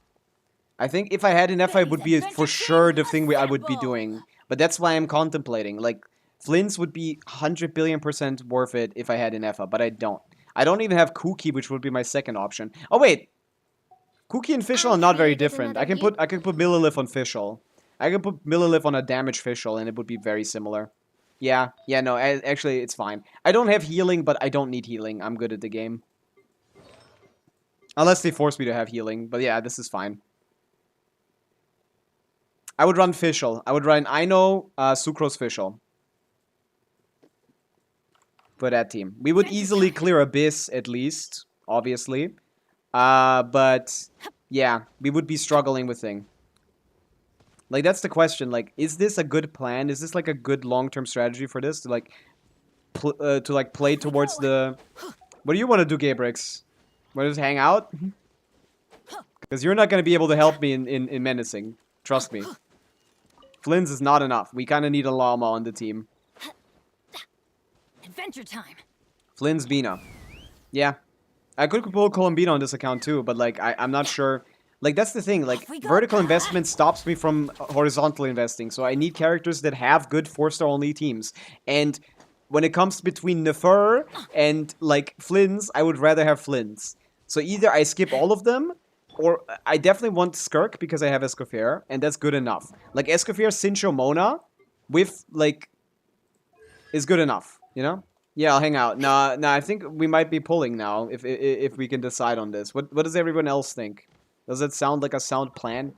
I think if I had an Effa, it would be for sure the thing I would be doing. But that's why I'm contemplating. Like, Flins would be 100 billion% worth it if I had an Effa, but I don't. I don't even have Kuki, which would be my second option. Oh, wait! Kuki and Fischl are not very different. I can put Millilith on Fischl. I can put Millilith on a damaged Fischl, and it would be very similar. Yeah, no, actually, it's fine. I don't have healing, but I don't need healing. I'm good at the game. Unless they force me to have healing, but yeah, this is fine. I would run Fischl. I would run Aino, Sucrose, Fischl. For that team. We would easily clear Abyss, at least. Obviously. But, yeah. We would be struggling with thing. Like, that's the question. Like, is this a good plan? Is this, like, a good long-term strategy for this? To, like, play towards the... What do you want to do, Gabrix? Want to just hang out? Because you're not going to be able to help me in menacing. Trust me. Flins is not enough. We kind of need a llama on the team. Adventure time. Flins, Bina. Yeah. I could pull Columbina on this account too, but like, I'm not sure. Like, that's the thing. Like, vertical investment stops me from horizontal investing. So I need characters that have good 4-star only teams. And when it comes between Nefer and, like, Flins, I would rather have Flins. So either I skip all of them, or I definitely want Skirk because I have Escoffier, and that's good enough. Like, Escoffier, Sincho, Mona, with, like, is good enough, you know? Yeah, I'll hang out. Nah, I think we might be pulling now, if we can decide on this. What does everyone else think? Does it sound like a sound plan?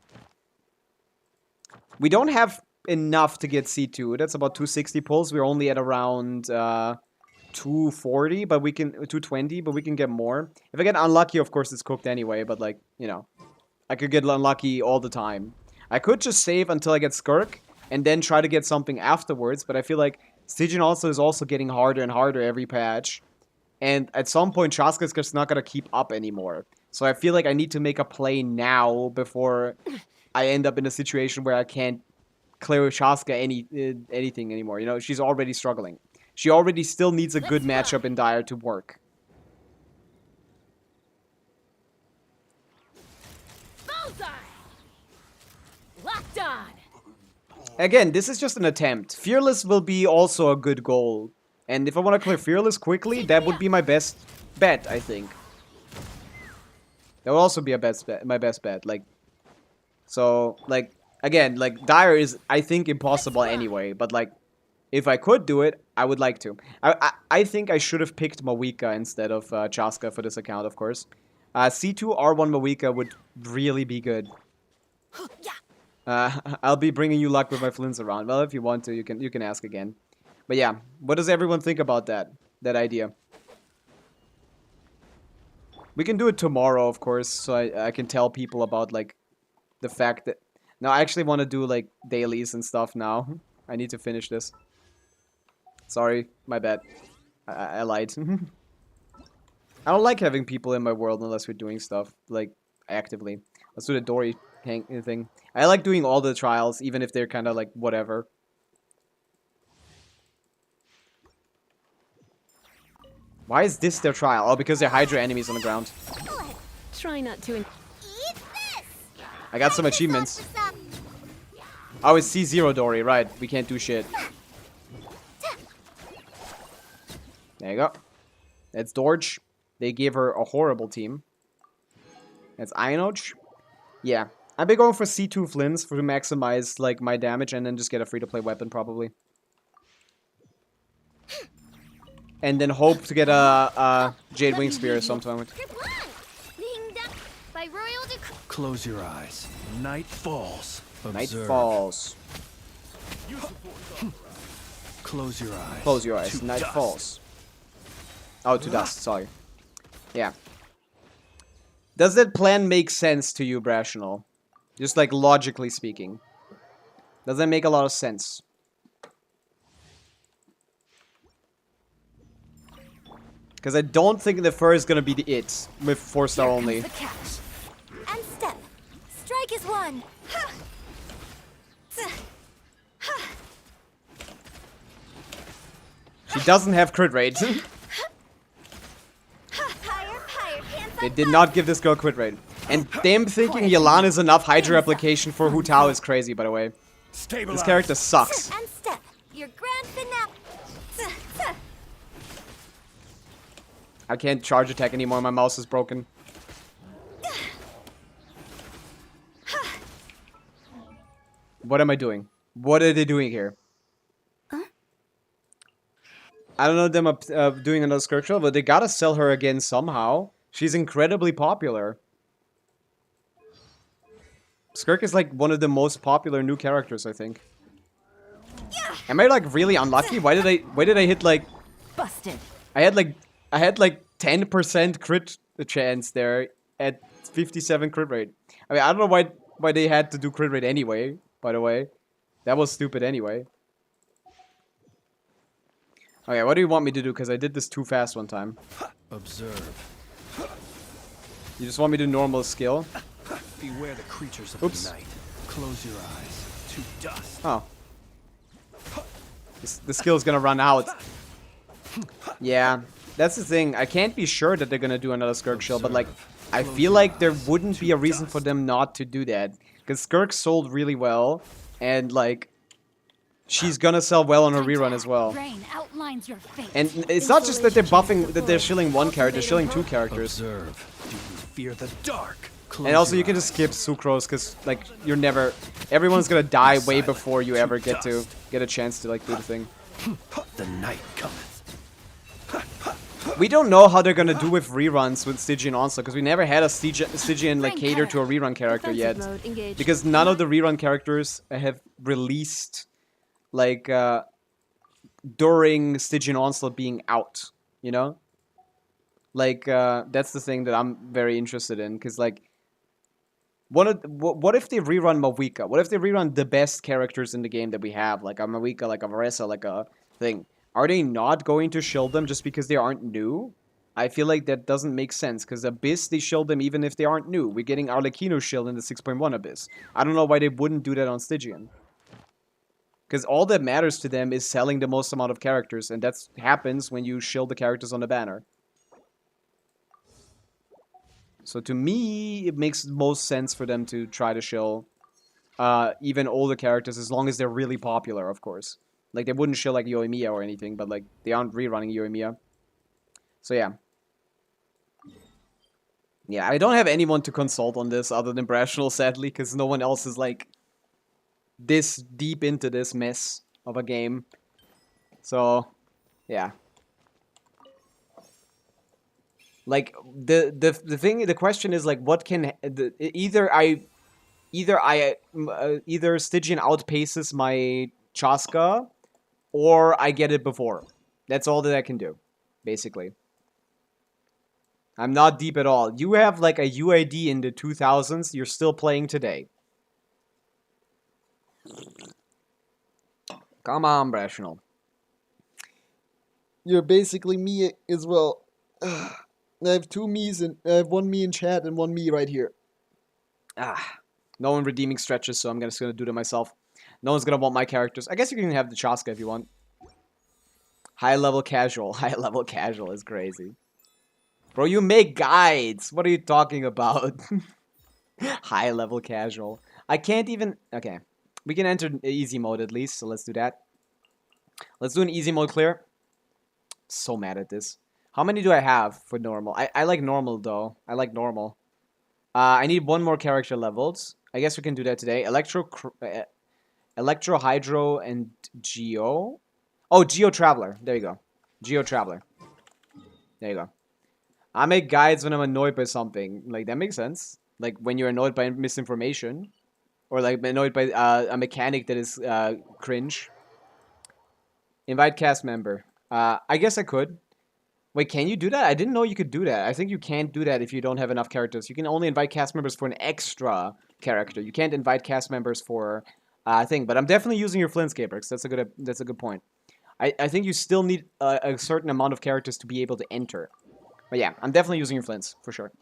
We don't have enough to get C2. That's about 260 pulls. We're only at around 240, but we can 220, but we can get more. If I get unlucky, of course it's cooked anyway, but like, you know, I could get unlucky all the time. I could just save until I get Skirk and then try to get something afterwards, but I feel like Stygian is also getting harder and harder every patch. And at some point, Chaska is just not going to keep up anymore. So I feel like I need to make a play now before I end up in a situation where I can't clear Chaska anything anymore. You know, she's already struggling. She already still needs a good matchup in Dire to work. Bullseye! Locked on! Again, this is just an attempt. Fearless will be also a good goal. And if I want to clear Fearless quickly, that would be my best bet, I think. That would also be my best bet. Like, so, like, again, like, Dire is, I think, impossible anyway. But, like, if I could do it, I would like to. I think I should have picked Mawika instead of Chaska for this account, of course. C2 R1 Mawika would really be good. I'll be bringing you luck with my Flins around. Well, if you want to, you can ask again. But yeah, what does everyone think about that idea? We can do it tomorrow, of course, so I can tell people about, like, the fact that... No, I actually want to do, like, dailies and stuff now. I need to finish this. Sorry, my bad. I lied. I don't like having people in my world unless we're doing stuff, like, actively. Let's do the Dory thing. I like doing all the trials, even if they're kind of, like, whatever. Why is this their trial? Oh, because they're Hydra enemies on the ground. Try not to... I got some achievements. Oh, it's C0 Dory, right. We can't do shit. There you go. That's Dorge. They gave her a horrible team. That's Ionoch. Yeah. I've been going for C2 Flins to maximize, like, my damage and then just get a free-to-play weapon, probably. And then hope to get a Jade Wing Spear or something. Close your eyes. Night falls. Observe. Night falls. Close your eyes. Close your eyes. To Night dust. falls. Oh, to dust, sorry. Yeah. Does that plan make sense to you, Brational? Just like logically speaking. Does that make a lot of sense? Because I don't think the fur is gonna be the it with 4-star only. The catch. And step. Strike is one. Ha! Ha! She doesn't have crit rate. They did not give this girl crit rate. And them thinking Yelan is enough Hydra application for Hu Tao is crazy, by the way. This character sucks. And step. Your grand finale. I can't charge attack anymore, my mouse is broken. What am I doing? What are they doing here? I don't know them doing another Skirk, but they gotta sell her again somehow. She's incredibly popular. Skirk is like one of the most popular new characters, I think. Am I like really unlucky? Why did I hit like Busted. I had like 10% crit chance there at 57 crit rate. I mean, I don't know why they had to do crit rate anyway, by the way. That was stupid anyway. Okay, what do you want me to do? Because I did this too fast one time. Observe. You just want me to do normal skill? Beware the creatures of Oops. the night. Close your eyes. To dust. Oh. The skill's gonna run out. Yeah, that's the thing. I can't be sure that they're gonna do another Skirk shield, but like, I feel like there wouldn't be a reason for them not to do that. Because Skirk sold really well, and like, she's gonna sell well on her rerun as well. Rain outlines your fate. And it's not just that they're buffing, that they're shilling one character, they're shilling two characters. Observe. Do you fear the dark? Close And also your you can just eyes. skip Sucrose, because like, you're never, everyone's gonna die way before you ever get a chance to like do the thing. The night cometh. We don't know how they're gonna do with reruns with Stygian Onslaught, because we never had a Stygian like cater to a rerun character yet. Defensive mode engaged. Because none of the rerun characters have released like during Stygian Onslaught being out, you know? Like that's the thing that I'm very interested in, because like what if they rerun Mavica? What if they rerun the best characters in the game that we have, like a Mavica, like a Varesa, like a thing? Are they not going to shield them just because they aren't new? I feel like that doesn't make sense, because Abyss, they shield them even if they aren't new. We're getting Arlecchino's shield in the 6.1 Abyss. I don't know why they wouldn't do that on Stygian. Because all that matters to them is selling the most amount of characters, and that happens when you shield the characters on the banner. So to me, it makes most sense for them to try to shield even older characters, as long as they're really popular, of course. Like, they wouldn't shield like Yoimiya or anything, but like, they aren't rerunning Yoimiya. So yeah. Yeah, I don't have anyone to consult on this other than Brational, sadly, because no one else is like this deep into this mess of a game. So, yeah. Like, the question is like, what can either Stygian outpaces my Chaska, or I get it before. That's all that I can do, basically. I'm not deep at all. You have like a UID in the 2000s, you're still playing today. Come on, Brational. You're basically me as well. I have two me's, and I have one me in chat and one me right here. No one redeeming stretches, so I'm just gonna do them myself. No one's gonna want my characters. I guess you can have the Chaska if you want. High level casual. High level casual is crazy. Bro, you make guides. What are you talking about? High level casual. I can't even... Okay. We can enter easy mode at least, so let's do that. Let's do an easy mode clear. So mad at this. How many do I have for normal? I like normal, though. I like normal. I need one more character leveled. I guess we can do that today. Electro, Hydro, and Geo. Oh, Geo Traveler. There you go. Geo Traveler. There you go. I make guides when I'm annoyed by something. Like, that makes sense. Like, when you're annoyed by misinformation. Or, like, annoyed by a mechanic that is cringe. Invite cast member. I guess I could. Wait, can you do that? I didn't know you could do that. I think you can't do that if you don't have enough characters. You can only invite cast members for an extra character. You can't invite cast members for thing. But I'm definitely using your Flins, Gabrix. That's a good point. I think you still need a certain amount of characters to be able to enter. But yeah, I'm definitely using your Flins for sure.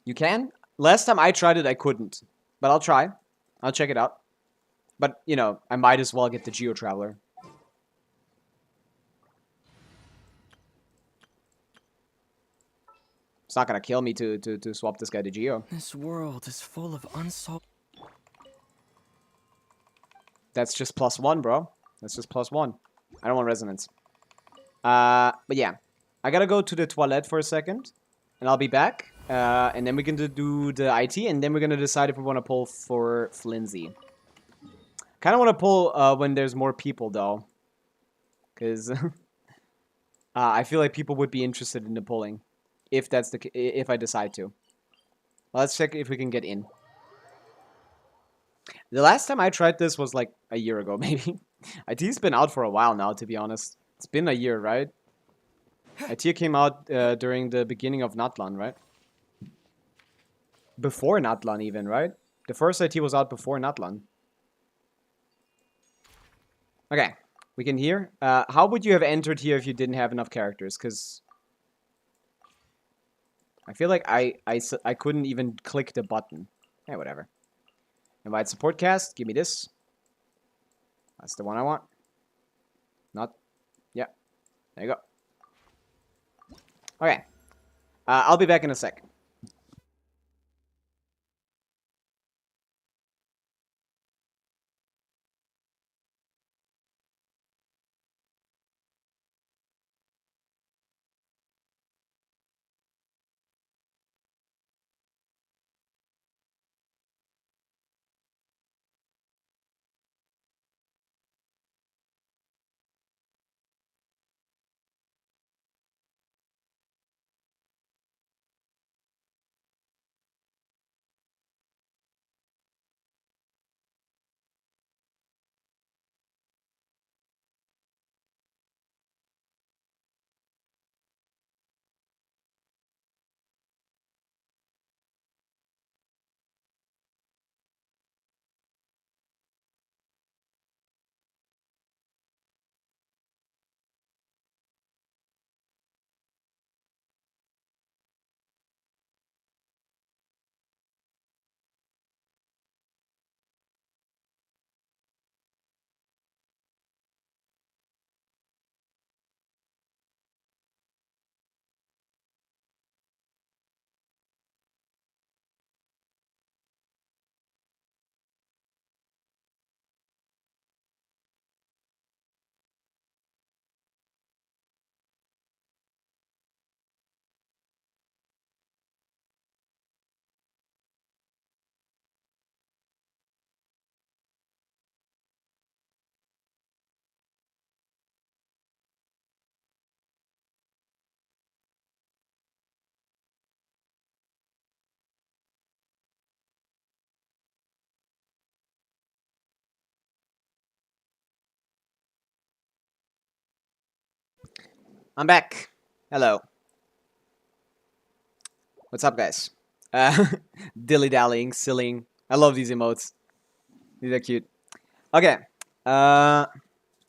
You can. Last time I tried it, I couldn't. But I'll try. I'll check it out. But you know, I might as well get the Geo Traveler. It's not gonna kill me to swap this guy to Geo. This world is full of unsolved. That's just +1, bro. That's just +1. I don't want resonance. But yeah. I gotta go to the toilet for a second. And I'll be back. And then we can do the IT. And then we're gonna decide if we want to pull for Flinsy. Kind of want to pull when there's more people, though. Because I feel like people would be interested in the pulling. If that's if I decide to. Well, let's check if we can get in. The last time I tried this was like a year ago, maybe. IT's been out for a while now, to be honest. It's been a year, right? IT came out during the beginning of Natlan, right? Before Natlan even, right? The first IT was out before Natlan. Okay, we can hear. How would you have entered here if you didn't have enough characters? Because I feel like I couldn't even click the button. Yeah, whatever. Invite support cast. Give me this. That's the one I want. Not. Yeah. There you go. Okay. I'll be back in a sec. I'm back. Hello. What's up, guys? Dilly-dallying, sillying. I love these emotes. These are cute. Okay.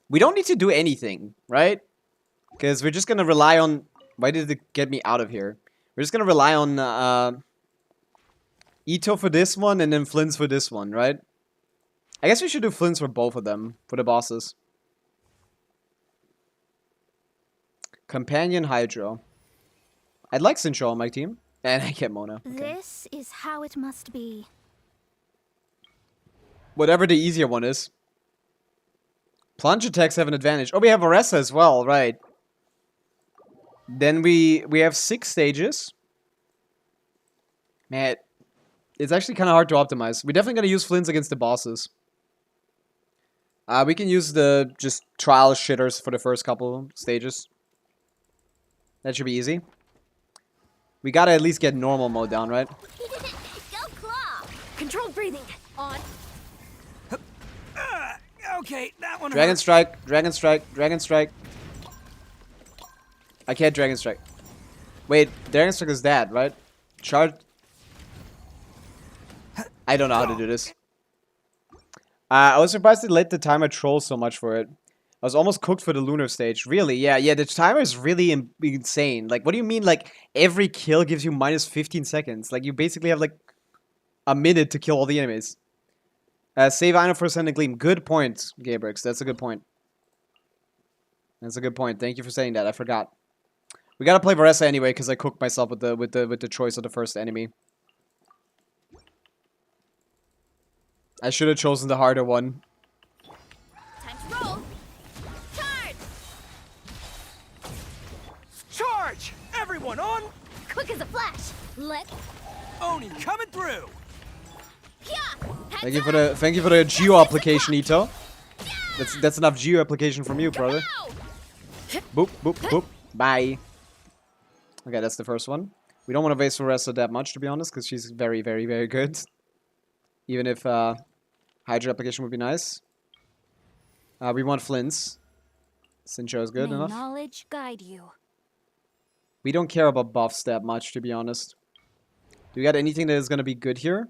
We don't need to do anything, right? Because we're just gonna rely on... Why did it get me out of here? We're just gonna rely on Ito for this one and then Flins for this one, right? I guess we should do Flins for both of them, for the bosses. Companion Hydro. I'd like Sincho on my team. And I get Mona. Okay. This is how it must be. Whatever the easier one is. Plunge attacks have an advantage. Oh, we have Oresa as well, right. Then we have 6 stages. Man, it's actually kind of hard to optimize. We're definitely going to use Flins against the bosses. We can use the just trial shitters for the first couple stages. That should be easy. We gotta at least get normal mode down, right? Go claw! Controlled breathing. On. Okay, that one Dragon hurt. Strike, Dragon Strike, Dragon Strike. I can't Dragon Strike. Wait, Dragon Strike is that, right? Charge. I don't know how to do this. I was surprised they let the timer troll so much for it. I was almost cooked for the lunar stage. Really? Yeah, the timer is really insane. Like, what do you mean, like, every kill gives you minus 15 seconds? Like, you basically have, like, a minute to kill all the enemies. Save Ino for Ascendant Gleam. Good point, Gabrix. That's a good point. That's a good point. Thank you for saying that. I forgot. We gotta play Varessa anyway, because I cooked myself with the choice of the first enemy. I should have chosen the harder one. Time to roll. Charge! Charge! Everyone on! Quick as a flash. Let Oni coming through! Yeah! Thank you for the geo application, Ito. That's enough geo application from you, brother. Boop, boop, boop. Bye. Okay, that's the first one. We don't want to waste Varessa that much, to be honest, because she's very, very, very good. Even if Hydra application would be nice. We want Flins. Sincho is good enough. knowledge guide you. We don't care about buffs that much, to be honest. Do we got anything that is going to be good here?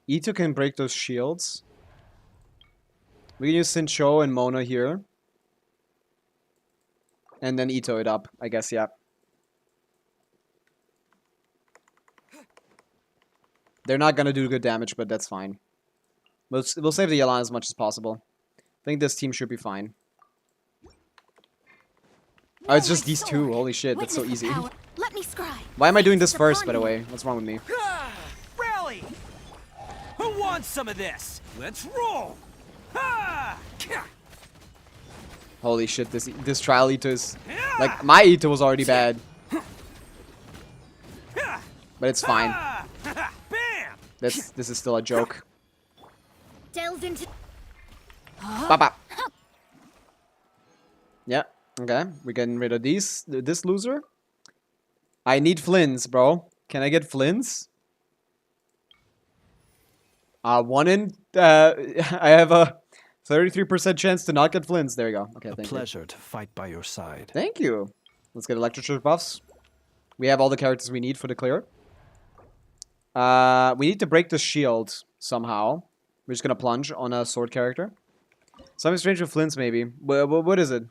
Ito can break those shields. We can use Sincho and Mona here. And then Ito it up, I guess, yeah. They're not going to do good damage, but that's fine. We'll save the Yelan as much as possible. I think this team should be fine. Oh, it's just these two. Holy shit, that's so easy. Let me scry. Why am I doing this first, by the way? What's wrong with me? Rally! Who wants some of this? Let's roll! Ha! Holy shit, this trial Ito is... Like, my Ito was already bad. But it's fine. Bam! This is still a joke. Delves into. Bop, bop. Yeah, okay. We're getting rid of this loser. I need Flins, bro. Can I get Flins? One in... I have a 33% chance to not get Flins. There you go. Okay, thank you. A pleasure to fight by your side. Thank you. Let's get Electro buffs. We have all the characters we need for the clear. We need to break the shield somehow. We're just gonna plunge on a sword character. Something strange with Flins, maybe. What is it?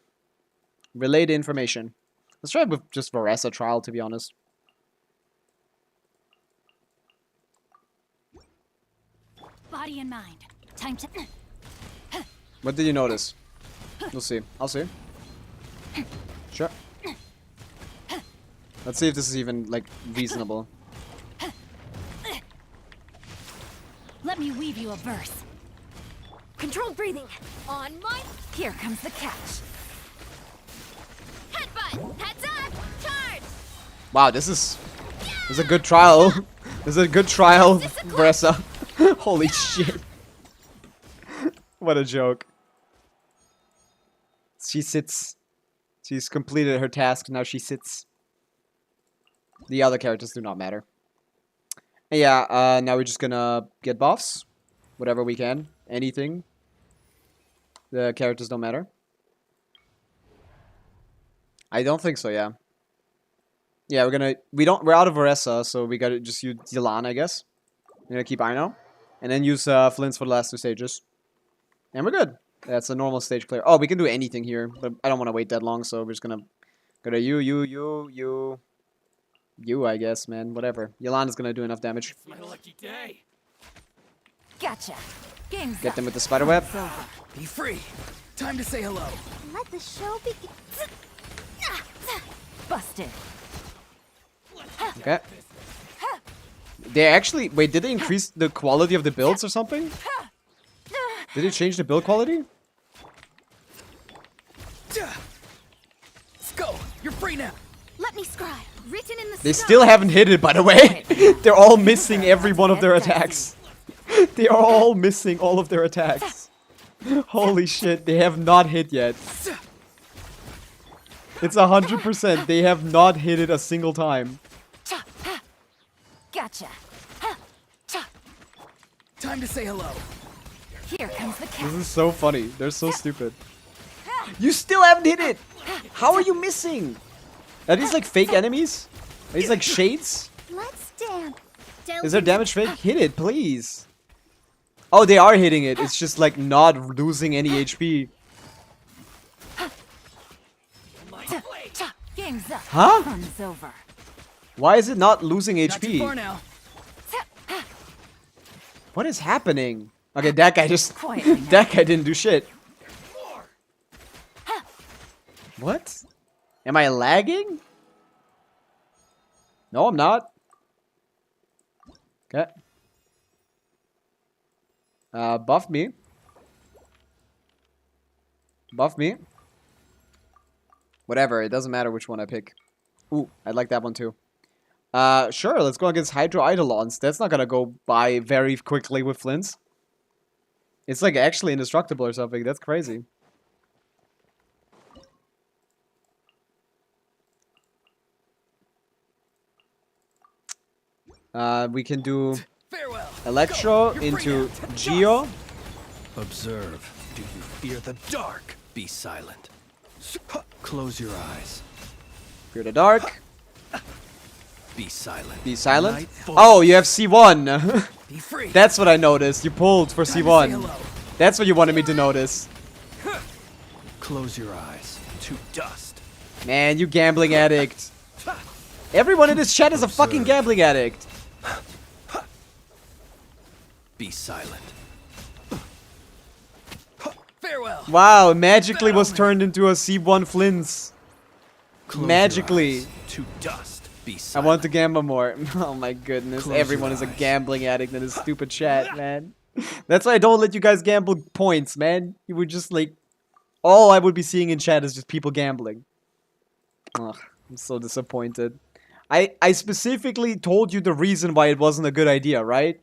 Relay the information. Let's try it with just Varessa trial, to be honest. Body and mind. Time to. What did you notice? We'll see. I'll see. Sure. Let's see if this is even, like, reasonable. Let me weave you a verse. Controlled breathing. On my. Here comes the catch. Headbutt. Heads up. Charge. Wow, this is a good trial. This is a good trial, Varessa. Holy shit. What a joke. She sits. She's completed her task, now she sits. The other characters do not matter. Yeah, now we're just gonna get buffs. Whatever we can. Anything. The characters don't matter. I don't think so, yeah. Yeah, we're out of Varessa, so we gotta just use Yelan, I guess. We're gonna keep Ino. And then use Flins for the last two stages. And we're good. That's a normal stage clear. Oh, we can do anything here, but I don't want to wait that long, so we're just gonna go to you, I guess, man. Whatever. Yelan gonna do enough damage. It's my lucky day. Gotcha. Game's Get up. them with the spider web. Be free. Time to say hello. Let the show begin. Busted. Okay. They actually... Wait, did they increase the quality of the builds or something? Did it change the build quality? Let's go. You're free now. Let me scry. Written in the They sky. still haven't hit it, by the way. They're all missing every one of their attacks. They are all missing all of their attacks. Holy shit, they have not hit yet. It's 100%. They have not hit it a single time. Gotcha. Time to say hello. Here comes the This catch. is so funny. They're so stupid. You still haven't hit it! How are you missing? Are these like fake enemies? Are these like shades? Let's dance. Is there damage fake? Hit it, please. Oh, they are hitting it. It's just like not losing any HP. Game's up. Huh? Fun's over. Why is it not losing Not too HP? far now. What is happening? Okay, that guy just... Quietly now. that guy didn't do shit. What? Am I lagging? No, I'm not. Okay. Buff me. Buff me. Whatever, it doesn't matter which one I pick. Ooh, I like that one too. Sure, let's go against Hydro Eidolons. That's not gonna go by very quickly with Flins. It's like actually indestructible or something. That's crazy. We can do Farewell. Electro Go. You're free into now. Geo. Observe. Do you fear the dark? Be silent. Close your eyes. Fear the dark. Be silent. Be silent. Night falls. Oh, you have C1. Be free. That's what I noticed. You pulled for Time to say C1. hello. That's what you wanted me to notice. Close your eyes to dust. Man, you gambling addict. Everyone in this chat is a fucking Observe. gambling addict. Be silent. Farewell. Wow, magically was turned into a C1 Flins. Close Magically. your eyes to dust. Be I silent. want to gamble more. Oh my goodness. Close Everyone your is a eyes. gambling addict in this stupid chat, man. That's why I don't let you guys gamble points, man. You would just like... All I would be seeing in chat is just people gambling. Ugh, I'm so disappointed. I specifically told you the reason why it wasn't a good idea, right?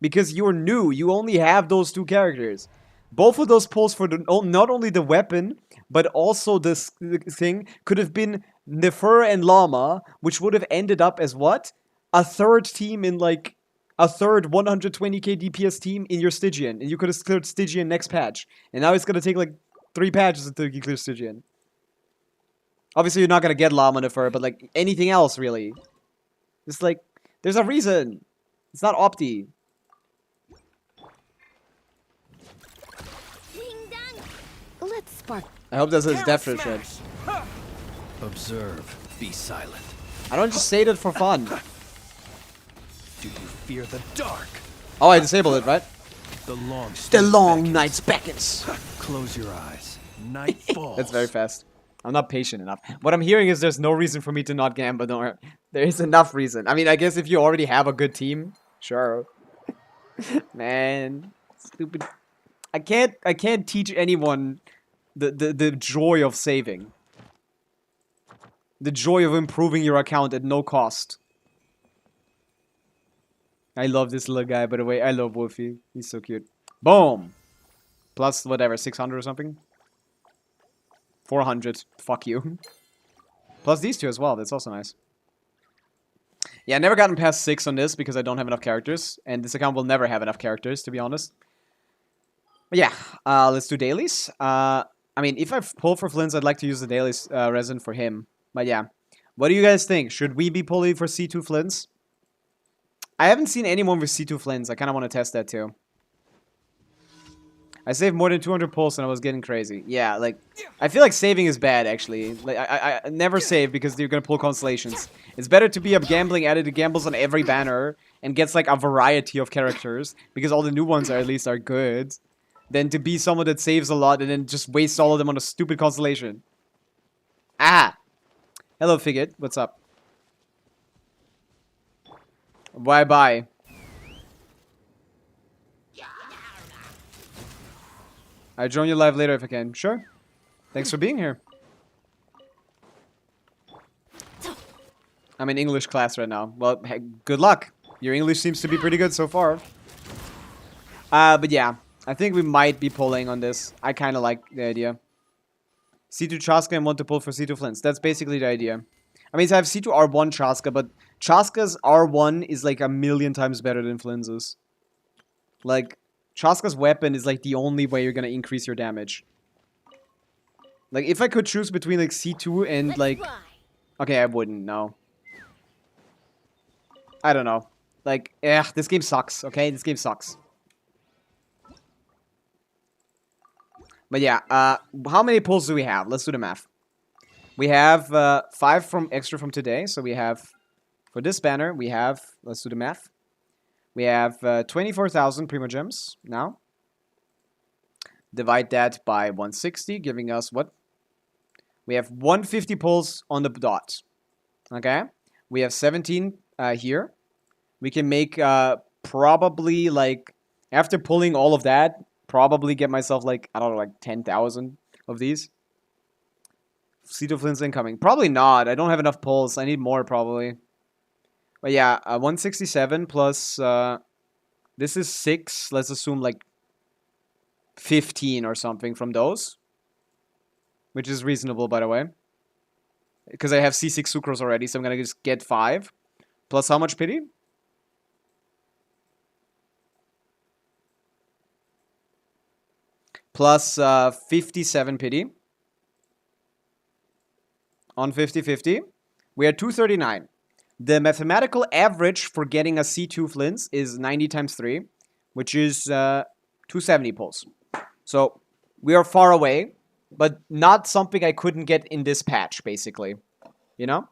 Because you're new. You only have those two characters. Both of those pulls for the, not only the weapon, but also this thing could have been Nefer and Llama, which would have ended up as what? A third team in like... A third 120k DPS team in your Stygian. And you could have cleared Stygian next patch. And now it's gonna take like 3 patches until you clear Stygian. Obviously, you're not gonna get Llama Nefer, but like anything else, really. Just like, there's a reason. It's not Opti. Let's spark. I hope that's his Camera death threat. smash. Observe. Be silent. I don't just say that for fun. Do you fear the dark? Oh, I disabled it, right? The long. The sleep long beckons. nights beckons. Close your eyes. Night falls. That's very fast. I'm not patient enough. What I'm hearing is there's no reason for me to not gamble, nor there is enough reason. I mean, I guess if you already have a good team, sure. Man, stupid. I can't teach anyone the joy of saving. The joy of improving your account at no cost. I love this little guy, by the way. I love Wolfie. He's so cute. Boom! Plus, whatever, 600 or something? 400. Fuck you. Plus these two as well. That's also nice. Yeah, I never gotten past 6 on this because I don't have enough characters. And this account will never have enough characters, to be honest. But yeah, let's do dailies. I mean, if I pull for Flins, I'd like to use the dailies resin for him. But yeah. What do you guys think? Should we be pulling for C2 Flins? I haven't seen anyone with C2 Flins. I kind of want to test that too. I saved more than 200 pulls and I was getting crazy. Yeah, like, I feel like saving is bad, actually. Like, I never save because you're gonna pull constellations. It's better to be a gambling addict who gambles on every banner and gets, like, a variety of characters, because all the new ones at least are good, than to be someone that saves a lot and then just wastes all of them on a stupid constellation. Ah! Hello, Figget. What's up? Bye-bye. I'll join you live later if I can. Sure. Thanks for being here. I'm in English class right now. Well, hey, good luck. Your English seems to be pretty good so far. But yeah. I think we might be pulling on this. I kind of like the idea. C2 Chaska and want to pull for C2 Flins. That's basically the idea. I mean, so I have C2 R1 Chaska, but Chaska's R1 is like 1,000,000 times better than Flins's. Like, Chaska's weapon is like the only way you're gonna increase your damage. Like, if I could choose between like C2 and like Okay, I wouldn't, no. I don't know. Like, this game sucks, okay? This game sucks. But yeah, how many pulls do we have? Let's do the math. We have 5 from extra from today, so we have, for this banner, we have, let's do the math. We have 24,000 Primo Gems now. Divide that by 160, giving us what? We have 150 pulls on the dot. Okay? We have 17 here. We can make probably, like, after pulling all of that, probably get myself, like, I don't know, like 10,000 of these. Cito Flint's incoming. Probably not. I don't have enough pulls. I need more, probably. But yeah, 167 plus, this is 6. Let's assume, like, 15 or something from those. Which is reasonable, by the way. Because I have C6 Sucrose already, so I'm gonna just get 5. Plus how much pity? Plus 57 pity. On 50-50. We are 239. The mathematical average for getting a C2 Flins is 90 times 3, which is 270 pulls. So we are far away, but not something I couldn't get in this patch, basically. You know?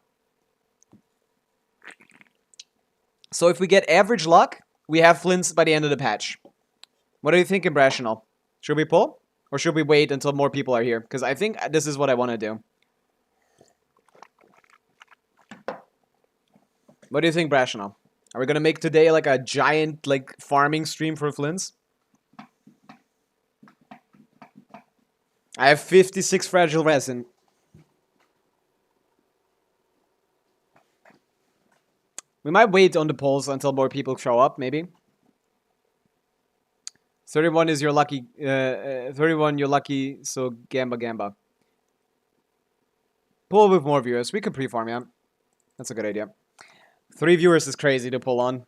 So if we get average luck, we have Flins by the end of the patch. What are you thinking, Rational? Should we pull? Or should we wait until more people are here? Because I think this is what I want to do. What do you think, Rational? Are we going to make today like a giant like farming stream for Flins? I have 56 fragile resin. We might wait on the polls until more people show up, maybe. 31 is your lucky, 31 you're lucky, so Gamba. Pull with more viewers. We could pre-farm, yeah. That's a good idea. 3 viewers is crazy to pull on.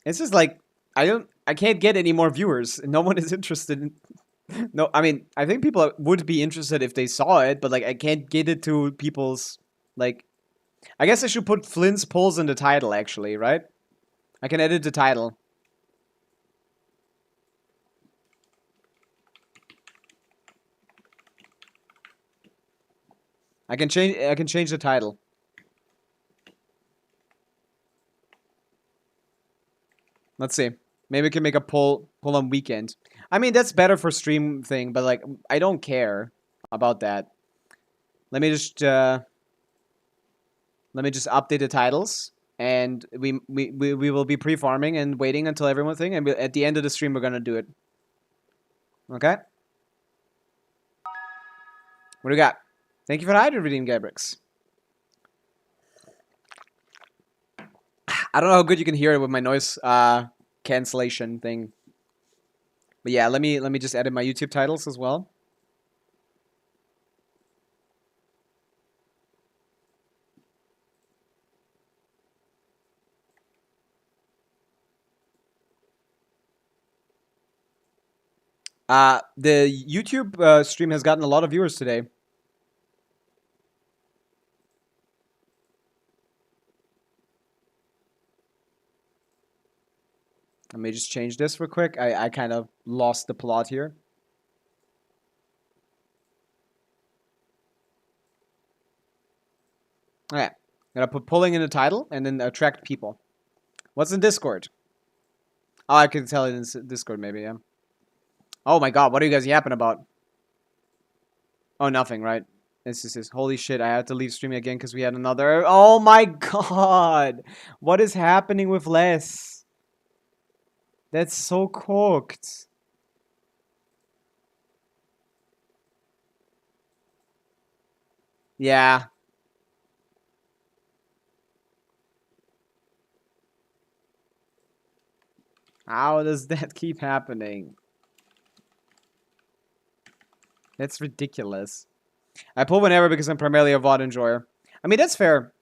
It's just like, I can't get any more viewers. No one is interested in... No, I mean, I think people would be interested if they saw it, but like, I can't get it to people's, like... I guess I should put Flint's polls in the title, actually, right? I can edit the title. I can change the title. Let's see. Maybe we can make a poll on weekend. I mean, that's better for stream thing, but like, I don't care about that. Let me just update the titles, and we will be pre-farming and waiting until everyone's thing, and at the end of the stream we're gonna do it. Okay. What do we got? Thank you for the hydrate redeem, Gabrix. I don't know how good you can hear it with my noise cancellation thing. But yeah, let me just edit my YouTube titles as well. The YouTube stream has gotten a lot of viewers today. Let me just change this real quick. I kind of lost the plot here. Okay. I'm gonna put pulling in the title and then attract people. What's in Discord? Oh, I can tell it in Discord maybe, yeah. Oh my god, what are you guys yapping about? Oh, nothing, right? This is holy shit, I had to leave streaming again because we had another... Oh my god! What is happening with Les? That's so cooked. Yeah. How does that keep happening? That's ridiculous. I pull whenever because I'm primarily a VOD enjoyer. I mean, that's fair.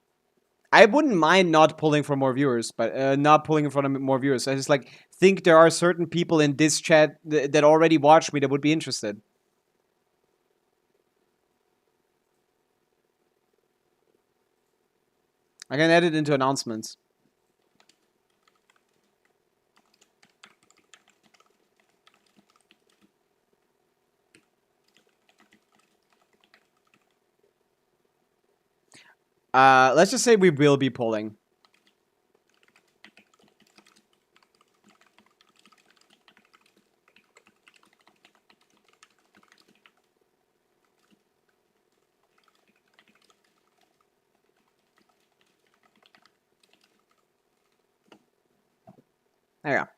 I wouldn't mind not pulling for more viewers, but not pulling in front of more viewers. I just like think there are certain people in this chat that already watch me that would be interested. I can add it into announcements. Let's just say we will be polling. There you go.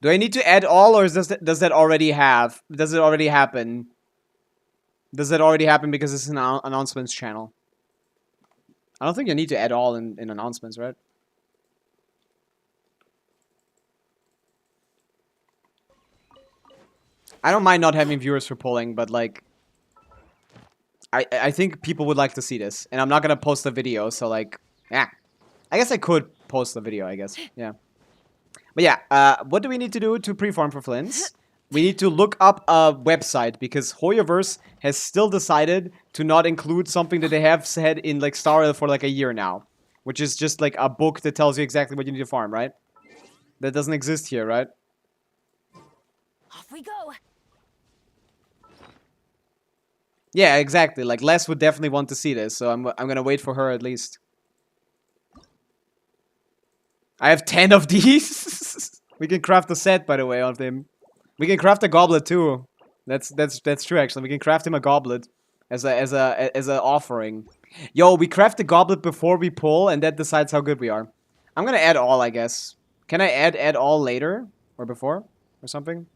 Do I need to add all, or does that already have? Does it already happen? Does it already happen because it's an announcements channel? I don't think you need to add all in announcements, right? I don't mind not having viewers for polling, but like, I think people would like to see this, and I'm not gonna post a video, so like, yeah, I guess I could post the video, I guess, yeah. But yeah, what do we need to do to pre-farm for Flins? We need to look up a website, because Hoyoverse has still decided to not include something that they have said in like Star Rail for like a year now, which is just like a book that tells you exactly what you need to farm, right? That doesn't exist here, right? Off we go. Yeah, exactly. Like Les would definitely want to see this, so I'm gonna wait for her at least. I have 10 of these. We can craft a set, by the way, of them. We can craft a goblet too. That's true actually. We can craft him a goblet as a offering. Yo, we craft the goblet before we pull, and that decides how good we are. I'm gonna add all, I guess. Can I add all later or before or something?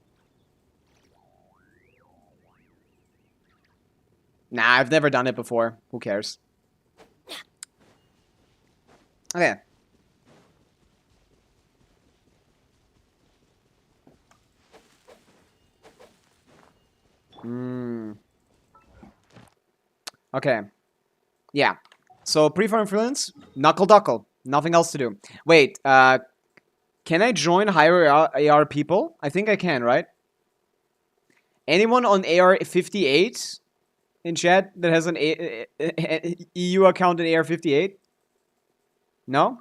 Nah, I've never done it before. Who cares? Okay. Okay. Yeah. So, pre-farm freelance, knuckle duckle. Nothing else to do. Wait, can I join higher AR people? I think I can, right? Anyone on AR 58 in chat that has an EU account in AR 58? No?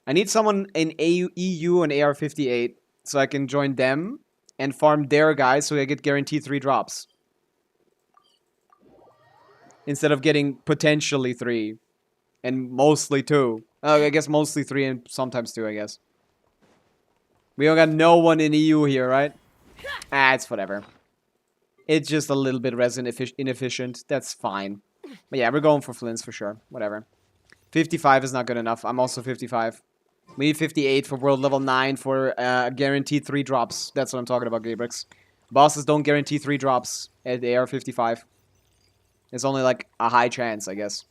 I need someone in EU and AR 58 so I can join them and farm their guys so I get guaranteed 3 drops. Instead of getting potentially 3 and mostly 2. I guess mostly 3 and sometimes 2, I guess. We don't got no one in EU here, right? Ah, it's whatever. It's just a little bit resin inefficient. That's fine. But yeah, we're going for Flins for sure. Whatever. 55 is not good enough. I'm also 55. We need 58 for world level 9 for guaranteed 3 drops. That's what I'm talking about, Gabrix. Bosses don't guarantee 3 drops at AR 55. It's only like a high chance, I guess.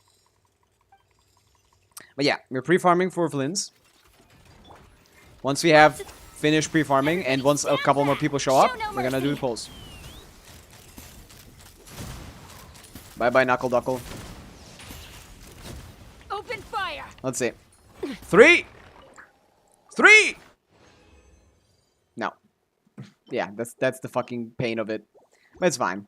But yeah, we're pre-farming for Flins. Once we have finished pre-farming and once a couple more people show up, we're gonna do the polls. Bye-bye, Knuckle Duckle. Open fire. Let's see. 3! 3! No. Yeah, that's the fucking pain of it. But it's fine.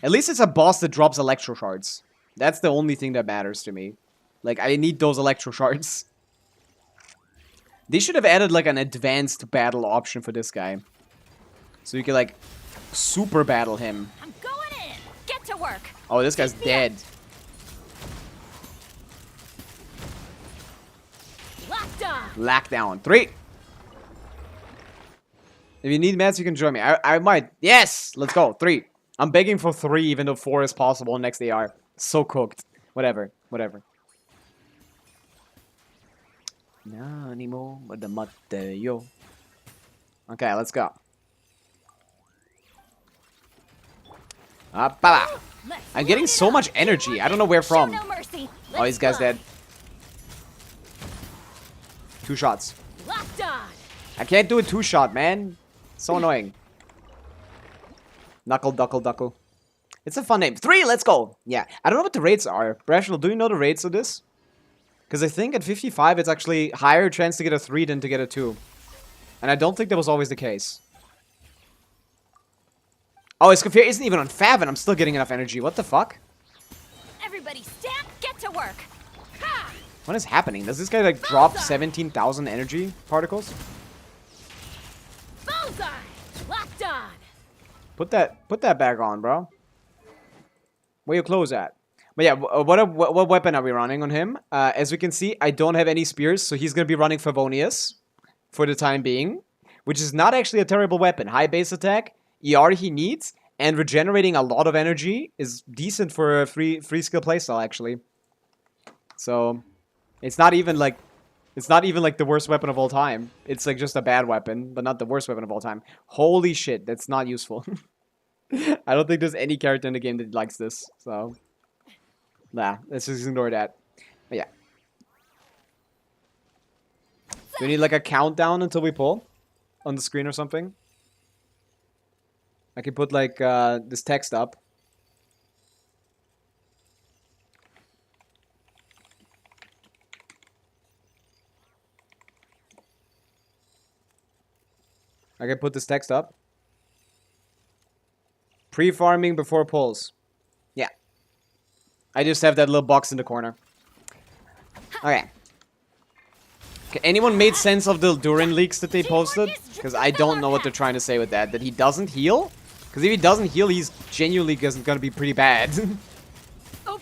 At least it's a boss that drops electro shards. That's the only thing that matters to me. Like, I need those electro shards. They should have added, like, an advanced battle option for this guy. So you can, like, super battle him. I'm going in. Get to work. Oh, this guy's dead. Lockdown. 3. If you need mats, you can join me. I might. Yes! Let's go. 3. I'm begging for 3, even though 4 is possible next AR. So cooked. Whatever. Whatever. Okay, let's go. I'm getting so much energy. I don't know where from. Oh, this guy's dead. 2 shots. I can't do a 2-shot, man. So annoying. Knuckle, duckle, duckle. It's a fun name. 3, let's go. Yeah, I don't know what the rates are. Brashel, do you know the rates of this? Because I think at 55, it's actually higher chance to get a 3 than to get a 2. And I don't think that was always the case. Oh, Escoffier isn't even on Fav, and I'm still getting enough energy. What the fuck? Everybody stand, get to work. Ha! What is happening? Does this guy like drop 17,000 energy particles? Bullseye! Locked on! Put that back on, bro. Where your clothes at? But yeah, what weapon are we running on him? As we can see, I don't have any spears, so he's gonna be running Favonius for the time being, which is not actually a terrible weapon. High base attack, ER he needs, and regenerating a lot of energy is decent for a free skill playstyle actually. So it's not even like the worst weapon of all time. It's like just a bad weapon, but not the worst weapon of all time. Holy shit, that's not useful. I don't think there's any character in the game that likes this, so nah, let's just ignore that. But yeah. Do we need like a countdown until we pull on the screen or something? I can put like this text up. I can put this text up. Pre-farming before pulls. Yeah. I just have that little box in the corner. Okay. Okay, anyone made sense of the Durin leaks that they posted? Because I don't know what they're trying to say with that. That he doesn't heal? Because if he doesn't heal, he's genuinely gonna be pretty bad.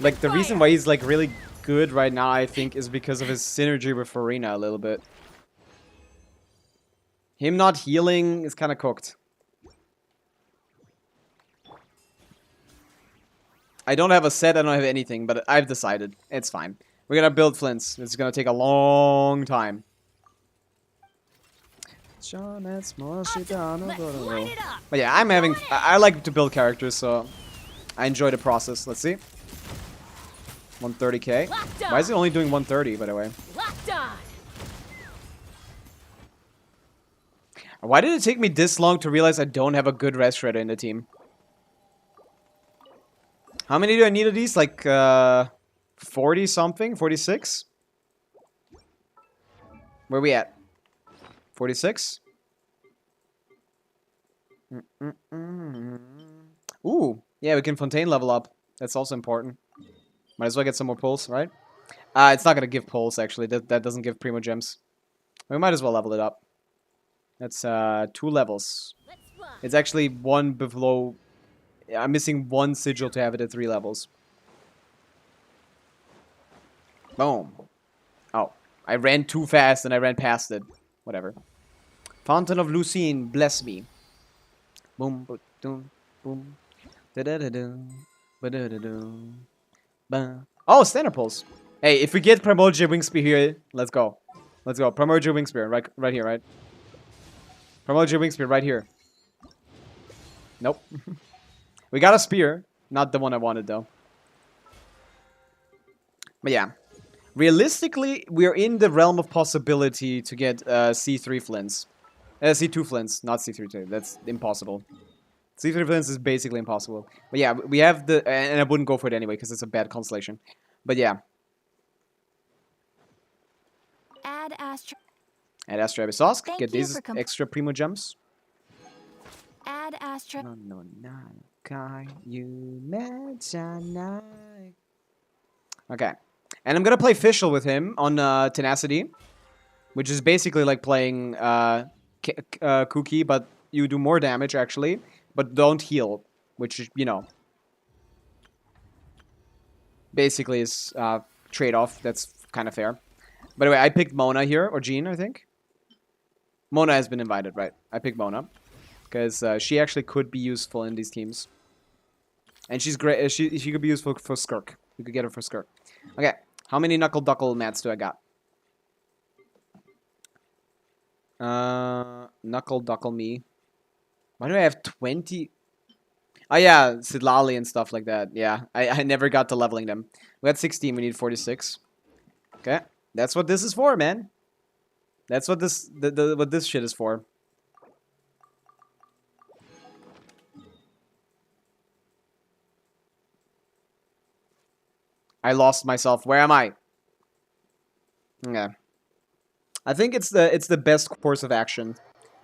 Like, the reason why he's, like, really good right now, I think, is because of his synergy with Farina a little bit. Him not healing is kind of cooked. I don't have a set, I don't have anything, but I've decided. It's fine. We're gonna build Flins. It's gonna take a long time. But yeah, I'm having... I like to build characters, so I enjoy the process. Let's see. 130k. Why is it only doing 130, by the way? Why did it take me this long to realize I don't have a good rest shredder in the team? How many do I need of these? Like, 40 something? 46? Where we at? 46? Ooh, yeah, we can Fontaine level up. That's also important. Might as well get some more pulls, right? It's not gonna give pulls, actually. That doesn't give Primo Gems. We might as well level it up. That's 2 levels. It's actually 1 below... I'm missing 1 sigil to have it at 3 levels. Boom. Oh, I ran too fast and I ran past it. Whatever. Fountain of Lucine, bless me. Boom, boom, boom, boom. Da da da da. Ba da da da. Ba. Oh, standard pulse. Hey, if we get Primordial Wing Spear here, let's go. Let's go. Primordial Wing Spear, right here, right? Primordial Wing Spear, right here. Nope. We got a spear. Not the one I wanted, though. But yeah. Realistically, we're in the realm of possibility to get C3 Flins. C2 Flins, not C3. That's impossible. C3 Flins is basically impossible. But yeah, we have the... And I wouldn't go for it anyway, because it's a bad constellation. But yeah. Add Astra. Add Astra Abyssosque. Thank Get you these for extra Primo Gems. Add Astra. Okay. And I'm gonna play Fischl with him on Tenacity. Which is basically like playing Kuki, but you do more damage, actually. But don't heal. Which, you know... basically is trade-off. That's kind of fair. By the way, I picked Mona here. Or Jean, I think. Mona has been invited, right? I picked Mona. Because she actually could be useful in these teams. And she's great. She could be useful for Skirk. You could get her for Skirk. Okay. How many Knuckle Duckle mats do I got? Knuckle Duckle me. Why do I have 20? Oh yeah, Sidlali and stuff like that. Yeah, I never got to leveling them. We had 16, we need 46. Okay. That's what this is for, man. That's what this what this shit is for. I lost myself. Where am I? Okay. I think it's the best course of action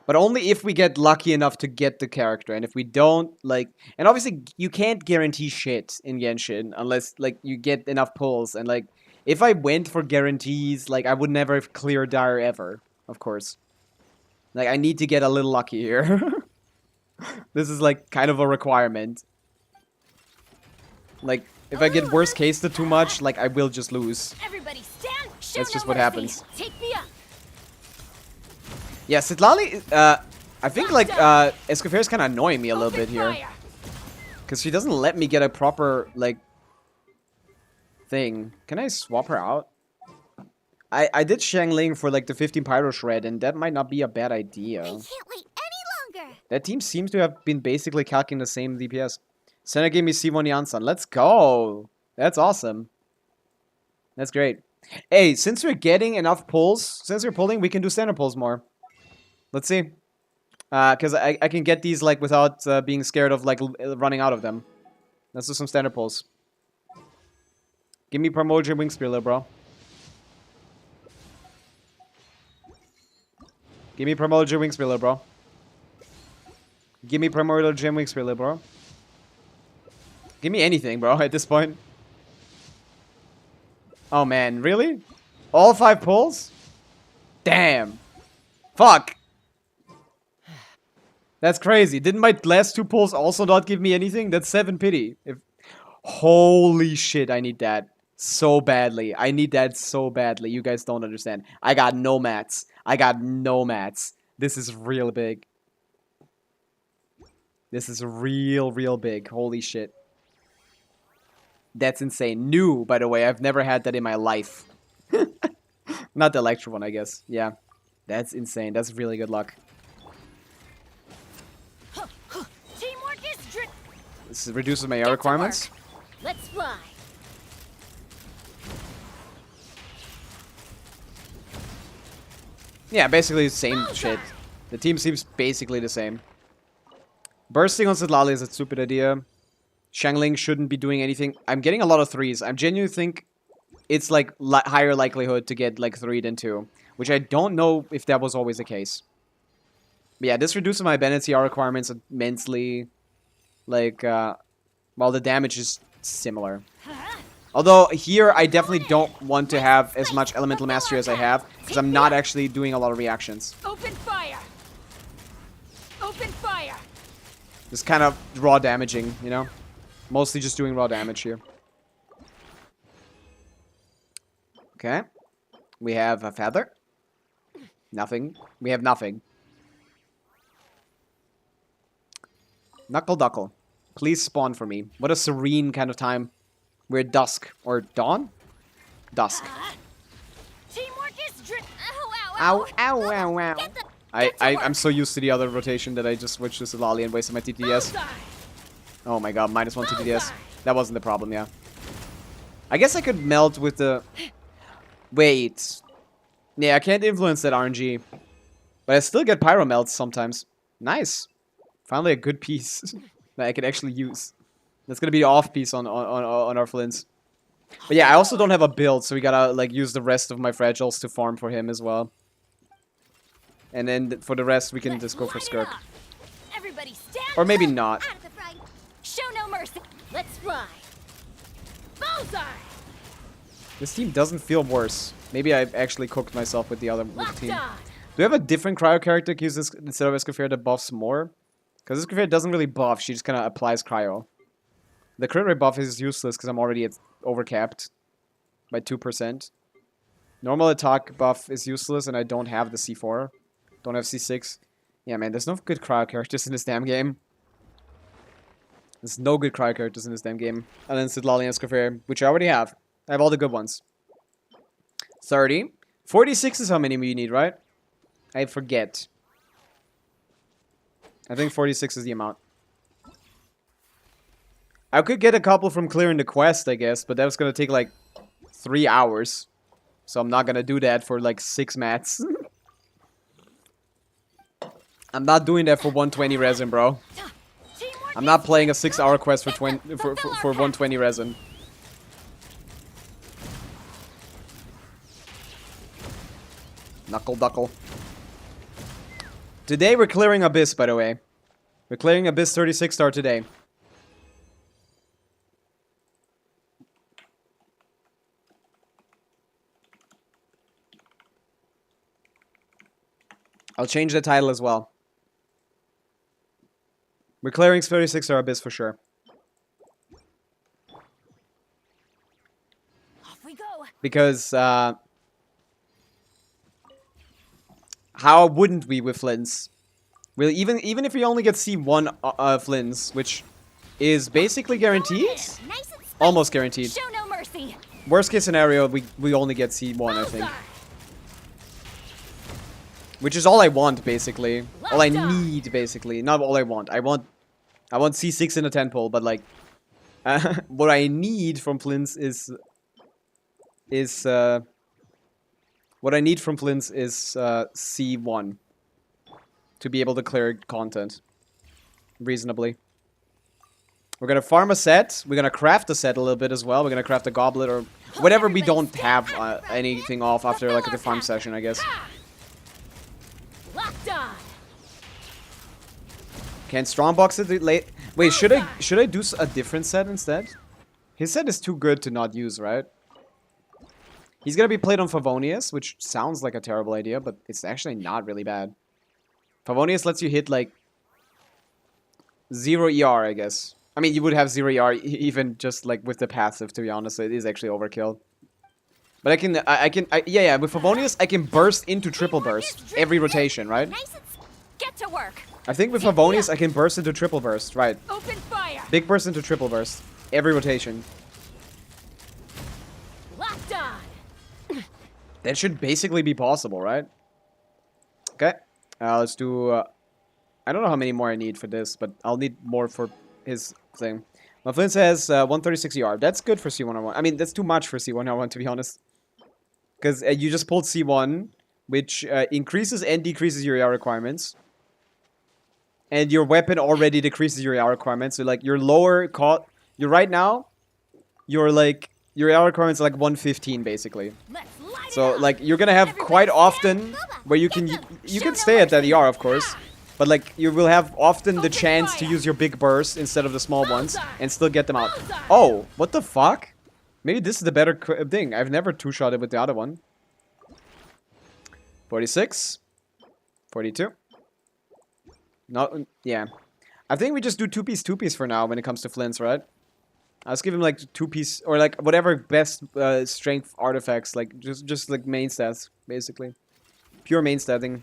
But only if we get lucky enough to get the character. And if we don't, like... And obviously, you can't guarantee shit in Genshin unless, like, you get enough pulls. And, like, if I went for guarantees, like, I would never have cleared Dire ever, of course. Like, I need to get a little lucky here. This is, like, kind of a requirement. Like, if I get worst case to too much, like, I will just lose. Everybody stand. Show That's just no what mercy. happens. Take me up. Yeah, Citlali, I think, like, Escoffier is kind of annoying me a little bit here. Because she doesn't let me get a proper, like, thing. Can I swap her out? I did Xiangling for, like, the 15 Pyro Shred, and that might not be a bad idea. I can't wait any longer. That team seems to have been basically calculating the same DPS. Senna gave me C1 Janssen. Let's go! That's awesome. That's great. Hey, since we're getting enough pulls, since we're pulling, we can do standard pulls more. Let's see. Because I can get these, like, without being scared of, like, running out of them. Let's do some standard pulls. Give me Primordial Wing Spear, bro. Give me Primordial Wing Spear, bro. Give me Primordial Gem Wing Spear, bro. Give me anything, bro, at this point. Oh, man. Really? All 5 pulls? Damn. Fuck. That's crazy. Didn't my last 2 pulls also not give me anything? That's 7 pity. Holy shit, I need that so badly. I need that so badly. You guys don't understand. I got no mats. I got no mats. This is real big. This is real big. Holy shit. That's insane. New, by the way. I've never had that in my life. Not the Electro one, I guess. Yeah. That's insane. That's really good luck. Teamwork is This reduces my air requirements. Let's fly. Yeah, basically the same shit. The team seems basically the same. Bursting on Citlali is a stupid idea. Xiangling shouldn't be doing anything. I'm getting a lot of 3s. I genuinely think it's like higher likelihood to get like 3 than 2. Which I don't know if that was always the case. But yeah, this reduces my ability requirements immensely. Like, while the damage is similar. Although, here, I definitely don't want to have as much Elemental Mastery as I have, because I'm not actually doing a lot of reactions. Open fire. Open fire. Just kind of raw damaging, you know? Mostly just doing raw damage here. Okay. We have a feather. Nothing. We have nothing. Knuckle Duckle. Please spawn for me. What a serene kind of time. We're at dusk. Or dawn? Dusk. Teamwork is Ow, ow, ow, ow. I'm so used to the other rotation that I just switched to Citlali and wasted my TTS. Oh my god, -1 TTS. That wasn't the problem, yeah. I guess I could melt with the... Wait. Yeah, I can't influence that RNG. But I still get Pyro Melts sometimes. Nice. Finally a good piece that I can actually use. That's gonna be the off piece on our Flins. But yeah, I also don't have a build, so we gotta like use the rest of my Fragiles to farm for him as well. And then for the rest, we can just go for Skirk. Everybody stand. Or maybe not. Show no mercy. Let's fly. Bullseye. This team doesn't feel worse. Maybe I've actually cooked myself with the other team. Do we have a different cryo character to use this instead of Escoffier that buffs more? Because Escoffier doesn't really buff, she just kind of applies cryo. The crit rate buff is useless because I'm already at overcapped by 2%. Normal attack buff is useless and I don't have the C4. Don't have C6. Yeah, man, there's no good cryo characters in this damn game. There's no good cryo characters in this damn game. And then Citlali and Escoffier, which I already have. I have all the good ones. 30. 46 is how many we need, right? I forget. I think 46 is the amount. I could get a couple from clearing the quest, I guess, but that was gonna take like 3 hours. So I'm not gonna do that for like 6 mats. I'm not doing that for 120 resin, bro. I'm not playing a 6-hour quest for 120 resin. Knuckle Duckle. Today we're clearing Abyss, by the way. We're clearing Abyss 36 star today. I'll change the title as well. We're clearing 36 star Abyss for sure. Off we go. Because, how wouldn't we with Flins? Well, even if we only get C1 Flins, which is basically guaranteed? Nice and spicy. Almost guaranteed. Show no mercy. Worst case scenario, we only get C1, I think. Which is all I want, basically. All I need, basically. Not all I want. I want C6 in a 10 pole, but like... what I need from Flins is... what I need from Flins is C1. To be able to clear content. Reasonably. We're gonna farm a set. We're gonna craft a set a little bit as well. We're gonna craft a goblet or... whatever we don't have anything off after like the farm session, I guess. Locked on. Can strongbox it late? Wait, should I do a different set instead? His set is too good to not use, right? He's gonna be played on Favonius, which sounds like a terrible idea, but it's actually not really bad. Favonius lets you hit like 0 ER, I guess. I mean, you would have 0 ER even just like with the passive, to be honest. So it is actually overkill. But yeah, with Favonius, I can burst into triple burst every rotation, right? Get to work. I think with Favonius, I can burst into triple burst, right? Open fire. Big burst into triple burst every rotation. Locked on. That should basically be possible, right? Okay. Let's do... I don't know how many more I need for this, but I'll need more for his thing. My Flint says 136 ER. That's good for C101. I mean, that's too much for C101, to be honest. Because you just pulled C1, which increases and decreases your ER requirements. And your weapon already decreases your ER requirements. So, like, your lower... You're right now... You're, like... Your ER requirements are, like, 115, basically. So, like, you're gonna have quite often where you can stay at that ER, of course. But, like, you will have often the chance to use your big burst instead of the small ones and still get them out. Oh, what the fuck? Maybe this is the better thing. I've never two-shotted with the other one. 46. 42. No, yeah. I think we just do two-piece for now when it comes to Flins, right? Let's give him like two-piece or like whatever best strength artifacts, like just like main stats, basically. Pure main statting.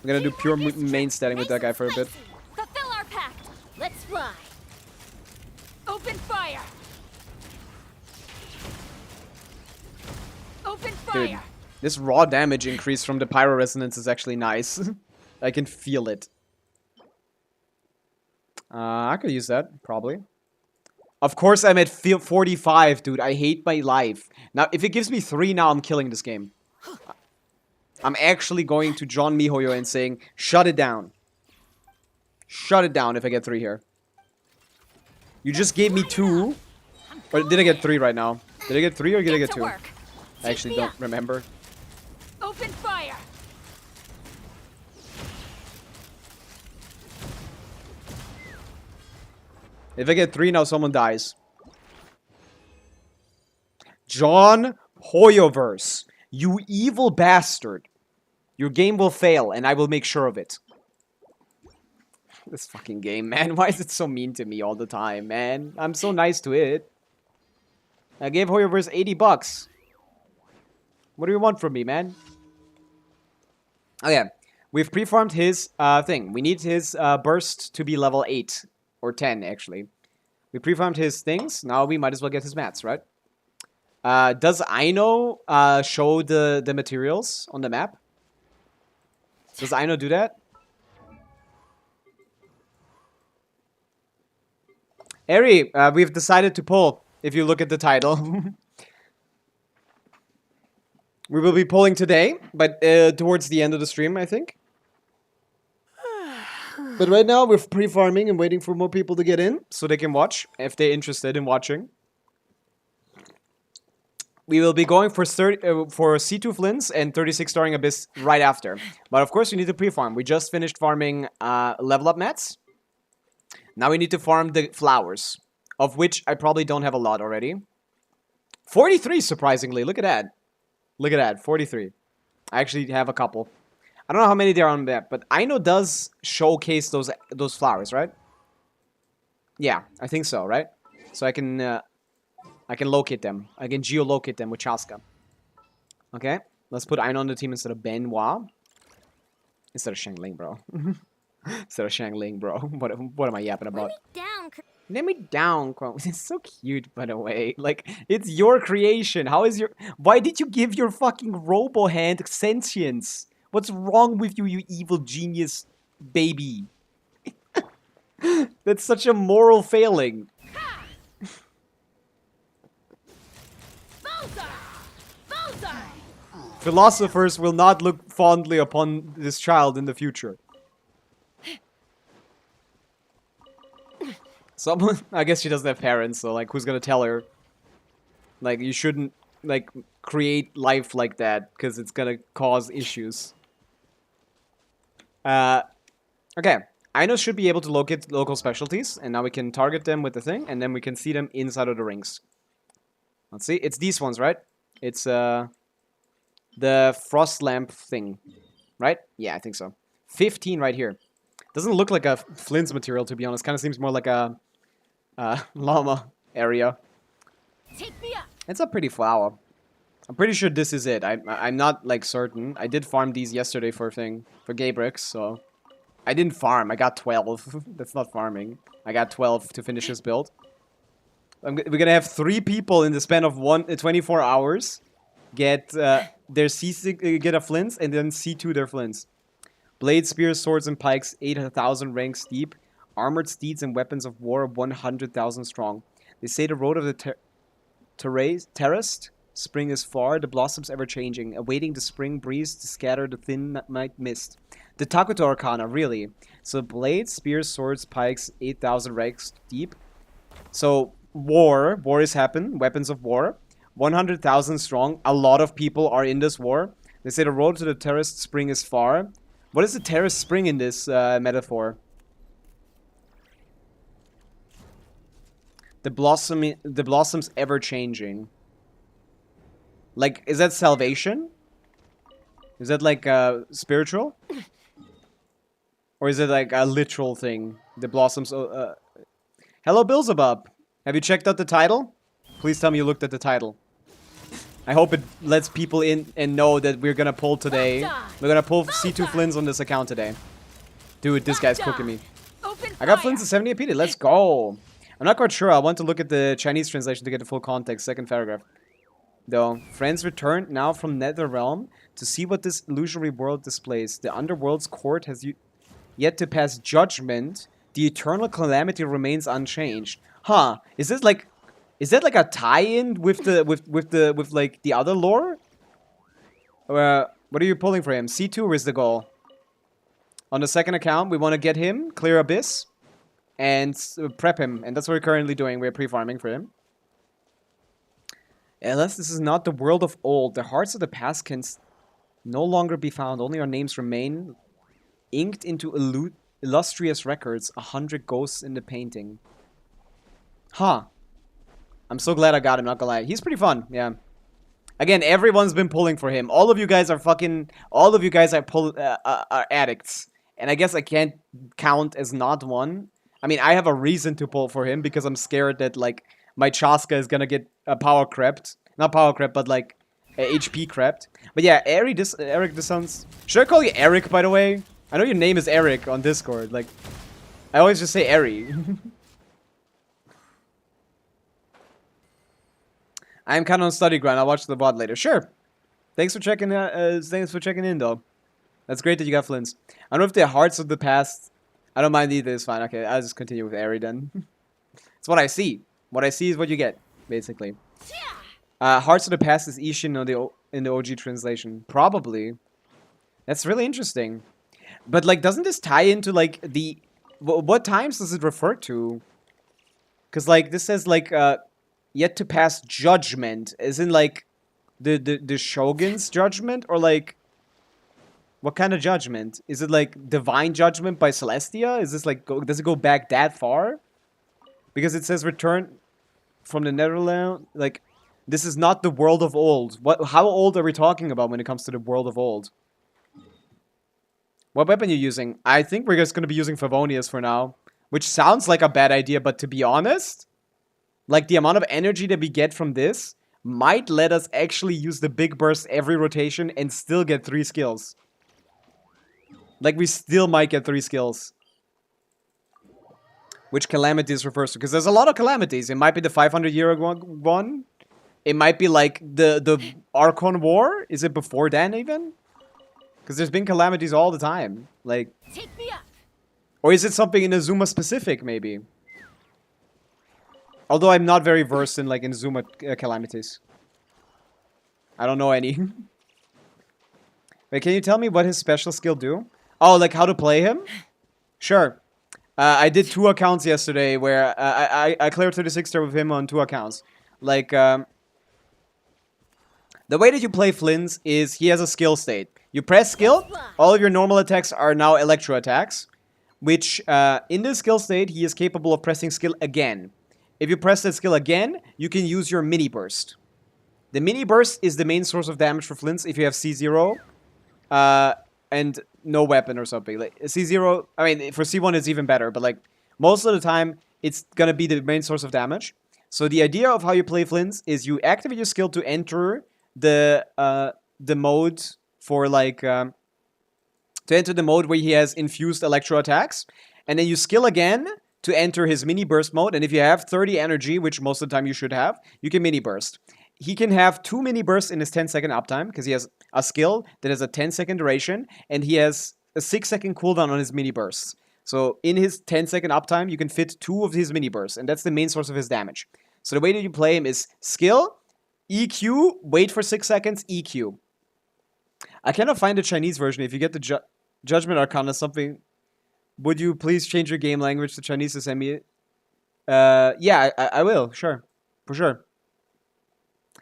We're gonna do pure main statting with that guy for a bit. Fulfill our pact. Let's fly. Open fire. Open fire. Dude, this raw damage increase from the pyro resonance is actually nice. I can feel it. I could use that, probably. Of course I'm at 45, dude. I hate my life. Now, if it gives me 3 now, I'm killing this game. I'm actually going to John Mihoyo and saying, shut it down. Shut it down if I get 3 here. You just gave me 2. Or did I get 3 right now? Did I get 3 or did I get 2? I actually don't remember. Open fire. If I get 3 now, someone dies. John Hoyoverse, you evil bastard. Your game will fail, and I will make sure of it. This fucking game, man. Why is it so mean to me all the time, man? I'm so nice to it. I gave Hoyoverse 80 bucks. What do you want from me, man? Oh, yeah. We've pre-farmed his thing. We need his burst to be level 8. Or 10, actually. We pre-farmed his things. Now we might as well get his mats, right? Does Aino show the materials on the map? Does Aino do that? Eri, we've decided to pull, if you look at the title. We will be pulling today, but towards the end of the stream, I think. But right now, we're pre-farming and waiting for more people to get in, so they can watch, if they're interested in watching. we will be going for for C2 Flins and 36 Starring Abyss right after. But of course, we need to pre-farm. We just finished farming level up mats. Now we need to farm the flowers, of which I probably don't have a lot already. 43, surprisingly. Look at that. Look at that, 43. I actually have a couple. I don't know how many there are on that, but Aino does showcase those flowers, right? Yeah, I think so, right? So I can locate them. I can geolocate them with Chaska. Okay, let's put Aino on the team instead of Benoit. Instead of Shangling, bro. Instead of Shangling, bro. What am I yapping about? Let me down, Chrome. It's so cute, by the way. Like, it's your creation. How is your... Why did you give your fucking robo-hand sentience? What's wrong with you, you evil genius baby? That's such a moral failing. Philosophers will not look fondly upon this child in the future. Someone, I guess she doesn't have parents, so like, who's gonna tell her? Like, you shouldn't, like, create life like that, because it's gonna cause issues. Okay. Aino should be able to locate local specialties, and now we can target them with the thing, and then we can see them inside of the rings. Let's see, it's these ones, right? It's, the frost lamp thing, right? Yeah, I think so. 15 right here. Doesn't look like a Flins material, to be honest. Kind of seems more like a llama area. It's a pretty flower. I'm pretty sure this is it. I'm not like certain. I did farm these yesterday for Gabrix, so I didn't farm. I got 12. That's not farming. I got 12 to finish this build. We're gonna have 3 people in the span of 24 hours get their get a Flins and then C2 their Flins. Blades, spears, swords, and pikes, 8,000 ranks deep. Armored steeds and weapons of war, 100,000 strong. They say the road of the terraced spring is far, the blossoms ever-changing, awaiting the spring breeze to scatter the thin night mist. The Takuto Arcana, really. So blades, spears, swords, pikes, 8,000 ranks deep. So war is happening, weapons of war. 100,000 strong, a lot of people are in this war. They say the road to the terraced spring is far. What is the terraced spring in this metaphor? The blossoms ever changing. Like, is that salvation? Is that like spiritual? Or is it like a literal thing? The blossoms. Hello, Beelzebub. Have you checked out the title? Please tell me you looked at the title. I hope it lets people in and know that we're gonna pull today. We're gonna pull C2 Flins on this account today. Dude, this guy's cooking me. I got Flins at 78 PD. Let's go. I'm not quite sure. I want to look at the Chinese translation to get the full context. Second paragraph. Though, friends returned now from Netherrealm to see what this illusory world displays. The Underworld's court has yet to pass judgment. The eternal calamity remains unchanged. Huh? Is this like... Is that like a tie-in with like the other lore? What are you pulling for him? C2 is the goal. On the second account, we want to get him, clear Abyss, and prep him. And that's what we're currently doing. We're pre-farming for him. Unless this is not the world of old, the hearts of the past can no longer be found. Only our names remain inked into illustrious records. 100 ghosts in the painting. Huh. I'm so glad I got him, not gonna lie. He's pretty fun, yeah. Again, everyone's been pulling for him. All of you guys are fucking... All of you guys are addicts. And I guess I can't count as not one. I mean, I have a reason to pull for him because I'm scared that, like, my Chaska is gonna get power crept. Not power crept, but, like, HP crept. But yeah, Eric, this sounds... Should I call you Eric, by the way? I know your name is Eric on Discord. Like, I always just say Eri. I'm kind of on study grind. I'll watch the VOD later. Sure. Thanks for checking in, though. That's great that you got Flins. I don't know if they're hearts of the past. I don't mind either. It's fine. Okay, I'll just continue with Eri then. It's what I see. What I see is what you get, basically. Hearts of the past is Ishin in the OG translation. Probably. That's really interesting. But, like, doesn't this tie into, like, the... What times does it refer to? Because, like, this says, like, yet to pass judgment. As in, like, the Shogun's judgment, or like what kind of judgment? Is it like divine judgment by Celestia? Is this like does it go back that far? Because it says return from the Netherlands. Like this is not the world of old. How old are we talking about when it comes to the world of old? What weapon are you using? I think we're just gonna be using Favonius for now, which sounds like a bad idea, but to be honest, like the amount of energy that we get from this might let us actually use the big burst every rotation and still get 3 skills. Like, we still might get 3 skills. Which calamities refers to? Because there's a lot of calamities. It might be the 500-year one. It might be, like, the Archon War. Is it before then, even? Because there's been calamities all the time. Like... Take me up. Or is it something in Azuma specific, maybe? Although I'm not very versed in, like, Inazuma calamities. I don't know any. Wait, can you tell me what his special skill do? Oh, like how to play him? Sure. I did 2 accounts yesterday where I cleared 36 star with him on 2 accounts. Like, the way that you play Flins is he has a skill state. You press skill, all of your normal attacks are now electro attacks. Which, in this skill state, he is capable of pressing skill again. If you press that skill again, you can use your mini burst. The mini burst is the main source of damage for Flins if you have C0. And no weapon or something. Like C0, I mean, for C1 it's even better, but like, most of the time, it's gonna be the main source of damage. So the idea of how you play Flins is you activate your skill to enter the mode for like, to enter the mode where he has infused electro attacks, and then you skill again to enter his mini burst mode, and if you have 30 energy, which most of the time you should have, you can mini burst. He can have 2 mini bursts in his 10-second uptime, because he has a skill that has a 10-second duration, and he has a 6-second cooldown on his mini bursts. So in his 10-second uptime, you can fit 2 of his mini bursts, and that's the main source of his damage. So the way that you play him is skill, EQ, wait for 6 seconds, EQ. I cannot find the Chinese version. If you get the Judgment Arcana something, would you please change your game language to Chinese to send me it? Yeah, I will, sure. For sure.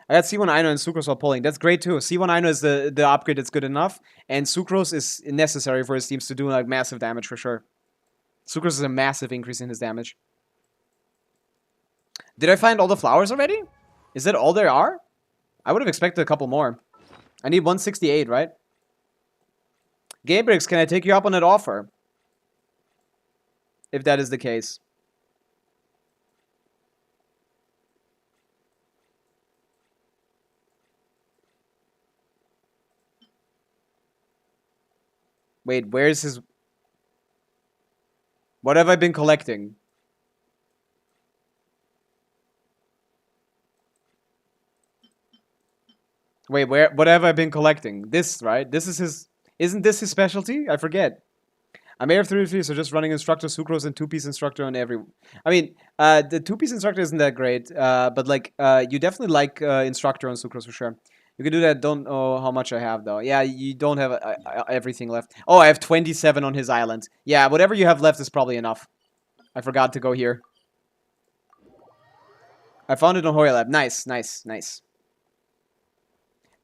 I got C1 Aino and Sucrose while pulling. That's great too. C1 Aino is the upgrade that's good enough, and Sucrose is necessary for his teams to do like massive damage for sure. Sucrose is a massive increase in his damage. Did I find all the flowers already? Is that all there are? I would have expected a couple more. I need 168, right? Gamebricks, can I take you up on that offer? If that is the case. Wait, where's his... What have I been collecting? Wait, what have I been collecting? This, right? This is his... Isn't this his specialty? I forget. I'm Air 33, so just running Instructor, Sucrose, and 2-piece Instructor on every... I mean, the 2-piece Instructor isn't that great, but like, you definitely like Instructor on Sucrose for sure. You can do that. Don't know how much I have, though. Yeah, you don't have everything left. Oh, I have 27 on his island. Yeah, whatever you have left is probably enough. I forgot to go here. I found it on Hoya Lab. Nice, nice, nice.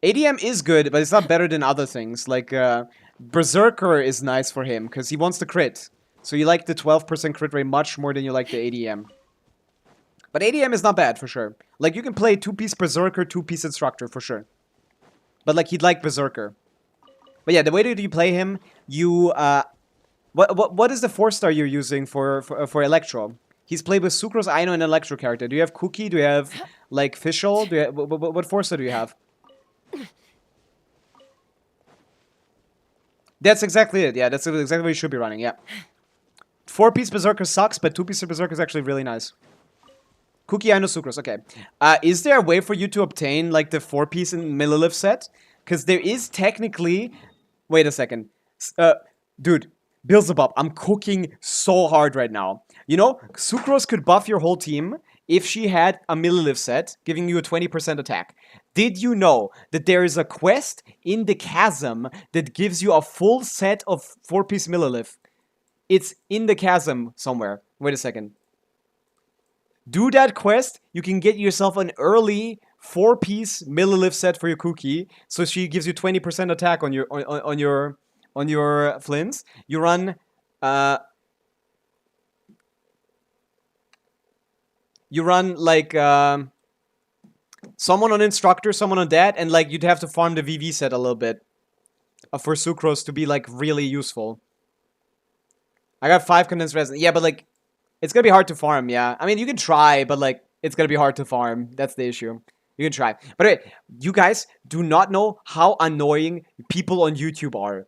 ADM is good, but it's not better than other things. Like, Berserker is nice for him, because he wants to crit. So you like the 12% crit rate much more than you like the ADM. But ADM is not bad, for sure. Like, you can play 2-piece Berserker, 2-piece Instructor, for sure. But, like, he'd like Berserker. But yeah, the way that you play him, you, what is the 4-star you're using for Electro? He's played with Sucrose, Aino, and Electro character. Do you have Cookie? Do you have, like, Fischl? Do you have, what 4-star do you have? That's exactly it. Yeah, that's exactly what you should be running, yeah. 4-piece Berserker sucks, but 2-piece Berserker is actually really nice. Cookie, Aino, Sucrose. Okay. Is there a way for you to obtain, like, the 4-piece in Millilith set? Because there is technically... Wait a second. Dude, Beelzebub, I'm cooking so hard right now. You know, Sucrose could buff your whole team if she had a Millilith set, giving you a 20% attack. Did you know that there is a quest in the Chasm that gives you a full set of 4-piece Millilith? It's in the Chasm somewhere. Wait a second. Do that quest, you can get yourself an early 4-piece millilith set for your Kuki, so she gives you 20% attack on your Flins. You run like someone on instructor, someone on that, and like you'd have to farm the VV set a little bit for sucrose to be like really useful. I got 5 condensed resin. Yeah, but like it's gonna be hard to farm. Yeah, I mean you can try, but like it's gonna be hard to farm. That's the issue. You can try. But anyway, you guys do not know how annoying people on YouTube are.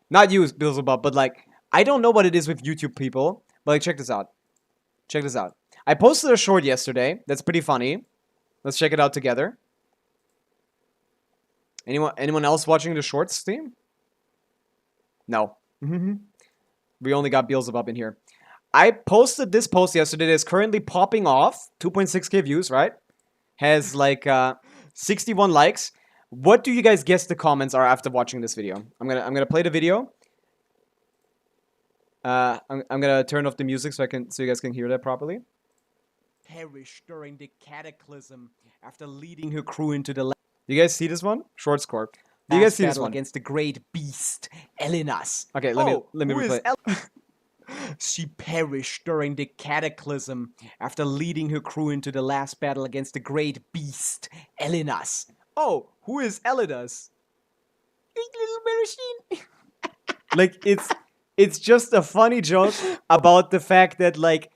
Not you, Beelzebub, but like I don't know what it is with YouTube people. But like check this out. Check this out. I posted a short yesterday. That's pretty funny. Let's check it out together. Anyone else watching the short stream? No. We only got Beelzebub in here. I posted this post yesterday that's currently popping off. 2.6k views, right? Has like 61 likes. What do you guys guess the comments are after watching this video? I'm gonna play the video. I'm gonna turn off the music so you guys can hear that properly. Perish during the cataclysm after leading her crew into the. You guys see this one? Short score. Do you guys see this one? Against the great beast, Elenas. Okay, let me replay. She perished during the cataclysm after leading her crew into the last battle against the great beast, Elenas. Oh, who is Elenas? Little machine. Like it's just a funny joke about the fact that like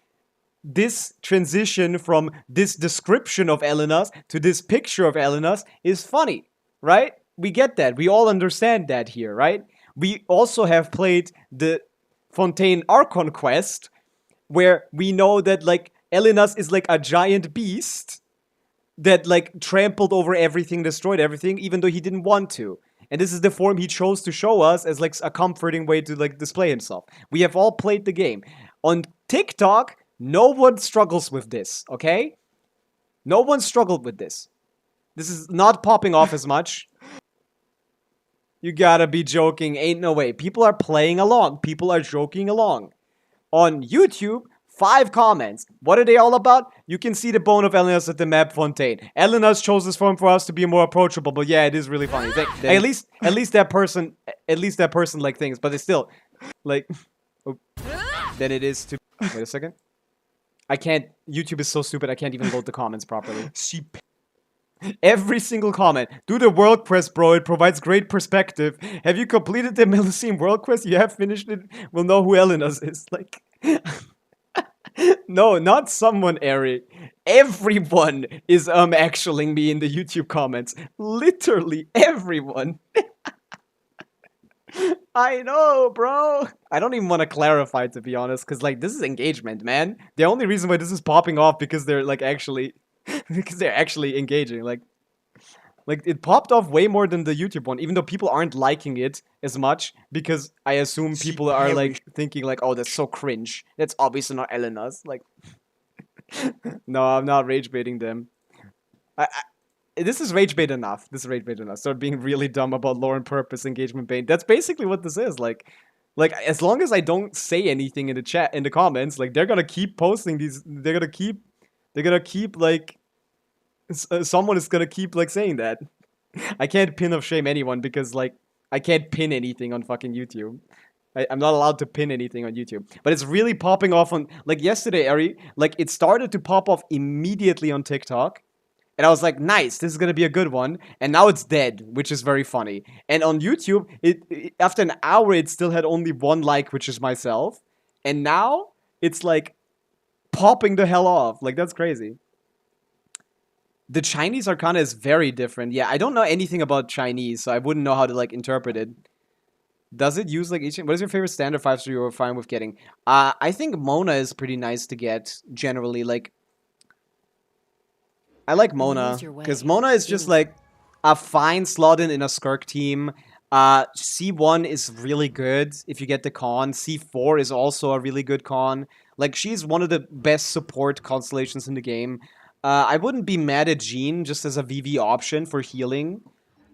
this transition from this description of Elenas to this picture of Elenas is funny, right? We get that. We all understand that here, right? We also have played the Fontaine Archon quest, where we know that, like, Elenas is, like, a giant beast that, like, trampled over everything, destroyed everything, even though he didn't want to. And this is the form he chose to show us as, like, a comforting way to, like, display himself. We have all played the game. On TikTok, no one struggles with this, okay? No one struggled with this. This is not popping off as much. You gotta be joking. Ain't no way. People are playing along. People are joking along. On YouTube, 5 comments. What are they all about? You can see the bone of Elenas at the map Fontaine. Elenas chose this form for us to be more approachable, but yeah, it is really funny. At least that person like things, but it's still like than it is to. Wait a second. I can't. YouTube is so stupid. I can't even load the comments properly. Every single comment. Do the world quest, bro. It provides great perspective. Have you completed the Melusine world quest? You have finished it. We'll know who Elenas is. Like, no, not someone, Ari. Everyone is actually me in the YouTube comments. Literally everyone. I know, bro. I don't even want to clarify, to be honest, because like this is engagement, man. The only reason why this is popping off because they're like actually. Because they're actually engaging, like it popped off way more than the YouTube one, even though people aren't liking it as much, because I assume people are like thinking like, oh, that's so cringe. That's obviously not Elena's. Like, no, I'm not rage baiting them. This is rage bait enough. This is rage bait enough. Start being really dumb about lore and purpose engagement bait. That's basically what this is. Like as long as I don't say anything in the chat, in the comments, like they're gonna keep posting these. They're gonna keep like. Someone is gonna keep like saying that. I can't pin of shame anyone because like I can't pin anything on fucking YouTube. I'm not allowed to pin anything on YouTube. But it's really popping off on like yesterday, Ari. Like it started to pop off immediately on TikTok, and I was like, nice, this is gonna be a good one. And now it's dead, which is very funny. And on YouTube, it after an hour, it still had only 1 like, which is myself. And now it's like popping the hell off. Like that's crazy. The Chinese Arcana is very different. Yeah, I don't know anything about Chinese, so I wouldn't know how to, like, interpret it. Does it use, like, each... What is your favorite standard 5-star you were fine with getting? I think Mona is pretty nice to get, generally. Like, I like Mona, because Mona is just, like, a fine slot-in a Skirk team. C1 is really good if you get the con. C4 is also a really good con. Like, she's one of the best support constellations in the game. I wouldn't be mad at Jean just as a VV option for healing.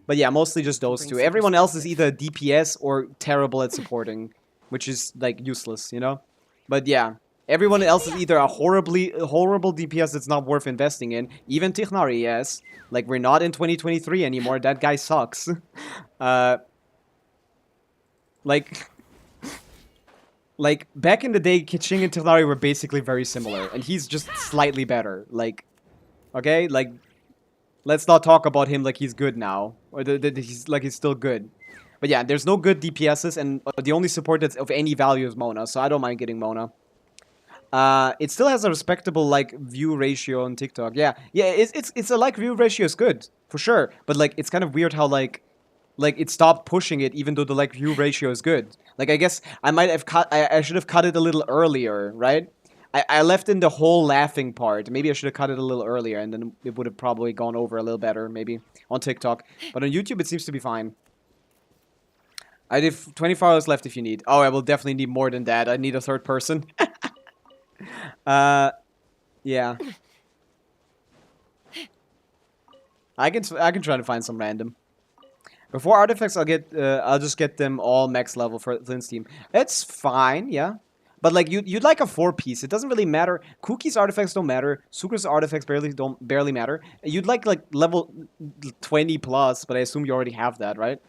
But yeah, mostly just those two. Everyone else is either DPS or terrible at supporting, which is, like, useless, you know? But yeah, Everyone else is either a horrible DPS that's not worth investing in. Even Tichnari, yes. Like, we're not in 2023 anymore. That guy sucks. Like... Like, back in the day, Kiching and Tichnari were basically very similar. And he's just slightly better. Like, okay? Like, let's not talk about him like he's good now. Or he's still good. But yeah, there's no good DPSs, and the only support that's of any value is Mona, so I don't mind getting Mona. It still has a respectable, like, view ratio on TikTok. Yeah, it's a, like, view ratio is good, for sure. But, like, it's kind of weird how, like, it stopped pushing it even though the, like, view ratio is good. Like, I guess I might have I should have cut it a little earlier, right? I left in the whole laughing part. Maybe I should have cut it a little earlier, and then it would have probably gone over a little better, maybe, on TikTok. But on YouTube, it seems to be fine. I have 24 hours left if you need. Oh, I will definitely need more than that. I need a third person. Yeah. I can try to find some random. Before artifacts, I'll just get them all max level for Flint's team. It's fine, yeah. But like you'd like a 4-piece. It doesn't really matter. Kuki's artifacts don't matter. Sukra's artifacts barely matter. You'd like level 20 plus, but I assume you already have that, right?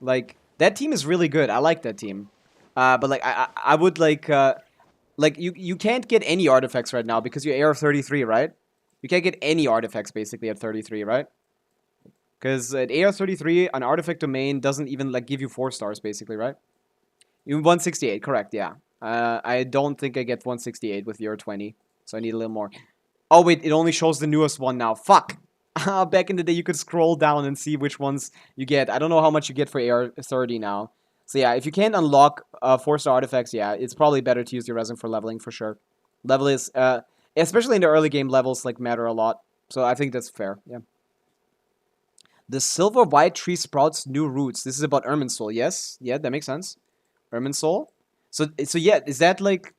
Like that team is really good. I like that team. But like I would like you can't get any artifacts right now because you're AR 33, right? You can't get any artifacts basically at 33, right? Because at AR 33, an artifact domain doesn't even like give you 4 stars basically, right? You 168, correct? Yeah. I don't think I get 168 with your 20, so I need a little more. Oh wait, it only shows the newest one now. Fuck. Back in the day, you could scroll down and see which ones you get. I don't know how much you get for AR 30 now. So yeah, if you can't unlock 4-star artifacts, yeah, it's probably better to use your resin for leveling for sure. Level is, especially in the early game, levels like matter a lot. So I think that's fair. Yeah. The silver white tree sprouts new roots. This is about Irminsul, yes? Yeah, that makes sense. Irminsul. So yeah, is that like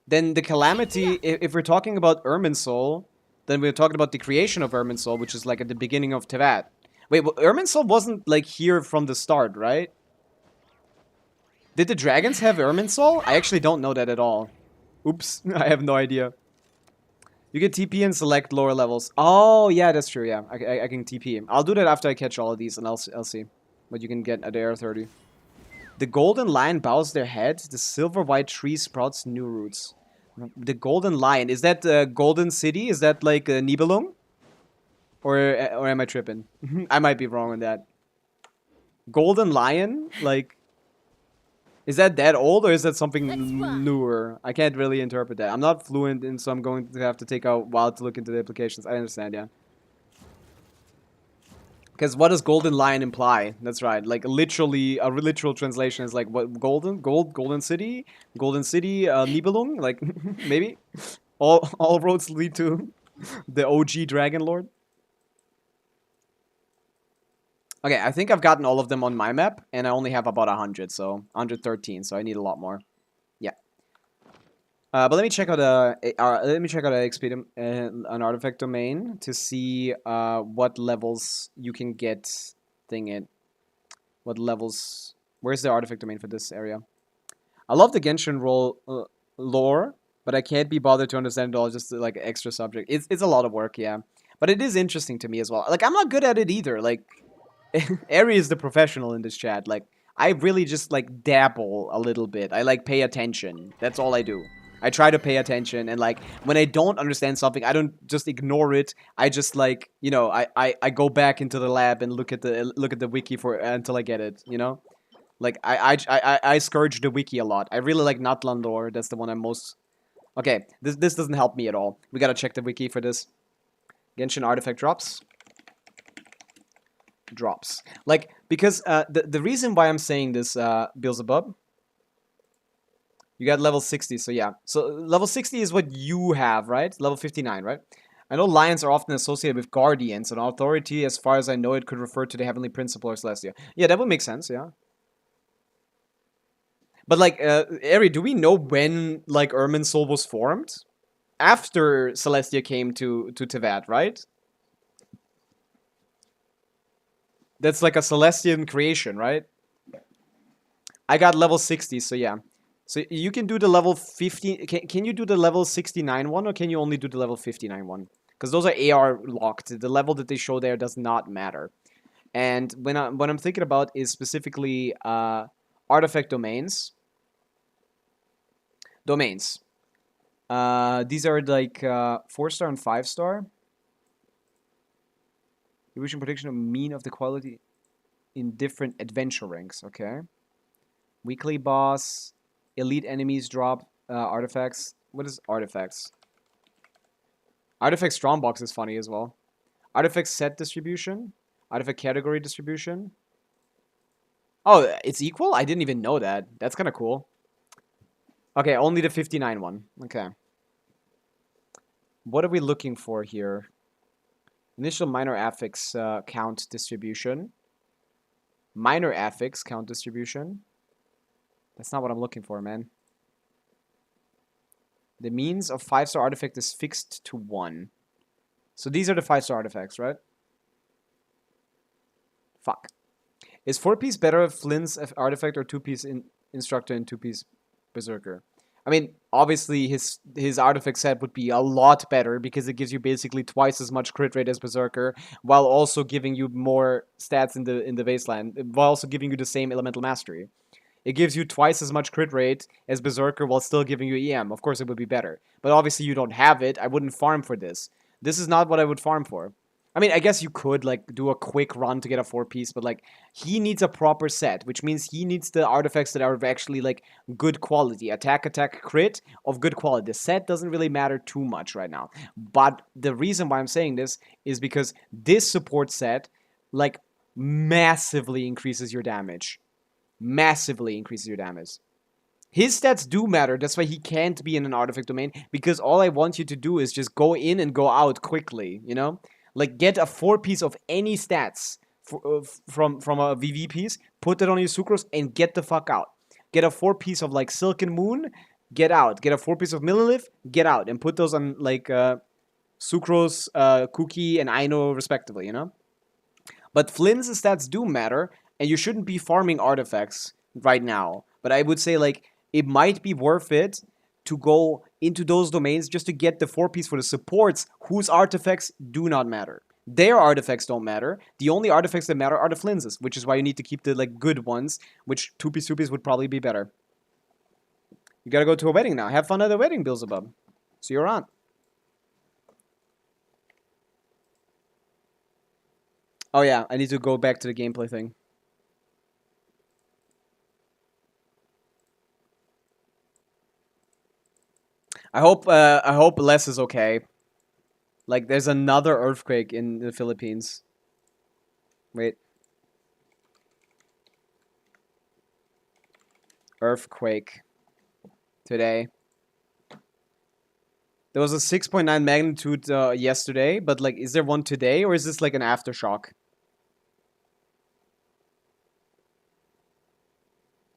then the calamity? If we're talking about Irminsul, then we're talking about the creation of Irminsul, which is like at the beginning of Tevat. Wait, well, Irminsul wasn't like here from the start, right? Did the dragons have Irminsul? I actually don't know that at all. Oops, I have no idea. You get TP and select lower levels. Oh, yeah, that's true, yeah. I can TP. I'll do that after I catch all of these, and I'll see what you can get at AR 30. The golden lion bows their head. The silver white tree sprouts new roots. The golden lion. Is that the golden city? Is that like Nibelung? Or am I tripping? I might be wrong on that. Golden lion? Like... Is that old or is that something newer? I can't really interpret that. I'm not fluent in, so I'm going to have to take a while to look into the implications. I understand, yeah. Because what does golden lion imply? That's right. Like literally, a literal translation is like what golden city, Nibelung. Like maybe all roads lead to the OG Dragon Lord. Okay, I think I've gotten all of them on my map, and I only have about 100, so 113. So I need a lot more. Yeah. But let me check out an artifact domain to see what levels you can get thing in. What levels? Where's the artifact domain for this area? I love the Genshin lore, but I can't be bothered to understand it all. Just like extra subject. It's a lot of work, yeah. But it is interesting to me as well. Like I'm not good at it either. Like. Ari is the professional in this chat. Like, I really just, like, dabble a little bit. I, like, pay attention. That's all I do. I try to pay attention, and, like, when I don't understand something, I don't just ignore it. I just, like, you know, I go back into the lab and look at the wiki for until I get it, you know? Like, I scourge the wiki a lot. I really like Natlan lore. That's the one I'm most... Okay, this doesn't help me at all. We gotta check the wiki for this. Genshin artifact drops. Like, because the reason why I'm saying this, Beelzebub, you got level 60, so yeah. So level 60 is what you have, right? Level 59, right? I know lions are often associated with guardians, and authority, as far as I know, it could refer to the heavenly principle or Celestia. Yeah, that would make sense, yeah. But like, Ari, do we know when, like, Irminsul was formed? After Celestia came to Tevat, right? That's like a Celestian creation, right? I got level 60, so yeah. So you can do the level 50. Can you do the level 69 one, or can you only do the level 59 one? Because those are AR locked. The level that they show there does not matter. And what I'm thinking about is specifically artifact domains. Domains. These are like 4-star and 5-star. Evolution prediction of mean of the quality in different adventure ranks. Okay. Weekly boss. Elite enemies drop artifacts. What is artifacts? Artifact strongbox is funny as well. Artifact set distribution. Artifact category distribution. Oh, it's equal? I didn't even know that. That's kind of cool. Okay, only the 59 one. Okay. What are we looking for here? Initial minor affix count distribution. Minor affix count distribution. That's not what I'm looking for, man. The means of 5-star artifact is fixed to 1. So these are the 5-star artifacts, right? Fuck. Is 4-piece better of Flins artifact or 2-piece instructor and 2-piece berserker? I mean, obviously his artifact set would be a lot better because it gives you basically twice as much crit rate as berserker, while also giving you more stats in the wasteland, while also giving you the same elemental mastery. It gives you twice as much crit rate as berserker while still giving you EM. Of course, it would be better, but obviously you don't have it. I wouldn't farm for this. This is not what I would farm for. I mean, I guess you could, like, do a quick run to get a 4-piece, but, like, he needs a proper set, which means he needs the artifacts that are actually, like, good quality. Attack, crit of good quality. The set doesn't really matter too much right now. But the reason why I'm saying this is because this support set, like, massively increases your damage. Massively increases your damage. His stats do matter. That's why he can't be in an artifact domain, because all I want you to do is just go in and go out quickly, you know? Like, get a 4-piece of any stats from a VV piece, put it on your sucrose, and get the fuck out. Get a 4-piece of, like, Silken Moon, get out. Get a 4-piece of Millilith, get out. And put those on, like, sucrose, Cookie, and Aino, respectively, you know? But Flynn's stats do matter, and you shouldn't be farming artifacts right now. But I would say, like, it might be worth it to go into those domains just to get the 4-piece for the supports whose artifacts do not matter. Their artifacts don't matter. The only artifacts that matter are the Flinses, which is why you need to keep the, like, good ones, which 2-piece would probably be better. You gotta go to a wedding now. Have fun at the wedding, Beelzebub. See you around. Oh yeah, I need to go back to the gameplay thing. I hope Les is okay. Like, there's another earthquake in the Philippines. Wait. Earthquake. Today. There was a 6.9 magnitude yesterday, but, like, is there one today, or is this, like, an aftershock?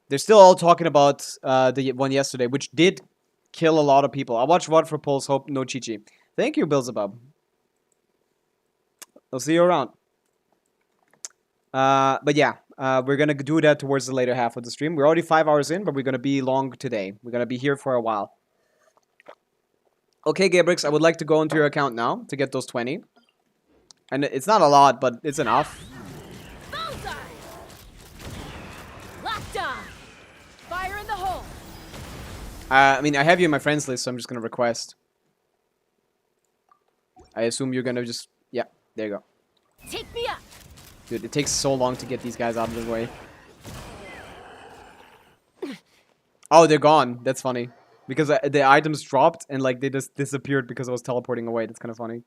They're still all talking about the one yesterday, which did kill a lot of people. I'll watch What for Pulse. Hope no Chi-Chi. Thank you, Beelzebub. I'll see you around. But yeah, we're gonna do that towards the later half of the stream. We're already 5 hours in, but we're gonna be long today. We're gonna be here for a while. Okay, Gabrix, I would like to go into your account now to get those 20. And it's not a lot, but it's enough. Bullseye! Locked on! Fire in the hole! I mean, I have you in my friends list, so I'm just gonna request. I assume you're gonna just... Yeah, there you go. Take me up! Dude, it takes so long to get these guys out of the way. Oh, they're gone. That's funny. Because the items dropped and, like, they just disappeared because I was teleporting away. That's kind of funny.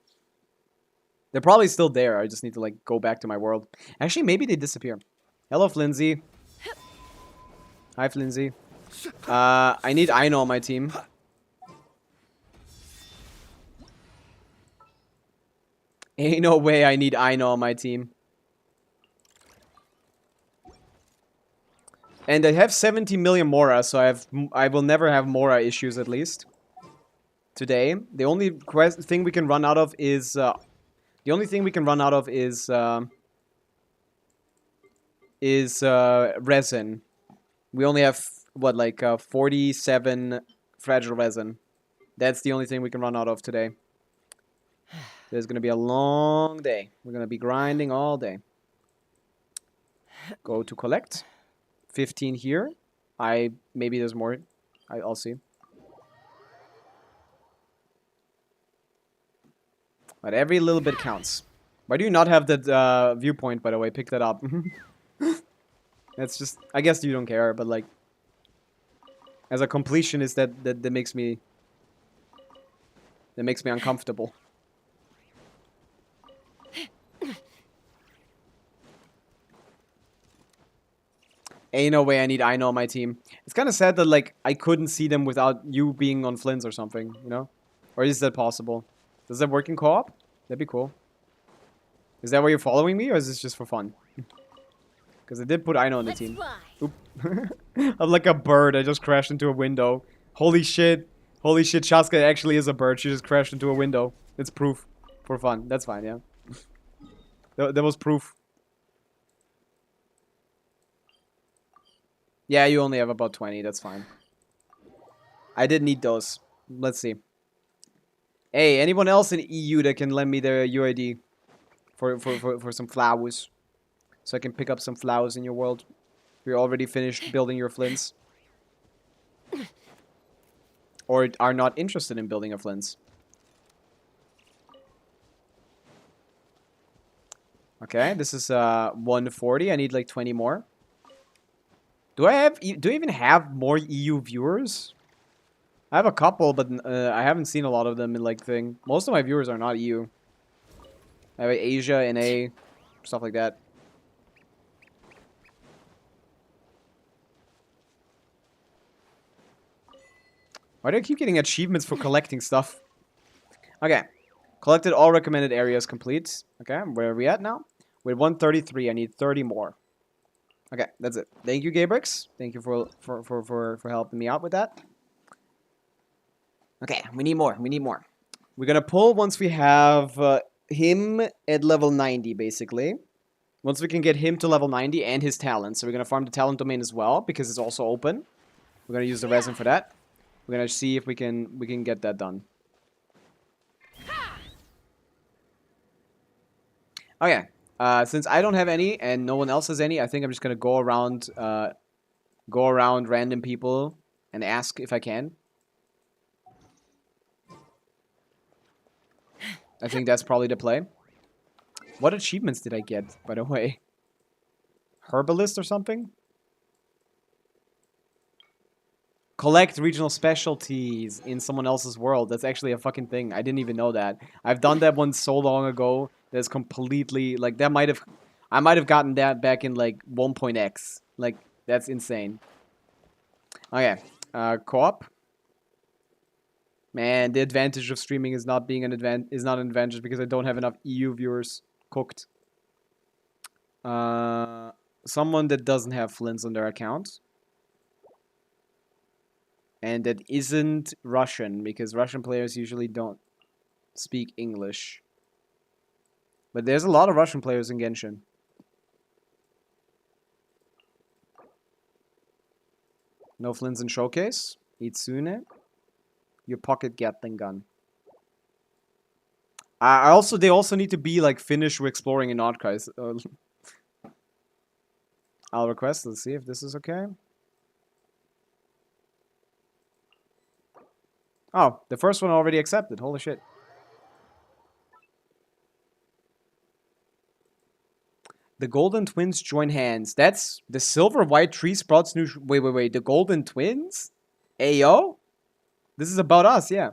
They're probably still there. I just need to, like, go back to my world. Actually, maybe they disappear. Hello, Flinsy. Hi, Flinsy. I need Aino on my team. Ain't no way I need Aino on my team. And I have 70 million Mora, so I will never have Mora issues, at least. Today. The only thing we can run out of is... resin. We only have what, like 47 fragile resin. That's the only thing we can run out of today. There's gonna be a long day. We're gonna be grinding all day. Go to collect. 15 here. Maybe there's more. I'll see. But every little bit counts. Why do you not have that viewpoint, by the way? Pick that up. That's just... I guess you don't care, but like... As a completionist, that makes me... That makes me uncomfortable. Ain't no way I need Aino on my team. It's kind of sad that, like, I couldn't see them without you being on Flins or something, you know? Or is that possible? Does that work in co-op? That'd be cool. Is that why you're following me, or is this just for fun? Because I did put Aino on the team. Oop. I'm like a bird. I just crashed into a window. Holy shit. Holy shit, Shaska actually is a bird. She just crashed into a window. It's proof. For fun. That's fine, yeah. That was proof. Yeah, you only have about 20. That's fine. I did need those. Let's see. Hey, anyone else in EU that can lend me the UID for some flowers? So I can pick up some flowers in your world. We're already finished building your Flins. Or are not interested in building a Flins. Okay, this is 140. I need like 20 more. Do I even have more EU viewers? I have a couple, but I haven't seen a lot of them in like thing. Most of my viewers are not EU. I have Asia, NA, stuff like that. Why do I keep getting achievements for collecting stuff? Okay. Collected all recommended areas complete. Okay, where are we at now? We're 133. I need 30 more. Okay, that's it. Thank you, Gabrix. Thank you for helping me out with that. Okay, we need more. We need more. We're gonna pull once we have him at level 90, basically. Once we can get him to level 90 and his talent. So we're gonna farm the talent domain as well, because it's also open. We're gonna use the resin for that. We're gonna see if we can get that done. Okay. Since I don't have any and no one else has any, I think I'm just gonna go around random people and ask if I can. I think that's probably the play. What achievements did I get, by the way? Herbalist or something? Collect regional specialties in someone else's world. That's actually a fucking thing. I didn't even know that. I've done that one so long ago. That's completely... Like, that might have... I might have gotten that back in, like, 1.x. Like, that's insane. Okay. Co-op. Man, the advantage of streaming is not being an advantage because I don't have enough EU viewers cooked. Someone that doesn't have Flins on their account. And that isn't Russian, because Russian players usually don't speak English. But there's a lot of Russian players in Genshin. No Flins in Showcase. Itsune. Your pocket Gatling gun. They also need to be like finished with exploring in Nordkreis. I'll request. Let's see if this is okay. Oh, the first one already accepted. Holy shit. The Golden Twins join hands. That's the Silver White Tree Sprouts new... Wait. The Golden Twins? Ayo? This is about us, yeah.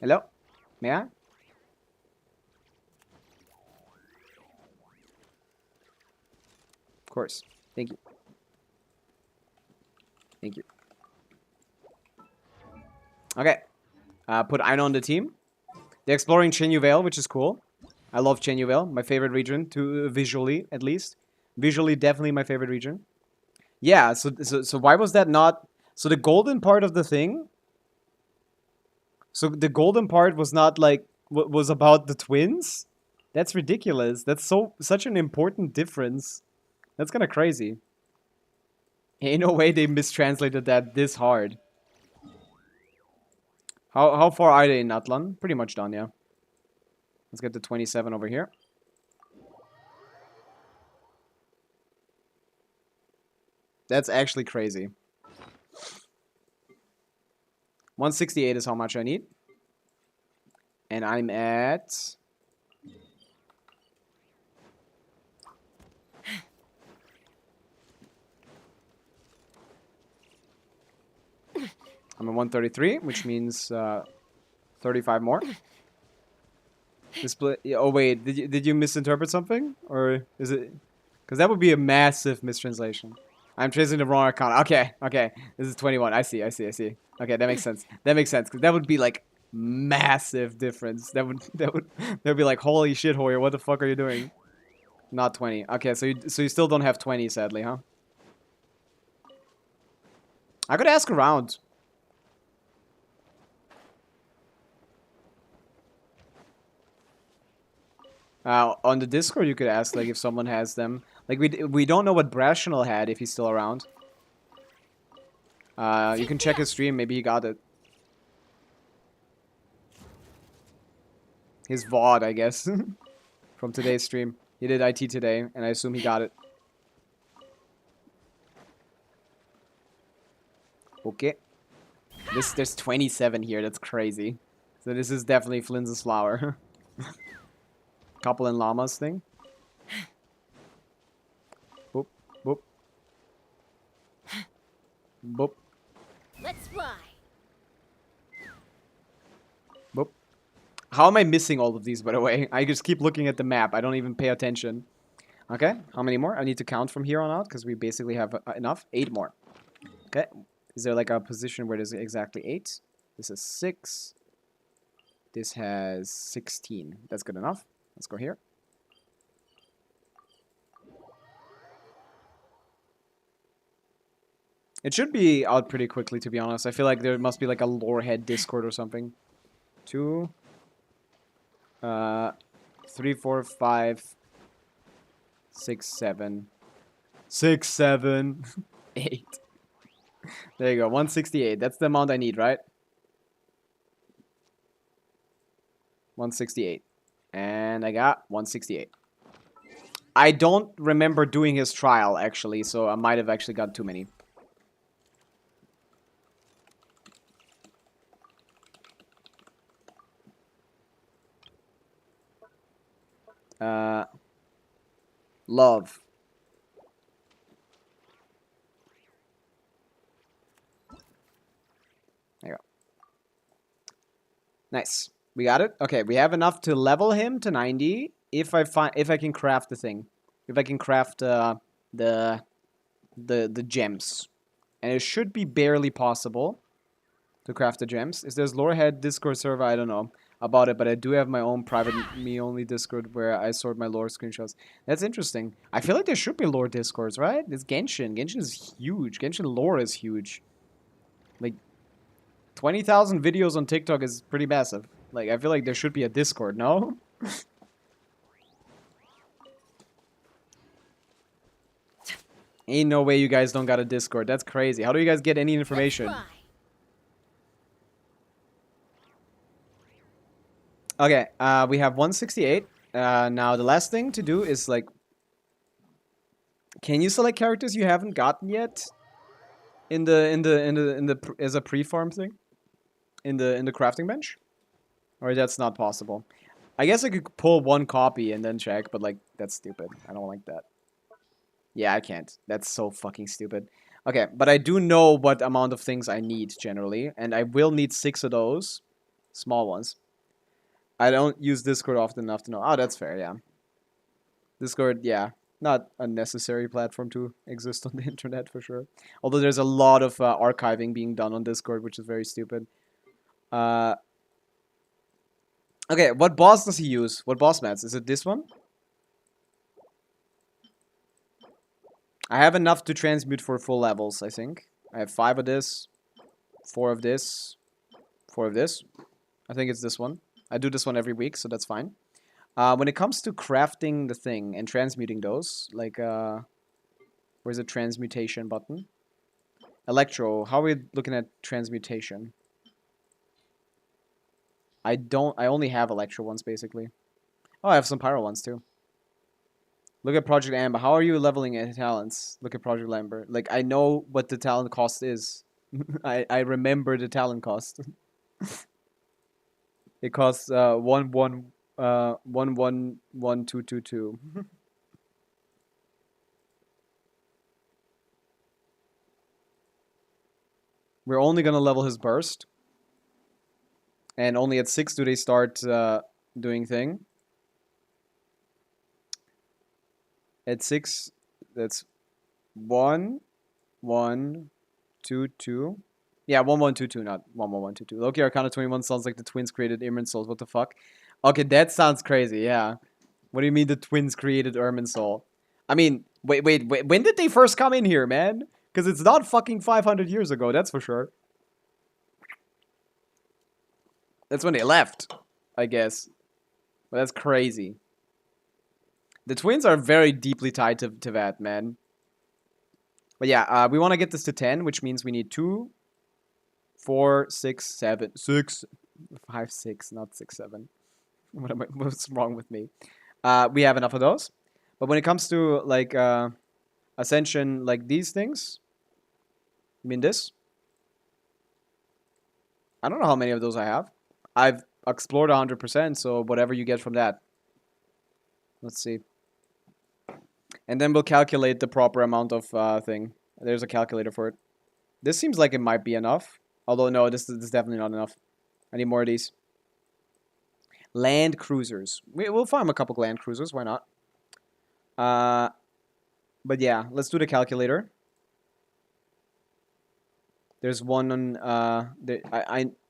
Hello? May I? Of course. Thank you. Thank you. Okay. Put Aino on the team. They're exploring Chenyu Vale, which is cool. I love Chenyu Vale. My favorite region, visually, at least. Visually, definitely my favorite region. Yeah, so why was that not... So the golden part of the thing... So the golden part was not like what was about the twins? That's ridiculous. That's such an important difference. That's kind of crazy. Ain't no way they mistranslated that this hard. How far are they in Atlan? Pretty much done, yeah. Let's get to 27 over here. That's actually crazy. 168 is how much I need. And I'm at... I'm at 133, which means 35 more. Display. Oh wait, did you misinterpret something, or is it? Because that would be a massive mistranslation. I'm tracing the wrong account. Okay, okay. This is 21. I see. Okay, that makes sense. That makes sense because that would be like massive difference. That would be like, holy shit, Hoyer, what the fuck are you doing? Not 20. Okay, so you still don't have 20, sadly, huh? I could ask around. On the Discord, you could ask like if someone has them. Like we don't know what Brashnell had if he's still around. You can check his stream. Maybe he got it. His VOD, I guess, from today's stream. He did IT today, and I assume he got it. Okay. There's 27 here. That's crazy. So this is definitely Flins' flower. Couple and llamas thing. Boop, boop. Boop. Let's fly. Boop. How am I missing all of these, by the way? I just keep looking at the map. I don't even pay attention. Okay, how many more? I need to count from here on out, because we basically have enough. 8 more. Okay. Is there like a position where there's exactly 8? This is 6. This has 16. That's good enough. Let's go here. It should be out pretty quickly, to be honest. I feel like there must be like a lorehead Discord or something. 2, 3, 4, 5, 6, 7. 6, 7, 8. There you go, 168. That's the amount I need, right? 168. And I got 168. I don't remember doing his trial, actually, so I might have actually got too many. Love. There you go. Nice. We got it? Okay, we have enough to level him to 90 if I can craft the thing. If I can craft the gems. And it should be barely possible to craft the gems. If there's Lorehead Discord server, I don't know about it, but I do have my own private me-only Discord where I sort my lore screenshots. That's interesting. I feel like there should be lore Discords, right? It's Genshin. Genshin is huge. Genshin lore is huge. Like, 20,000 videos on TikTok is pretty massive. Like, I feel like there should be a Discord, no? Ain't no way you guys don't got a Discord. That's crazy. How do you guys get any information? Okay, we have 168. Now the last thing to do is like, can you select characters you haven't gotten yet? As a pre-farm thing? In the crafting bench? Or that's not possible. I guess I could pull one copy and then check, but like that's stupid. I don't like that. Yeah, I can't. That's so fucking stupid. Okay, but I do know what amount of things I need generally, and I will need 6 of those small ones. I don't use Discord often enough to know. Oh, that's fair, yeah. Discord, yeah. Not a necessary platform to exist on the internet, for sure. Although there's a lot of archiving being done on Discord, which is very stupid. Okay, what boss does he use? What boss mats? Is it this one? I have enough to transmute for full levels, I think. I have 5 of this, 4 of this, 4 of this. I think it's this one. I do this one every week, so that's fine. When it comes to crafting the thing and transmuting those, like, where's the transmutation button? Electro, how are we looking at transmutation? I only have Electro ones, basically. Oh, I have some Pyro ones, too. Look at Project Amber. How are you leveling at talents? Look at Project Amber. Like, I know what the talent cost is. I remember the talent cost. It costs 1111222. We're only gonna level his burst. And only at 6 do they start doing thing. At 6, that's 1, 1, 2, 2. Yeah, 1, 1, 2, 2, not 1, 1, 1, 2, 2. Loki Arcana 21 sounds like the twins created Irminsul. What the fuck? Okay, that sounds crazy, yeah. What do you mean the twins created Irminsul? I mean, wait, when did they first come in here, man? Because it's not fucking 500 years ago, that's for sure. That's when they left, I guess. But that's crazy. The twins are very deeply tied to that, man. But yeah, we want to get this to 10, which means we need 2, 4, 6, 7, 6, 5, 6, not 6, 7. What's wrong with me? We have enough of those. But when it comes to, like, Ascension, like these things, you mean this? I don't know how many of those I have. I've explored 100%, so whatever you get from that. Let's see. And then we'll calculate the proper amount of thing. There's a calculator for it. This seems like it might be enough. Although, no, this is definitely not enough. I need more of these. Land cruisers. We'll farm a couple land cruisers. Why not? But yeah, let's do the calculator. There's one on...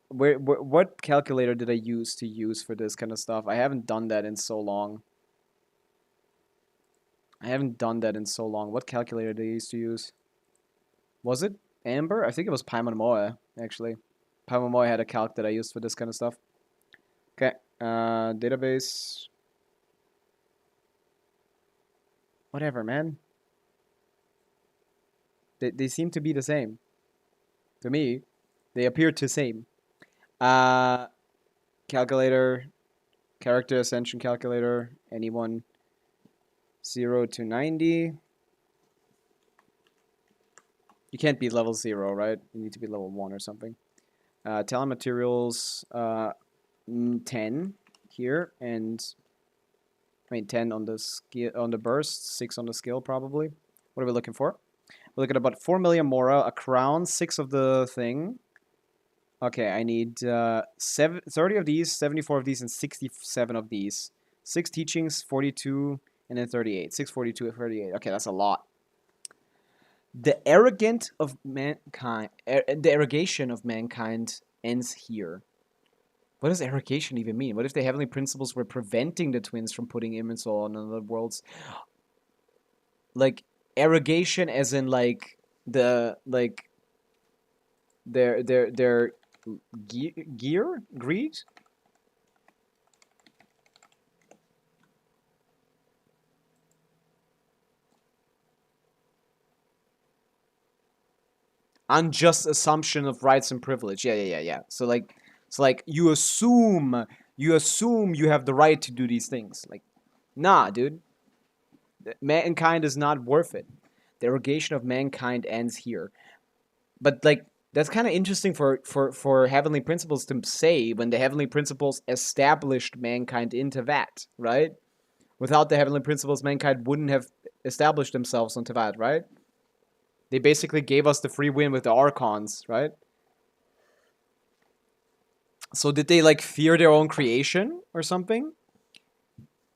what calculator did I use for this kind of stuff? I haven't done that in so long. What calculator did I used to use? Was it Amber? I think it was Paimon, actually. Paimon had a calc that I used for this kind of stuff. Okay, database. Whatever, man. They seem to be the same. To me, they appear the same. Calculator, character ascension calculator, anyone 0 to 90. You can't be level 0, right? You need to be level 1 or something. Talent materials, 10 here, and I mean 10 on the skill, on the burst, 6 on the skill probably. What are we looking for? We're looking at about 4 million mora, a crown, 6 of the thing. Okay, I need 30 of these, 74 of these, and 67 of these. 6 teachings, 42, and then 38. 6, 42, and 38. Okay, that's a lot. The arrogant of mankind, the arrogation of mankind ends here. What does arrogation even mean? What if the heavenly principles were preventing the twins from putting Irminsul on other worlds? Like, arrogation as in, like, their greed? Unjust assumption of rights and privilege. Yeah. So like you assume you have the right to do these things. Like, nah, dude. Mankind is not worth it. The arrogation of mankind ends here. But like, that's kind of interesting for heavenly principles to say when the heavenly principles established mankind into that, right? Without the heavenly principles, mankind wouldn't have established themselves onto that, right? They basically gave us the free win with the Archons, right? So did they, like, fear their own creation or something?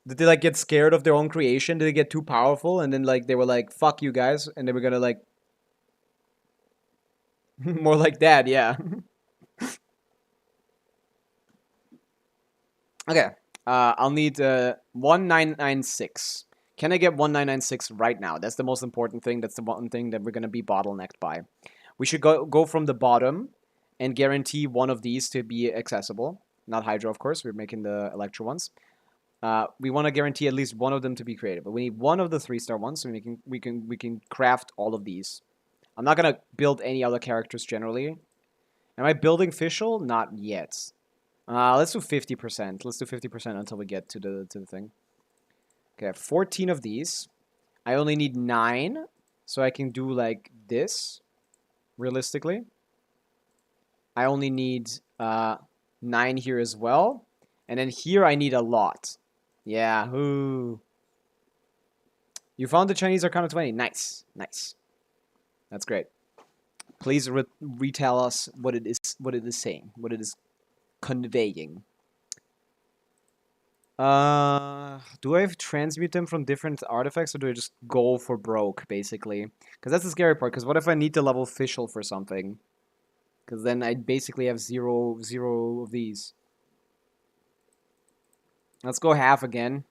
Did they, like, get scared of their own creation? Did they get too powerful? And then, like, they were like, fuck you guys. And they were gonna, like... More like that, yeah. Okay. I'll need 1996. Can I get 1996 right now? That's the most important thing. That's the one thing that we're going to be bottlenecked by. We should go from the bottom and guarantee one of these to be accessible. Not Hydro, of course. We're making the Electro ones. We want to guarantee at least one of them to be created, but we need one of the 3-star ones, so we can craft all of these. I'm not gonna build any other characters generally. Am I building Fischl? Not yet. Let's do 50%. Let's do 50% until we get to the thing. Okay, I have 14 of these. I only need 9, so I can do like this. Realistically, I only need 9 here as well, and then here I need a lot. Yeah. Ooh. You found the Chinese Arcana 20. Nice, nice. That's great. Please retell us what it is saying, what it is conveying. Do I transmute them from different artifacts, or do I just go for broke, basically? Because that's the scary part, because what if I need to level Fischl for something? Because then I basically have zero of these. Let's go half again.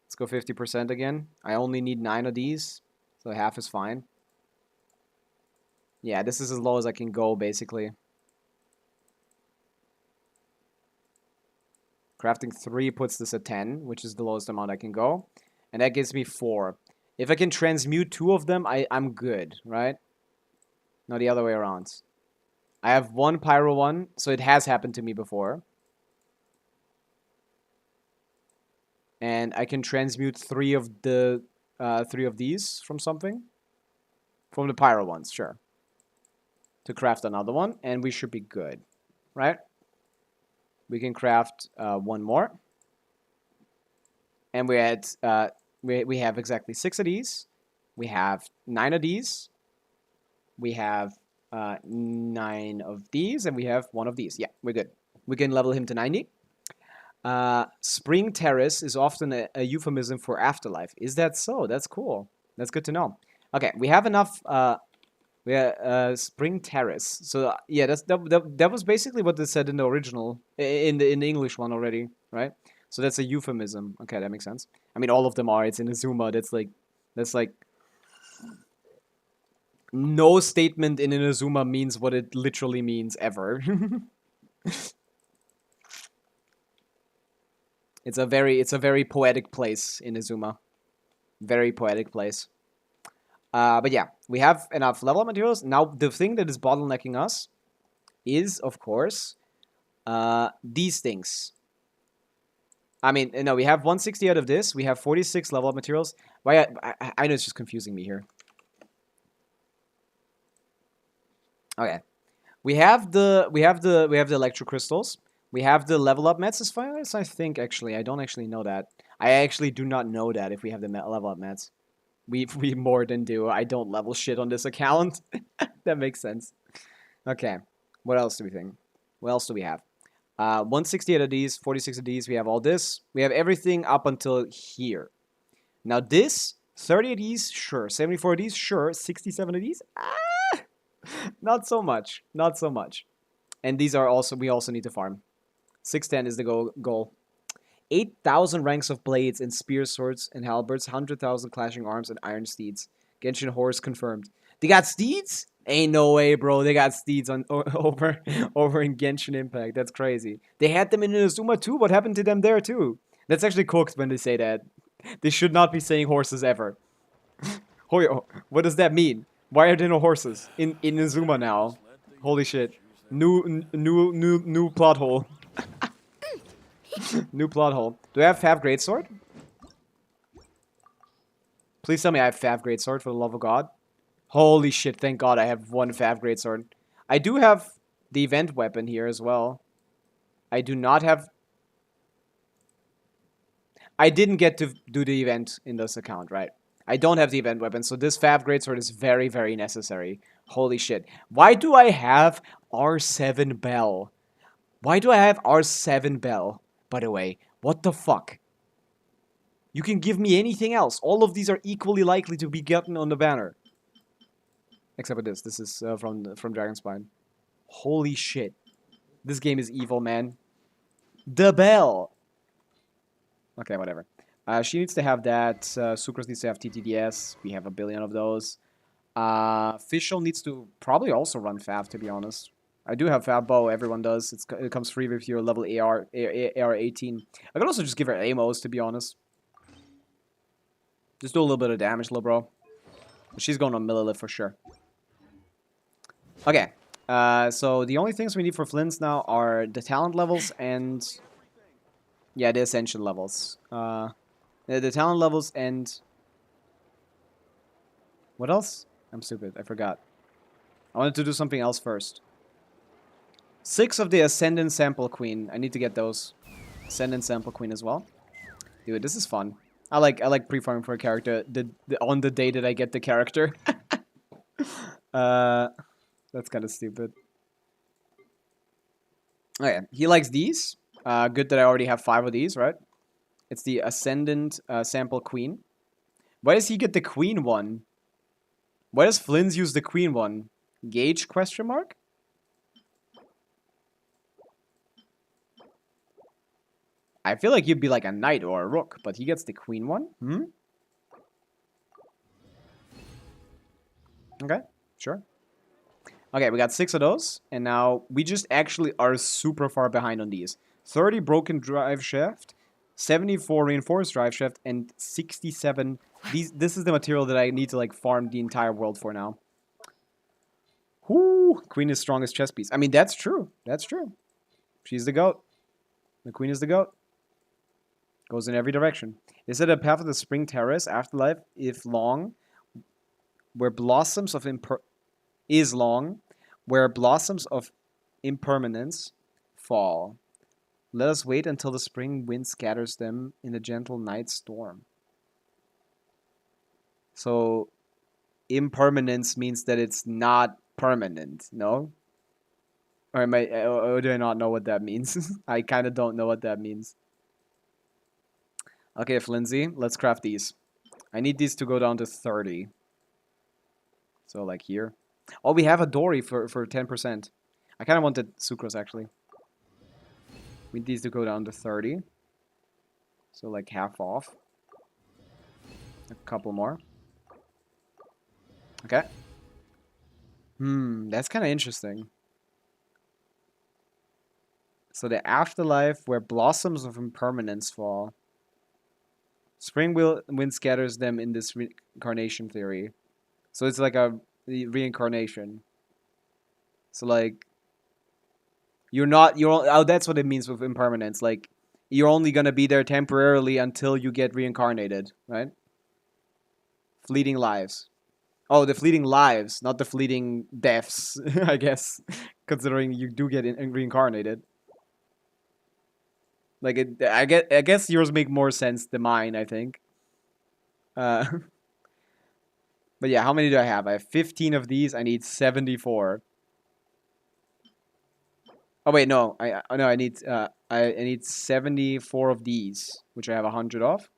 Let's go 50% again. I only need 9 of these, so half is fine. Yeah, this is as low as I can go, basically. Crafting 3 puts this at 10, which is the lowest amount I can go. And that gives me 4. If I can transmute 2 of them, I'm good, right? No, the other way around. I have 1 Pyro 1, so it has happened to me before. And I can transmute 3 of the 3 of these from something. From the Pyro ones, sure. To craft another one, and we should be good, right? We can craft 1 more. And we had we have exactly 6 of these. We have 9 of these. We have 9 of these, and we have 1 of these. Yeah, we're good. We can level him to 90. Spring Terrace is often a euphemism for afterlife. Is that so? That's cool. That's good to know. Okay, we have enough. Spring Terrace. So yeah, that was basically what they said in the original, in the English one already, right? So that's a euphemism. Okay, that makes sense. I mean, all of them are. It's in Azuma. That's like no statement in Inazuma means what it literally means ever. It's a very poetic place in Inazuma. Very poetic place. But yeah, we have enough level up materials. Now, the thing that is bottlenecking us is, of course, these things. I mean, no, we have 160 out of this. We have 46 level up materials. Why? I know it's just confusing me here. Okay, we have the electro crystals. We have the level up mats as far as I think. Actually, I don't actually know that. I actually do not know that if we have the level up mats. We more than do. I don't level shit on this account. That makes sense. Okay, what else do we think? What else do we have? 168 of these, 46 of these. We have all this. We have everything up until here. Now this, 30 of these, sure. 74 of these, sure. 67 of these, not so much. Not so much. And these are also, we also need to farm. 610 is the goal. 8,000 ranks of blades and spears, swords, and halberds. 100,000 clashing arms and iron steeds. Genshin horse confirmed. They got steeds? Ain't no way, bro. They got steeds on over in Genshin Impact. That's crazy. They had them in Inazuma too. What happened to them there too? That's actually cooked when they say that. They should not be saying horses ever. What does that mean? Why are there no horses in Inazuma now? Holy shit. New plot hole. New plot hole. Do I have Fav Greatsword? Please tell me I have Fav Greatsword, for the love of God. Holy shit, thank God I have 1 Fav Greatsword. I do have the event weapon here as well. I do not have... I didn't get to do the event in this account, right? I don't have the event weapon, so this Fav Greatsword is very, very necessary. Holy shit. Why do I have R7 Bell? Why do I have R7 Bell? By the way, what the fuck? You can give me anything else. All of these are equally likely to be gotten on the banner. Except for this. This is from Dragonspine. Holy shit. This game is evil, man. The bell! Okay, whatever. She needs to have that. Sucrose needs to have TTDS. We have a billion of those. Fischl needs to probably also run Fav, to be honest. I do have Fat Bow, everyone does. It comes free with your level AR 18. I could also just give her Amos, to be honest. Just do a little bit of damage, little bro. But she's going on Millilith for sure. Okay. So the only things we need for Flins now are the talent levels and... yeah, the Ascension levels. The talent levels and... what else? I'm stupid. I forgot. I wanted to do something else first. 6 of the Ascendant Sample Queen. I need to get those. Ascendant Sample Queen as well. Dude, this is fun. I like pre-farming for a character on the day that I get the character. That's kind of stupid. Okay, he likes these. Good that I already have 5 of these, right? It's the Ascendant Sample Queen. Why does he get the Queen one? Why does Flins use the Queen one? Gauge question mark? I feel like you'd be like a knight or a rook, but he gets the queen one? Hmm? Okay, sure. Okay, we got 6 of those, and now we just actually are super far behind on these. 30 broken drive shaft, 74 reinforced drive shaft, and 67... This is the material that I need to like farm the entire world for now. Whoo! Queen is strongest chess piece. I mean, that's true. That's true. She's the goat. The queen is the goat. Goes in every direction. Is it a path of the spring terrace afterlife if long, where blossoms of impermanence fall? Let us wait until the spring wind scatters them in a gentle night storm. So, impermanence means that it's not permanent, no? Or do I not know what that means? I kind of don't know what that means. Okay, Flinzy, let's craft these. I need these to go down to 30. So, like here. Oh, we have a Dory for 10%. I kind of wanted Sucrose, actually. We need these to go down to 30. So, like, half off. A couple more. Okay. That's kind of interesting. So, the afterlife where blossoms of impermanence fall. Spring wind scatters them in this reincarnation theory. So it's like a reincarnation. So like, that's what it means with impermanence. Like, you're only gonna be there temporarily until you get reincarnated, right? Fleeting lives. Oh, the fleeting lives, not the fleeting deaths, I guess. Considering you do get reincarnated. Like, I guess yours make more sense than mine, I think. But yeah, how many do I have? I have 15 of these. I need 74. Oh wait, no. I need 74 of these, which I have 100 of.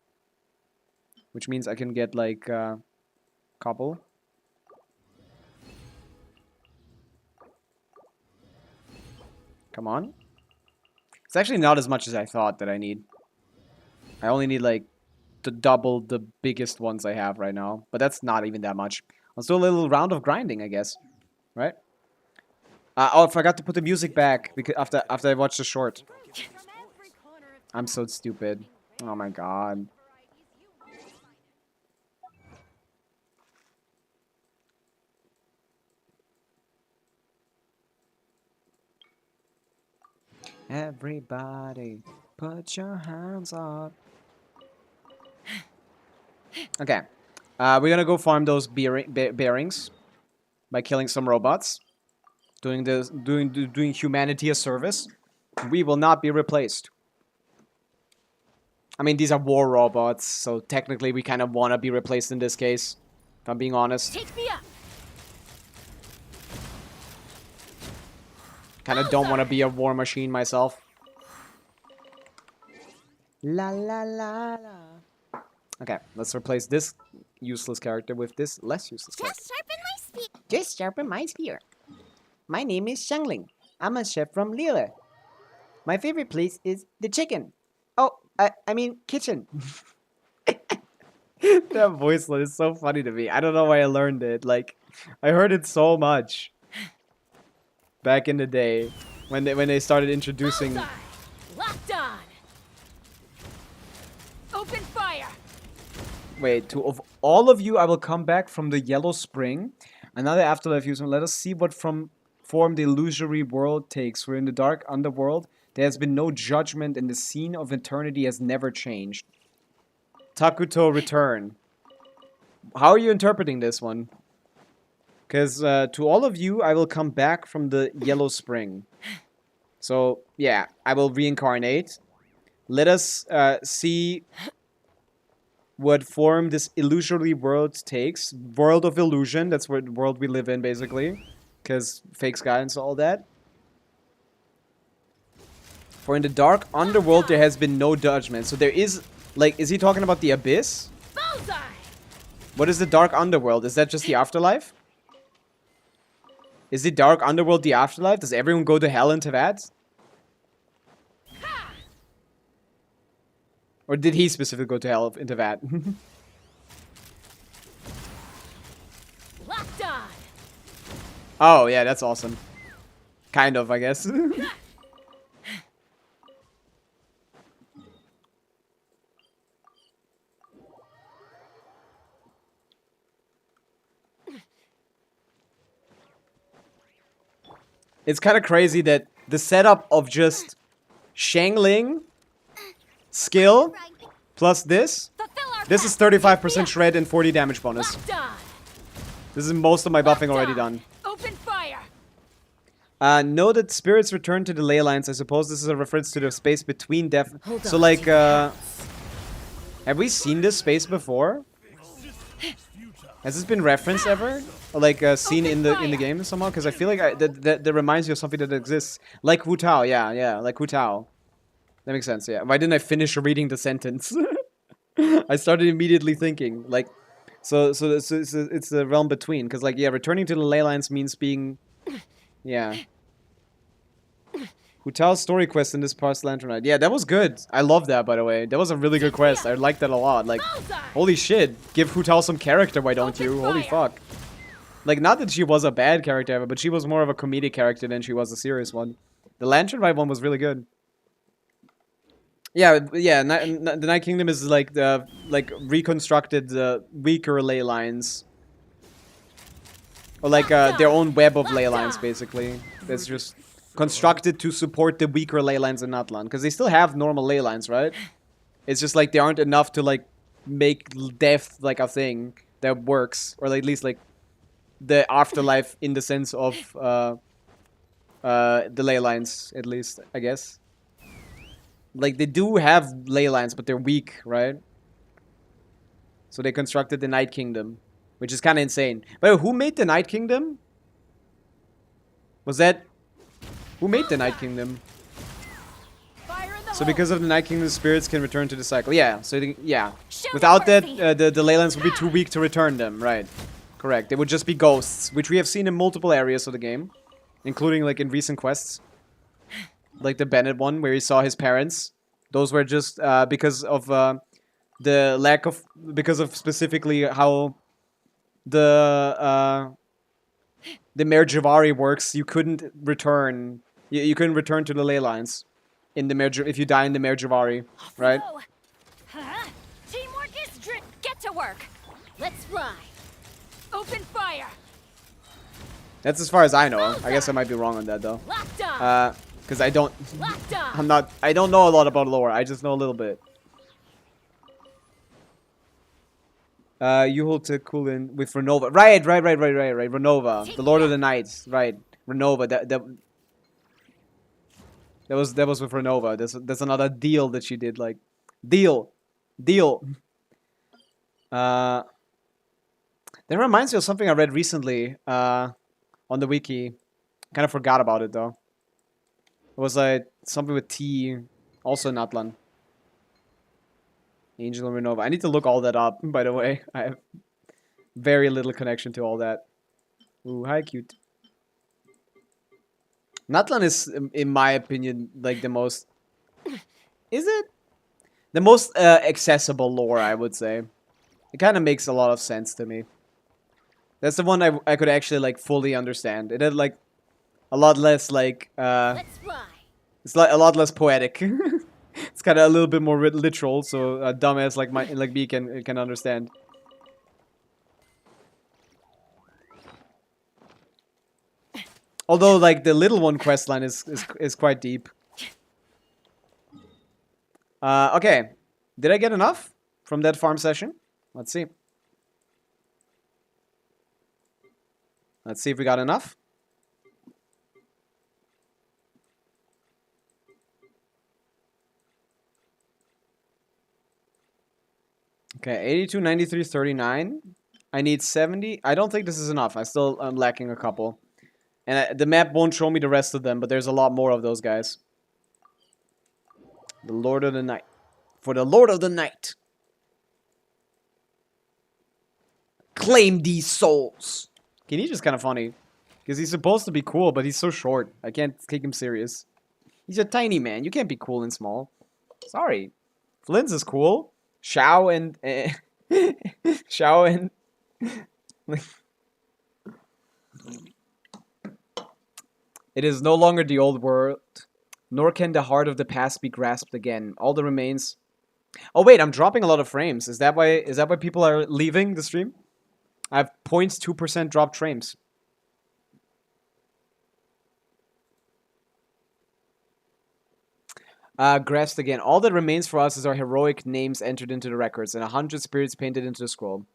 Which means I can get like a couple. Come on. It's actually not as much as I thought that I need. I only need like to double the biggest ones I have right now. But that's not even that much. Let's do a little round of grinding, I guess. Right? Oh, I forgot to put the music back because after I watched the short. I'm so stupid. Oh my god. Everybody, put your hands up. Okay. We're gonna go farm those bearings by killing some robots. Doing humanity a service. We will not be replaced. I mean, these are war robots, so technically we kind of want to be replaced in this case, if I'm being honest. Take me up. Kind of don't want to be a war machine myself. La la la la. Okay, let's replace this useless character with this less useless character. Just sharpen my spear. Just sharpen my spear. My name is Shangling. I'm a chef from Lille. My favorite place is the chicken. Oh, I mean kitchen. That voice is so funny to me. I don't know why I learned it. Like, I heard it so much. back in the day when they started introducing. Bullseye! Locked on! Open fire! Wait, to of all of you, I will come back from the Yellow Spring. Another afterlife user. Let us see what form the illusory world takes. We're in the dark underworld. There has been no judgment, and the scene of eternity has never changed. Takuto return. How are you interpreting this one? Because to all of you, I will come back from the Yellow Spring. So, yeah, I will reincarnate. Let us see what form this illusory world takes. World of illusion, that's what world we live in, basically. Because fake sky and all that. For in the dark underworld, there has been no judgment. So there is, like, is he talking about the abyss? Bullseye! What is the dark underworld? Is that just the afterlife? Is the dark underworld the afterlife? Does everyone go to hell into that? Or did he specifically go to hell into that? Locked on! Oh, yeah, that's awesome. Kind of, I guess. It's kind of crazy that the setup of just Shangling skill plus this is 35% shred and 40 damage bonus. This is most of my buffing already done. Open fire! Know that spirits return to the ley lines. I suppose this is a reference to the space between death. So like, have we seen this space before? Has this been referenced ever? Or like seen in the game somehow? Because I feel like that reminds me of something that exists. Like Wu Tao, yeah, like Wu Tao. That makes sense, yeah. Why didn't I finish reading the sentence? I started immediately thinking, like, so it's the realm between. Because, like, yeah, returning to the ley lines means being, yeah. Wu Tao's story quest in this past Lantern Night. Yeah, that was good. I love that, by the way. That was a really good quest. I liked that a lot. Like, holy shit. Give Wu Tao some character, why don't you? Holy fuck. Like, not that she was a bad character ever, but she was more of a comedic character than she was a serious one. The Lantern Night one was really good. Yeah, the Night Kingdom is like the reconstructed weaker ley lines, or like their own web of ley lines, basically. That's just constructed to support the weaker ley lines in Natlan, because they still have normal ley lines, right? It's just like they aren't enough to like make death like a thing that works, or like, at least like the afterlife in the sense of the ley lines, at least, I guess. Like, they do have ley lines, but they're weak, right? So they constructed the Night Kingdom, which is kind of insane. But who made the Night Kingdom? Was that... Who made the Night Kingdom? So because of the Night Kingdom, spirits can return to the cycle. Yeah, so yeah. Without that, the ley lines would be too weak to return them, right? Correct. They would just be ghosts, which we have seen in multiple areas of the game, including like in recent quests. Like the Bennett one, where he saw his parents. Those were just because of the lack of... Because of specifically how the Merjavari works. You couldn't return... You couldn't return to the ley lines in the if you die in the Merjavari, right? Huh? Teamwork is get to work. Let's fly. Open fire. That's as far as I know. I guess I might be wrong on that though. Because I don't... I don't know a lot about lore. I just know a little bit. You hold to cool in with Renova. Right. Renova. The Lord of the Knights. Right. Renova. That was with Renova. That's another deal that she did. Like, deal. That reminds me of something I read recently on the wiki. Kind of forgot about it though. It was like something with T, also in Atlan. Angel and Renova. I need to look all that up, by the way. I have very little connection to all that. Ooh, hi, cute. Natlan is, in my opinion, like the most... Is it? The most accessible lore, I would say. It kind of makes a lot of sense to me. That's the one I could actually, like, fully understand. It had, like, a lot less like Let's fly. it's like a lot less poetic. It's kind of a little bit more literal, so a dumbass like me can understand. Although like the little one questline is quite deep. Okay, did I get enough from that farm session? Let's see. Let's see if we got enough. Okay, 82, 93, 39. I need 70. I don't think this is enough. I'm lacking a couple. And the map won't show me the rest of them, but there's a lot more of those guys. The Lord of the Night. For the Lord of the Night. Claim these souls. Okay, he's just kind of funny. Because he's supposed to be cool, but he's so short. I can't take him serious. He's a tiny man. You can't be cool and small. Sorry. Flins is cool. Shao and... Shao and... It is no longer the old world, nor can the heart of the past be grasped again. All that remains... Oh wait, I'm dropping a lot of frames. Is that why people are leaving the stream? I have 0.2% dropped frames. Grasped again. All that remains for us is our heroic names entered into the records, and 100 spirits painted into the scroll.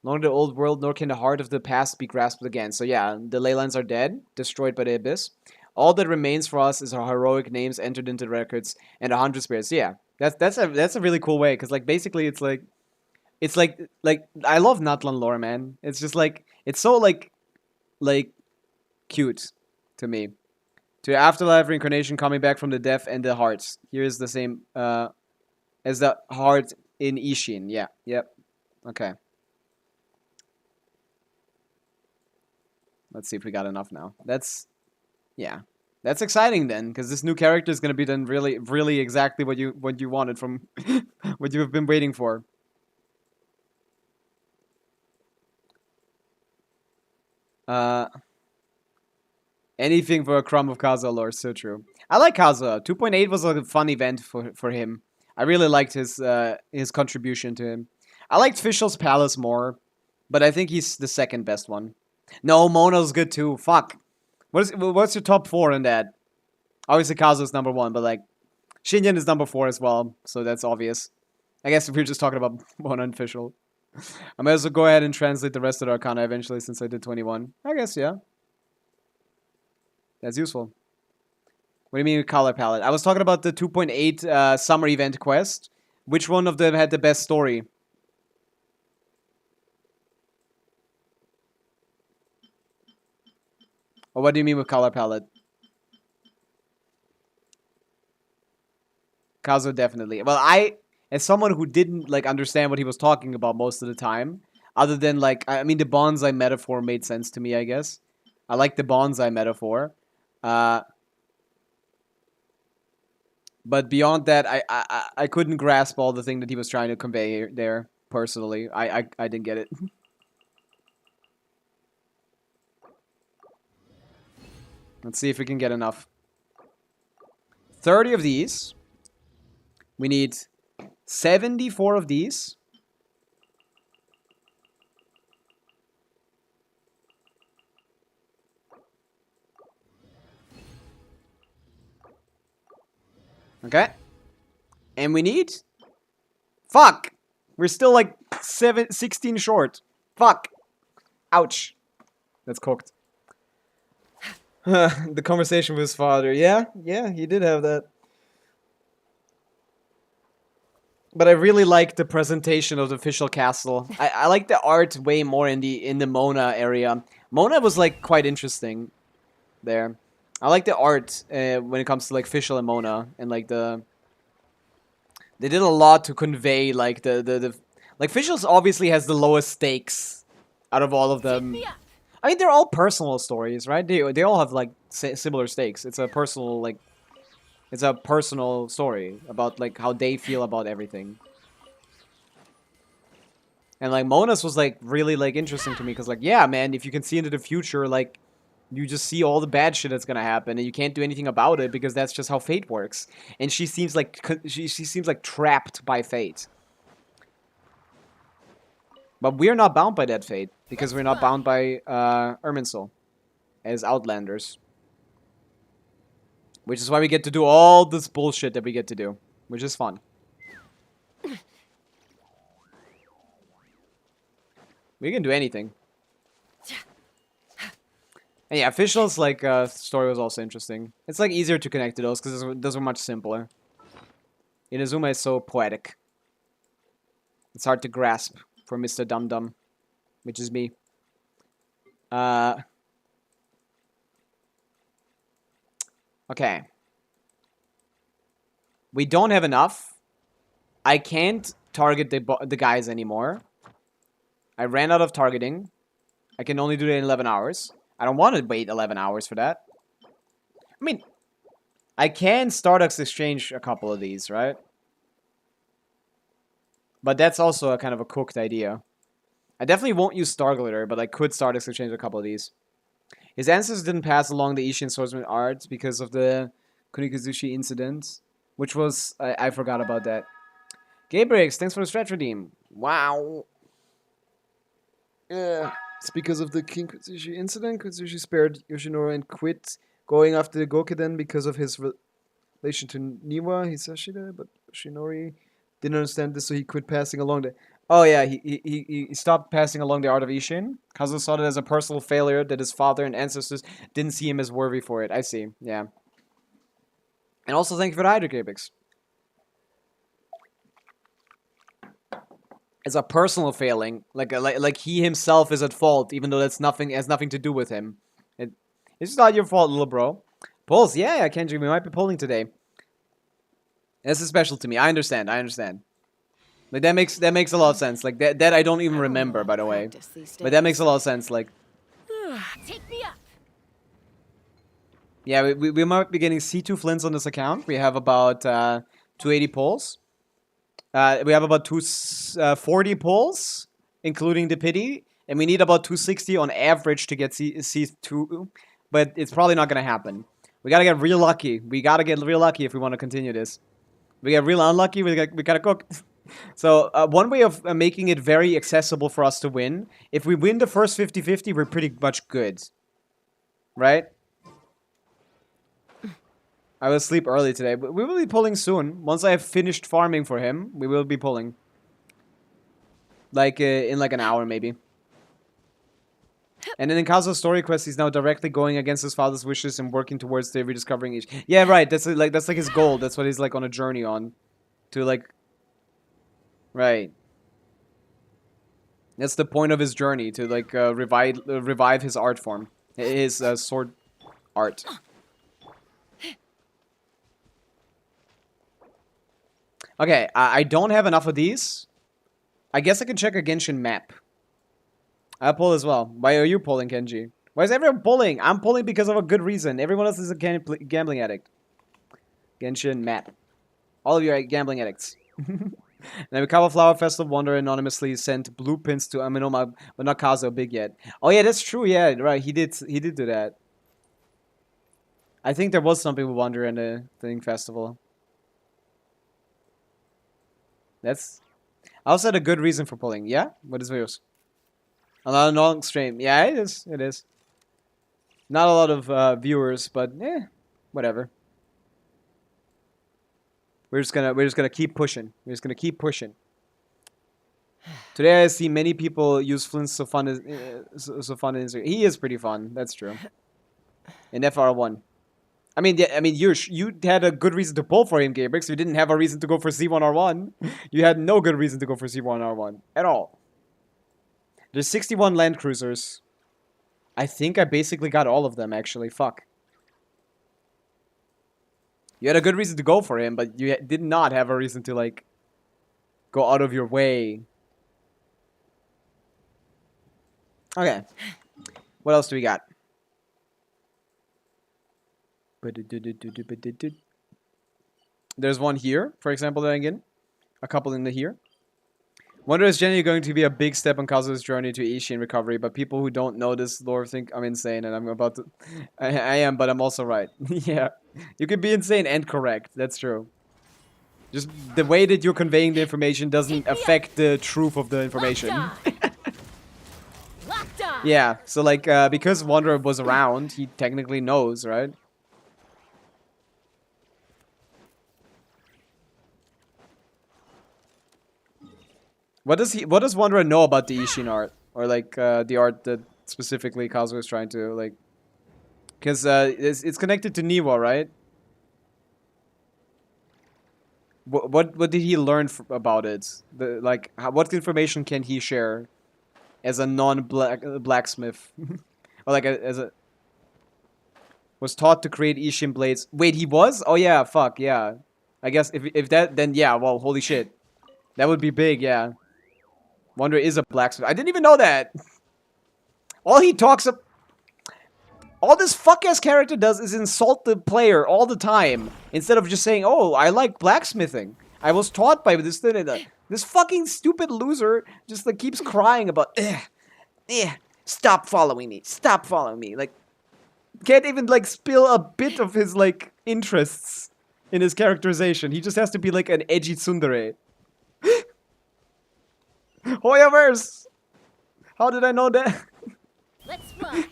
No longer the old world, nor can the heart of the past be grasped again. So yeah, the ley lines are dead, destroyed by the abyss. All that remains for us is our heroic names entered into the records, and 100 spirits. Yeah, that's a really cool way, because like basically it's like I love Natlan lore, man. It's just like it's so like cute to me. To afterlife, reincarnation, coming back from the death, and the hearts. Here is the same as the heart in Ishin. Yeah, yep. Okay. Let's see if we got enough now. Yeah. That's exciting then, because this new character is gonna be then really, really exactly what you wanted from what you have been waiting for. Anything for a crumb of Kazuha lore, so true. I like Kazuha. 2.8 was a fun event for him. I really liked his contribution to him. I liked Fischl's Palace more, but I think he's the second best one. No, Mono's good too. Fuck. What's your top 4 in that? Obviously Kazuha's number 1, but like Shinyan is number 4 as well, so that's obvious. I guess if we're just talking about Mono and Fischl. I might as well go ahead and translate the rest of the Arcana eventually since I did 21. I guess, yeah. That's useful. What do you mean with color palette? I was talking about the 2.8 summer event quest. Which one of them had the best story? Or what do you mean with color palette? Kazuo definitely. Well, as someone who didn't like understand what he was talking about most of the time, other than like, I mean, the bonsai metaphor made sense to me, I guess. I like the bonsai metaphor. But beyond that, I couldn't grasp all the thing that he was trying to convey there, personally. I didn't get it. Let's see if we can get enough. 30 of these. We need 74 of these. Okay. And we need... Fuck! We're still like 16 short. Fuck! Ouch. That's cooked. The conversation with his father. Yeah, he did have that. But I really like the presentation of the official castle. I like the art way more in the Mona area. Mona was like quite interesting there. I like the art when it comes to like Fischl and Mona, and like they did a lot to convey like the like Fischl's obviously has the lowest stakes out of all of them. I mean, they're all personal stories, right? They all have like similar stakes. It's a personal like it's a personal story about like how they feel about everything. And like Mona's was like really like interesting to me because like yeah, man, if you can see into the future, like You just see all the bad shit that's gonna happen, and you can't do anything about it because that's just how fate works. And she seems like she seems like trapped by fate. But we're not bound by that fate because we're not bound by Irminsul as Outlanders. Which is why we get to do all this bullshit that we get to do, which is fun. We can do anything. And yeah, Official's like story was also interesting. It's like easier to connect to those because those were much simpler. Inazuma is so poetic. It's hard to grasp for Mr. Dum Dum, which is me. Okay. We don't have enough. I can't target the guys anymore. I ran out of targeting. I can only do it in 11 hours. I don't want to wait 11 hours for that. I mean, I can Stardust exchange a couple of these, right? But that's also a kind of a cooked idea. I definitely won't use Star Glitter, but I could Stardust exchange a couple of these. His ancestors didn't pass along the Ishin swordsman art because of the Kunikuzushi incident, which was... I forgot about that. Gabrix, thanks for the stretch redeem. Wow. Yeah. It's because of the King Kuzushi incident. Kuzushi spared Yoshinori and quit going after the Gokiden because of his relation to Niwa Hisashida, but Yoshinori didn't understand this, so he quit passing along the... Oh yeah, he stopped passing along the art of Ishin. Kazuo saw it as a personal failure that his father and ancestors didn't see him as worthy for it. I see, yeah. And also thank you for the Hydro Capix. As a personal failing, like he himself is at fault, even though that's has nothing to do with him. It's not your fault, little bro. Pulse, yeah, Kenji, we might be pulling today. This is special to me. I understand. Like that makes a lot of sense. Like that I don't even remember, by the way. But that makes a lot of sense. Like, Take me up. yeah, we might be getting C2 Flins on this account. We have about 280 pulls. We have about 240 pulls, including the pity, and we need about 260 on average to get C2, but it's probably not gonna happen. We gotta get real lucky. We gotta get real lucky if we want to continue this. We get real unlucky, we gotta cook. So, one way of making it very accessible for us to win, if we win the first 50-50, we're pretty much good. Right? I will sleep early today, but we will be pulling soon. Once I have finished farming for him, we will be pulling. Like, in like an hour, maybe. And then in Kazuo's story quest, he's now directly going against his father's wishes and working towards the rediscovering each. Yeah, right, that's like his goal. That's what he's like on a journey on. To like... Right. That's the point of his journey, to like revive his art form. His sword art. Okay, I don't have enough of these. I guess I can check a Genshin map. I'll pull as well. Why are you pulling, Kenji? Why is everyone pulling? I'm pulling because of a good reason. Everyone else is a gambling addict. Genshin map. All of you are gambling addicts. And then Kawa Flower Festival Wonder anonymously sent blue pins to Aminoma, but not Kazuo big yet. Oh yeah, that's true. Yeah, right. He did do that. I think there was something with Wonder in the thing festival. That's... I also had a good reason for pulling. Yeah? What is yours? A long stream. Yeah, it is. It is. Not a lot of viewers, but whatever. We're just gonna keep pushing. We're just gonna keep pushing. Today I see many people use Flins so fun in Instagram. He is pretty fun. That's true. In FR1. I mean, you had a good reason to pull for him, Gabrix. You didn't have a reason to go for C1R1. You had no good reason to go for C1R1 at all. There's 61 land cruisers. I think I basically got all of them, actually. Fuck. You had a good reason to go for him, but you did not have a reason to, like, go out of your way. Okay. What else do we got? There's one here, for example, that I get. A couple in the here. Wonder is genuinely going to be a big step on Kazu's journey to Ishin recovery, but people who don't know this lore think I'm insane and I'm about to... I am, but I'm also right. Yeah. You can be insane and correct. That's true. Just the way that you're conveying the information doesn't affect the truth of the information. Yeah, so like, because Wanderer was around, he technically knows, right? What does Wanderer know about the Ishin art? Or like, the art that specifically Kazuo is trying to, like... Because, it's connected to Niwa, right? What did he learn about it? What information can he share as a blacksmith? Or like as a was taught to create Ishin blades. Wait, he was? Oh yeah, fuck yeah. I guess if that, then yeah. Well, holy shit, that would be big. Yeah. Wonder is a blacksmith. I didn't even know that. All he talks about. All this fuck-ass character does is insult the player all the time. Instead of just saying, oh, I like blacksmithing. I was taught by this thing and that. This fucking stupid loser just like keeps crying about, stop following me. Stop following me. Like, can't even like spill a bit of his like interests in his characterization. He just has to be like an edgy tsundere. Hoyaverse! How did I know that? Let's fly.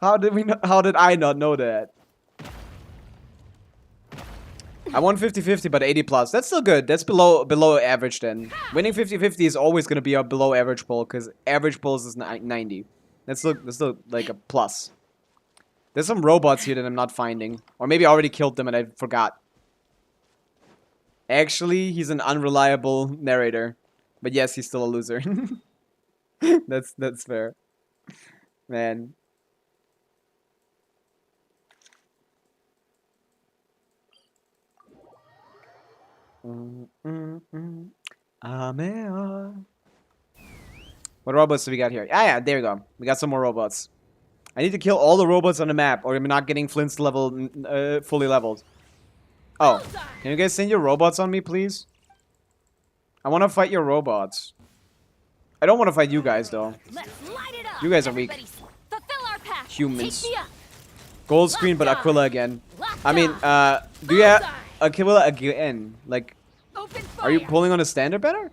How did I not know that? I won 50-50, but 80 plus. That's still good. That's below average then. Winning 50-50 is always going to be a below average pull, because average pulls is 90. That's still like a plus. There's some robots here that I'm not finding. Or maybe I already killed them and I forgot. Actually, he's an unreliable narrator. But yes, he's still a loser. That's fair. Man. What robots do we got here? Ah, yeah, there we go. We got some more robots. I need to kill all the robots on the map, or I'm not getting Flint's level fully leveled. Oh, can you guys send your robots on me, please? I want to fight your robots. I don't want to fight you guys, though. You guys are weak. Humans. Gold screen, but Aquila again. I mean, do you have Aquila again? Like, are you pulling on a standard banner?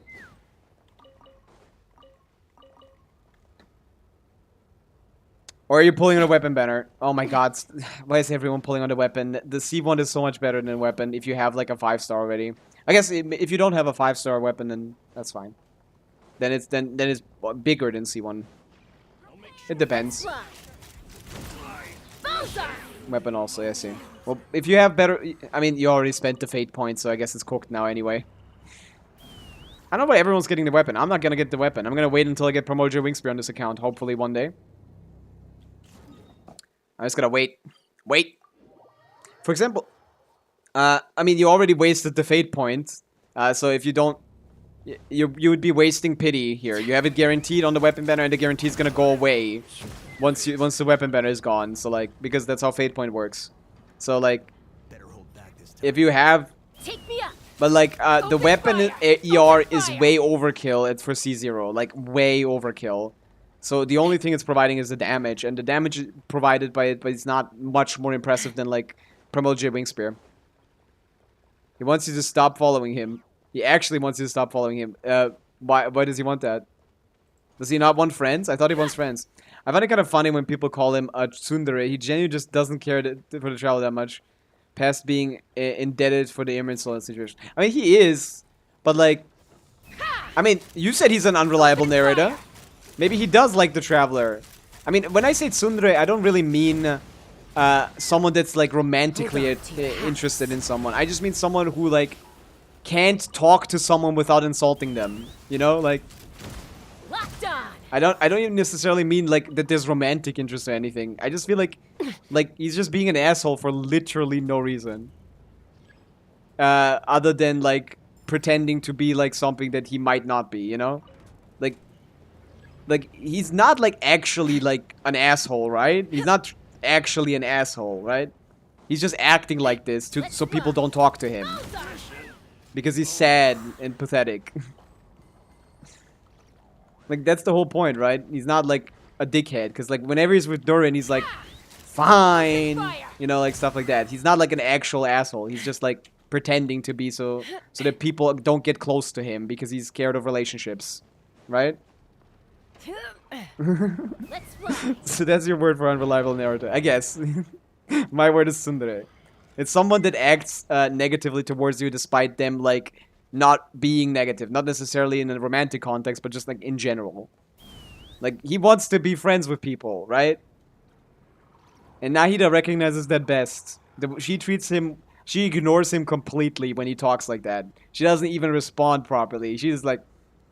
Or are you pulling on a weapon banner? Oh my god, why is everyone pulling on the weapon? The C1 is so much better than weapon if you have like a 5-star already. I guess if you don't have a 5-star weapon, then that's fine. Then it's bigger than C1. It depends. Weapon also, I see. Well, if you have better... I mean, you already spent the fate point, so I guess it's cooked now anyway. I don't know why everyone's getting the weapon. I'm not gonna get the weapon. I'm gonna wait until I get Promoter Wingspear on this account, hopefully one day. I'm just gonna wait. Wait! For example... I mean, you already wasted the fate point. So if you don't... You would be wasting pity here. You have it guaranteed on the weapon banner, and the guarantee is gonna go away once the weapon banner is gone. So like, because that's how fate point works. So like, if you have, but like the weapon ER is way overkill for C0, like way overkill. So the only thing it's providing is the damage, and the damage provided by it, but it's not much more impressive than like Promote J Wingspear. He wants you to stop following him. He actually wants you to stop following him. Why does he want that? Does he not want friends? I thought he wants friends. I find it kind of funny when people call him a tsundere. He genuinely just doesn't care for the travel that much. Past being indebted for the immense situation. I mean, he is. But like... I mean, you said he's an unreliable narrator. Maybe he does like the traveler. I mean, when I say tsundere, I don't really mean... someone that's like romantically interested in someone. I just mean someone who like can't talk to someone without insulting them. You know, like I don't even necessarily mean like that there's romantic interest or anything. I just feel like he's just being an asshole for literally no reason. Other than like pretending to be like something that he might not be, you know? Like he's not like actually like an asshole, right? He's not actually an asshole, right? He's just acting like this so people don't talk to him. Because he's sad and pathetic. Like, that's the whole point, right? He's not, like, a dickhead. Because, like, whenever he's with Durin, he's like, fine. You know, like, stuff like that. He's not, like, an actual asshole. He's just, like, pretending to be so that people don't get close to him because he's scared of relationships. Right? So that's your word for unreliable narrator. I guess. My word is tsundere. It's someone that acts negatively towards you despite them, like, not being negative. Not necessarily in a romantic context, but just, like, in general. Like, he wants to be friends with people, right? And Nahida recognizes that best. She treats him... She ignores him completely when he talks like that. She doesn't even respond properly. She's like,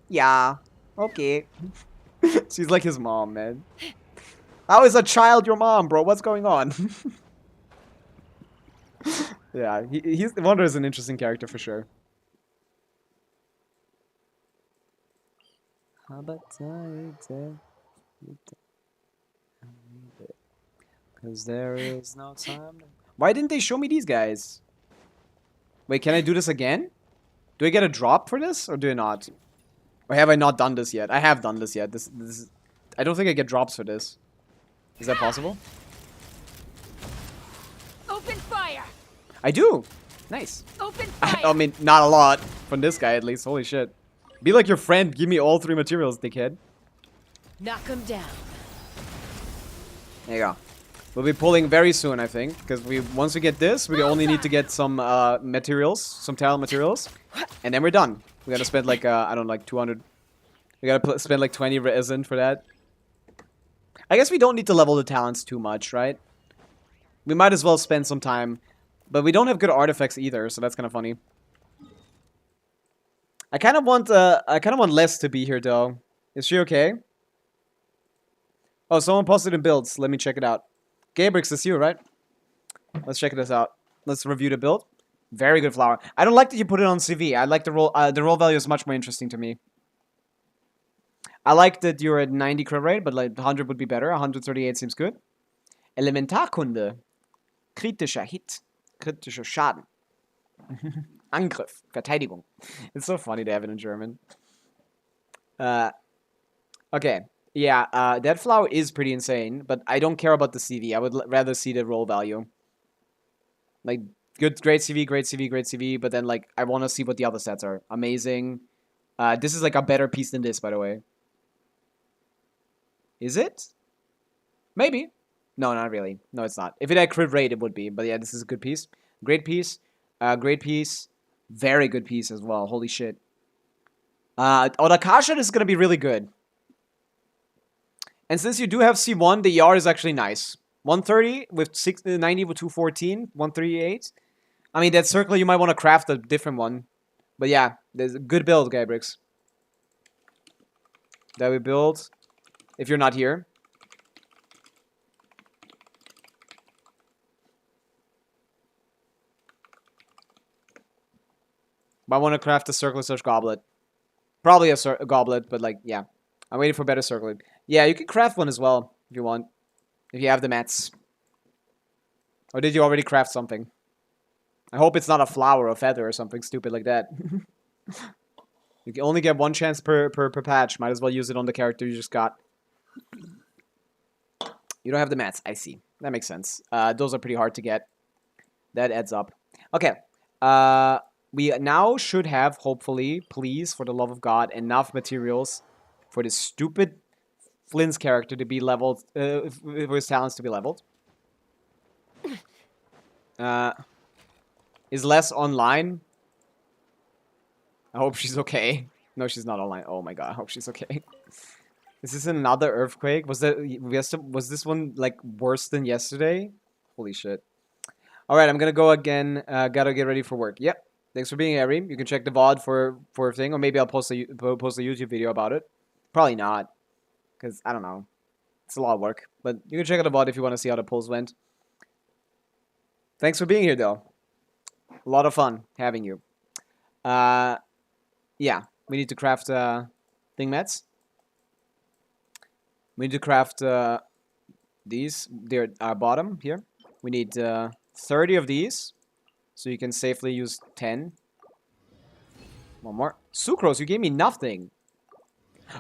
yeah, okay. She's like his mom, man. How is a child your mom, bro? What's going on? Yeah, Wonder is an interesting character for sure. Because there is no time. Why didn't they show me these guys? Wait, can I do this again? Do I get a drop for this, or do I not? Or have I not done this yet? I have done this yet. This I don't think I get drops for this. Is that possible? Open fire! I do! Nice. Open fire! I mean, not a lot. From this guy, at least. Holy shit. Be like your friend. Give me all 3 materials, dickhead. Knock him down. There you go. We'll be pulling very soon, I think. Because once we get this, we only need to get some materials. Some talent materials. And then we're done. We gotta spend like, I don't know, like 200. We gotta spend like 20 resin for that. I guess we don't need to level the talents too much, right? We might as well spend some time. But we don't have good artifacts either, so that's kind of funny. I kind of want Les to be here, though. Is she okay? Oh, someone posted in builds. Let me check it out. Gabrix, it's you, right? Let's check this out. Let's review the build. Very good flower. I don't like that you put it on CV. I like the roll value is much more interesting to me. I like that you're at 90 crit rate, but like 100 would be better. 138 seems good. Elementarkunde. Kritischer Hit. Kritischer Schaden. Angriff. Verteidigung. It's so funny to have it in German. Okay. Yeah, that flower is pretty insane, but I don't care about the CV. I would rather see the roll value. Like, great CV, great CV, great CV, but then, like, I want to see what the other stats are. Amazing. This is, like, a better piece than this, by the way. Is it? Maybe. No, not really. No, it's not. If it had crit rate, it would be. But yeah, this is a good piece. Great piece. Great piece. Very good piece as well. Holy shit. Odakasha is going to be really good. And since you do have C1, the ER is actually nice. 130 with 90 with 214. 138. I mean, that circle, you might want to craft a different one. But yeah, there's a good build, Gabrix. That we build. If you're not here. But I want to craft a circular goblet. Probably a goblet, but like, yeah. I'm waiting for better circlet. Yeah, you can craft one as well, if you want. If you have the mats. Or did you already craft something? I hope it's not a flower or feather or something stupid like that. You can only get 1 chance per patch. Might as well use it on the character you just got. You don't have the mats. I see. That makes sense. Those are pretty hard to get. That adds up. Okay. We now should have, hopefully, please, for the love of God, enough materials for this stupid Flins character to be leveled, for his talents to be leveled. Is Les online? I hope she's okay. No, she's not online. Oh my god, I hope she's okay. Is this another earthquake? Was this one, like, worse than yesterday? Holy shit. Alright, I'm gonna go again. Gotta get ready for work. Yep. Thanks for being here, Harry. You can check the VOD for a thing, or maybe I'll post a YouTube video about it. Probably not. Because, I don't know. It's a lot of work. But you can check out the VOD if you want to see how the polls went. Thanks for being here, though. A lot of fun having you. Yeah. We need to craft thing mats. We need to craft these. They're bottom here. We need 30 of these. So you can safely use 10. One more. Sucrose, you gave me nothing.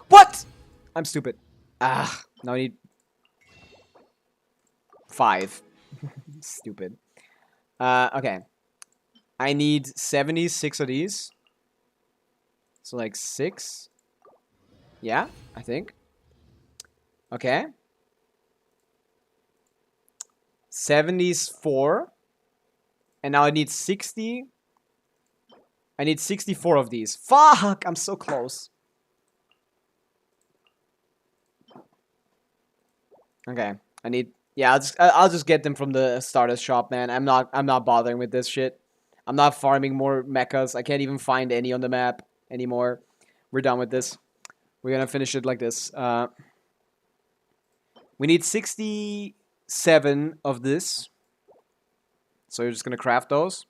What? I'm stupid. Ah, now I need 5. Stupid. Okay. I need 76 of these. So like 6. Yeah, I think. Okay. 74. And now I need 60. I need 64 of these. Fuck! I'm so close. Okay. I need... Yeah, I'll just get them from the starter shop, man. I'm not bothering with this shit. I'm not farming more mechas. I can't even find any on the map anymore. We're done with this. We're gonna finish it like this. We need 67 of this. So you're just gonna craft those.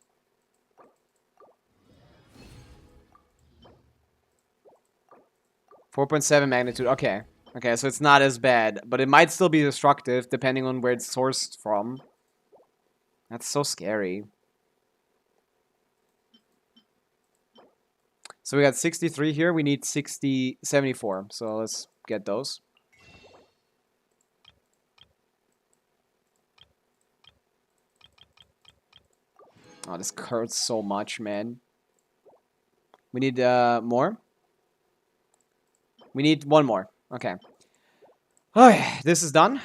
.7 magnitude. Okay. Okay, so it's not as bad. But it might still be destructive depending on where it's sourced from. That's so scary. So we got 63 here. We need 74. So let's get those. Oh, this hurts so much, man. We need more. We need one more. Okay. Okay, this is done.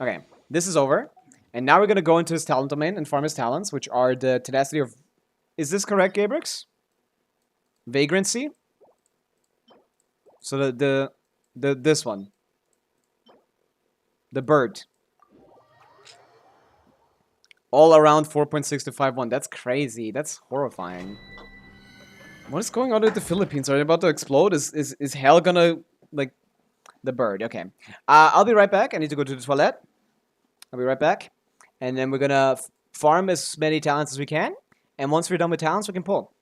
Okay, this is over. And now we're going to go into his talent domain and farm his talents, which are the tenacity of... Is this correct, Gabrix? Vagrancy? So this one. The bird. All around 4.6 to 5.1. That's crazy. That's horrifying. What is going on with the Philippines? Are they about to explode? Is hell gonna, like, the bird? Okay. I'll be right back. I need to go to the toilet. I'll be right back. And then we're gonna farm as many talents as we can. And once we're done with talents, we can pull.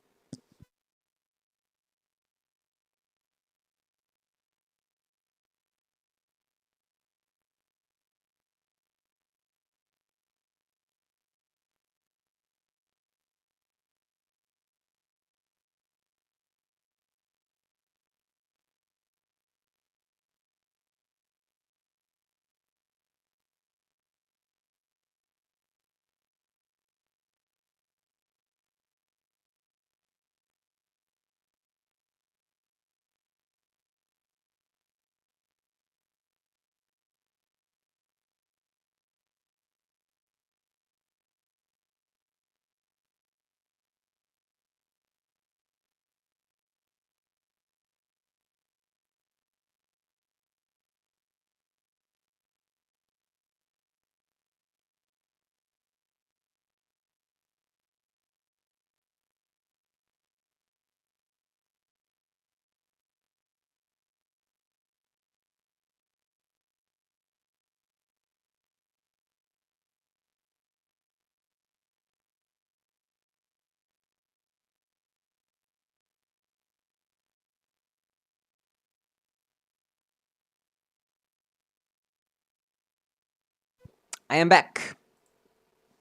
I am back.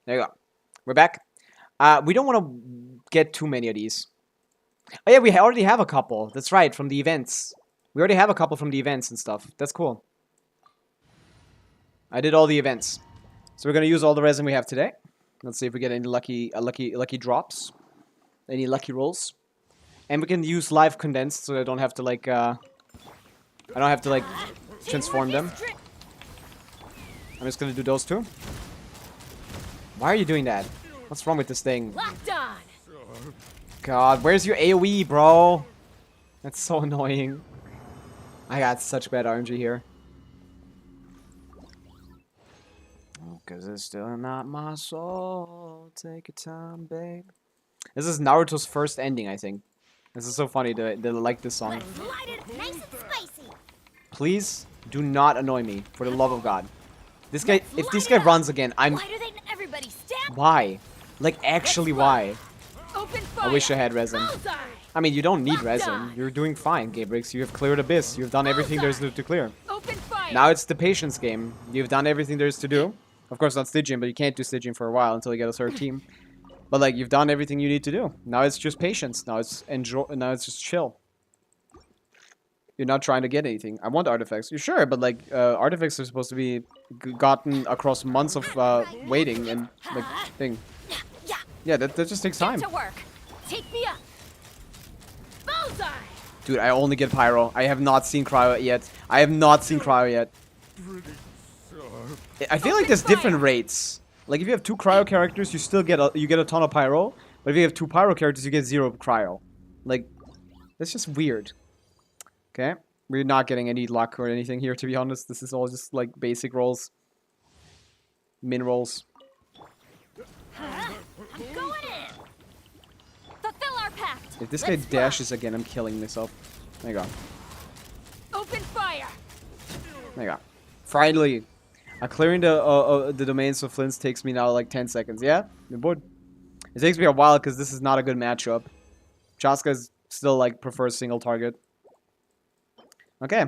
There you go. We're back. We don't want to get too many of these. Oh yeah, we already have a couple. That's right, from the events. We already have a couple from the events and stuff. That's cool. I did all the events. So we're gonna use all the resin we have today. Let's see if we get any lucky drops. Any lucky rolls. And we can use live condensed so I don't have to like I don't have to like transform them. I'm just gonna do those two. Why are you doing that? What's wrong with this thing? Locked on. God, where's your AoE, bro? That's so annoying. I got such bad RNG here. Cause it's still not my soul. Take your time, babe. This is Naruto's first ending, I think. This is so funny to like this song. Nice and spicy. Please do not annoy me, for the love of God. This guy, if this guy runs again, I'm... Why do they everybody stand? Why? Like, actually, why? Open fire. I wish I had resin. Bullseye. I mean, you don't need resin. You're doing fine, Gabrix. You have cleared Abyss. You've done everything there is to clear. Open fire. Now it's the patience game. You've done everything there is to do. Of course, not Stygian, but you can't do Stygian for a while until you get a third team. But like, you've done everything you need to do. Now it's just patience. Now it's enjoy. Now it's just chill. You're not trying to get anything. I want artifacts. You're sure, but like, artifacts are supposed to be gotten across months of waiting and like thing. Yeah, that just takes time. Get to work. Take me up. Bullseye. Dude, I only get pyro. I have not seen cryo yet. I have not seen cryo yet. I feel like there's different rates. Like if you have 2 cryo characters, you still get a ton of pyro. But if you have 2 pyro characters, you get 0 cryo. Like, that's just weird. Okay, we're not getting any luck or anything here, to be honest. This is all just like basic rolls, min rolls. I'm going in. Fulfill our pact. If this guy dashes again, I'm killing myself. There you go. Open fire. There you go. Finally, clearing the domains of Flins takes me now like 10 seconds. Yeah, you're bored. It takes me a while because this is not a good matchup. Chaska still like prefers single target. Okay.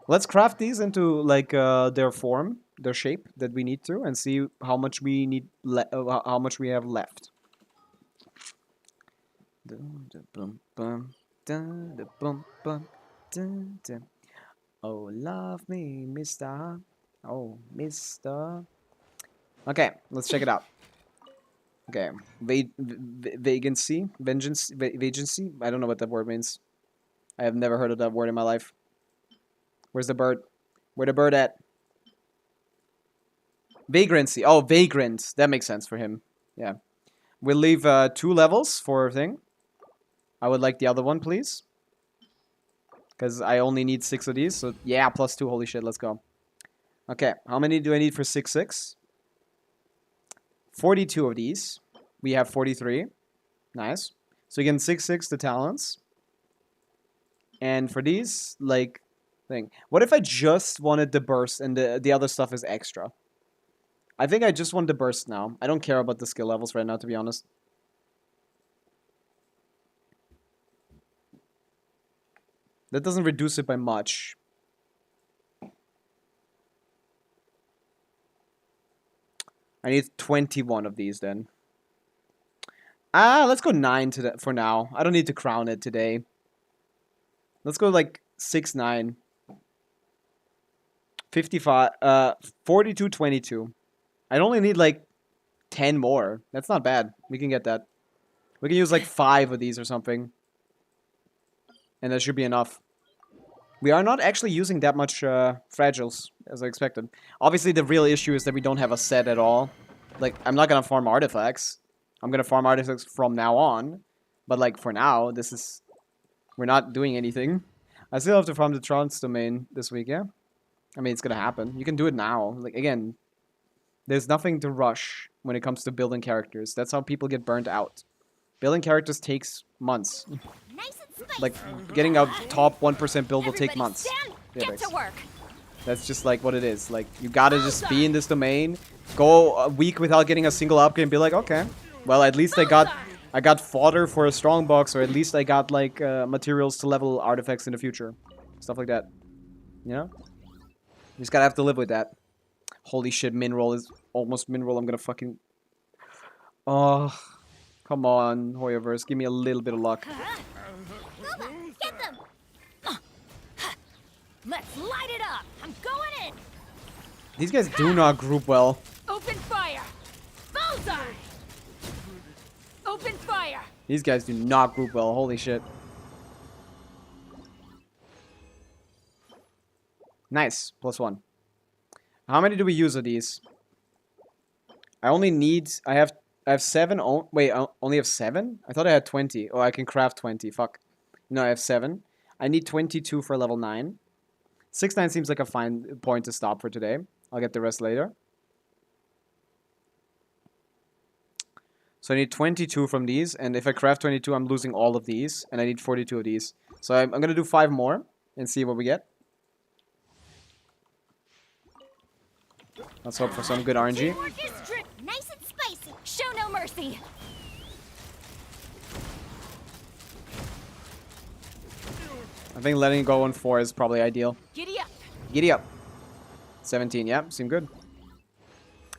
Let's craft these into like their form, their shape that we need to, and see how much we need, how much we have left. Oh, love me, mister. Oh, mister. Okay, let's check it out. Okay, vagancy, vengeance, vagancy. I don't know what that word means. I have never heard of that word in my life. Where's the bird? Where the bird at? Vagrancy. Oh, vagrant. That makes sense for him. Yeah. We'll leave 2 levels for a thing. I would like the other one, please. Because I only need 6 of these. So, yeah, +2. Holy shit, let's go. Okay, how many do I need for 6/6? 42 of these. We have 43. Nice. So, again, 6/6 the talents. And for these, like, thing. What if I just wanted the burst and the other stuff is extra? I think I just want the burst now. I don't care about the skill levels right now, to be honest. That doesn't reduce it by much. I need 21 of these then. Let's go 9 for now. I don't need to crown it today. Let's go like 6, 9. 55, 42, 22. I'd only need like 10 more. That's not bad. We can get that. We can use like 5 of these or something. And that should be enough. We are not actually using that much fragiles as I expected. Obviously, the real issue is that we don't have a set at all. Like, I'm not going to farm artifacts. I'm going to farm artifacts from now on. But like, for now, this is... We're not doing anything. I still have to farm the trance domain this week, yeah? I mean, it's gonna happen. You can do it now. Like, again, there's nothing to rush when it comes to building characters. That's how people get burnt out. Building characters takes months. Nice and spicy. Like, getting a top 1% build will take months. Get to work. That's just like what it is. Like, you gotta just be in this domain, go a week without getting a single upgrade and be like, okay, well, at least I got fodder for a strong box, or at least I got like materials to level artifacts in the future. Stuff like that. You know? You just gotta have to live with that. Holy shit, min roll is almost min roll. I'm gonna fucking... Oh, come on, Hoyoverse. Give me a little bit of luck. Get them! Let's light it up. I'm going in. These guys do not group well. Open fire. Bullseye. Open fire. These guys do not group well. Holy shit. Nice. +1. How many do we use of these? I only need... I have 7. Wait, I only have 7? I thought I had 20. Oh, I can craft 20. Fuck. No, I have 7. I need 22 for level 9. 6-9 seems like a fine point to stop for today. I'll get the rest later. So I need 22 from these. And if I craft 22, I'm losing all of these. And I need 42 of these. So I'm going to do 5 more and see what we get. Let's hope for some good RNG. Nice and spicy. Show no mercy. I think letting go on 4 is probably ideal. Giddy up. Giddy up. 17, yeah, seem good.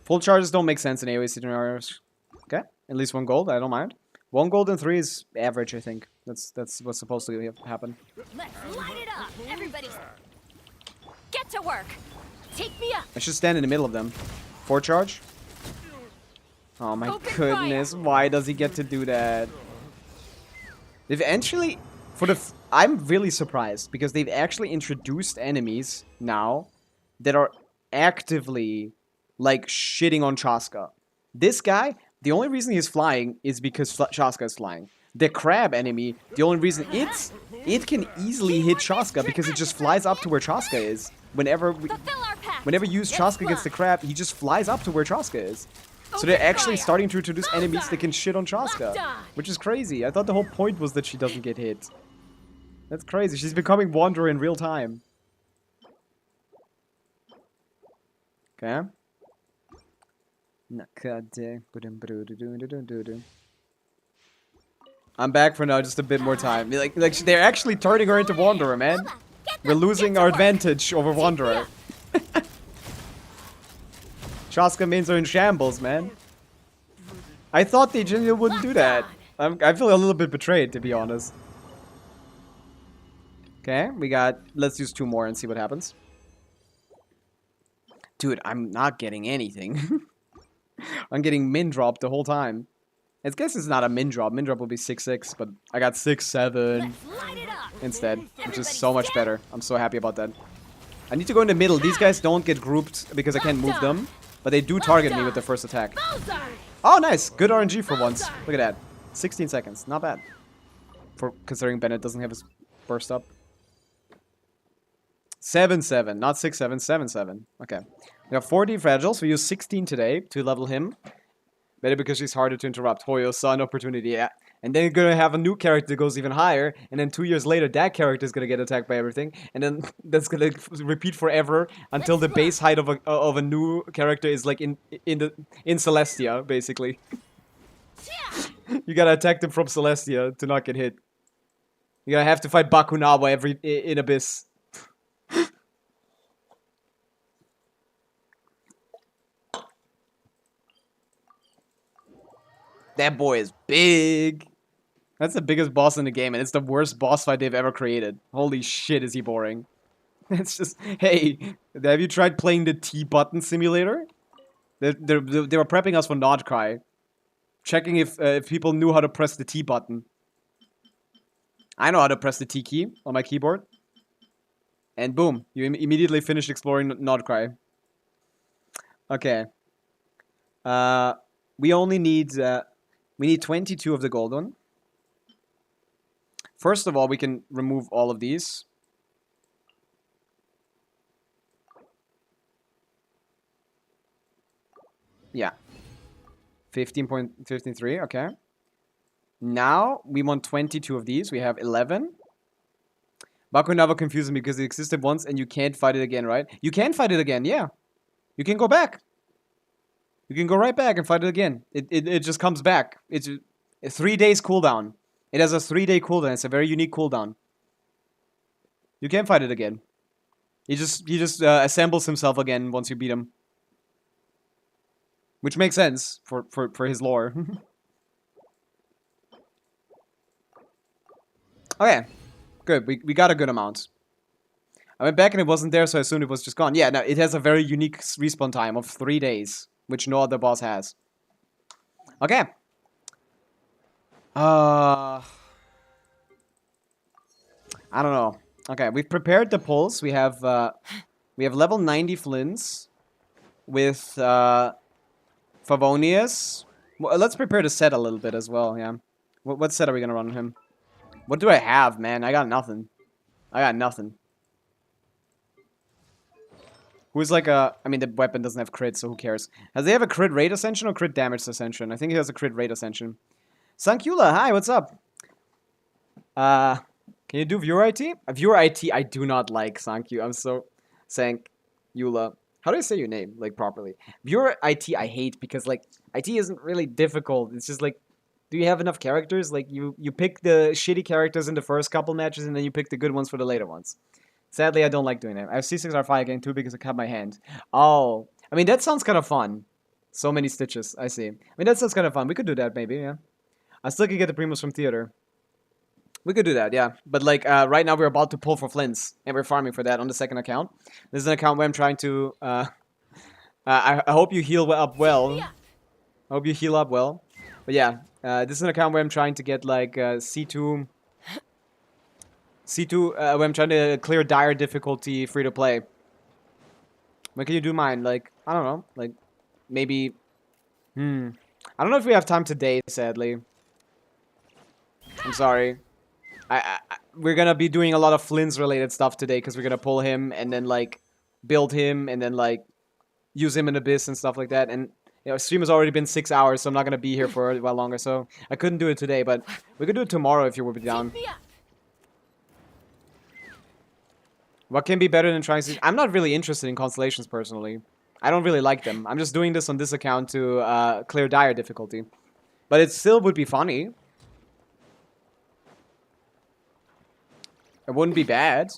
Full charges don't make sense in AoE scenarios. Okay, At least 1 gold, I don't mind. 1 gold and 3 is average, I think. That's what's supposed to happen. Let's light it up. Everybody, get to work. Take me up. I should stand in the middle of them. 4 charge? Oh my goodness, why does he get to do that? They've actually, I'm really surprised, because they've actually introduced enemies now that are actively, like, shitting on Chaska. This guy, the only reason he's flying is because Chaska is flying. The crab enemy, the only reason it can easily hit Chaska because it just flies up to where Chaska is. Whenever you use Chaska against the crab, he just flies up to where Chaska is. So they're actually starting to introduce enemies that can shit on Chaska, which is crazy. I thought the whole point was that she doesn't get hit. That's crazy. She's becoming Wanderer in real time. Okay. I'm back for now, just a bit more time. Like they're actually turning her into Wanderer, man. We're losing our advantage over Wanderer. Chaska mains are in shambles, man. I thought they genuinely wouldn't do that. I feel a little bit betrayed, to be honest. Okay, let's use 2 more and see what happens. Dude, I'm not getting anything. I'm getting min drop the whole time. I guess it's not a min drop. Min drop will be 6-6, but I got 6-7 instead, which is so much better. I'm so happy about that. I need to go in the middle. These guys don't get grouped because I can't move them, but they do target me with the first attack. Oh, nice. Good RNG for once. Look at that. 16 seconds. Not bad. For considering Bennett doesn't have his burst up. 7-7. Not 6-7. 7-7. Okay. We have 40 fragiles. We use 16 today to level him. Better because she's harder to interrupt. Hoyo saw an opportunity, yeah. And then you're gonna have a new character that goes even higher, and then 2 years later, that character is gonna get attacked by everything, and then that's gonna repeat forever until the base height of a new character is like in Celestia, basically. You gotta attack them from Celestia to not get hit. You gotta have to fight Bakunawa in Abyss. That boy is big. That's the biggest boss in the game, and it's the worst boss fight they've ever created. Holy shit, is he boring. It's just, hey, have you tried playing the T-button simulator? They were prepping us for Nodcry. Checking if people knew how to press the T button. I know how to press the T key on my keyboard. And boom, you immediately finished exploring Nodcry. Okay. We only need... we need 22 of the gold one. First of all, we can remove all of these. Yeah. 15.53, okay. Now, we want 22 of these. We have 11. Bakunawa confuses me because it existed once and you can't fight it again, right? You can fight it again, yeah. You can go back. You can go right back and fight it again. It just comes back. It's a 3 days cooldown. It has a 3-day cooldown. It's a very unique cooldown. You can fight it again. He just assembles himself again once you beat him. Which makes sense for his lore. Okay. Good. We got a good amount. I went back and it wasn't there, so I assumed it was just gone. Yeah, no, it has a very unique respawn time of 3 days, which no other boss has. Okay. I don't know. Okay, we've prepared the pulse. We have level 90 Flins with Favonius. Well, let's prepare the set a little bit as well, yeah. What set are we gonna run on him? What do I have, man? I got nothing. I got nothing. Who's like a... I mean, the weapon doesn't have crit, so who cares? Does he have a crit rate ascension or crit damage ascension? I think he has a crit rate ascension. Sankula, hi, what's up? Can you do viewer IT? Viewer IT, I do not like, Sankyu. I'm so... Sankula. How do I say your name, like, properly? Viewer IT I hate because, like, IT isn't really difficult. It's just, like, do you have enough characters? Like, you pick the shitty characters in the first couple matches, and then you pick the good ones for the later ones. Sadly, I don't like doing that. I have C6R5 again too because I cut my hand. Oh. I mean, that sounds kind of fun. So many stitches. I see. I mean, that sounds kind of fun. We could do that, maybe, yeah. I still could get the Primos from theater. We could do that, yeah. But, like, right now we're about to pull for Flins. And we're farming for that on the second account. This is an account where I'm trying to, I hope you heal up well. I hope you heal up well. But yeah, this is an account where I'm trying to get, like, C2... where I'm trying to clear dire difficulty free to play. When can you do mine? Like, I don't know. Like, maybe... I don't know if we have time today, sadly. I'm sorry. We're gonna be doing a lot of Flins related stuff today because we're gonna pull him and then, like, build him and then, like, use him in Abyss and stuff like that. And, you know, stream has already been 6 hours, so I'm not gonna be here for a while longer. So I couldn't do it today, but we could do it tomorrow if you would be down. What can be better than trying to... I'm not really interested in constellations, personally. I don't really like them. I'm just doing this on this account to clear dire difficulty. But it still would be funny. It wouldn't be bad.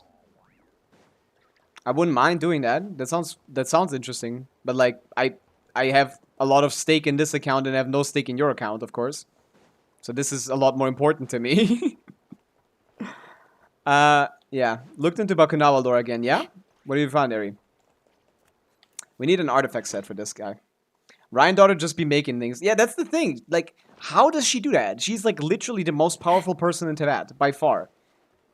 I wouldn't mind doing that. That sounds interesting. But, like, I have a lot of stake in this account and have no stake in your account, of course. So this is a lot more important to me. Yeah. Looked into Bakunawa lore again, yeah? What do you find, Eri? We need an artifact set for this guy. Ryan daughter just be making things. Yeah, that's the thing. Like, how does she do that? She's, like, literally the most powerful person in Tibet, by far.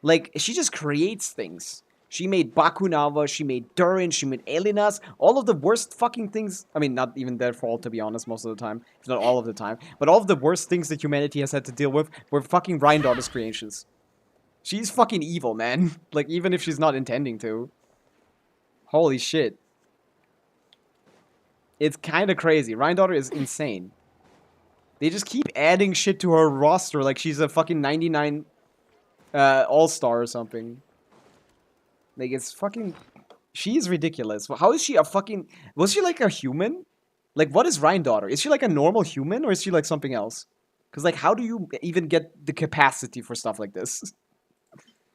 Like, she just creates things. She made Bakunawa, she made Durin, she made Elinas. All of the worst fucking things. I mean, not even their fault, to be honest, most of the time. If not all of the time. But all of the worst things that humanity has had to deal with were fucking Ryan daughter's creations. She's fucking evil, man. Like, even if she's not intending to. Holy shit. It's kind of crazy. Ryan daughter is insane. They just keep adding shit to her roster like she's a fucking 99 all-star or something. Like, it's fucking... She's ridiculous. How is she a fucking... Was she like a human? Like, what is Ryan daughter? Is she like a normal human or is she like something else? Because, like, how do you even get the capacity for stuff like this?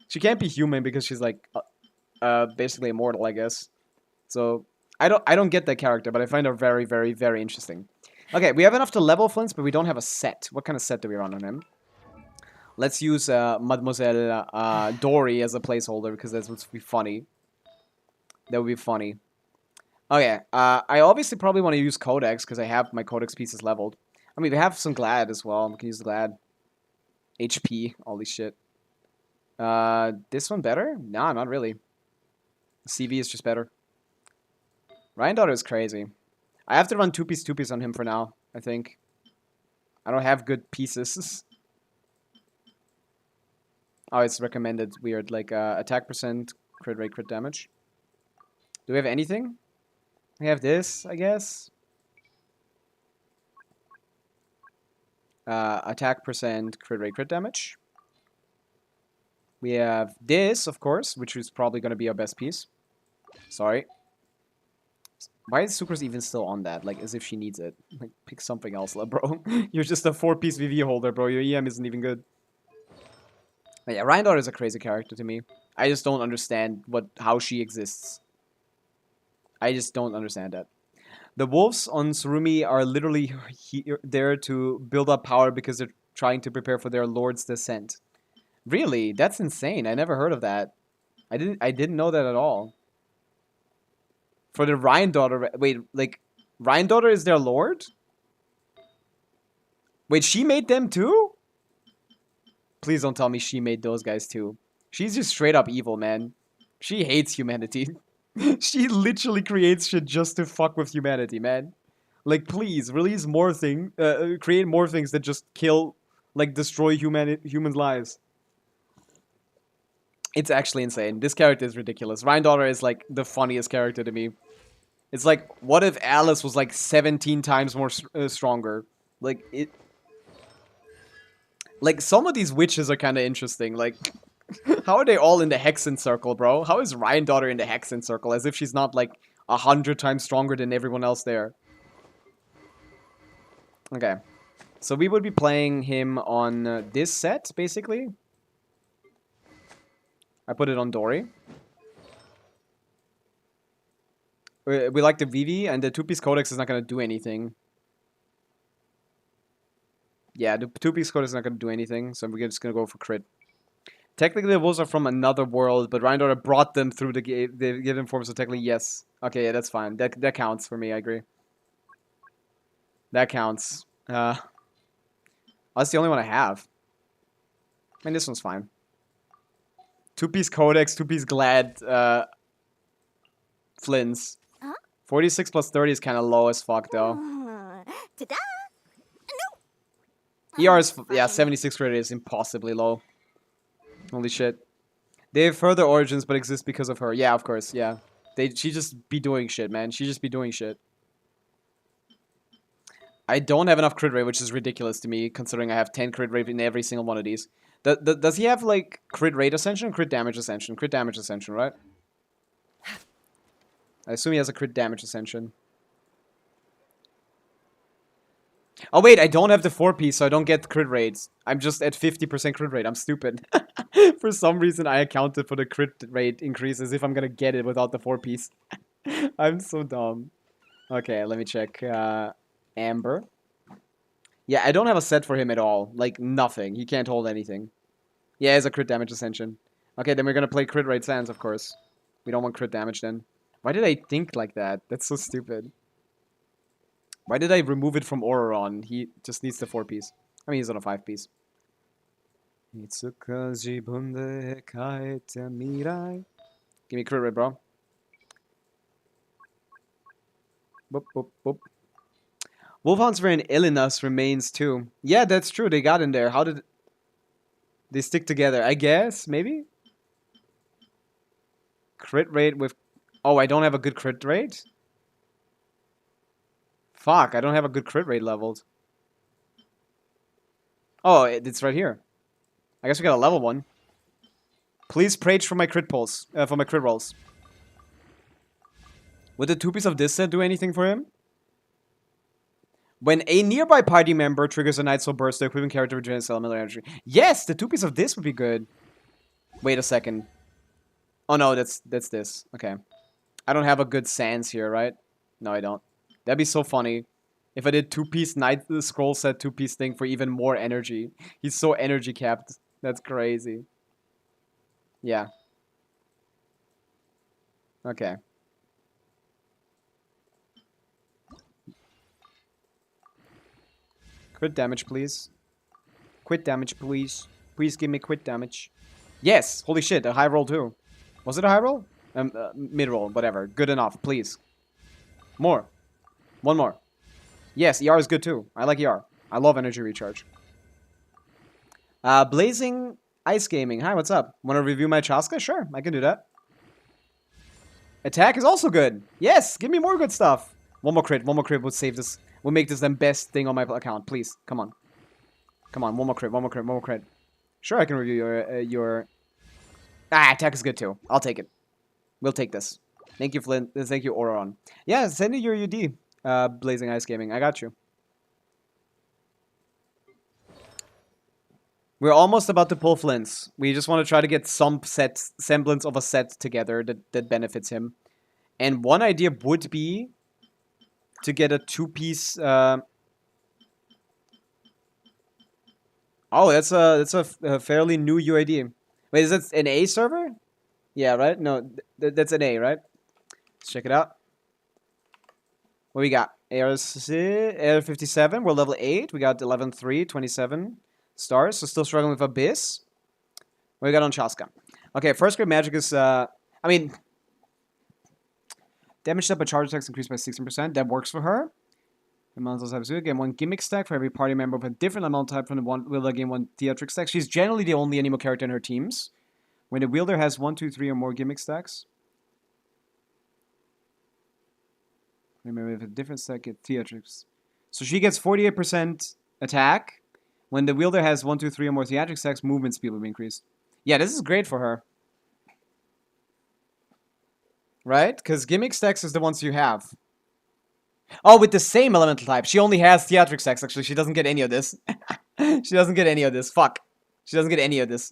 She can't be human because she's like basically immortal, I guess. So I don't get that character, but I find her very, very, very interesting. Okay, we have enough to level Flins, but we don't have a set. What kind of set do we run on him? Let's use Mademoiselle Dory as a placeholder because that would be funny. That would be funny. Okay, I obviously probably want to use Codex because I have my Codex pieces leveled. I mean, we have some Glad as well. We can use the Glad. HP, all this shit. This one better? Nah, not really. CV is just better. Ryan daughter is crazy. I have to run 2-piece on him for now, I think. I don't have good pieces. Oh, it's recommended. Weird. Like, attack percent, crit rate, crit damage. Do we have anything? We have this, I guess. Attack percent, crit rate, crit damage. We have this, of course, which is probably going to be our best piece. Sorry. Why is Sucrose even still on that? Like, as if she needs it. Like, pick something else, bro. You're just a 4-piece VV holder, bro. Your EM isn't even good. But yeah, Ryan daughter is a crazy character to me. I just don't understand how she exists. I just don't understand that. The wolves on Surumi are literally there to build up power because they're trying to prepare for their lord's descent. Really? That's insane. I never heard of that. I didn't know that at all. For the Ryan daughter... Wait, like... Ryan daughter is their lord? Wait, she made them too? Please don't tell me she made those guys too. She's just straight up evil, man. She hates humanity. She literally creates shit just to fuck with humanity, man. Like, please, release more things... create more things that just kill... Like, destroy human lives. It's actually insane. This character is ridiculous. Ryan daughter is, like, the funniest character to me. It's like, what if Alice was, like, 17 times more stronger? Like, it... Like, some of these witches are kind of interesting. Like, how are they all in the Hexen Circle, bro? How is Ryan daughter in the Hexen Circle? As if she's not, like, 100 times stronger than everyone else there. Okay. So we would be playing him on this set, basically. I put it on Dory. We like the VV, and the 2-piece codex is not gonna do anything. Yeah, the 2-piece codex is not gonna do anything, so we're just gonna go for crit. Technically, the wolves are from another world, but Ryan Daughter brought them through the given form, so technically, yes. Okay, yeah, that's fine. That counts for me, I agree. That counts. That's the only one I have. I mean, this one's fine. 2-piece codex, 2-piece glad, Flins. Huh? 46 plus 30 is kind of low as fuck, though. Ta-da! ER is, yeah, 76 credit is impossibly low. Holy shit. They have further origins, but exist because of her. Yeah, of course, yeah. She just be doing shit, man. She just be doing shit. I don't have enough crit rate, which is ridiculous to me, considering I have 10 crit rate in every single one of these. Does he have, like, crit rate ascension? Crit damage ascension. Crit damage ascension, right? I assume he has a crit damage ascension. Oh wait, I don't have the 4-piece, so I don't get crit rates. I'm just at 50% crit rate. I'm stupid. For some reason, I accounted for the crit rate increase as if I'm gonna get it without the 4-piece. I'm so dumb. Okay, let me check. Amber. Yeah, I don't have a set for him at all. Like, nothing. He can't hold anything. Yeah, he has a crit damage ascension. Okay, then we're gonna play crit rate sands, of course. We don't want crit damage then. Why did I think like that? That's so stupid. Why did I remove it from Auroron? He just needs the 4-piece. I mean, he's on a 5-piece. Give me crit rate, bro. Boop, boop, boop. Wolfhound's Vein Illinas remains too. Yeah, that's true. They got in there. How did they stick together? I guess, maybe? Crit rate with... Oh, I don't have a good crit rate? Fuck, I don't have a good crit rate leveled. Oh, it's right here. I guess we got a level 1. Please prage for my crit pulse, for my crit rolls. Would the 2-piece of this set do anything for him? When a nearby party member triggers a Night Soul Burst, the equivalent character regenerates elemental energy. Yes, the 2-piece of this would be good. Wait a second. Oh no, that's this. Okay. I don't have a good sans here, right? No, I don't. That'd be so funny. If I did 2-piece Night Scroll set 2-piece thing for even more energy. He's so energy capped. That's crazy. Yeah. Okay. Crit damage, please. Quit damage, please. Please give me quit damage. Yes! Holy shit, a high roll too. Was it a high roll? Mid roll, whatever. Good enough, please. More. One more. Yes, ER is good too. I like ER. I love energy recharge. Blazing Ice Gaming. Hi, what's up? Want to review my Chaska? Sure, I can do that. Attack is also good. Yes, give me more good stuff. One more crit would save this. We'll make this the best thing on my account. Please, come on. Come on, one more crit. Sure, I can review your... attack is good too. I'll take it. We'll take this. Thank you, Flint. Thank you, Auron. Yeah, send me your UD. Blazing Ice Gaming. I got you. We're almost about to pull Flins. We just want to try to get some semblance of a set together that benefits him. And one idea would be to get a 2-piece... Oh, that's a fairly new UID. Wait, is that an A server? Yeah, right? No, that's an A, right? Let's check it out. What we got? AR 57. We're level 8. We got 11-3, 27 stars. So still struggling with Abyss. What we got on Chaska? Okay, first grade magic is... I mean... Damage up by charge attacks increased by 16%. That works for her. Elemental type 2. Gain 1 gimmick stack for every party member with a different elemental type from the one wielder. Gain 1 theatric stack. She's generally the only anemo character in her teams. When the wielder has 1, 2, 3 or more gimmick stacks. Remember, with a different stack, get theatrics. So she gets 48% attack. When the wielder has 1, 2, 3 or more theatric stacks, movement speed will be increased. Yeah, this is great for her. Right? Because gimmick stacks is the ones you have. Oh, with the same elemental type. She only has theatric stacks, actually. She doesn't get any of this. She doesn't get any of this. Fuck. She doesn't get any of this.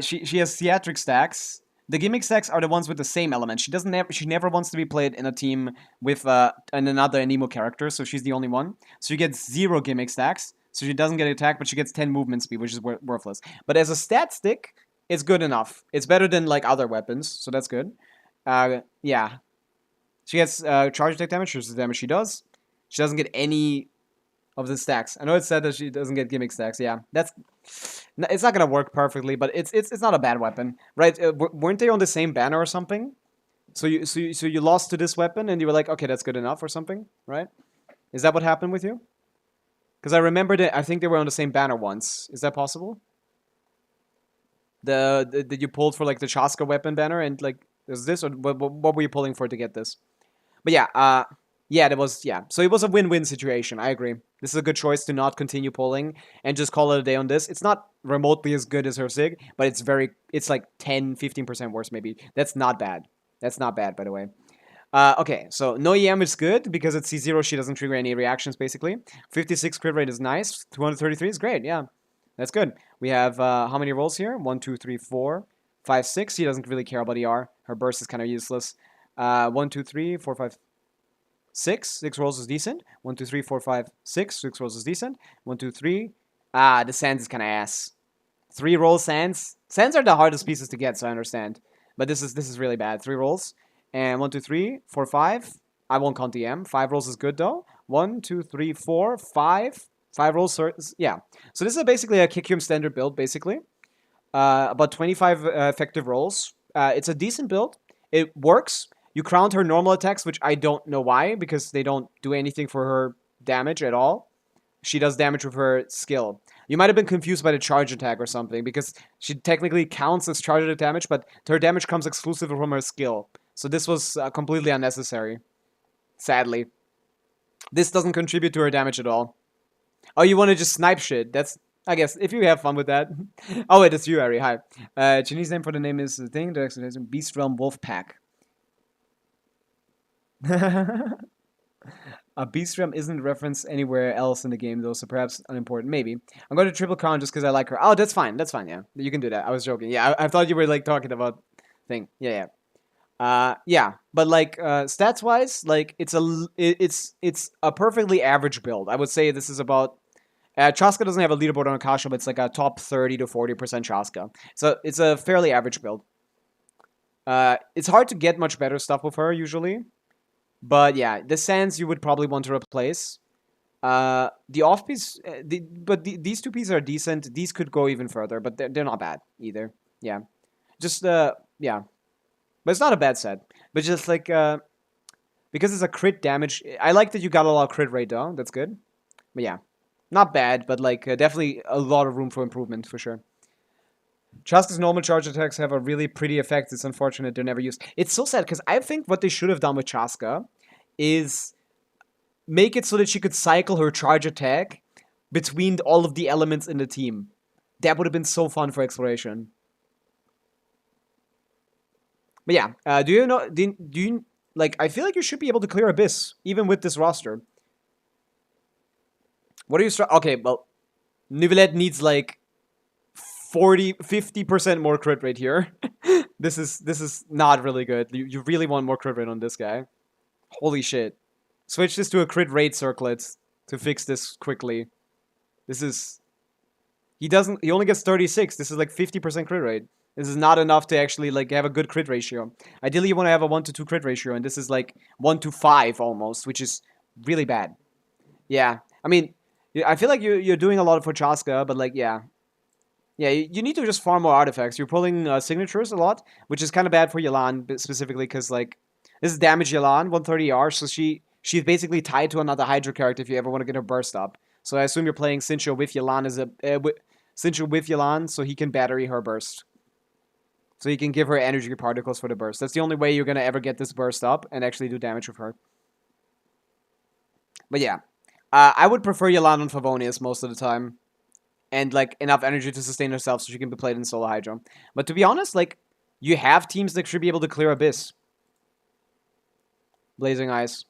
She has theatric stacks. The gimmick stacks are the ones with the same element. She never wants to be played in a team with another Anemo character, so she's the only one. So she gets 0 gimmick stacks, so she doesn't get attack, but she gets 10 movement speed, which is worthless. But as a stat stick, it's good enough. It's better than like other weapons, so that's good. Yeah. She gets charge attack damage, which is the damage she does. She doesn't get any of the stacks. I know it's said that she doesn't get gimmick stacks. Yeah, it's not gonna work perfectly, but it's not a bad weapon, right? Weren't they on the same banner or something? So you lost to this weapon and you were like, okay, that's good enough or something, right? Is that what happened with you? Because I remember that I think they were on the same banner once. Is that possible? The you pulled for like the Chaska weapon banner and like is this or what were you pulling for to get this? But yeah, yeah, that was, yeah. So it was a win-win situation, I agree. This is a good choice to not continue pulling and just call it a day on this. It's not remotely as good as her Sig, but it's like 10, 15% worse maybe. That's not bad. That's not bad, by the way. Okay, so no EM is good because at C0 she doesn't trigger any reactions, basically. 56 crit rate is nice. 233 is great, yeah. That's good. We have, how many rolls here? 1, 2, 3, 4, 5, 6. She doesn't really care about ER. Her burst is kind of useless. 1, 2, 3, 4, 5, 6. 6 rolls is decent. 1, 2, 3, 4, 5, 6. 6 rolls is decent. 1, 2, 3. The sands is kind of ass. 3 rolls sands. Sands are the hardest pieces to get, so I understand. But this is really bad. 3 rolls. And 1, 2, 3, 4, 5. I won't count the M. 5 rolls is good though. 1, 2, 3, 4, 5. 5 rolls, yeah. So this is basically a Kikium standard build, basically. About 25 effective rolls. It's a decent build. It works. You crowned her normal attacks, which I don't know why, because they don't do anything for her damage at all. She does damage with her skill. You might have been confused by the charge attack or something, because she technically counts as charge attack damage, but her damage comes exclusively from her skill. So this was completely unnecessary. Sadly. This doesn't contribute to her damage at all. Oh, you want to just snipe shit? That's, I guess, if you have fun with that. Oh, wait, it's you, Ari. Hi. Chinese name for the name is the thing. There's Beast Realm Wolf Pack. A Beast Realm isn't referenced anywhere else in the game, though, so perhaps unimportant. Maybe. I'm going to triple crown just because I like her. Oh, that's fine. That's fine, yeah. You can do that. I was joking. Yeah, I thought you were, like, talking about thing. Yeah, yeah. Yeah, but like stats-wise, like it's a perfectly average build. I would say this is about Chaska doesn't have a leaderboard on Akasha, but it's like a top 30 to 40% Chaska. So it's a fairly average build. It's hard to get much better stuff with her usually, but yeah, the Sands you would probably want to replace. The off piece, these 2 pieces are decent. These could go even further, but they're not bad either. Yeah, just yeah. But it's not a bad set. But just like, because it's a crit damage, I like that you got a lot of crit rate though. That's good. But yeah, not bad, but like definitely a lot of room for improvement for sure. Chaska's normal charge attacks have a really pretty effect. It's unfortunate they're never used. It's so sad because I think what they should have done with Chaska is make it so that she could cycle her charge attack between all of the elements in the team. That would have been so fun for exploration. But yeah, do you, like, I feel like you should be able to clear Abyss, even with this roster. What are you, okay, well, Nivelette needs, like, 50% more crit rate here. This is not really good. You really want more crit rate on this guy. Holy shit. Switch this to a crit rate circlet to fix this quickly. This is, he only gets 36. This is like 50% crit rate. This is not enough to actually like have a good crit ratio. Ideally, you want to have a 1 to 2 crit ratio, and this is like 1 to 5 almost, which is really bad. Yeah, I mean, I feel like you're doing a lot for Chaska, but like, yeah. Yeah, you need to just farm more artifacts. You're pulling signatures a lot, which is kind of bad for Yelan, specifically because like, this is damage Yelan, 130R, so she's basically tied to another Hydra character if you ever want to get her burst up. So I assume you're playing Sincho with Yelan as a, Sincho with Yelan, so he can battery her burst. So you can give her energy particles for the burst. That's the only way you're going to ever get this burst up and actually do damage with her. But yeah. I would prefer Yelan on Favonius most of the time. And like enough energy to sustain herself so she can be played in Solo Hydra. But to be honest, like, you have teams that should be able to clear Abyss. Blazing Eyes.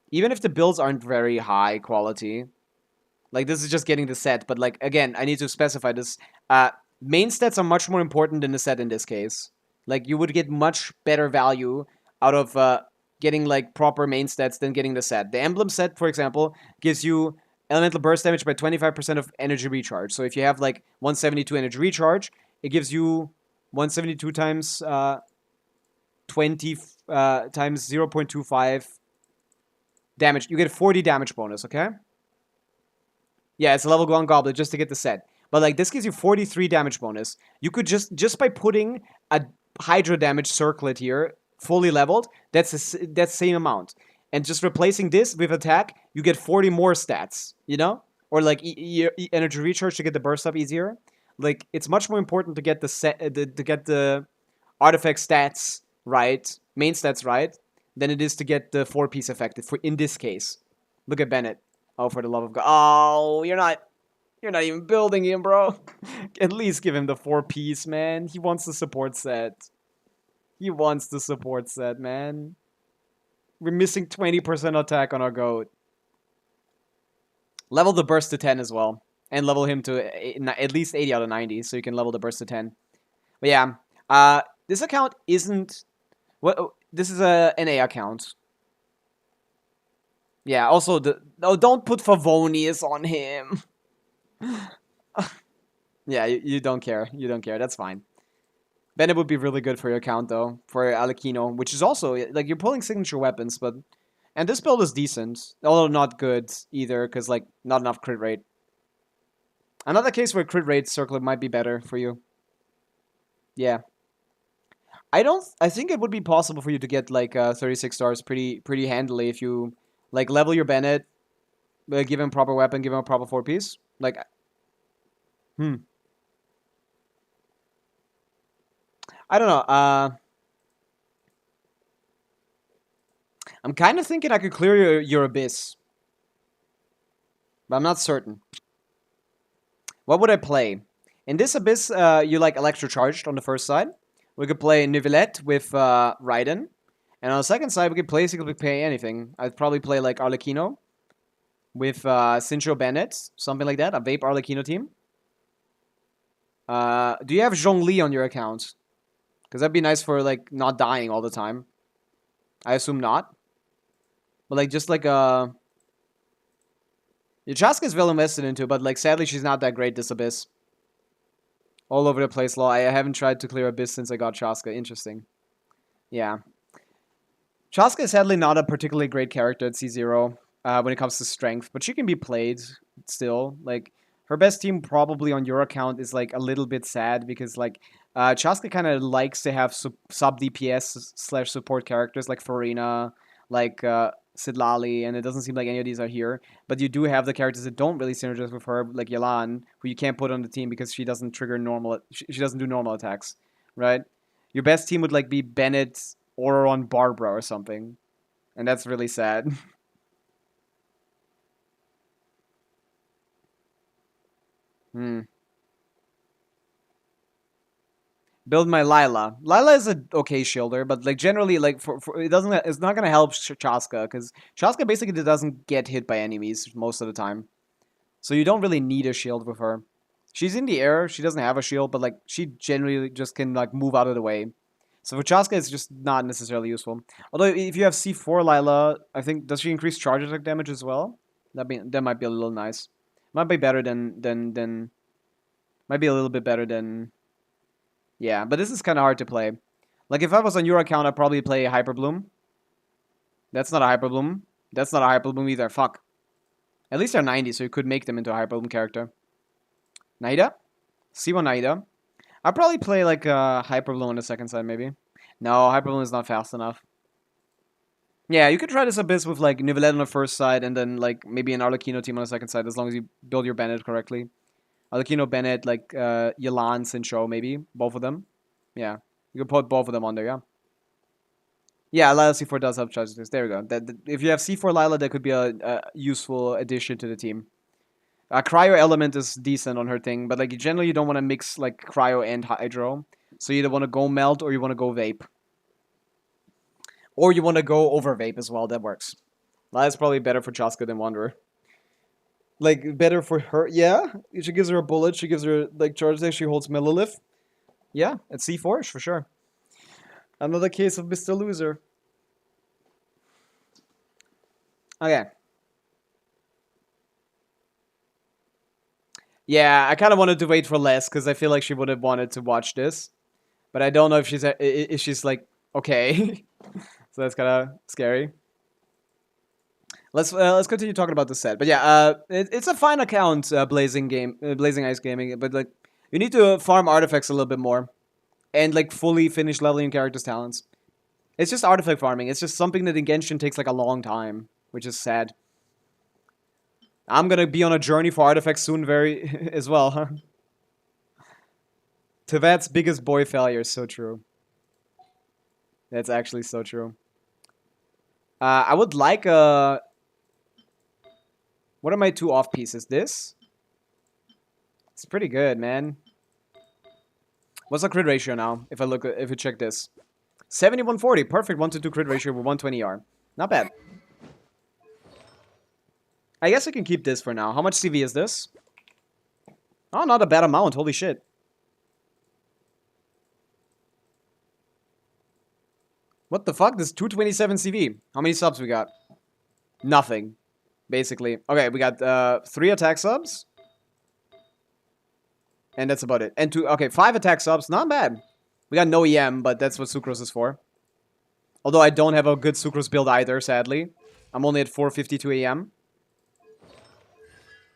Even if the builds aren't very high quality. Like, this is just getting the set. But like, again, I need to specify this. main stats are much more important than the set in this case. Like, you would get much better value out of getting, like, proper main stats than getting the set. The emblem set, for example, gives you elemental burst damage by 25% of energy recharge. So if you have, like, 172 energy recharge, it gives you 172 times 20 times 0.25 damage. You get 40 damage bonus, okay? Yeah, it's a level 1 goblet just to get the set. But, like, this gives you 43 damage bonus. You could just by putting a hydro damage circlet here, fully leveled, that's the same amount. And just replacing this with attack, you get 40 more stats, you know? Or, like, energy recharge to get the burst up easier. Like, it's much more important to get the set, to get the artifact stats right, main stats right, than it is to get the 4-piece effective, for in this case. Look at Bennett. Oh, for the love of God. Oh, you're not even building him, bro. At least give him the 4-piece, man. He wants the support set. He wants the support set, man. We're missing 20% attack on our goat. Level the burst to 10 as well. And level him to at least 80 out of 90, so you can level the burst to 10. But yeah, this account isn't... This is a NA account. Yeah, also, don't put Favonius on him. Yeah, you don't care. You don't care. That's fine. Bennett would be really good for your account, though. For Alekino, which is also... Like, you're pulling signature weapons, but... And this build is decent. Although not good, either, because, like, not enough crit rate. Another case where crit rate circlet might be better for you. Yeah. I think it would be possible for you to get, like, 36 stars pretty handily if you... Like, level your Bennett, give him proper weapon, give him a proper 4-piece. Like, I don't know, I'm kind of thinking I could clear your Abyss. But I'm not certain. What would I play? In this Abyss, you, like, Electrocharged on the first side. We could play Nivelette with Raiden. And on the second side, we could basically play anything. I'd probably play, like, Arlecchino with Sincho Bennett, something like that. A Vape Arlecchino team. Do you have Zhongli on your account? Because that'd be nice for, like, not dying all the time. I assume not. But, like, just like Your Chaska is well invested into, but, like, sadly she's not that great this Abyss. All over the place, lol. I haven't tried to clear Abyss since I got Chaska. Interesting. Yeah. Chaska is sadly not a particularly great character at C0 when it comes to strength, but she can be played still. Like, her best team probably on your account is, like, a little bit sad because, like, Chaska kind of likes to have sub-DPS / support characters like Farina, like Sidlali, and it doesn't seem like any of these are here. But you do have the characters that don't really synergize with her, like Yelan, who you can't put on the team because she doesn't trigger normal... She doesn't do normal attacks, right? Your best team would, like, be Bennett... or on Barbara or something. And that's really sad. Build my Lila. Lila is a okay shielder, but, like, generally, like, for it's not gonna help Chaska, because Chaska basically doesn't get hit by enemies most of the time. So you don't really need a shield with her. She's in the air, she doesn't have a shield, but, like, she generally just can, like, move out of the way. So for Chaska, it's just not necessarily useful. Although, if you have C4 Lila, I think, does she increase charge attack damage as well? That might be a little nice. Might be better than might be a little bit better than... Yeah, but this is kind of hard to play. Like, if I was on your account, I'd probably play Hyperbloom. That's not a Hyperbloom. That's not a Hyperbloom either. Fuck. At least they're 90, so you could make them into a Hyperbloom character. Naida? C1 Naida. I'd probably play, like, Hyperbloom on the second side, maybe. No, Hyperbloom is not fast enough. Yeah, you could try this Abyss with, like, Nivelette on the first side, and then, like, maybe an Arlecchino team on the second side, as long as you build your Bennett correctly. Arlecchino, Bennett, like, Yelan, Sincho, maybe. Both of them. Yeah. You can put both of them on there, yeah. Yeah, Lila C4 does help charge this. There we go. If you have C4 Lila, that could be a useful addition to the team. Cryo Element is decent on her thing, but, like, generally you don't want to mix, like, Cryo and Hydro. So you either want to go Melt or you want to go Vape. Or you want to go over Vape as well. That works. Lila's probably better for Chaska than Wanderer. Like, better for her. Yeah, she gives her a bullet. She gives her, like, charge attack. She holds Millilith. Yeah, it's C4 for sure. Another case of Mr. Loser. Okay. Yeah, I kind of wanted to wait for less because I feel like she would have wanted to watch this, but I don't know if she's like okay. So that's kind of scary. Let's continue talking about the set. But yeah, it's a fine account, Blazing Ice Gaming. But like, you need to farm artifacts a little bit more, and like fully finish leveling characters' talents. It's just artifact farming. It's just something that in Genshin takes like a long time, which is sad. I'm gonna be on a journey for artifacts soon, very as well, huh? Tevat's biggest boy failure is so true. That's actually so true. I would like a. What are my 2 off pieces? This? It's pretty good, man. What's the crit ratio now? If we check this. 7140, perfect 1-2 crit ratio with 120 R. Not bad. I guess I can keep this for now. How much CV is this? Oh, not a bad amount. Holy shit. What the fuck? This is 227 CV. How many subs we got? Nothing. Basically. Okay, we got 3 attack subs. And that's about it. And 5 attack subs. Not bad. We got no EM, but that's what Sucrose is for. Although I don't have a good Sucrose build either, sadly. I'm only at 452 EM.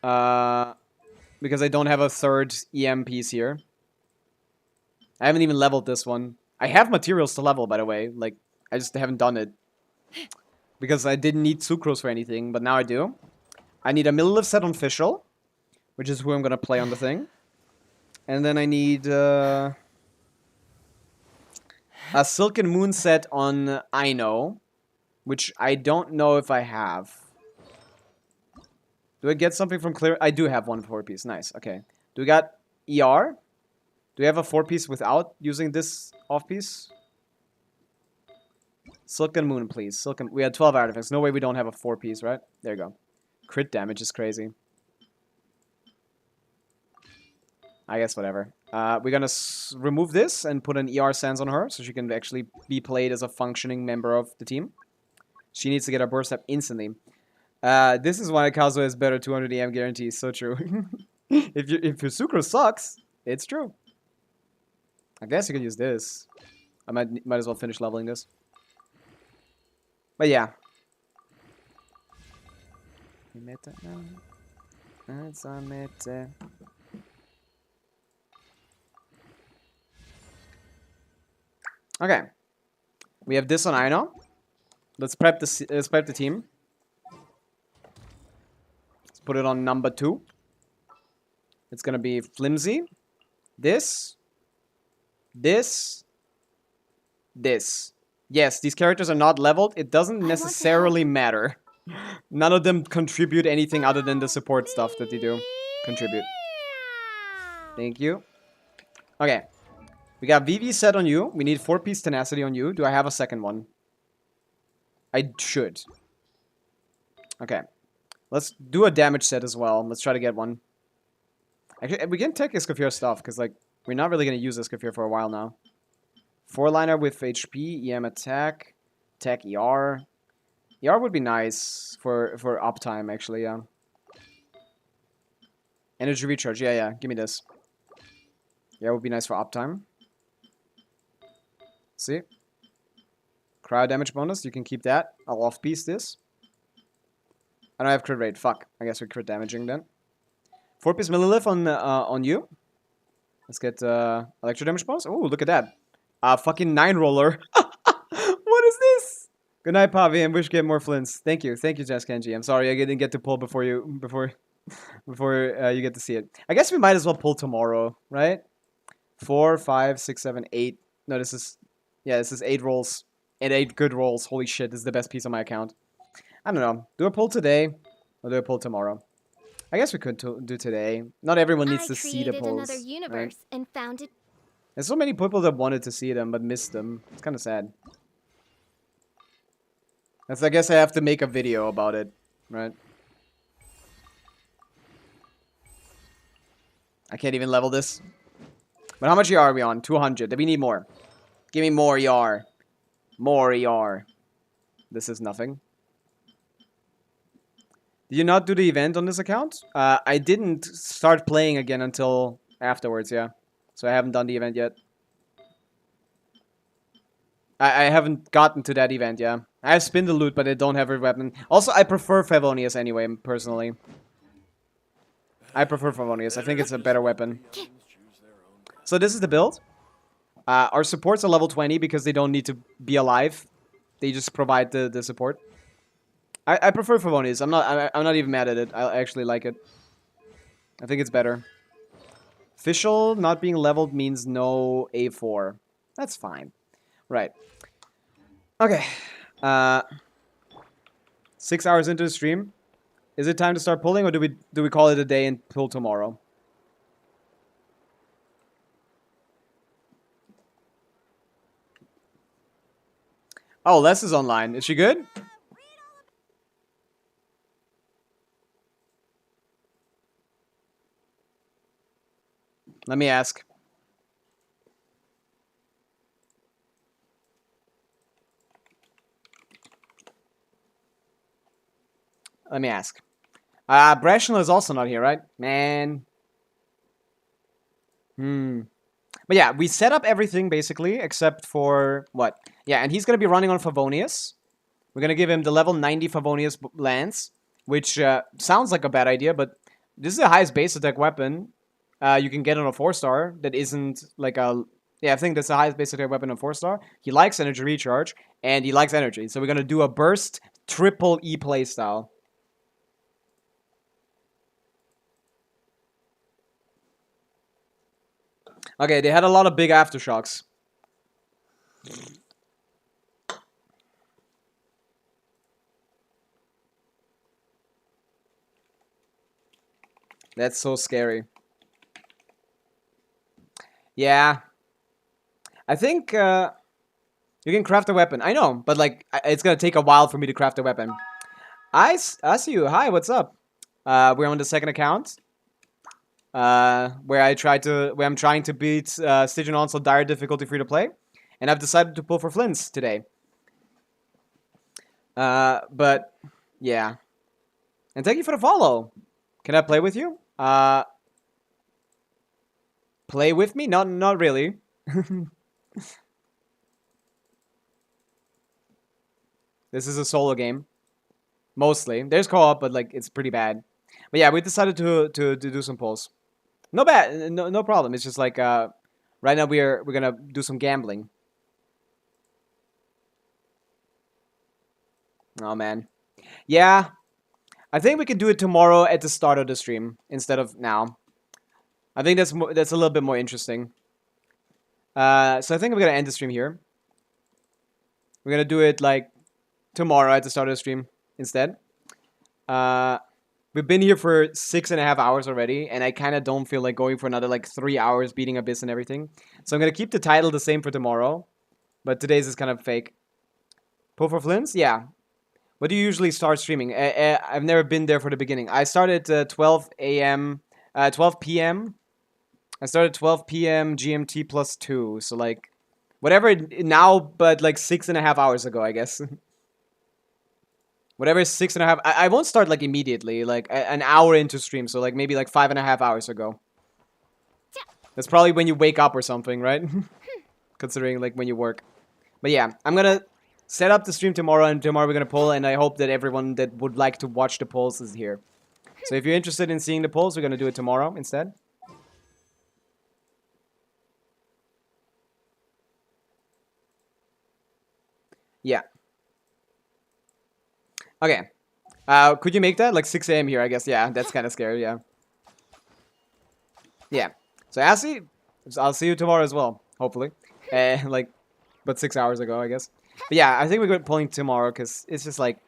Because I don't have a 3rd EM piece here. I haven't even leveled this one. I have materials to level, by the way. Like, I just haven't done it. Because I didn't need Sucrose for anything, but now I do. I need a Millilith set on Fischl, which is who I'm gonna play on the thing. And then I need a Silken Moon set on Aino, which I don't know if I have. Do I get something from Clear? I do have one 4-piece. Nice. Okay. Do we got ER? Do we have a 4-piece without using this off-piece? Silken Moon, please. We had 12 artifacts. No way we don't have a 4-piece, right? There you go. Crit damage is crazy. I guess whatever. We're gonna remove this and put an ER Sans on her so she can actually be played as a functioning member of the team. She needs to get her burst up instantly. This is why Kazuha is better 200 EM guarantee. So true. if your Sucrose sucks, it's true. I guess you could use this. I might as well finish leveling this. But yeah. Okay. We have this on Aino. Let's prep the team. Let's put it on number 2. It's gonna be Flimsy. This. Yes, these characters are not leveled. It doesn't necessarily matter. None of them contribute anything other than the support stuff that they do contribute. Thank you. Okay. We got VV set on you. We need 4-piece tenacity on you. Do I have a second one? I should. Okay. Let's do a damage set as well. Let's try to get one. Actually, we can take Escoffier stuff, because, like, we're not really going to use Escoffier for a while now. 4-liner with HP, EM attack, attack ER. ER would be nice for uptime, actually, yeah. Energy recharge, yeah, give me this. Yeah, it would be nice for uptime. See? Cryo damage bonus, you can keep that. I'll off-piece this. I don't have crit rate, fuck. I guess we're crit damaging then. 4-piece Millilith on you. Let's get electro damage bonus. Oh, look at that. Fucking 9-roller. What is this? Good night, Pavi, and wish you get more Flins. Thank you, Jess Kenji. I'm sorry I didn't get to pull before you get to see it. I guess we might as well pull tomorrow, right? 4, 5, 6, 7, 8. No, this is 8 rolls and 8 good rolls. Holy shit, this is the best piece on my account. I don't know. Do a pull today or do a pull tomorrow? I guess we could do today. Not everyone needs to see the pulls. Another universe, right? and found it. There's so many people that wanted to see them but missed them. It's kind of sad. I guess I have to make a video about it, right? I can't even level this. But how much ER are we on? 200. We need more. Give me more ER. More ER. This is nothing. Did you not do the event on this account? I didn't start playing again until afterwards, yeah. So I haven't done the event yet. I haven't gotten to that event, yeah. I have Spindle Loot, but I don't have a weapon. Also, I prefer Favonius anyway, personally. I prefer Favonius. I think it's a better weapon. So this is the build. Our supports are level 20 because they don't need to be alive. They just provide the support. I prefer Favonius. I'm not even mad at it. I actually like it. I think it's better. Official not being leveled means no A4. That's fine. Right. Okay. 6 hours into the stream. Is it time to start pulling, or do we call it a day and pull tomorrow? Oh, Les is online. Is she good? Let me ask. Let me ask. Brashna is also not here, right? Man. But yeah, we set up everything, basically, except for... What? Yeah, and he's going to be running on Favonius. We're going to give him the level 90 Favonius lance, which sounds like a bad idea, but this is the highest base attack weapon you can get on a 4-star that isn't like a... Yeah, I think that's the highest base attack weapon on 4-star. He likes energy recharge, and he likes energy. So we're going to do a burst triple E playstyle. Okay, they had a lot of big aftershocks. That's so scary. Yeah. I think you can craft a weapon. I know, but like it's gonna take a while for me to craft a weapon. I see you. Hi, what's up? We're on the second account. Where I'm trying to beat Stygian Onslaught Dire difficulty free to play, and I've decided to pull for Flins today. But yeah, and thank you for the follow. Can I play with you? Play with me? Not really. This is a solo game, mostly. There's co-op, but like it's pretty bad. But yeah, we decided to do some polls. No bad, no problem. It's just like right now we're gonna do some gambling. Oh man, yeah. I think we can do it tomorrow at the start of the stream instead of now. I think that's a little bit more interesting. So I think we're gonna end the stream here. We're gonna do it like tomorrow at the start of the stream instead. We've been here for 6.5 hours already, and I kind of don't feel like going for another like 3 hours beating Abyss and everything. So I'm gonna keep the title the same for tomorrow, but today's is kind of fake. Pull for Flins? Yeah. What do you usually start streaming? I've never been there for the beginning. I started 12 p.m. I started 12 p.m. GMT plus 2, so like whatever now, but like 6.5 hours ago, I guess. Whatever is 6.5. I won't start like immediately, like an hour into stream, so like maybe like 5.5 hours ago. That's probably when you wake up or something, right? Considering like when you work. But yeah, I'm gonna set up the stream tomorrow, and tomorrow we're gonna poll, and I hope that everyone that would like to watch the polls is here. So if you're interested in seeing the polls, we're gonna do it tomorrow instead. Yeah. Okay. Could you make that? Like 6 a.m. here, I guess. Yeah, that's kind of scary, yeah. Yeah. So I'll see you tomorrow as well, hopefully. Like, but 6 hours ago, I guess. But yeah, I think we're going pulling tomorrow, because it's just like...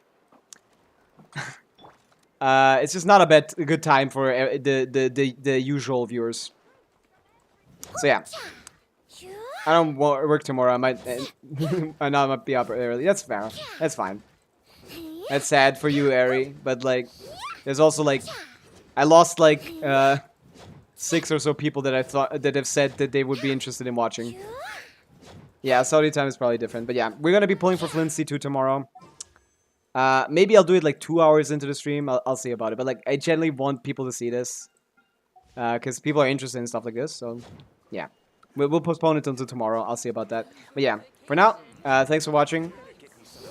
it's just not a good time for the usual viewers. So yeah. I don't work tomorrow. I might... I know I might be up early. That's fair. That's fine. That's sad for you, Ari, but like, there's also like, I lost like 6 or so people that I thought that have said that they would be interested in watching. Yeah, Saudi time is probably different, but yeah, we're gonna be pulling for Flins C2 tomorrow. Maybe I'll do it like 2 hours into the stream. I'll see about it, but like I generally want people to see this, because people are interested in stuff like this. So, yeah, we'll postpone it until tomorrow. I'll see about that. But yeah, for now, thanks for watching.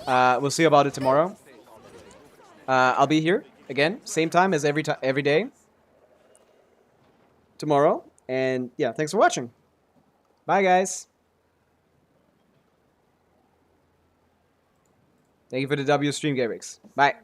We'll see about it tomorrow. I'll be here again, same time as every day tomorrow. And yeah, thanks for watching. Bye, guys. Thank you for the W stream, Gabrix. Bye.